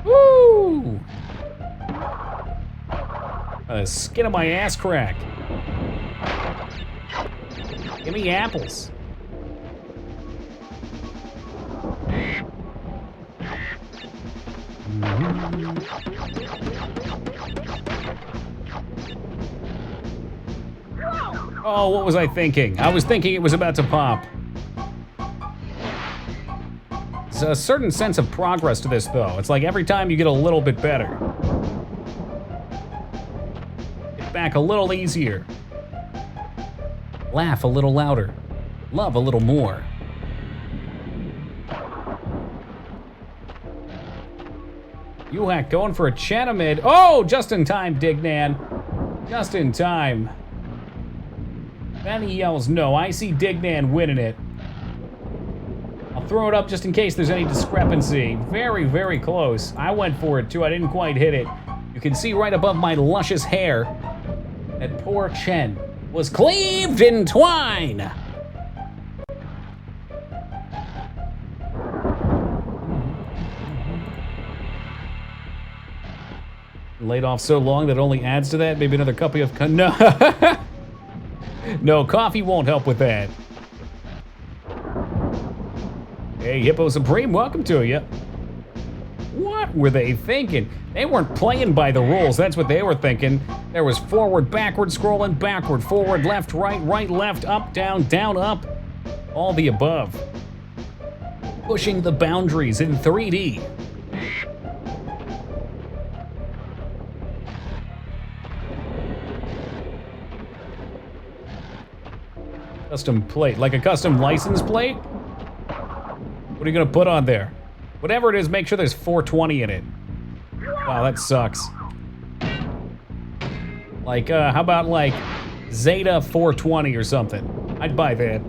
Woo! The skin of my ass crack. Give me apples. Oh, what was I thinking? I was thinking it was about to pop. There's a certain sense of progress to this, though. It's like every time you get a little bit better. Get back a little easier. Laugh a little louder. Love a little more. U-Hack going for a Chanamid. Oh, just in time, Dignan. Just in time. Then he yells no. I see Dignan winning it. I'll throw it up just in case there's any discrepancy. Very, very close. I went for it too. I didn't quite hit it. You can see right above my luscious hair that poor Chen was cleaved in twine. Laid off so long that it only adds to that. Maybe another cup of no. No, coffee won't help with that. Hey, Hippo Supreme, welcome to you. What were they thinking? They weren't playing by the rules. That's what they were thinking. There was forward, backward, scrolling, backward, forward, left, right, left, up, down, up. All the above. Pushing the boundaries in 3D. Custom plate, like a custom license plate? What are you gonna put on there? Whatever it is, make sure there's 420 in it. Wow, that sucks. Like, how about like Zeta 420 or something? I'd buy that.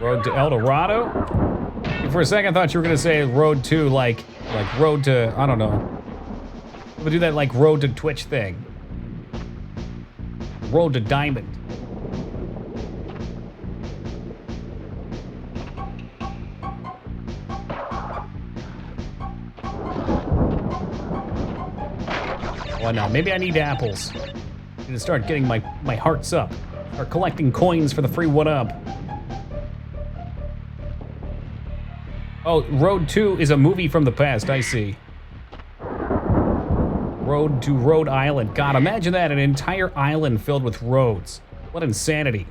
Road to El Dorado? For a second, I thought you were gonna say road to like road to, I don't know. We'll do that like road to Twitch thing. Road to Diamond. Why not? Maybe I need apples. I need to start getting my hearts up. Start collecting coins for the free 1-up. Oh, Road 2 is a movie from the past, I see. Road to Rhode Island. God, imagine that, an entire island filled with roads. What insanity.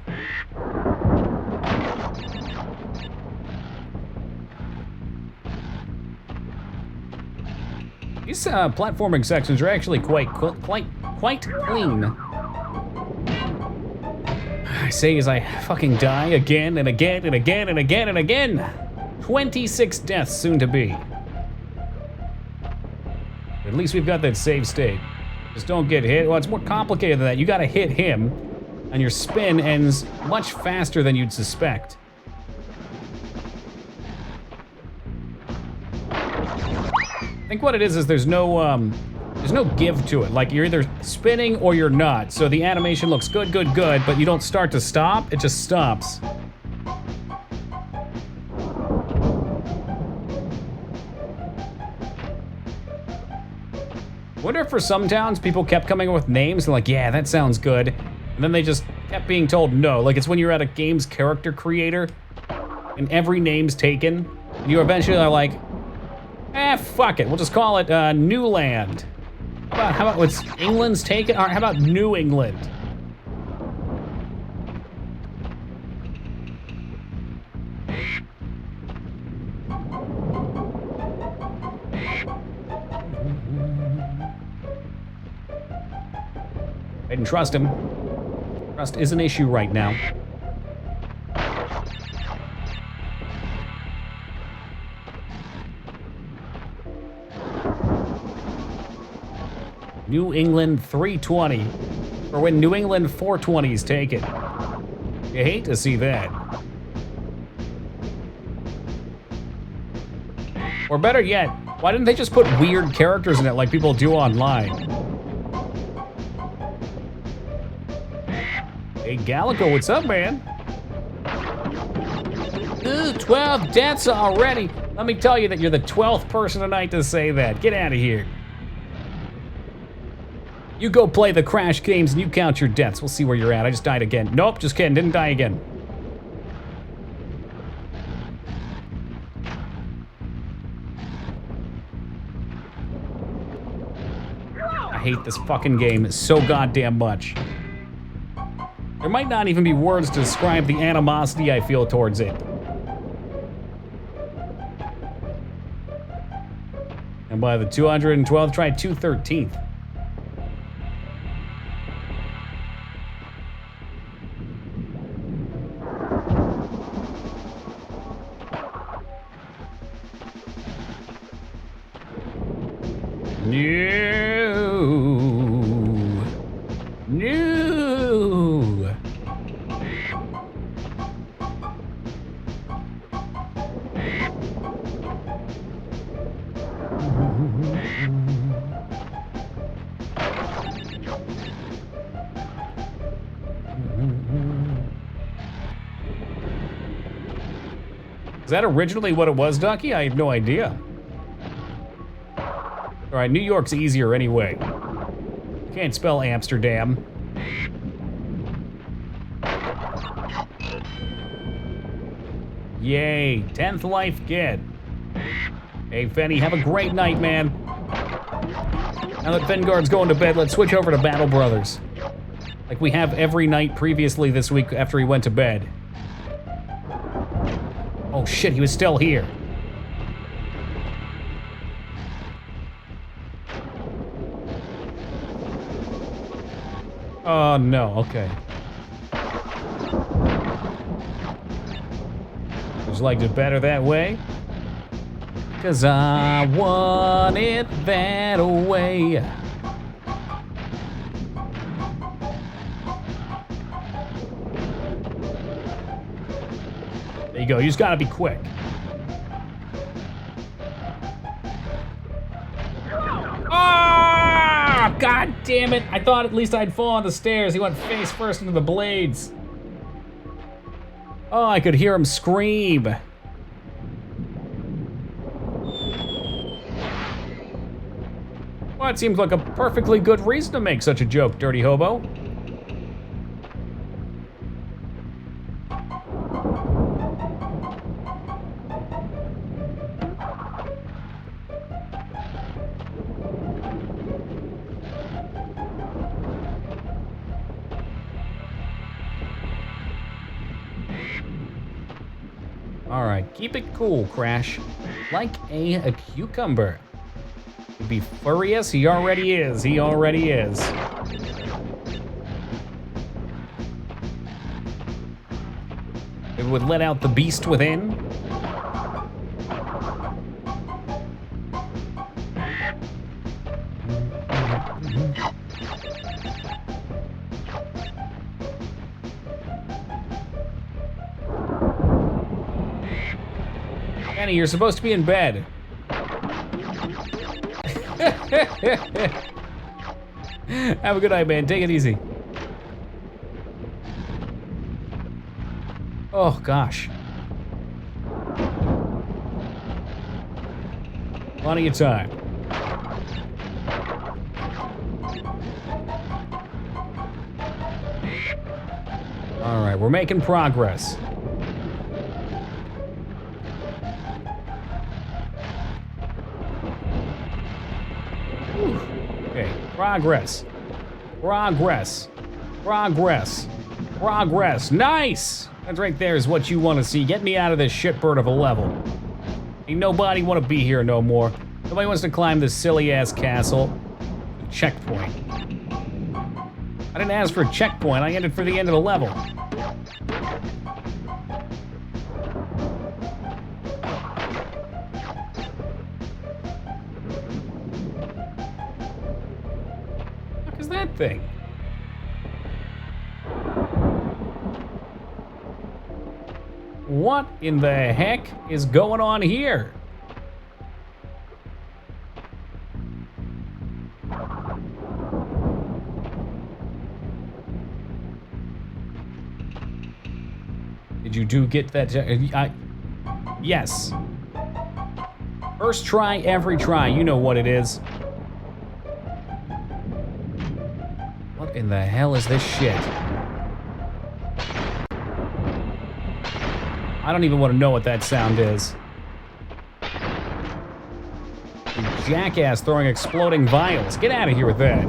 These platforming sections are actually quite clean. I say as I fucking die again and again and again and again and again. 26 deaths soon to be. At least we've got that save state. Just don't get hit. Well, it's more complicated than that. You gotta hit him, and your spin ends much faster than you'd suspect. I think what it is there's no give to it. Like, you're either spinning or you're not. So the animation looks good, but you don't start to stop, it just stops. Wonder if for some towns people kept coming up with names and like, yeah, that sounds good. And then they just kept being told no. Like, it's when you're at a game's character creator and every name's taken. And you eventually are like, fuck it. We'll just call it Newland. How about what's England's taken? Or how about New England? I didn't trust him. Trust is an issue right now. New England 320. Or when New England 420s take it. You hate to see that. Or better yet, why didn't they just put weird characters in it like people do online? Hey, Gallico, what's up, man? Ooh, 12 deaths already. Let me tell you that you're the 12th person tonight to say that. Get out of here. You go play the Crash games and you count your deaths. We'll see where you're at. I just died again. Nope, just kidding. Didn't die again. I hate this fucking game so goddamn much. There might not even be words to describe the animosity I feel towards it. And by the 212th, try 213th. No. Is that originally what it was, Ducky? I have no idea. All right, New York's easier anyway. Can't spell Amsterdam. Yay, 10th life get. Hey, Fenny, have a great night, man. Now that Fengard's going to bed, let's switch over to Battle Brothers. Like we have every night previously this week after he went to bed. Oh shit, he was still here. Oh no, okay. Just liked it better that way. 'Cause I want it that way. There you go, you just gotta be quick. Ah! God damn it! I thought at least I'd fall on the stairs. He went face first into the blades. Oh, I could hear him scream. Well, it seems like a perfectly good reason to make such a joke, dirty hobo. All right, keep it cool, Crash. Like a cucumber. Be furious? He already is. He already is. It would let out the beast within. Annie, you're supposed to be in bed. Have a good night, man. Take it easy. Oh, gosh. Plenty of time. All right, we're making progress. Okay, progress. Progress. Progress. Progress. Nice! That's right there is what you want to see. Get me out of this shitbird of a level. Ain't nobody want to be here no more. Nobody wants to climb this silly-ass castle. Checkpoint. I didn't ask for a checkpoint. I ended for the end of the level. What is that thing? What in the heck is going on here? Did you do get that? Yes. First try, every try. You know what it is. What in the hell is this shit? I don't even want to know what that sound is. You jackass throwing exploding vials. Get out of here with that.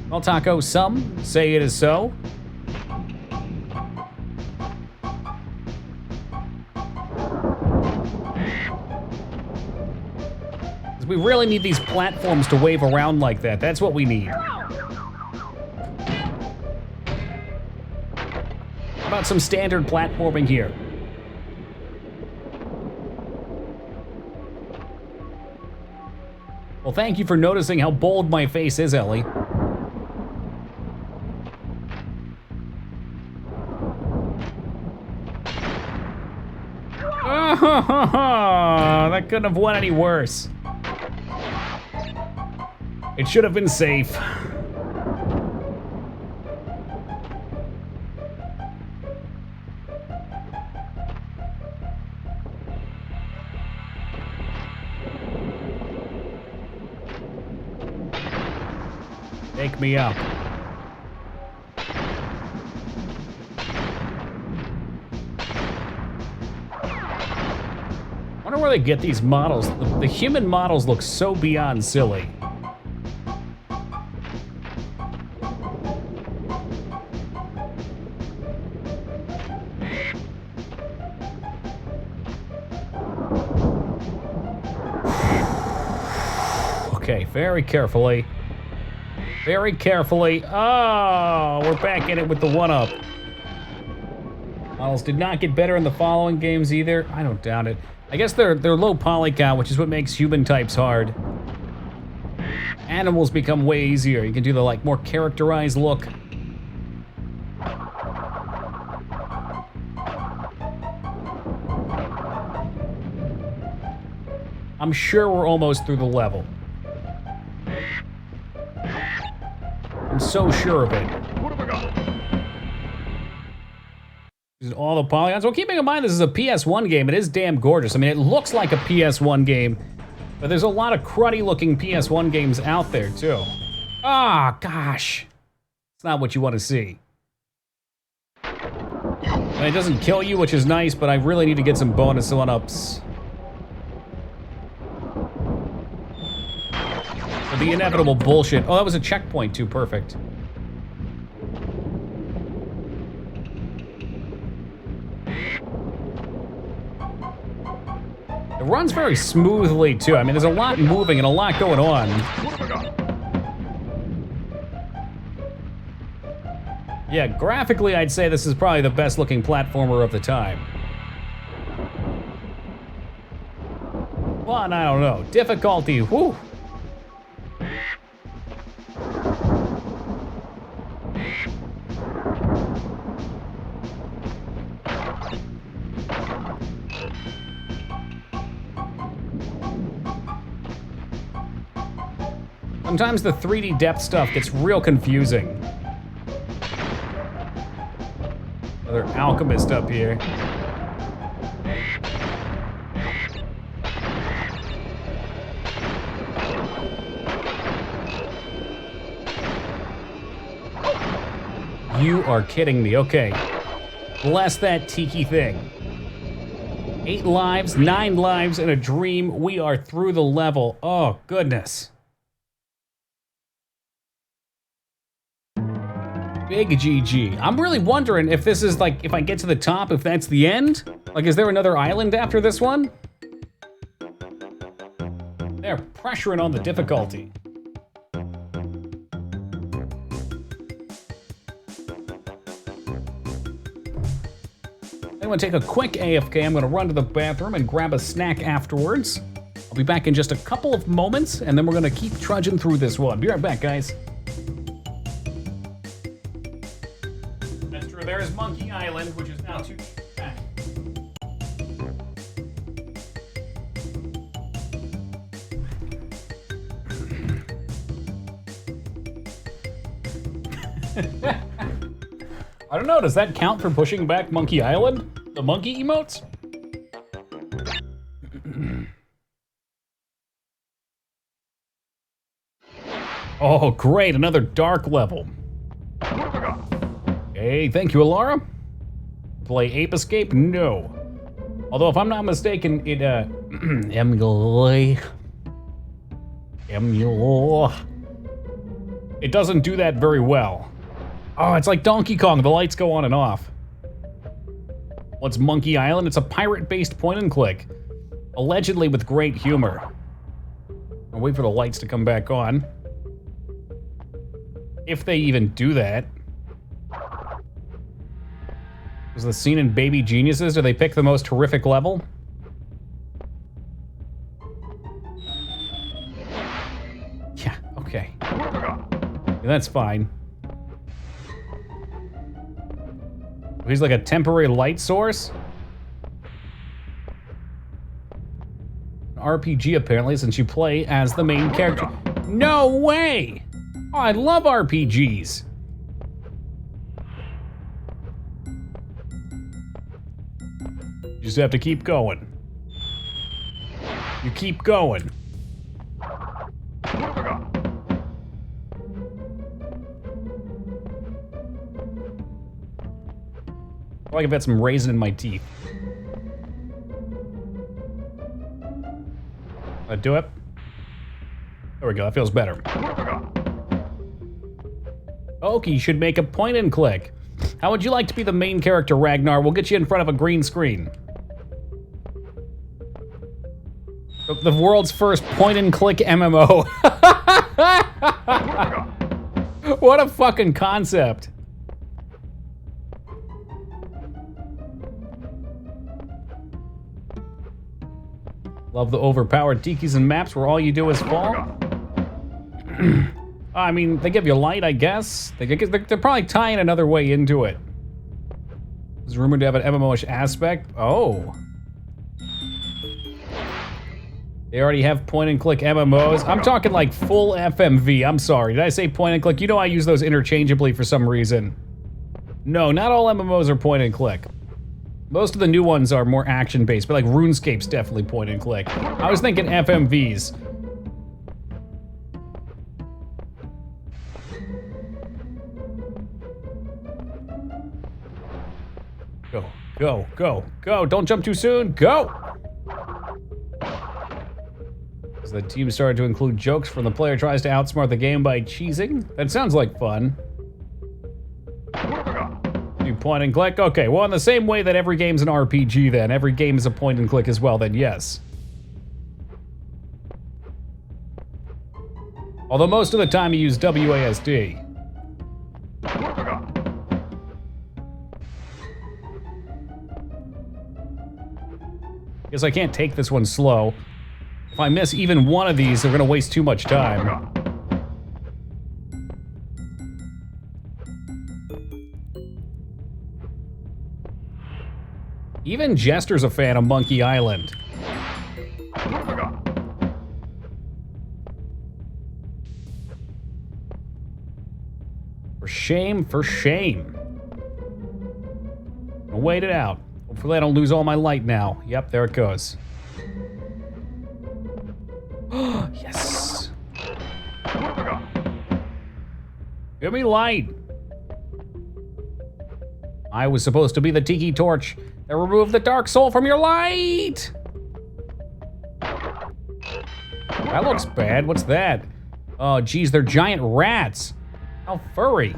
Well, Taco, some say it is so. We really need these platforms to wave around like that. That's what we need. How about some standard platforming here? Well, thank you for noticing how bold my face is, Ellie. Oh, that couldn't have went any worse. It should have been safe. Take me up. wonder where they get these models. The human models look so beyond silly. Okay, very carefully. Very carefully. Oh, we're back in it with the one-up. Models did not get better in the following games either. I don't doubt it. I guess they're low poly count, which is what makes human types hard. Animals become way easier. You can do the like more characterized look. I'm sure we're almost through the level. I'm so sure of it. What have I got? Is it all the polygons? Well, keeping in mind this is a PS1 game, it is damn gorgeous. I mean, it looks like a PS1 game, but there's a lot of cruddy looking PS1 games out there too. Ah, gosh. It's not what you want to see. And it doesn't kill you, which is nice, but I really need to get some bonus one-ups. The inevitable bullshit. Oh, that was a checkpoint too, perfect. It runs very smoothly too. I mean, there's a lot moving and a lot going on. Yeah, graphically, I'd say this is probably the best looking platformer of the time. Well, I don't know. Difficulty, whew. Sometimes the 3D depth stuff gets real confusing. Another alchemist up here. You are kidding me. Okay. Bless that tiki thing. 8 lives, 9 lives, and a dream. We are through the level. Oh, goodness. Big GG. I'm really wondering if this is like, if I get to the top, if that's the end? Like, is there another island after this one? They're pressuring on the difficulty. I'm gonna take a quick AFK. I'm gonna run to the bathroom and grab a snack afterwards. I'll be back in just a couple of moments, and then we're gonna keep trudging through this one. Be right back, guys. There's Monkey Island, which is now 2 back. I don't know, does that count for pushing back Monkey Island? The monkey emotes? Oh, great, another dark level. Hey, thank you, Alara. Play Ape Escape? No. Although, if I'm not mistaken, it, it doesn't do that very well. Oh, it's like Donkey Kong, the lights go on and off. What's Monkey Island? It's a pirate-based point-and-click. Allegedly with great humor. I'll wait for the lights to come back on. If they even do that. Was the scene in Baby Geniuses? Do they pick the most horrific level? Yeah, okay. Yeah, that's fine. He's like a temporary light source? An RPG apparently, since you play as the main character. No way! Oh, I love RPGs. You just have to keep going. You keep going. Oh, I can bet some raisin in my teeth. That do it? There we go, that feels better. Okie should make a point and click. How would you like to be the main character, Ragnar? We'll get you in front of a green screen. The world's first point and click MMO. What a fucking concept. Love the overpowered tikis and maps where all you do is fall. I mean, they give you light, I guess. They're probably tying another way into it. It's rumored to have an MMO-ish aspect. Oh. They already have point-and-click MMOs. I'm talking like full FMV. I'm sorry. Did I say point-and-click? You know I use those interchangeably for some reason. No, not all MMOs are point-and-click. Most of the new ones are more action-based, but like RuneScape's definitely point-and-click. I was thinking FMVs. Go, go, go, go. Don't jump too soon. Go! As the team started to include jokes when the player tries to outsmart the game by cheesing. That sounds like fun. You point and click? Okay, well in the same way that every game's an RPG then, every game is a point and click as well, then yes. Although most of the time you use WASD. Guess I can't take this one slow. If I miss even one of these, they're gonna waste too much time. Even Jester's a fan of Monkey Island. For shame, for shame. I'll wait it out. Hopefully I don't lose all my light now. Yep, there it goes. Yes. Give me light. I was supposed to be the tiki torch that removed the dark soul from your light. That looks bad. What's that? Oh, geez, they're giant rats. How furry.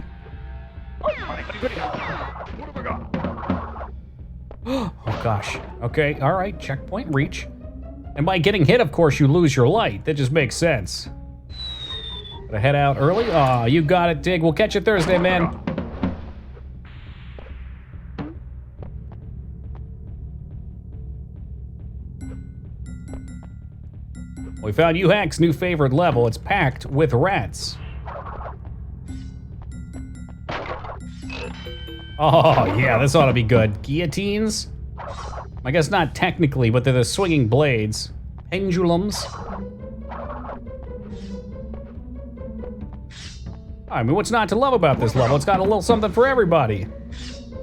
Oh, gosh. Okay, all right, checkpoint reach. And by getting hit, of course, you lose your light. That just makes sense. Gotta head out early? Aw, you got it, Dig. We'll catch you Thursday, man. We found U-Hack's new favorite level. It's packed with rats. Oh, yeah, this ought to be good. Guillotines? I guess not technically, but they're the swinging blades. Pendulums. I mean, what's not to love about this level? It's got a little something for everybody.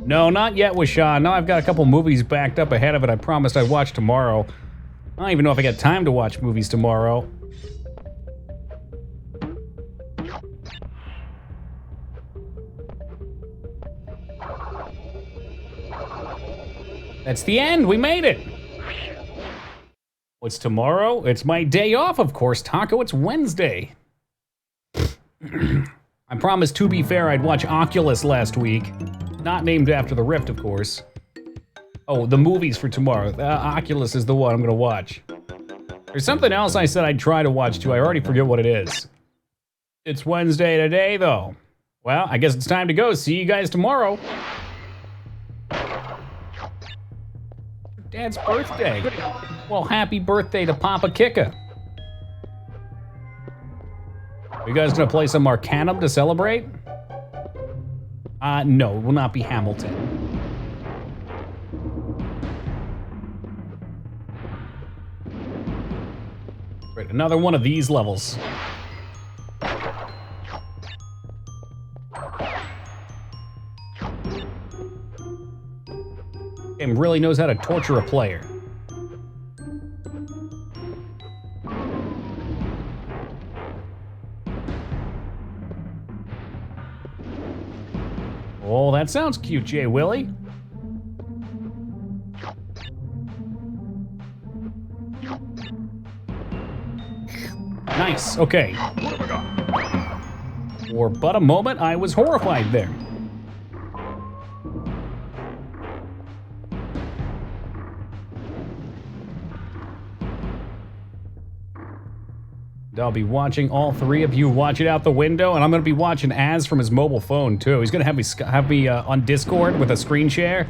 No, not yet, Wishaw. Now I've got a couple movies backed up ahead of it I promised I'd watch tomorrow. I don't even know if I got time to watch movies tomorrow. That's the end, we made it! What's tomorrow? It's my day off, of course, Taco, it's Wednesday. I promised, to be fair, I'd watch Oculus last week. Not named after the Rift, of course. Oh, the movies for tomorrow. Oculus is the one I'm gonna watch. There's something else I said I'd try to watch too, I already forget what it is. It's Wednesday today, though. Well, I guess it's time to go. See you guys tomorrow. Dad's birthday. Well, happy birthday to Papa Kika. Are you guys gonna play some Arcanum to celebrate? No, it will not be Hamilton. Great, another one of these levels. Game really knows how to torture a player. Oh, that sounds cute, Jay Willie. Nice, okay. For but a moment, I was horrified there. I'll be watching all three of you watch it out the window, and I'm gonna be watching Az from his mobile phone too. He's gonna have me on Discord with a screen share.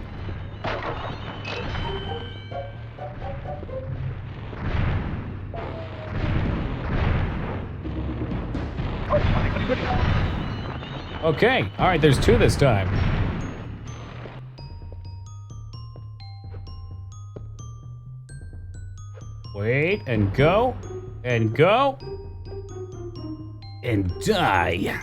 Okay, all right, there's two this time. Wait, and go, and go, and die.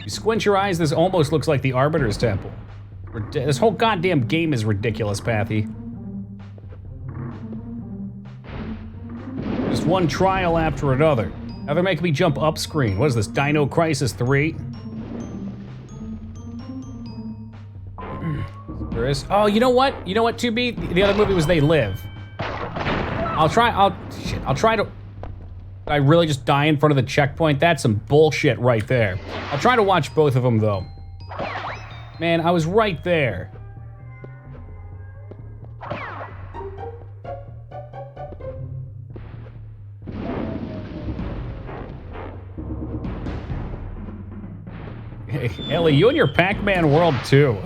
You squint your eyes, this almost looks like the Arbiter's Temple. This whole goddamn game is ridiculous, Pathy. Just one trial after another. Now they're making me jump up screen. What is this, Dino Crisis 3? There is. Oh, you know what? You know what, 2B? The other movie was They Live. I'll try to... I really just die in front of the checkpoint? That's some bullshit right there. I'll try to watch both of them, though. Man, I was right there. Hey, Ellie, you and your Pac-Man world, too.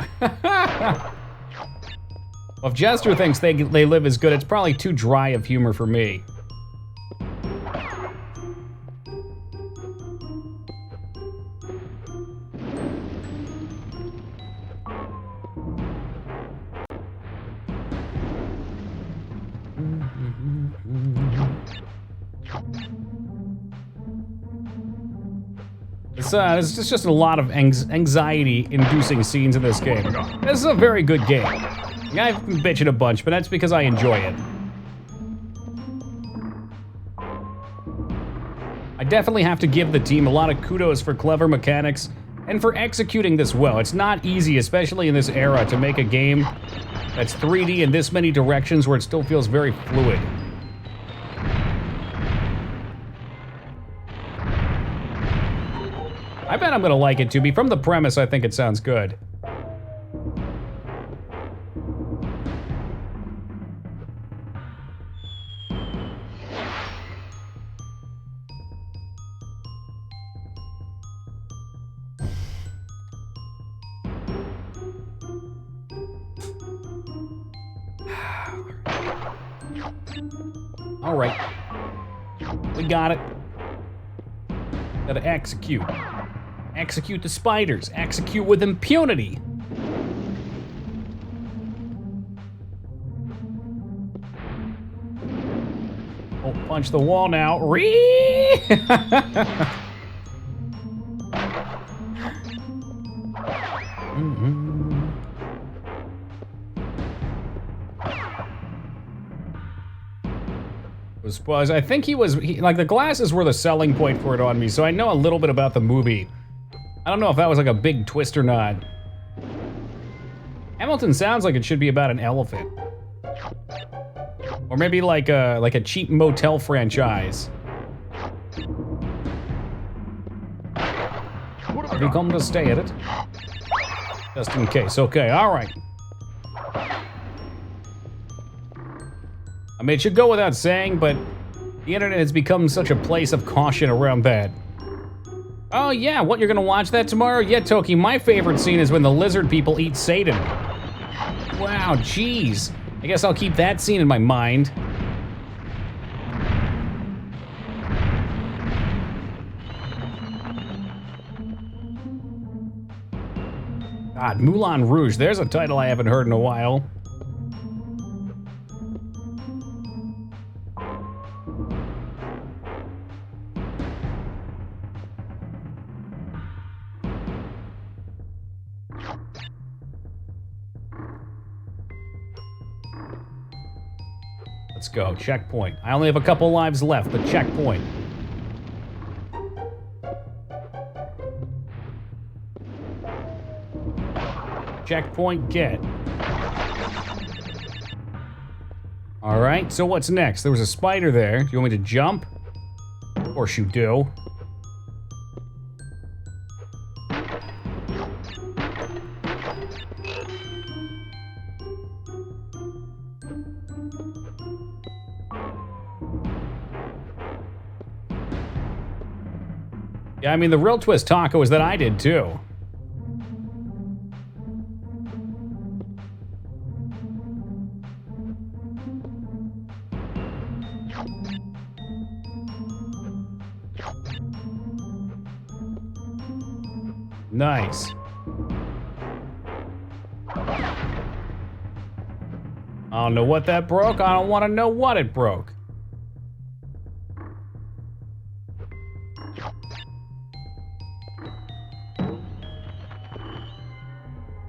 Well, if Jester thinks They Live is good, it's probably too dry of humor for me. There's just a lot of anxiety-inducing scenes in this game. This is a very good game. I've been bitching a bunch, but that's because I enjoy it. I definitely have to give the team a lot of kudos for clever mechanics and for executing this well. It's not easy, especially in this era, to make a game that's 3D in this many directions where it still feels very fluid. I bet I'm gonna like it, 2B. From the premise, I think it sounds good. All right. We got it. Gotta execute. Execute the spiders. Execute with impunity. Oh, punch the wall now. Ree! I think like the glasses were the selling point for it on me, so I know a little bit about the movie. I don't know if that was like a big twist or not. Hamilton sounds like it should be about an elephant. Or maybe like a cheap motel franchise. Have you come to stay at it? Just in case. Okay, alright. I mean, it should go without saying, but the internet has become such a place of caution around that. Oh yeah, what, you're gonna watch that tomorrow? Yeah, Toki, my favorite scene is when the lizard people eat Satan. Wow, jeez. I guess I'll keep that scene in my mind. God, Moulin Rouge, there's a title I haven't heard in a while. Let's go, checkpoint. I only have a couple lives left, but checkpoint. Checkpoint get. All right, so what's next? There was a spider there. Do you want me to jump? Of course you do. Yeah, I mean, the real twist, Taco, is that I did too. Nice. I don't know what that broke. I don't want to know what it broke.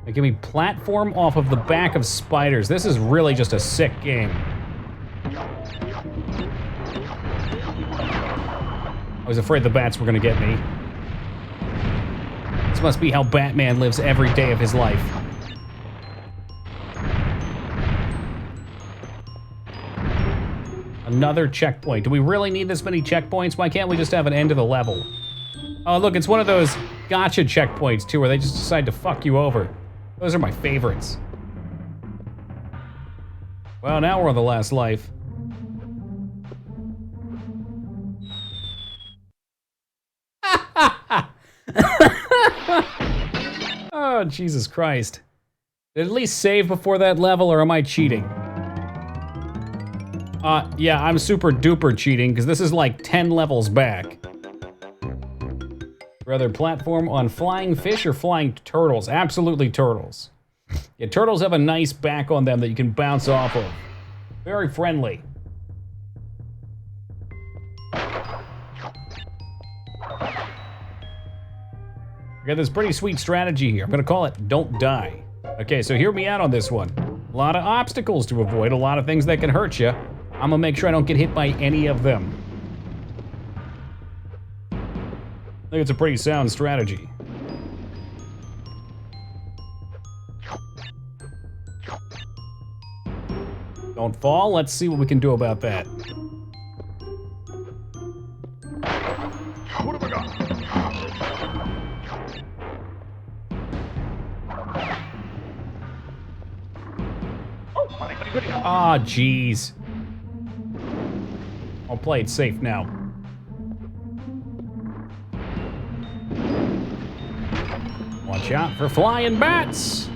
They give me platform off of the back of spiders. This is really just a sick game. I was afraid the bats were gonna get me. This must be how Batman lives every day of his life. Another checkpoint. Do we really need this many checkpoints? Why can't we just have an end to the level? Oh, look, it's one of those gotcha checkpoints, too, where they just decide to fuck you over. Those are my favorites. Well, now we're on the last life. Oh, Jesus Christ. Did I at least save before that level, or am I cheating? Yeah, I'm super duper cheating, because this is like 10 levels back. Rather platform on flying fish or flying turtles? Absolutely turtles. Yeah, turtles have a nice back on them that you can bounce off of. Very friendly. I got this pretty sweet strategy here. I'm gonna call it Don't Die. Okay, so hear me out on this one. A lot of obstacles to avoid, a lot of things that can hurt you. I'm gonna make sure I don't get hit by any of them. I think it's a pretty sound strategy. Don't fall. Let's see what we can do about that. What have I got? Ah, jeez. I'll play it safe now. Watch out for flying bats!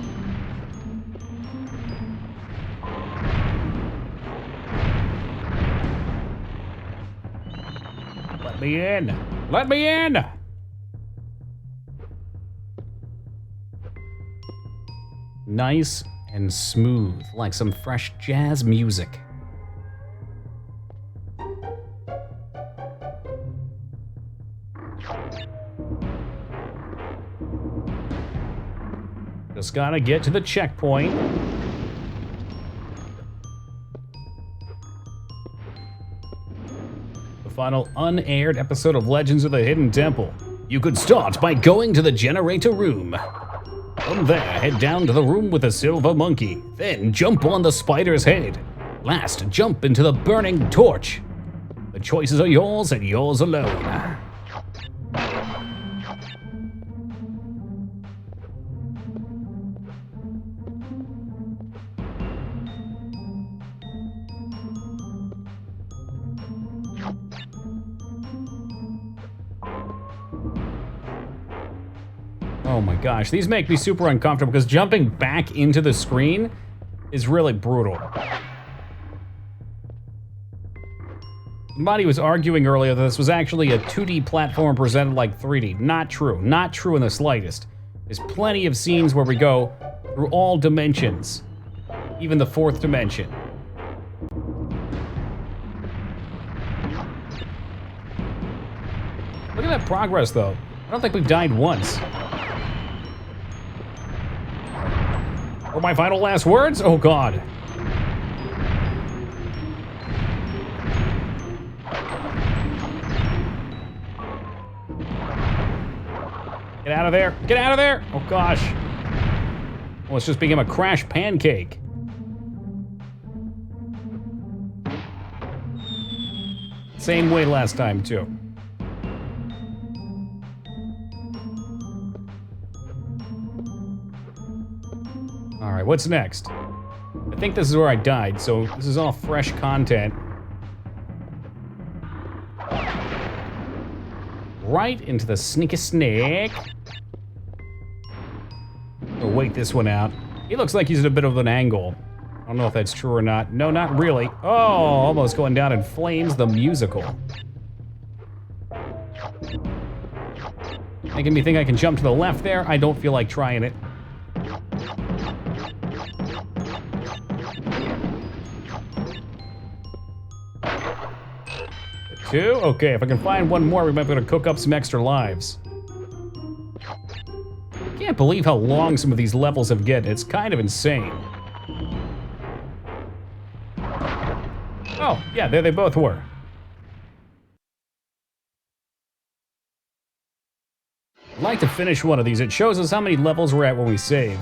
Let me in! Let me in! Nice and smooth, like some fresh jazz music. Just gotta get to the checkpoint. The final unaired episode of Legends of the Hidden Temple. You could start by going to the generator room. From there, head down to the room with the silver monkey. Then jump on the spider's head. Last, jump into the burning torch. The choices are yours and yours alone. Oh my gosh, these make me super uncomfortable because jumping back into the screen is really brutal. Somebody was arguing earlier that this was actually a 2D platform presented like 3D. Not true. Not true in the slightest. There's plenty of scenes where we go through all dimensions, even the fourth dimension. Look at that progress, though. I don't think we've died once. Or my final last words? Oh, God. Get out of there. Get out of there. Oh, gosh. Well, it's just became a crash pancake. Same way last time, too. Alright, what's next? I think this is where I died, so this is all fresh content. Right into the sneaky snake. Oh, wait this one out. He looks like he's at a bit of an angle. I don't know if that's true or not. No, not really. Oh, almost going down in flames, the musical. Making me think I can jump to the left there. I don't feel like trying it. Two? Okay, if I can find one more, we might be able to cook up some extra lives. Can't believe how long some of these levels have get. It's kind of insane. Oh, yeah, there they both were. I'd like to finish one of these. It shows us how many levels we're at when we save.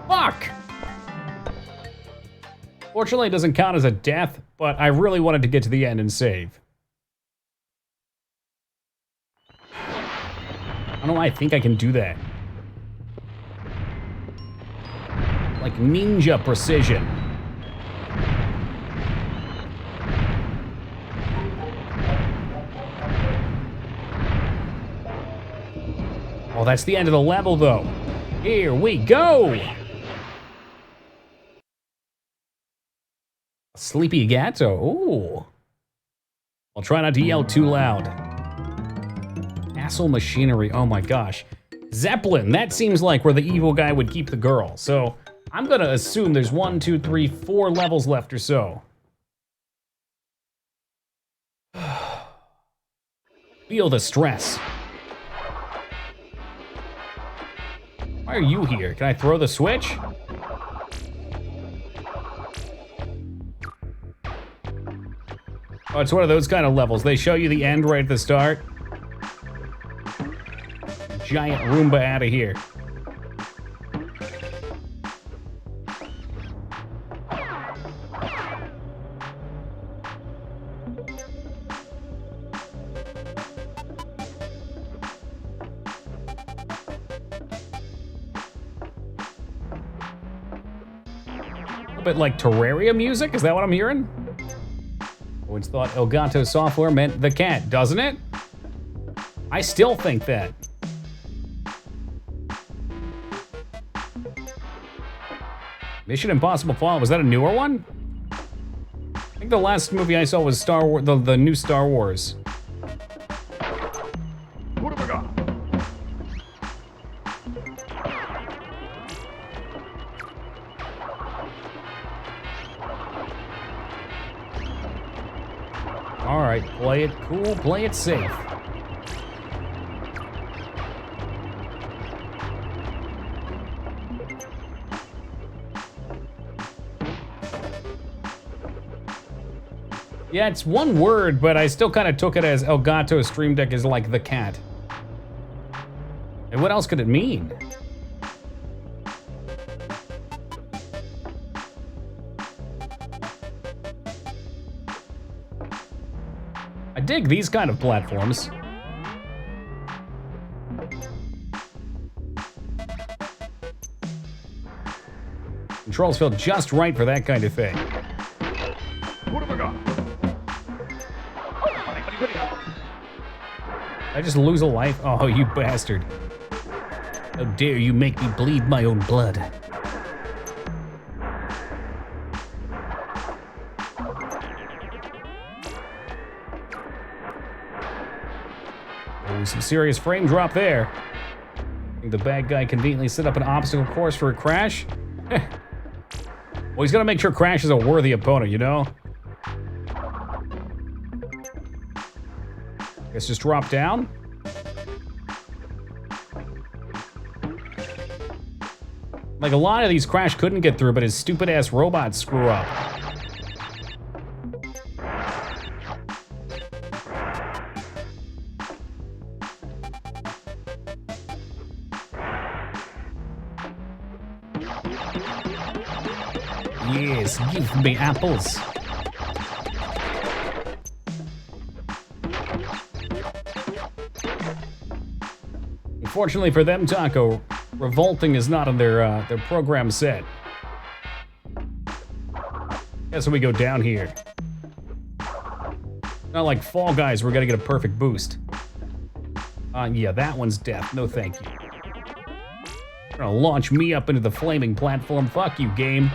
Fuck! Fortunately, it doesn't count as a death, but I really wanted to get to the end and save. I don't know why I think I can do that. Like ninja precision. Oh, that's the end of the level, though. Here we go! Sleepy Gatto. Ooh. I'll try not to yell too loud. Castle machinery. Oh my gosh. Zeppelin. That seems like where the evil guy would keep the girl. So I'm gonna assume there's 1, 2, 3, 4 levels left or so. Feel the stress. Why are you here? Can I throw the switch? Oh, it's one of those kind of levels. They show you the end right at the start. Giant Roomba out of here. A bit like Terraria music? Is that what I'm hearing? Once thought Elgato software meant the cat, doesn't it? I still think that. Mission Impossible Fallout, was that a newer one? I think the last movie I saw was Star Wars, the new Star Wars. What have I got? All right, play it cool, play it safe. Yeah, it's one word, but I still kind of took it as Elgato Stream Deck is like the cat. And what else could it mean? I dig these kind of platforms. Controls feel just right for that kind of thing. What have I got? I just lose a life? Oh, you bastard. How dare you make me bleed my own blood. Oh, some serious frame drop there. I think the bad guy conveniently set up an obstacle course for a Crash? Well, he's gonna make sure Crash is a worthy opponent, you know? Guess just drop down. Like a lot of these Crash couldn't get through, but his stupid ass robots screw up. Yes, give me apples. Unfortunately for them, Taco, revolting is not on their program set. Yeah, so we go down here. Not like Fall Guys, we're gonna get a perfect boost. Yeah, that one's death. No thank you. You're gonna launch me up into the flaming platform. Fuck you, game.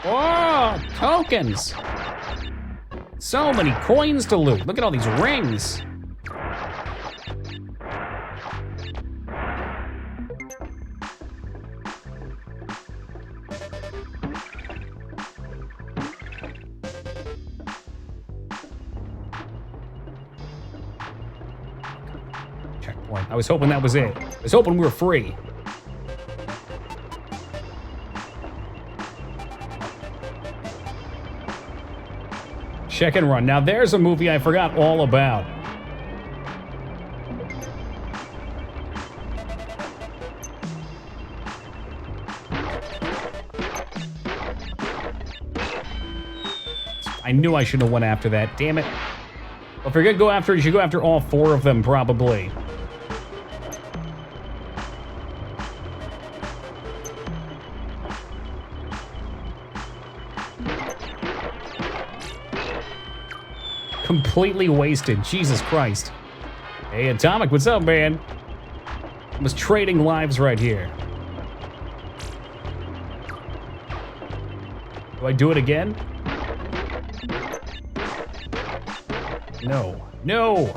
Oh, tokens! So many coins to loot. Look at all these rings. Checkpoint. I was hoping that was it. I was hoping we were free. Check and run. Now there's a movie I forgot all about. I knew I shouldn't have went after that. Damn it. Well, if you're gonna go after it, you should go after all 4 of them, probably. Completely wasted. Jesus Christ. Hey, Atomic, what's up, man? I was trading lives right here. Do I do it again? No. No!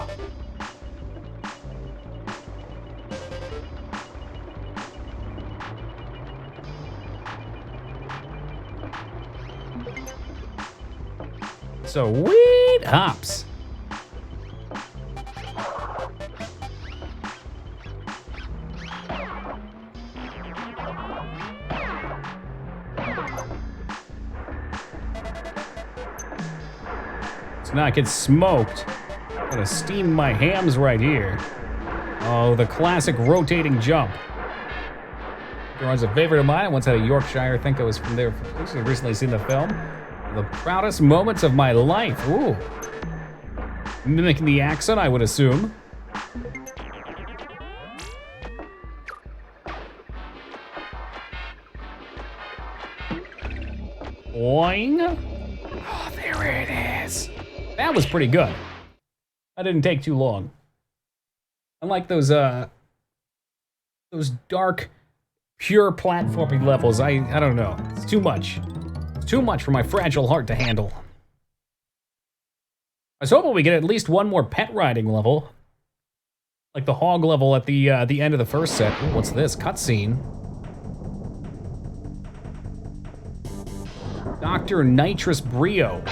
Sweet hops. Let's not get smoked. I'm gonna steam my hams right here. Oh, the classic rotating jump. Everyone's a favorite of mine. I once had a Yorkshire. I think I was from there. I've recently seen the film. The proudest moments of my life. Ooh. Mimicking the accent, I would assume. Boing. Oh, there it is. That was pretty good. That didn't take too long. Unlike those dark, pure platforming levels, I don't know. It's too much. Too much for my fragile heart to handle. I was hoping we get at least one more pet riding level. Like the hog level at the end of the first set. Ooh, what's this? Cutscene. Dr. Nitrous Brio.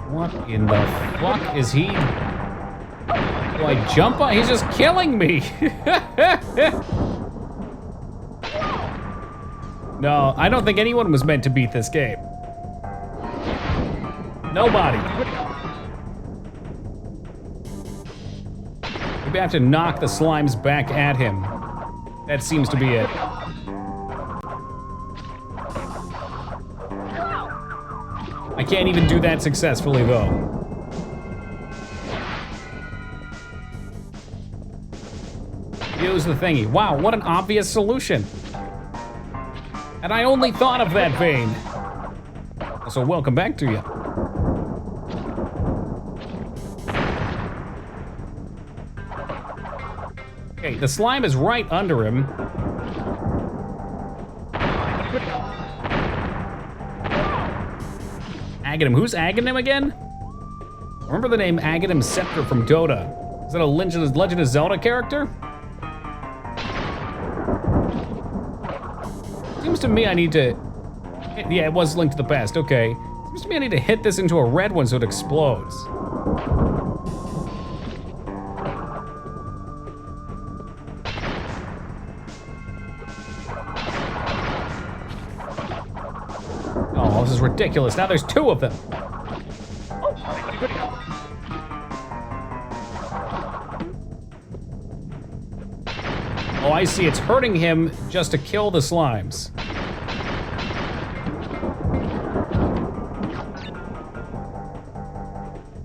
What in the fuck is he? Do I jump on? He's just killing me. No, I don't think anyone was meant to beat this game. Nobody. Maybe I have to knock the slimes back at him. That seems to be it. I can't even do that successfully, though. Use the thingy. Wow, what an obvious solution. And I only thought of that vein. So welcome back to you. Okay, the slime is right under him. Aghanim. Who's Aghanim again? Remember the name Aghanim Scepter from Dota. Is that a Legend of Zelda character? Seems to me I need to... Yeah, it was Link to the Past, okay. Seems to me I need to hit this into a red one so it explodes. Oh, this is ridiculous. Now there's 2 of them. Oh, I see. It's hurting him just to kill the slimes.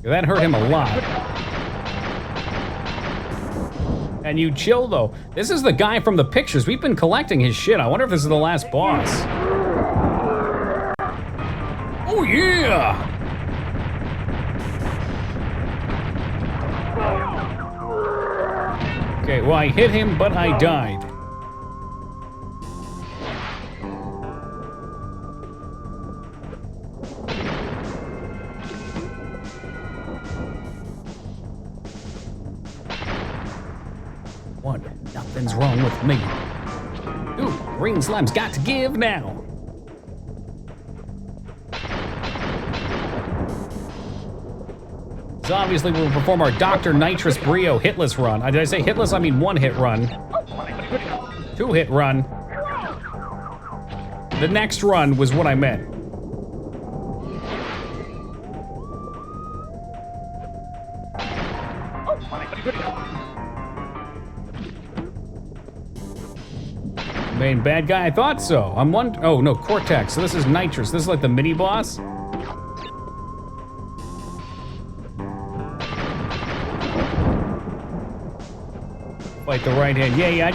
That hurt him a lot. And you chill, though. This is the guy from the pictures. We've been collecting his shit. I wonder if this is the last boss. Oh, yeah! Okay, well, I hit him, but I died. Wonder, nothing's wrong with me. Ooh, green slime's got to give now. So obviously we'll perform our Dr. Nitrous Brio hitless run. Did I say hitless? I mean one hit run. 2-hit run. The next run was what I meant. Main bad guy? I thought so. Oh no, Cortex. So this is Nitrous. This is like the mini boss. Fight the right hand. Yeah,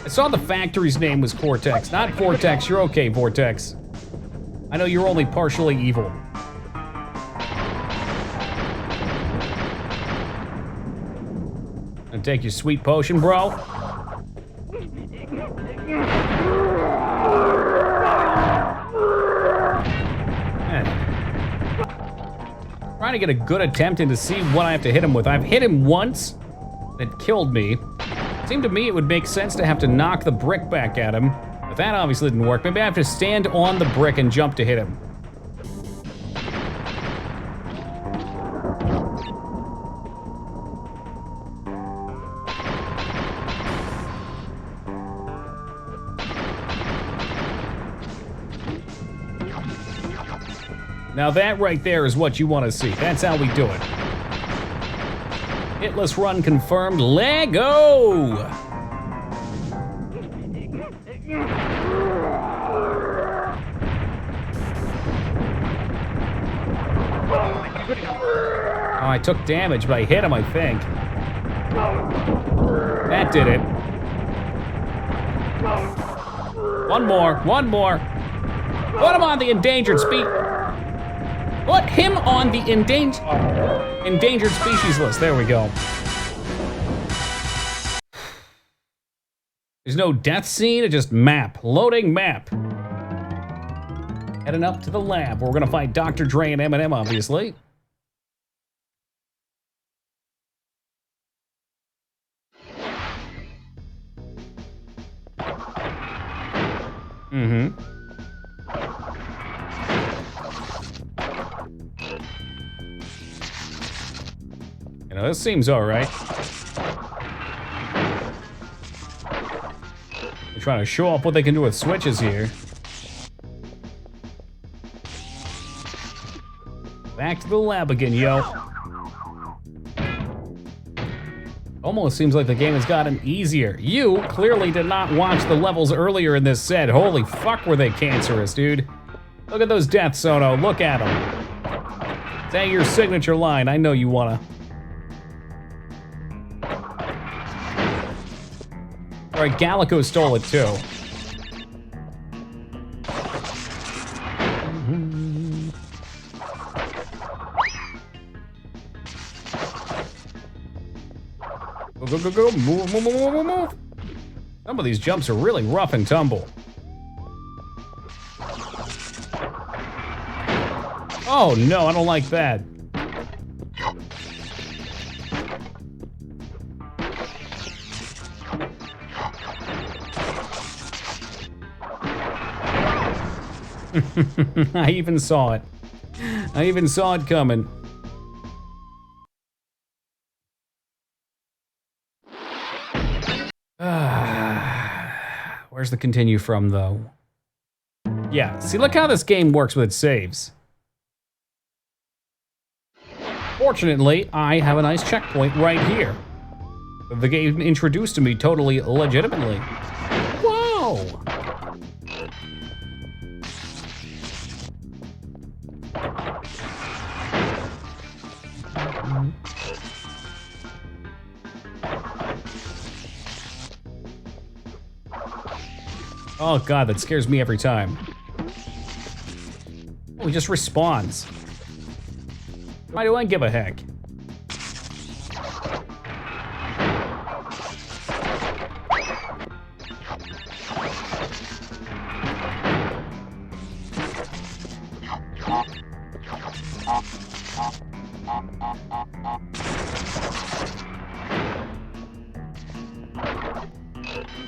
I saw the factory's name was Cortex, not Vortex. You're okay, Vortex. I know you're only partially evil. And take your sweet potion, bro. Trying to get a good attempt in to see what I have to hit him with. I've hit him once. It killed me. It seemed to me it would make sense to have to knock the brick back at him, but that obviously didn't work. Maybe I have to stand on the brick and jump to hit him. Now that right there is what you want to see. That's how we do it. Hitless run confirmed. Lego! Oh, I took damage, but I hit him, I think. That did it. One more. Put him on the endangered species. Put him on the endangered species list. There we go. There's no death scene, it's just map. Loading map. Heading up to the lab where we're gonna fight Dr. Dre and Eminem, obviously. You know, this seems all right. They're trying to show off what they can do with switches here. Back to the lab again, yo. Almost seems like the game has gotten easier. You clearly did not watch the levels earlier in this set. Holy fuck, were they cancerous, dude. Look at those deaths, Sono. Look at them. Say your signature line. I know you wanna. All right, Gallico stole it too. Go. Move. Some of these jumps are really rough and tumble. Oh no, I don't like that. I even saw it. I even saw it coming. Where's the continue from, though? Yeah, see, look how this game works with its saves. Fortunately, I have a nice checkpoint right here. The game introduced to me totally legitimately. Whoa! Oh god, that scares me every time. Oh, he just respawns. Why do I give a heck?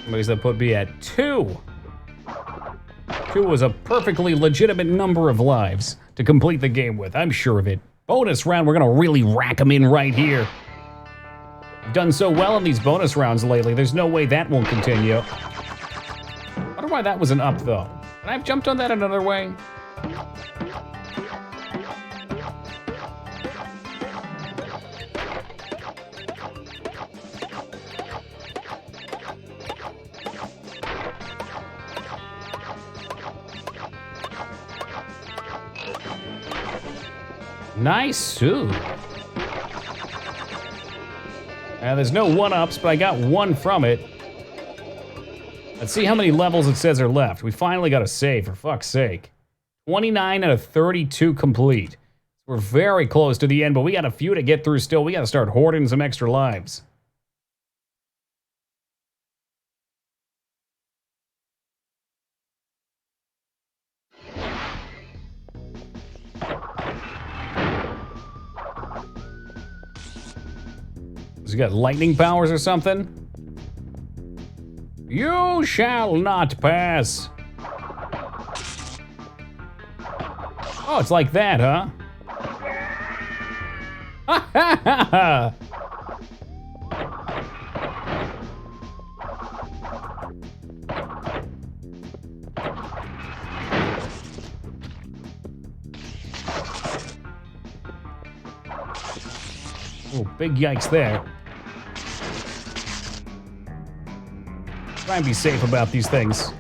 Somebody's that put me at 2. 2 was a perfectly legitimate number of lives to complete the game with, I'm sure of it. Bonus round, we're gonna really rack them in right here. I've done so well in these bonus rounds lately, there's no way that won't continue. I wonder why that was an up though. Could I have jumped on that another way? Nice suit. There's no 1-ups, but I got 1 from it. Let's see how many levels it says are left. We finally got a save, for fuck's sake. 29 out of 32 complete. We're very close to the end, but we got a few to get through still. We got to start hoarding some extra lives. Has he got lightning powers or something? You shall not pass. Oh, it's like that, huh? Ha ha ha ha! Oh, big yikes there. Try and be safe about these things.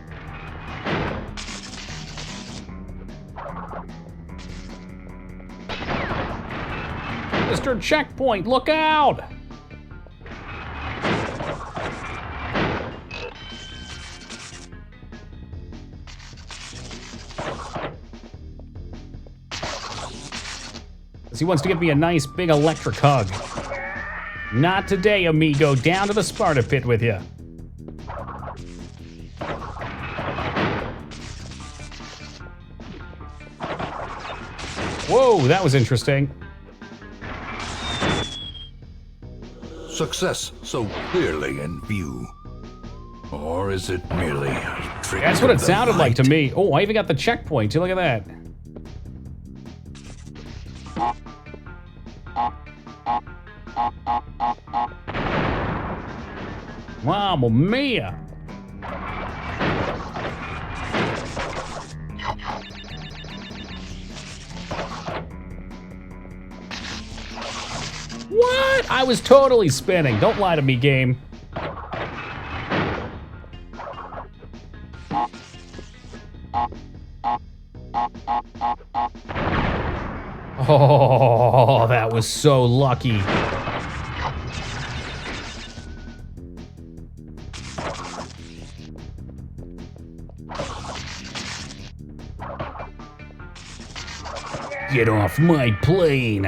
Mr. Checkpoint, look out! He wants to give me a nice big electric hug. Not today, amigo. Down to the Sparta pit with you. Whoa, that was interesting. Success so clearly in view. Or is it merely a trick? That's what it sounded like to light? me. Oh, I even got the checkpoint. Look at that. Mamma mia! What? I was totally spinning. Don't lie to me, game. Oh, that was so lucky. Get off my plane.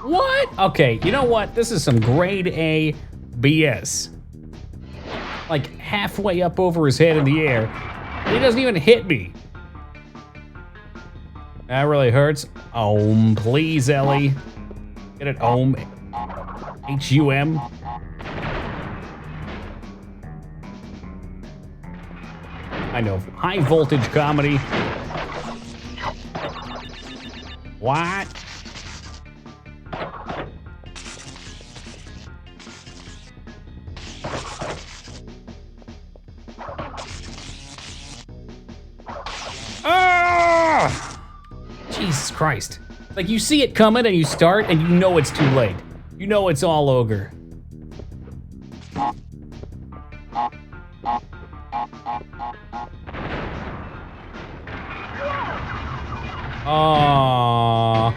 What? Okay, you know what? This is some grade A BS. Like halfway up over his head in the air. He doesn't even hit me. That really hurts. Please, Ellie. Get it, H-U-M. I know, high voltage comedy. What? Ah! Jesus Christ. Like you see it coming and you start and you know it's too late. You know it's all ogre. Aww.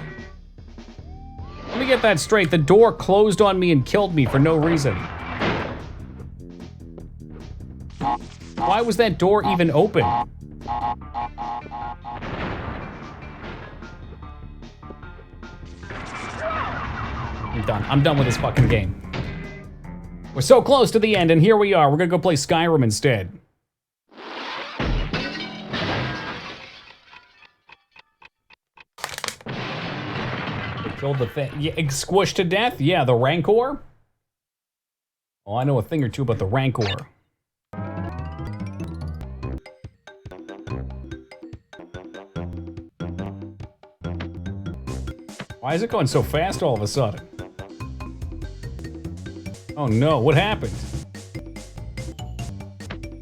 Let me get get that straight. The door closed on me and killed me for no reason. Why was that door even open? I'm done. I'm done with this fucking game. We're so close to the end, and here we are. We're gonna go play Skyrim instead. Killed the thing. Yeah, squished to death? Yeah, the Rancor? Oh, I know a thing or two about the Rancor. Why is it going so fast all of a sudden? Oh no, what happened?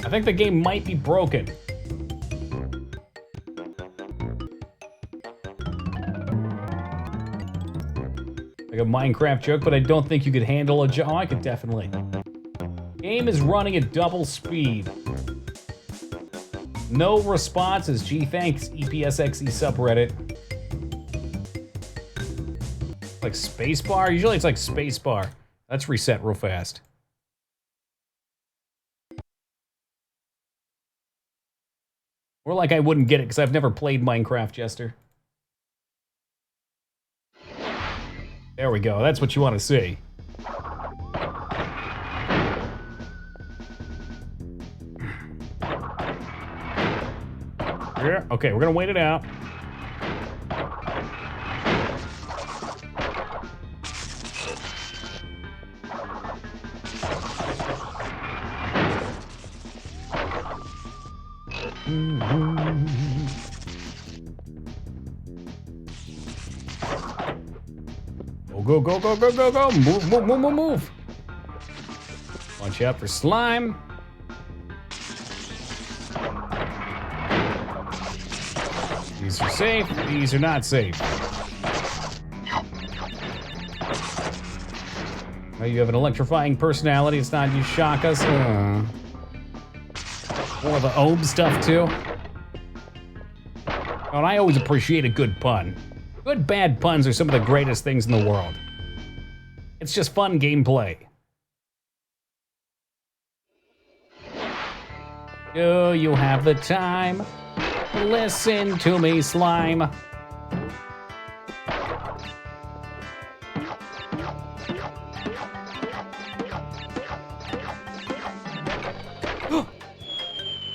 I think the game might be broken. Like a Minecraft joke, but I don't think you could handle a joke. Oh, I could definitely. Game is running at double speed. No responses. Gee, thanks, EPSXE subreddit. Like spacebar? Usually it's like spacebar. Let's reset real fast. Or like I wouldn't get it because I've never played Minecraft, Jester. There we go. That's what you want to see. Yeah, okay, we're gonna wait it out. Go, go, go, go, go, go. Move, move, move, move, move. Watch out for slime. These are safe. These are not safe. Oh, you have an electrifying personality. It's not you shock us. More of the Obe stuff, too. Oh, and I always appreciate a good pun. Good bad puns are some of the greatest things in the world. It's just fun gameplay. Do you have the time? Listen to me, slime.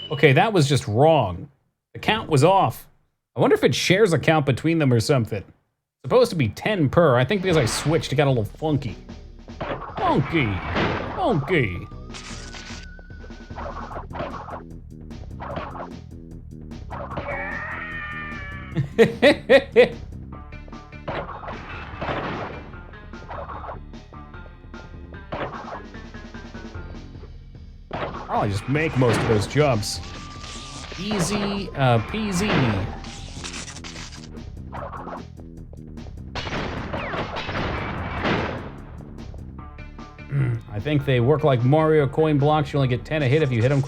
Okay, that was just wrong. The count was off. I wonder if it shares a count between them or something. It's supposed to be 10 per. I think because I switched, it got a little funky. Funky. Funky. I'll just make most of those jumps. Easy peasy. I think they work like Mario coin blocks. You only get 10 a hit if you hit them.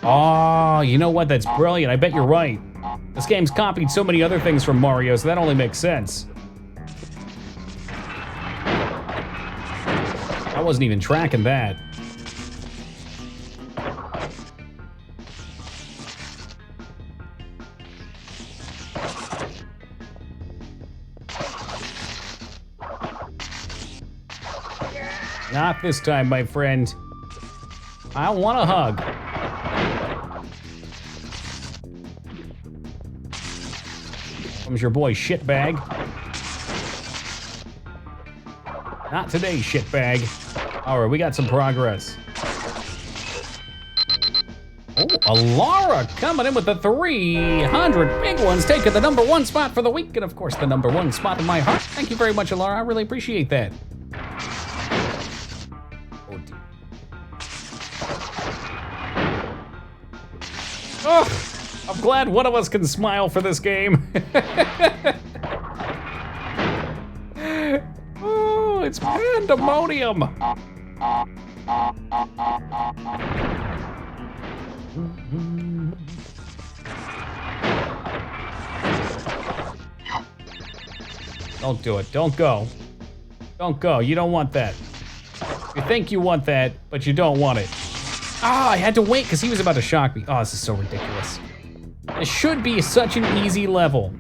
Oh, you know what? That's brilliant. I bet you're right. This game's copied so many other things from Mario, so that only makes sense. I wasn't even tracking that. Not this time, my friend. I want a hug. Comes your boy, shitbag. Not today, shitbag. All right, we got some progress. Oh, Alara coming in with the 300 big ones, taking the #1 spot for the week, and of course the #1 spot in my heart. Thank you very much, Alara. I really appreciate that. Oh, dear. Oh, I'm glad one of us can smile for this game. Oh, it's pandemonium. Don't do it. Don't go. Don't go. You don't want that. You think you want that, but you don't want it. Ah, I had to wait because he was about to shock me. Oh, this is so ridiculous. It should be such an easy level.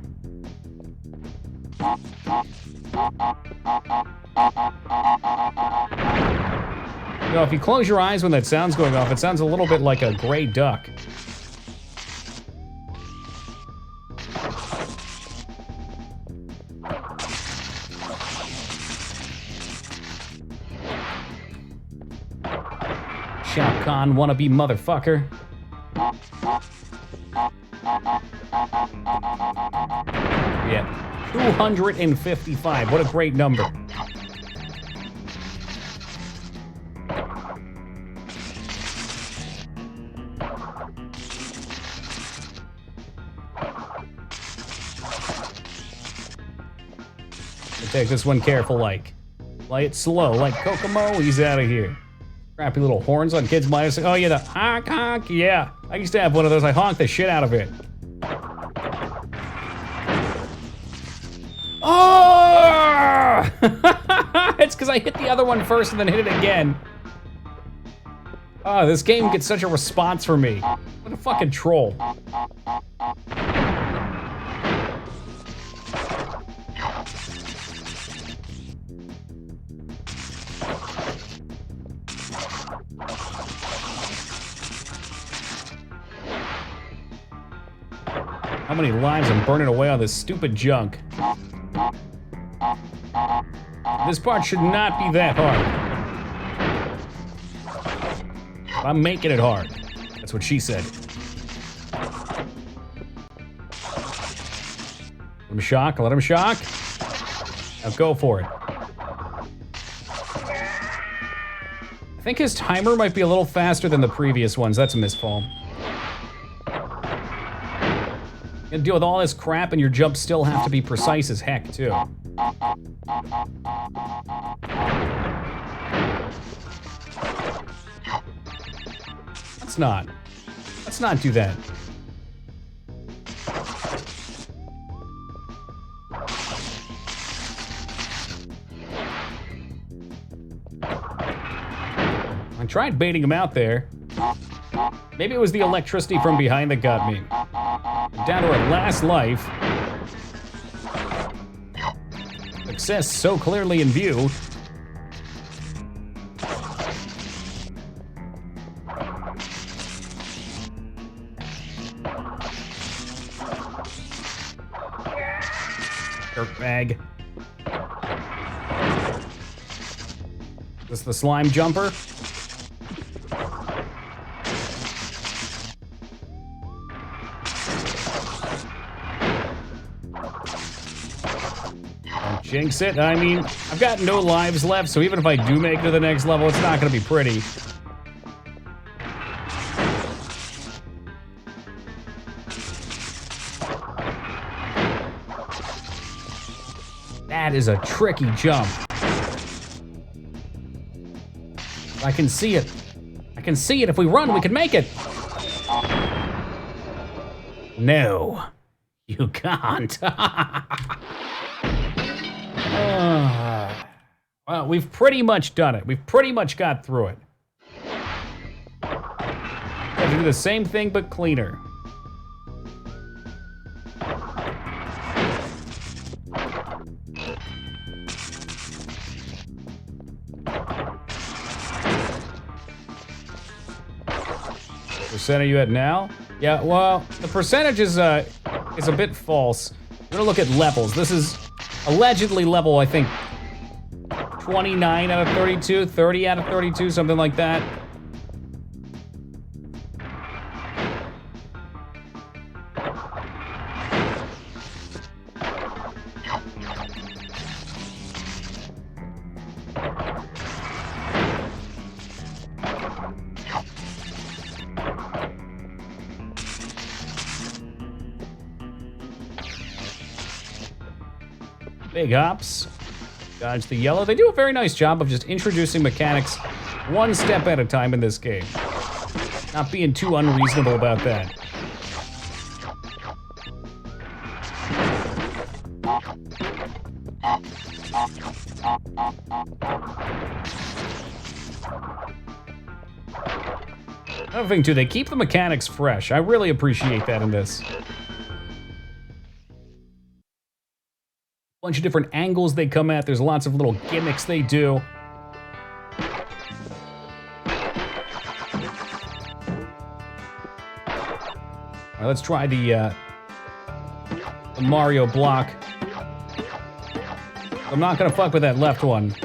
You know, if you close your eyes when that sound's going off, it sounds a little bit like a gray duck. Shao Kahn wannabe motherfucker. Yeah, 255. What a great number. Take this one careful, like. Play it slow, like Kokomo, he's out of here. Crappy little horns on kids' minds. Oh yeah, the honk honk, yeah. I used to have one of those, I honked the shit out of it. Oh! It's because I hit the other one first and then hit it again. Oh, this game gets such a response from me. What a fucking troll. How many lives I'm burning away on this stupid junk? This part should not be that hard. I'm making it hard. That's what she said. Let him shock, let him shock. Now go for it. I think his timer might be a little faster than the previous ones. That's a misfall. You gotta deal with all this crap and your jumps still have to be precise as heck, too. Let's not do that. I tried baiting him out there. Maybe it was the electricity from behind that got me. Down to our last life. Success so clearly in view. Dirtbag. Is this the slime jumper? Jinx it. I mean, I've got no lives left, so even if I do make it to the next level, it's not gonna be pretty. That is a tricky jump. I can see it. I can see it. If we run, we can make it. No, you can't. Well, we've pretty much done it. We've pretty much got through it. Have to do the same thing, but cleaner. What percent are you at now? Yeah, well, the percentage is a bit false. I'm gonna look at levels. This is allegedly level, I think, 29 out of 32, 30 out of 32, something like that. Big hops. Dodge the yellow. They do a very nice job of just introducing mechanics one step at a time in this game. Not being too unreasonable about that. Another thing too, they keep the mechanics fresh. I really appreciate that in this. Bunch of different angles they come at. There's lots of little gimmicks they do. All right, let's try the Mario block. I'm not gonna fuck with that left one.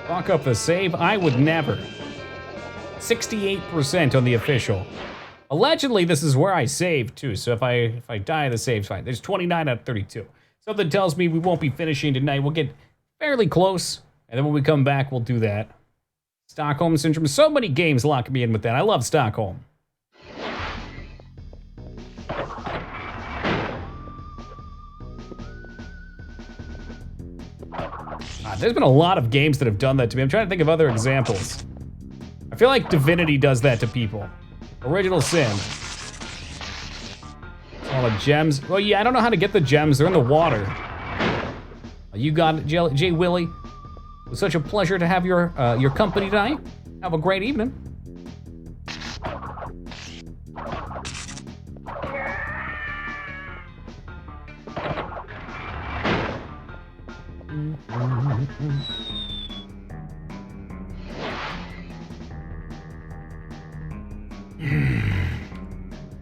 Fuck up the save? I would never. 68% on the official. Allegedly, this is where I saved too, so if I die, the save's fine. There's 29 out of 32. Something tells me we won't be finishing tonight. We'll get fairly close, and then when we come back, we'll do that. Stockholm Syndrome. So many games lock me in with that. I love Stockholm. There's been a lot of games that have done that to me. I'm trying to think of other examples. I feel like Divinity does that to people. Original Sin. All the gems. Well, yeah, I don't know how to get the gems. They're in the water. You got it, J. Willie. It was such a pleasure to have your company tonight. Have a great evening.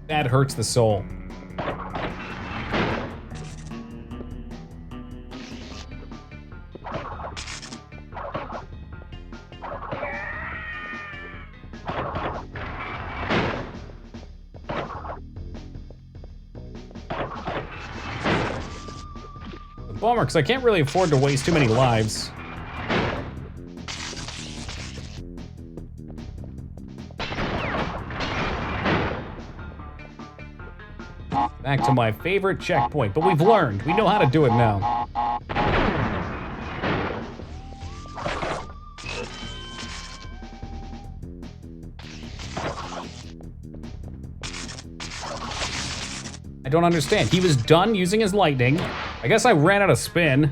That hurts the soul. Bummer, because I can't really afford to waste too many lives. Back to my favorite checkpoint, but we've learned. We know how to do it now. I don't understand. He was done using his lightning. I guess I ran out of spin.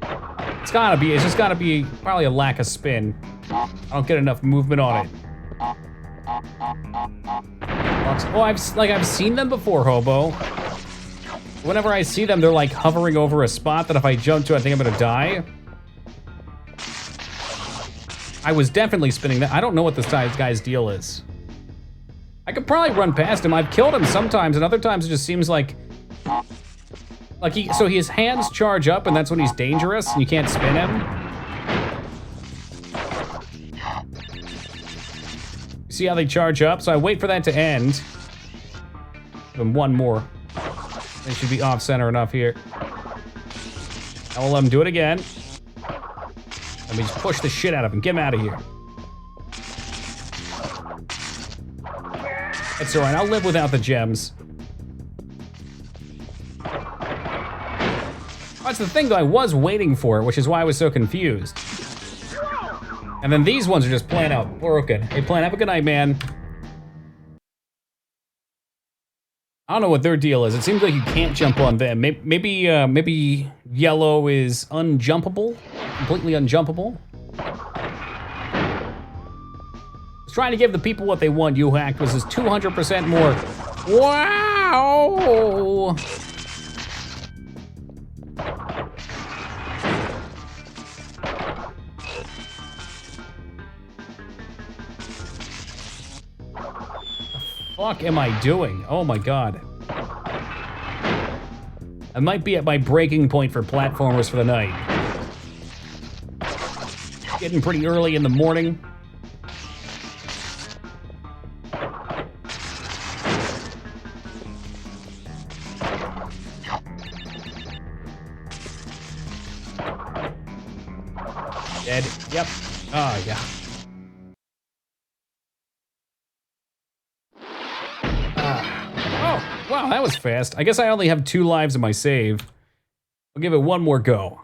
It's just gotta be probably a lack of spin. I don't get enough movement on it. Oh, I've seen them before, Hobo. Whenever I see them, they're like hovering over a spot that if I jump to, I think I'm gonna die. I was definitely spinning that. I don't know what this guy's deal is. I could probably run past him. I've killed him sometimes, and other times it just seems like so his hands charge up, and that's when he's dangerous, and you can't spin him. See how they charge up? So I wait for that to end. Give him one more. They should be off center enough here. I will let him do it again. Let me just push the shit out of him. Get him out of here. It's alright, I'll live without the gems. That's the thing though, I was waiting for it, which is why I was so confused. And then these ones are just playing out broken. Hey, Plan, have a good night, man. I don't know what their deal is. It seems like you can't jump on them. Maybe yellow is unjumpable, completely unjumpable. Just trying to give the people what they want. You hacked was 200% more. Wow. What the fuck am I doing? Oh my god. I might be at my breaking point for platformers for the night. Getting pretty early in the morning. Dead. Yep. Oh, yeah. Wow, that was fast. I guess I only have 2 lives in my save. I'll give it one more go.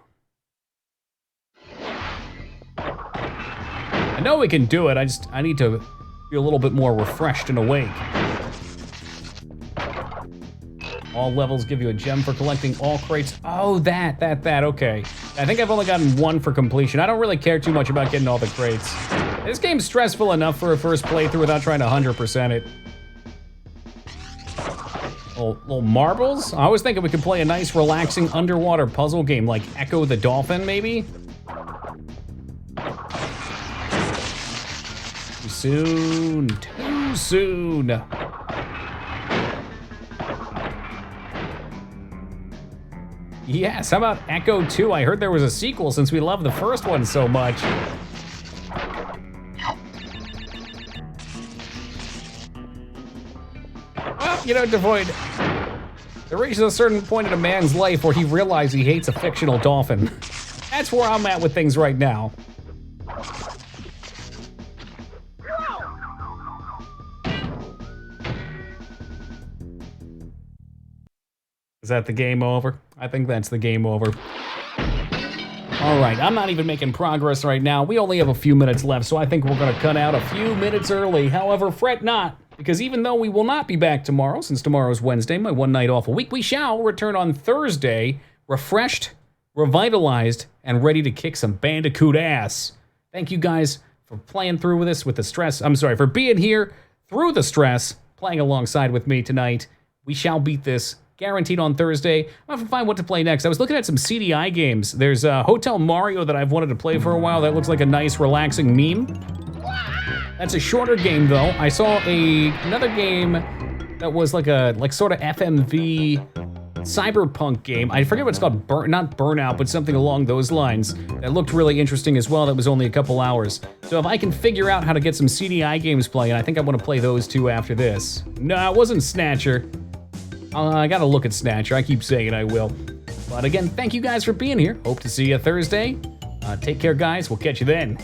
I know we can do it, I need to be a little bit more refreshed and awake. All levels give you a gem for collecting all crates. Oh, that, okay. I think I've only gotten one for completion. I don't really care too much about getting all the crates. This game's stressful enough for a first playthrough without trying to 100% it. Little marbles? I was thinking we could play a nice, relaxing underwater puzzle game like Echo the Dolphin, maybe? Too soon. Too soon. Yes, how about Echo 2? I heard there was a sequel since we love the first one so much. Well, you know, Devoid, there reaches a certain point in a man's life where he realizes he hates a fictional dolphin. That's where I'm at with things right now. Is that the game over? I think that's the game over. All right, I'm not even making progress right now. We only have a few minutes left, so I think we're gonna cut out a few minutes early. However, fret not, because even though we will not be back tomorrow, since tomorrow's Wednesday, my one night off a week, we shall return on Thursday, refreshed, revitalized, and ready to kick some Bandicoot ass. Thank you guys for playing through with us with the stress. I'm sorry, for being here through the stress, playing alongside with me tonight. We shall beat this. Guaranteed on Thursday. I'll have to find what to play next. I was looking at some CDI games. There's Hotel Mario that I've wanted to play for a while. That looks like a nice, relaxing meme. That's a shorter game, though. I saw another game that was like a sort of FMV cyberpunk game. I forget what it's called. Not Burnout, but something along those lines. That looked really interesting as well. That was only a couple hours. So if I can figure out how to get some CDI games playing, I think I want to play those two after this. No, it wasn't Snatcher. I gotta look at Snatcher. I keep saying I will. But again, thank you guys for being here. Hope to see you Thursday. Take care, guys. We'll catch you then.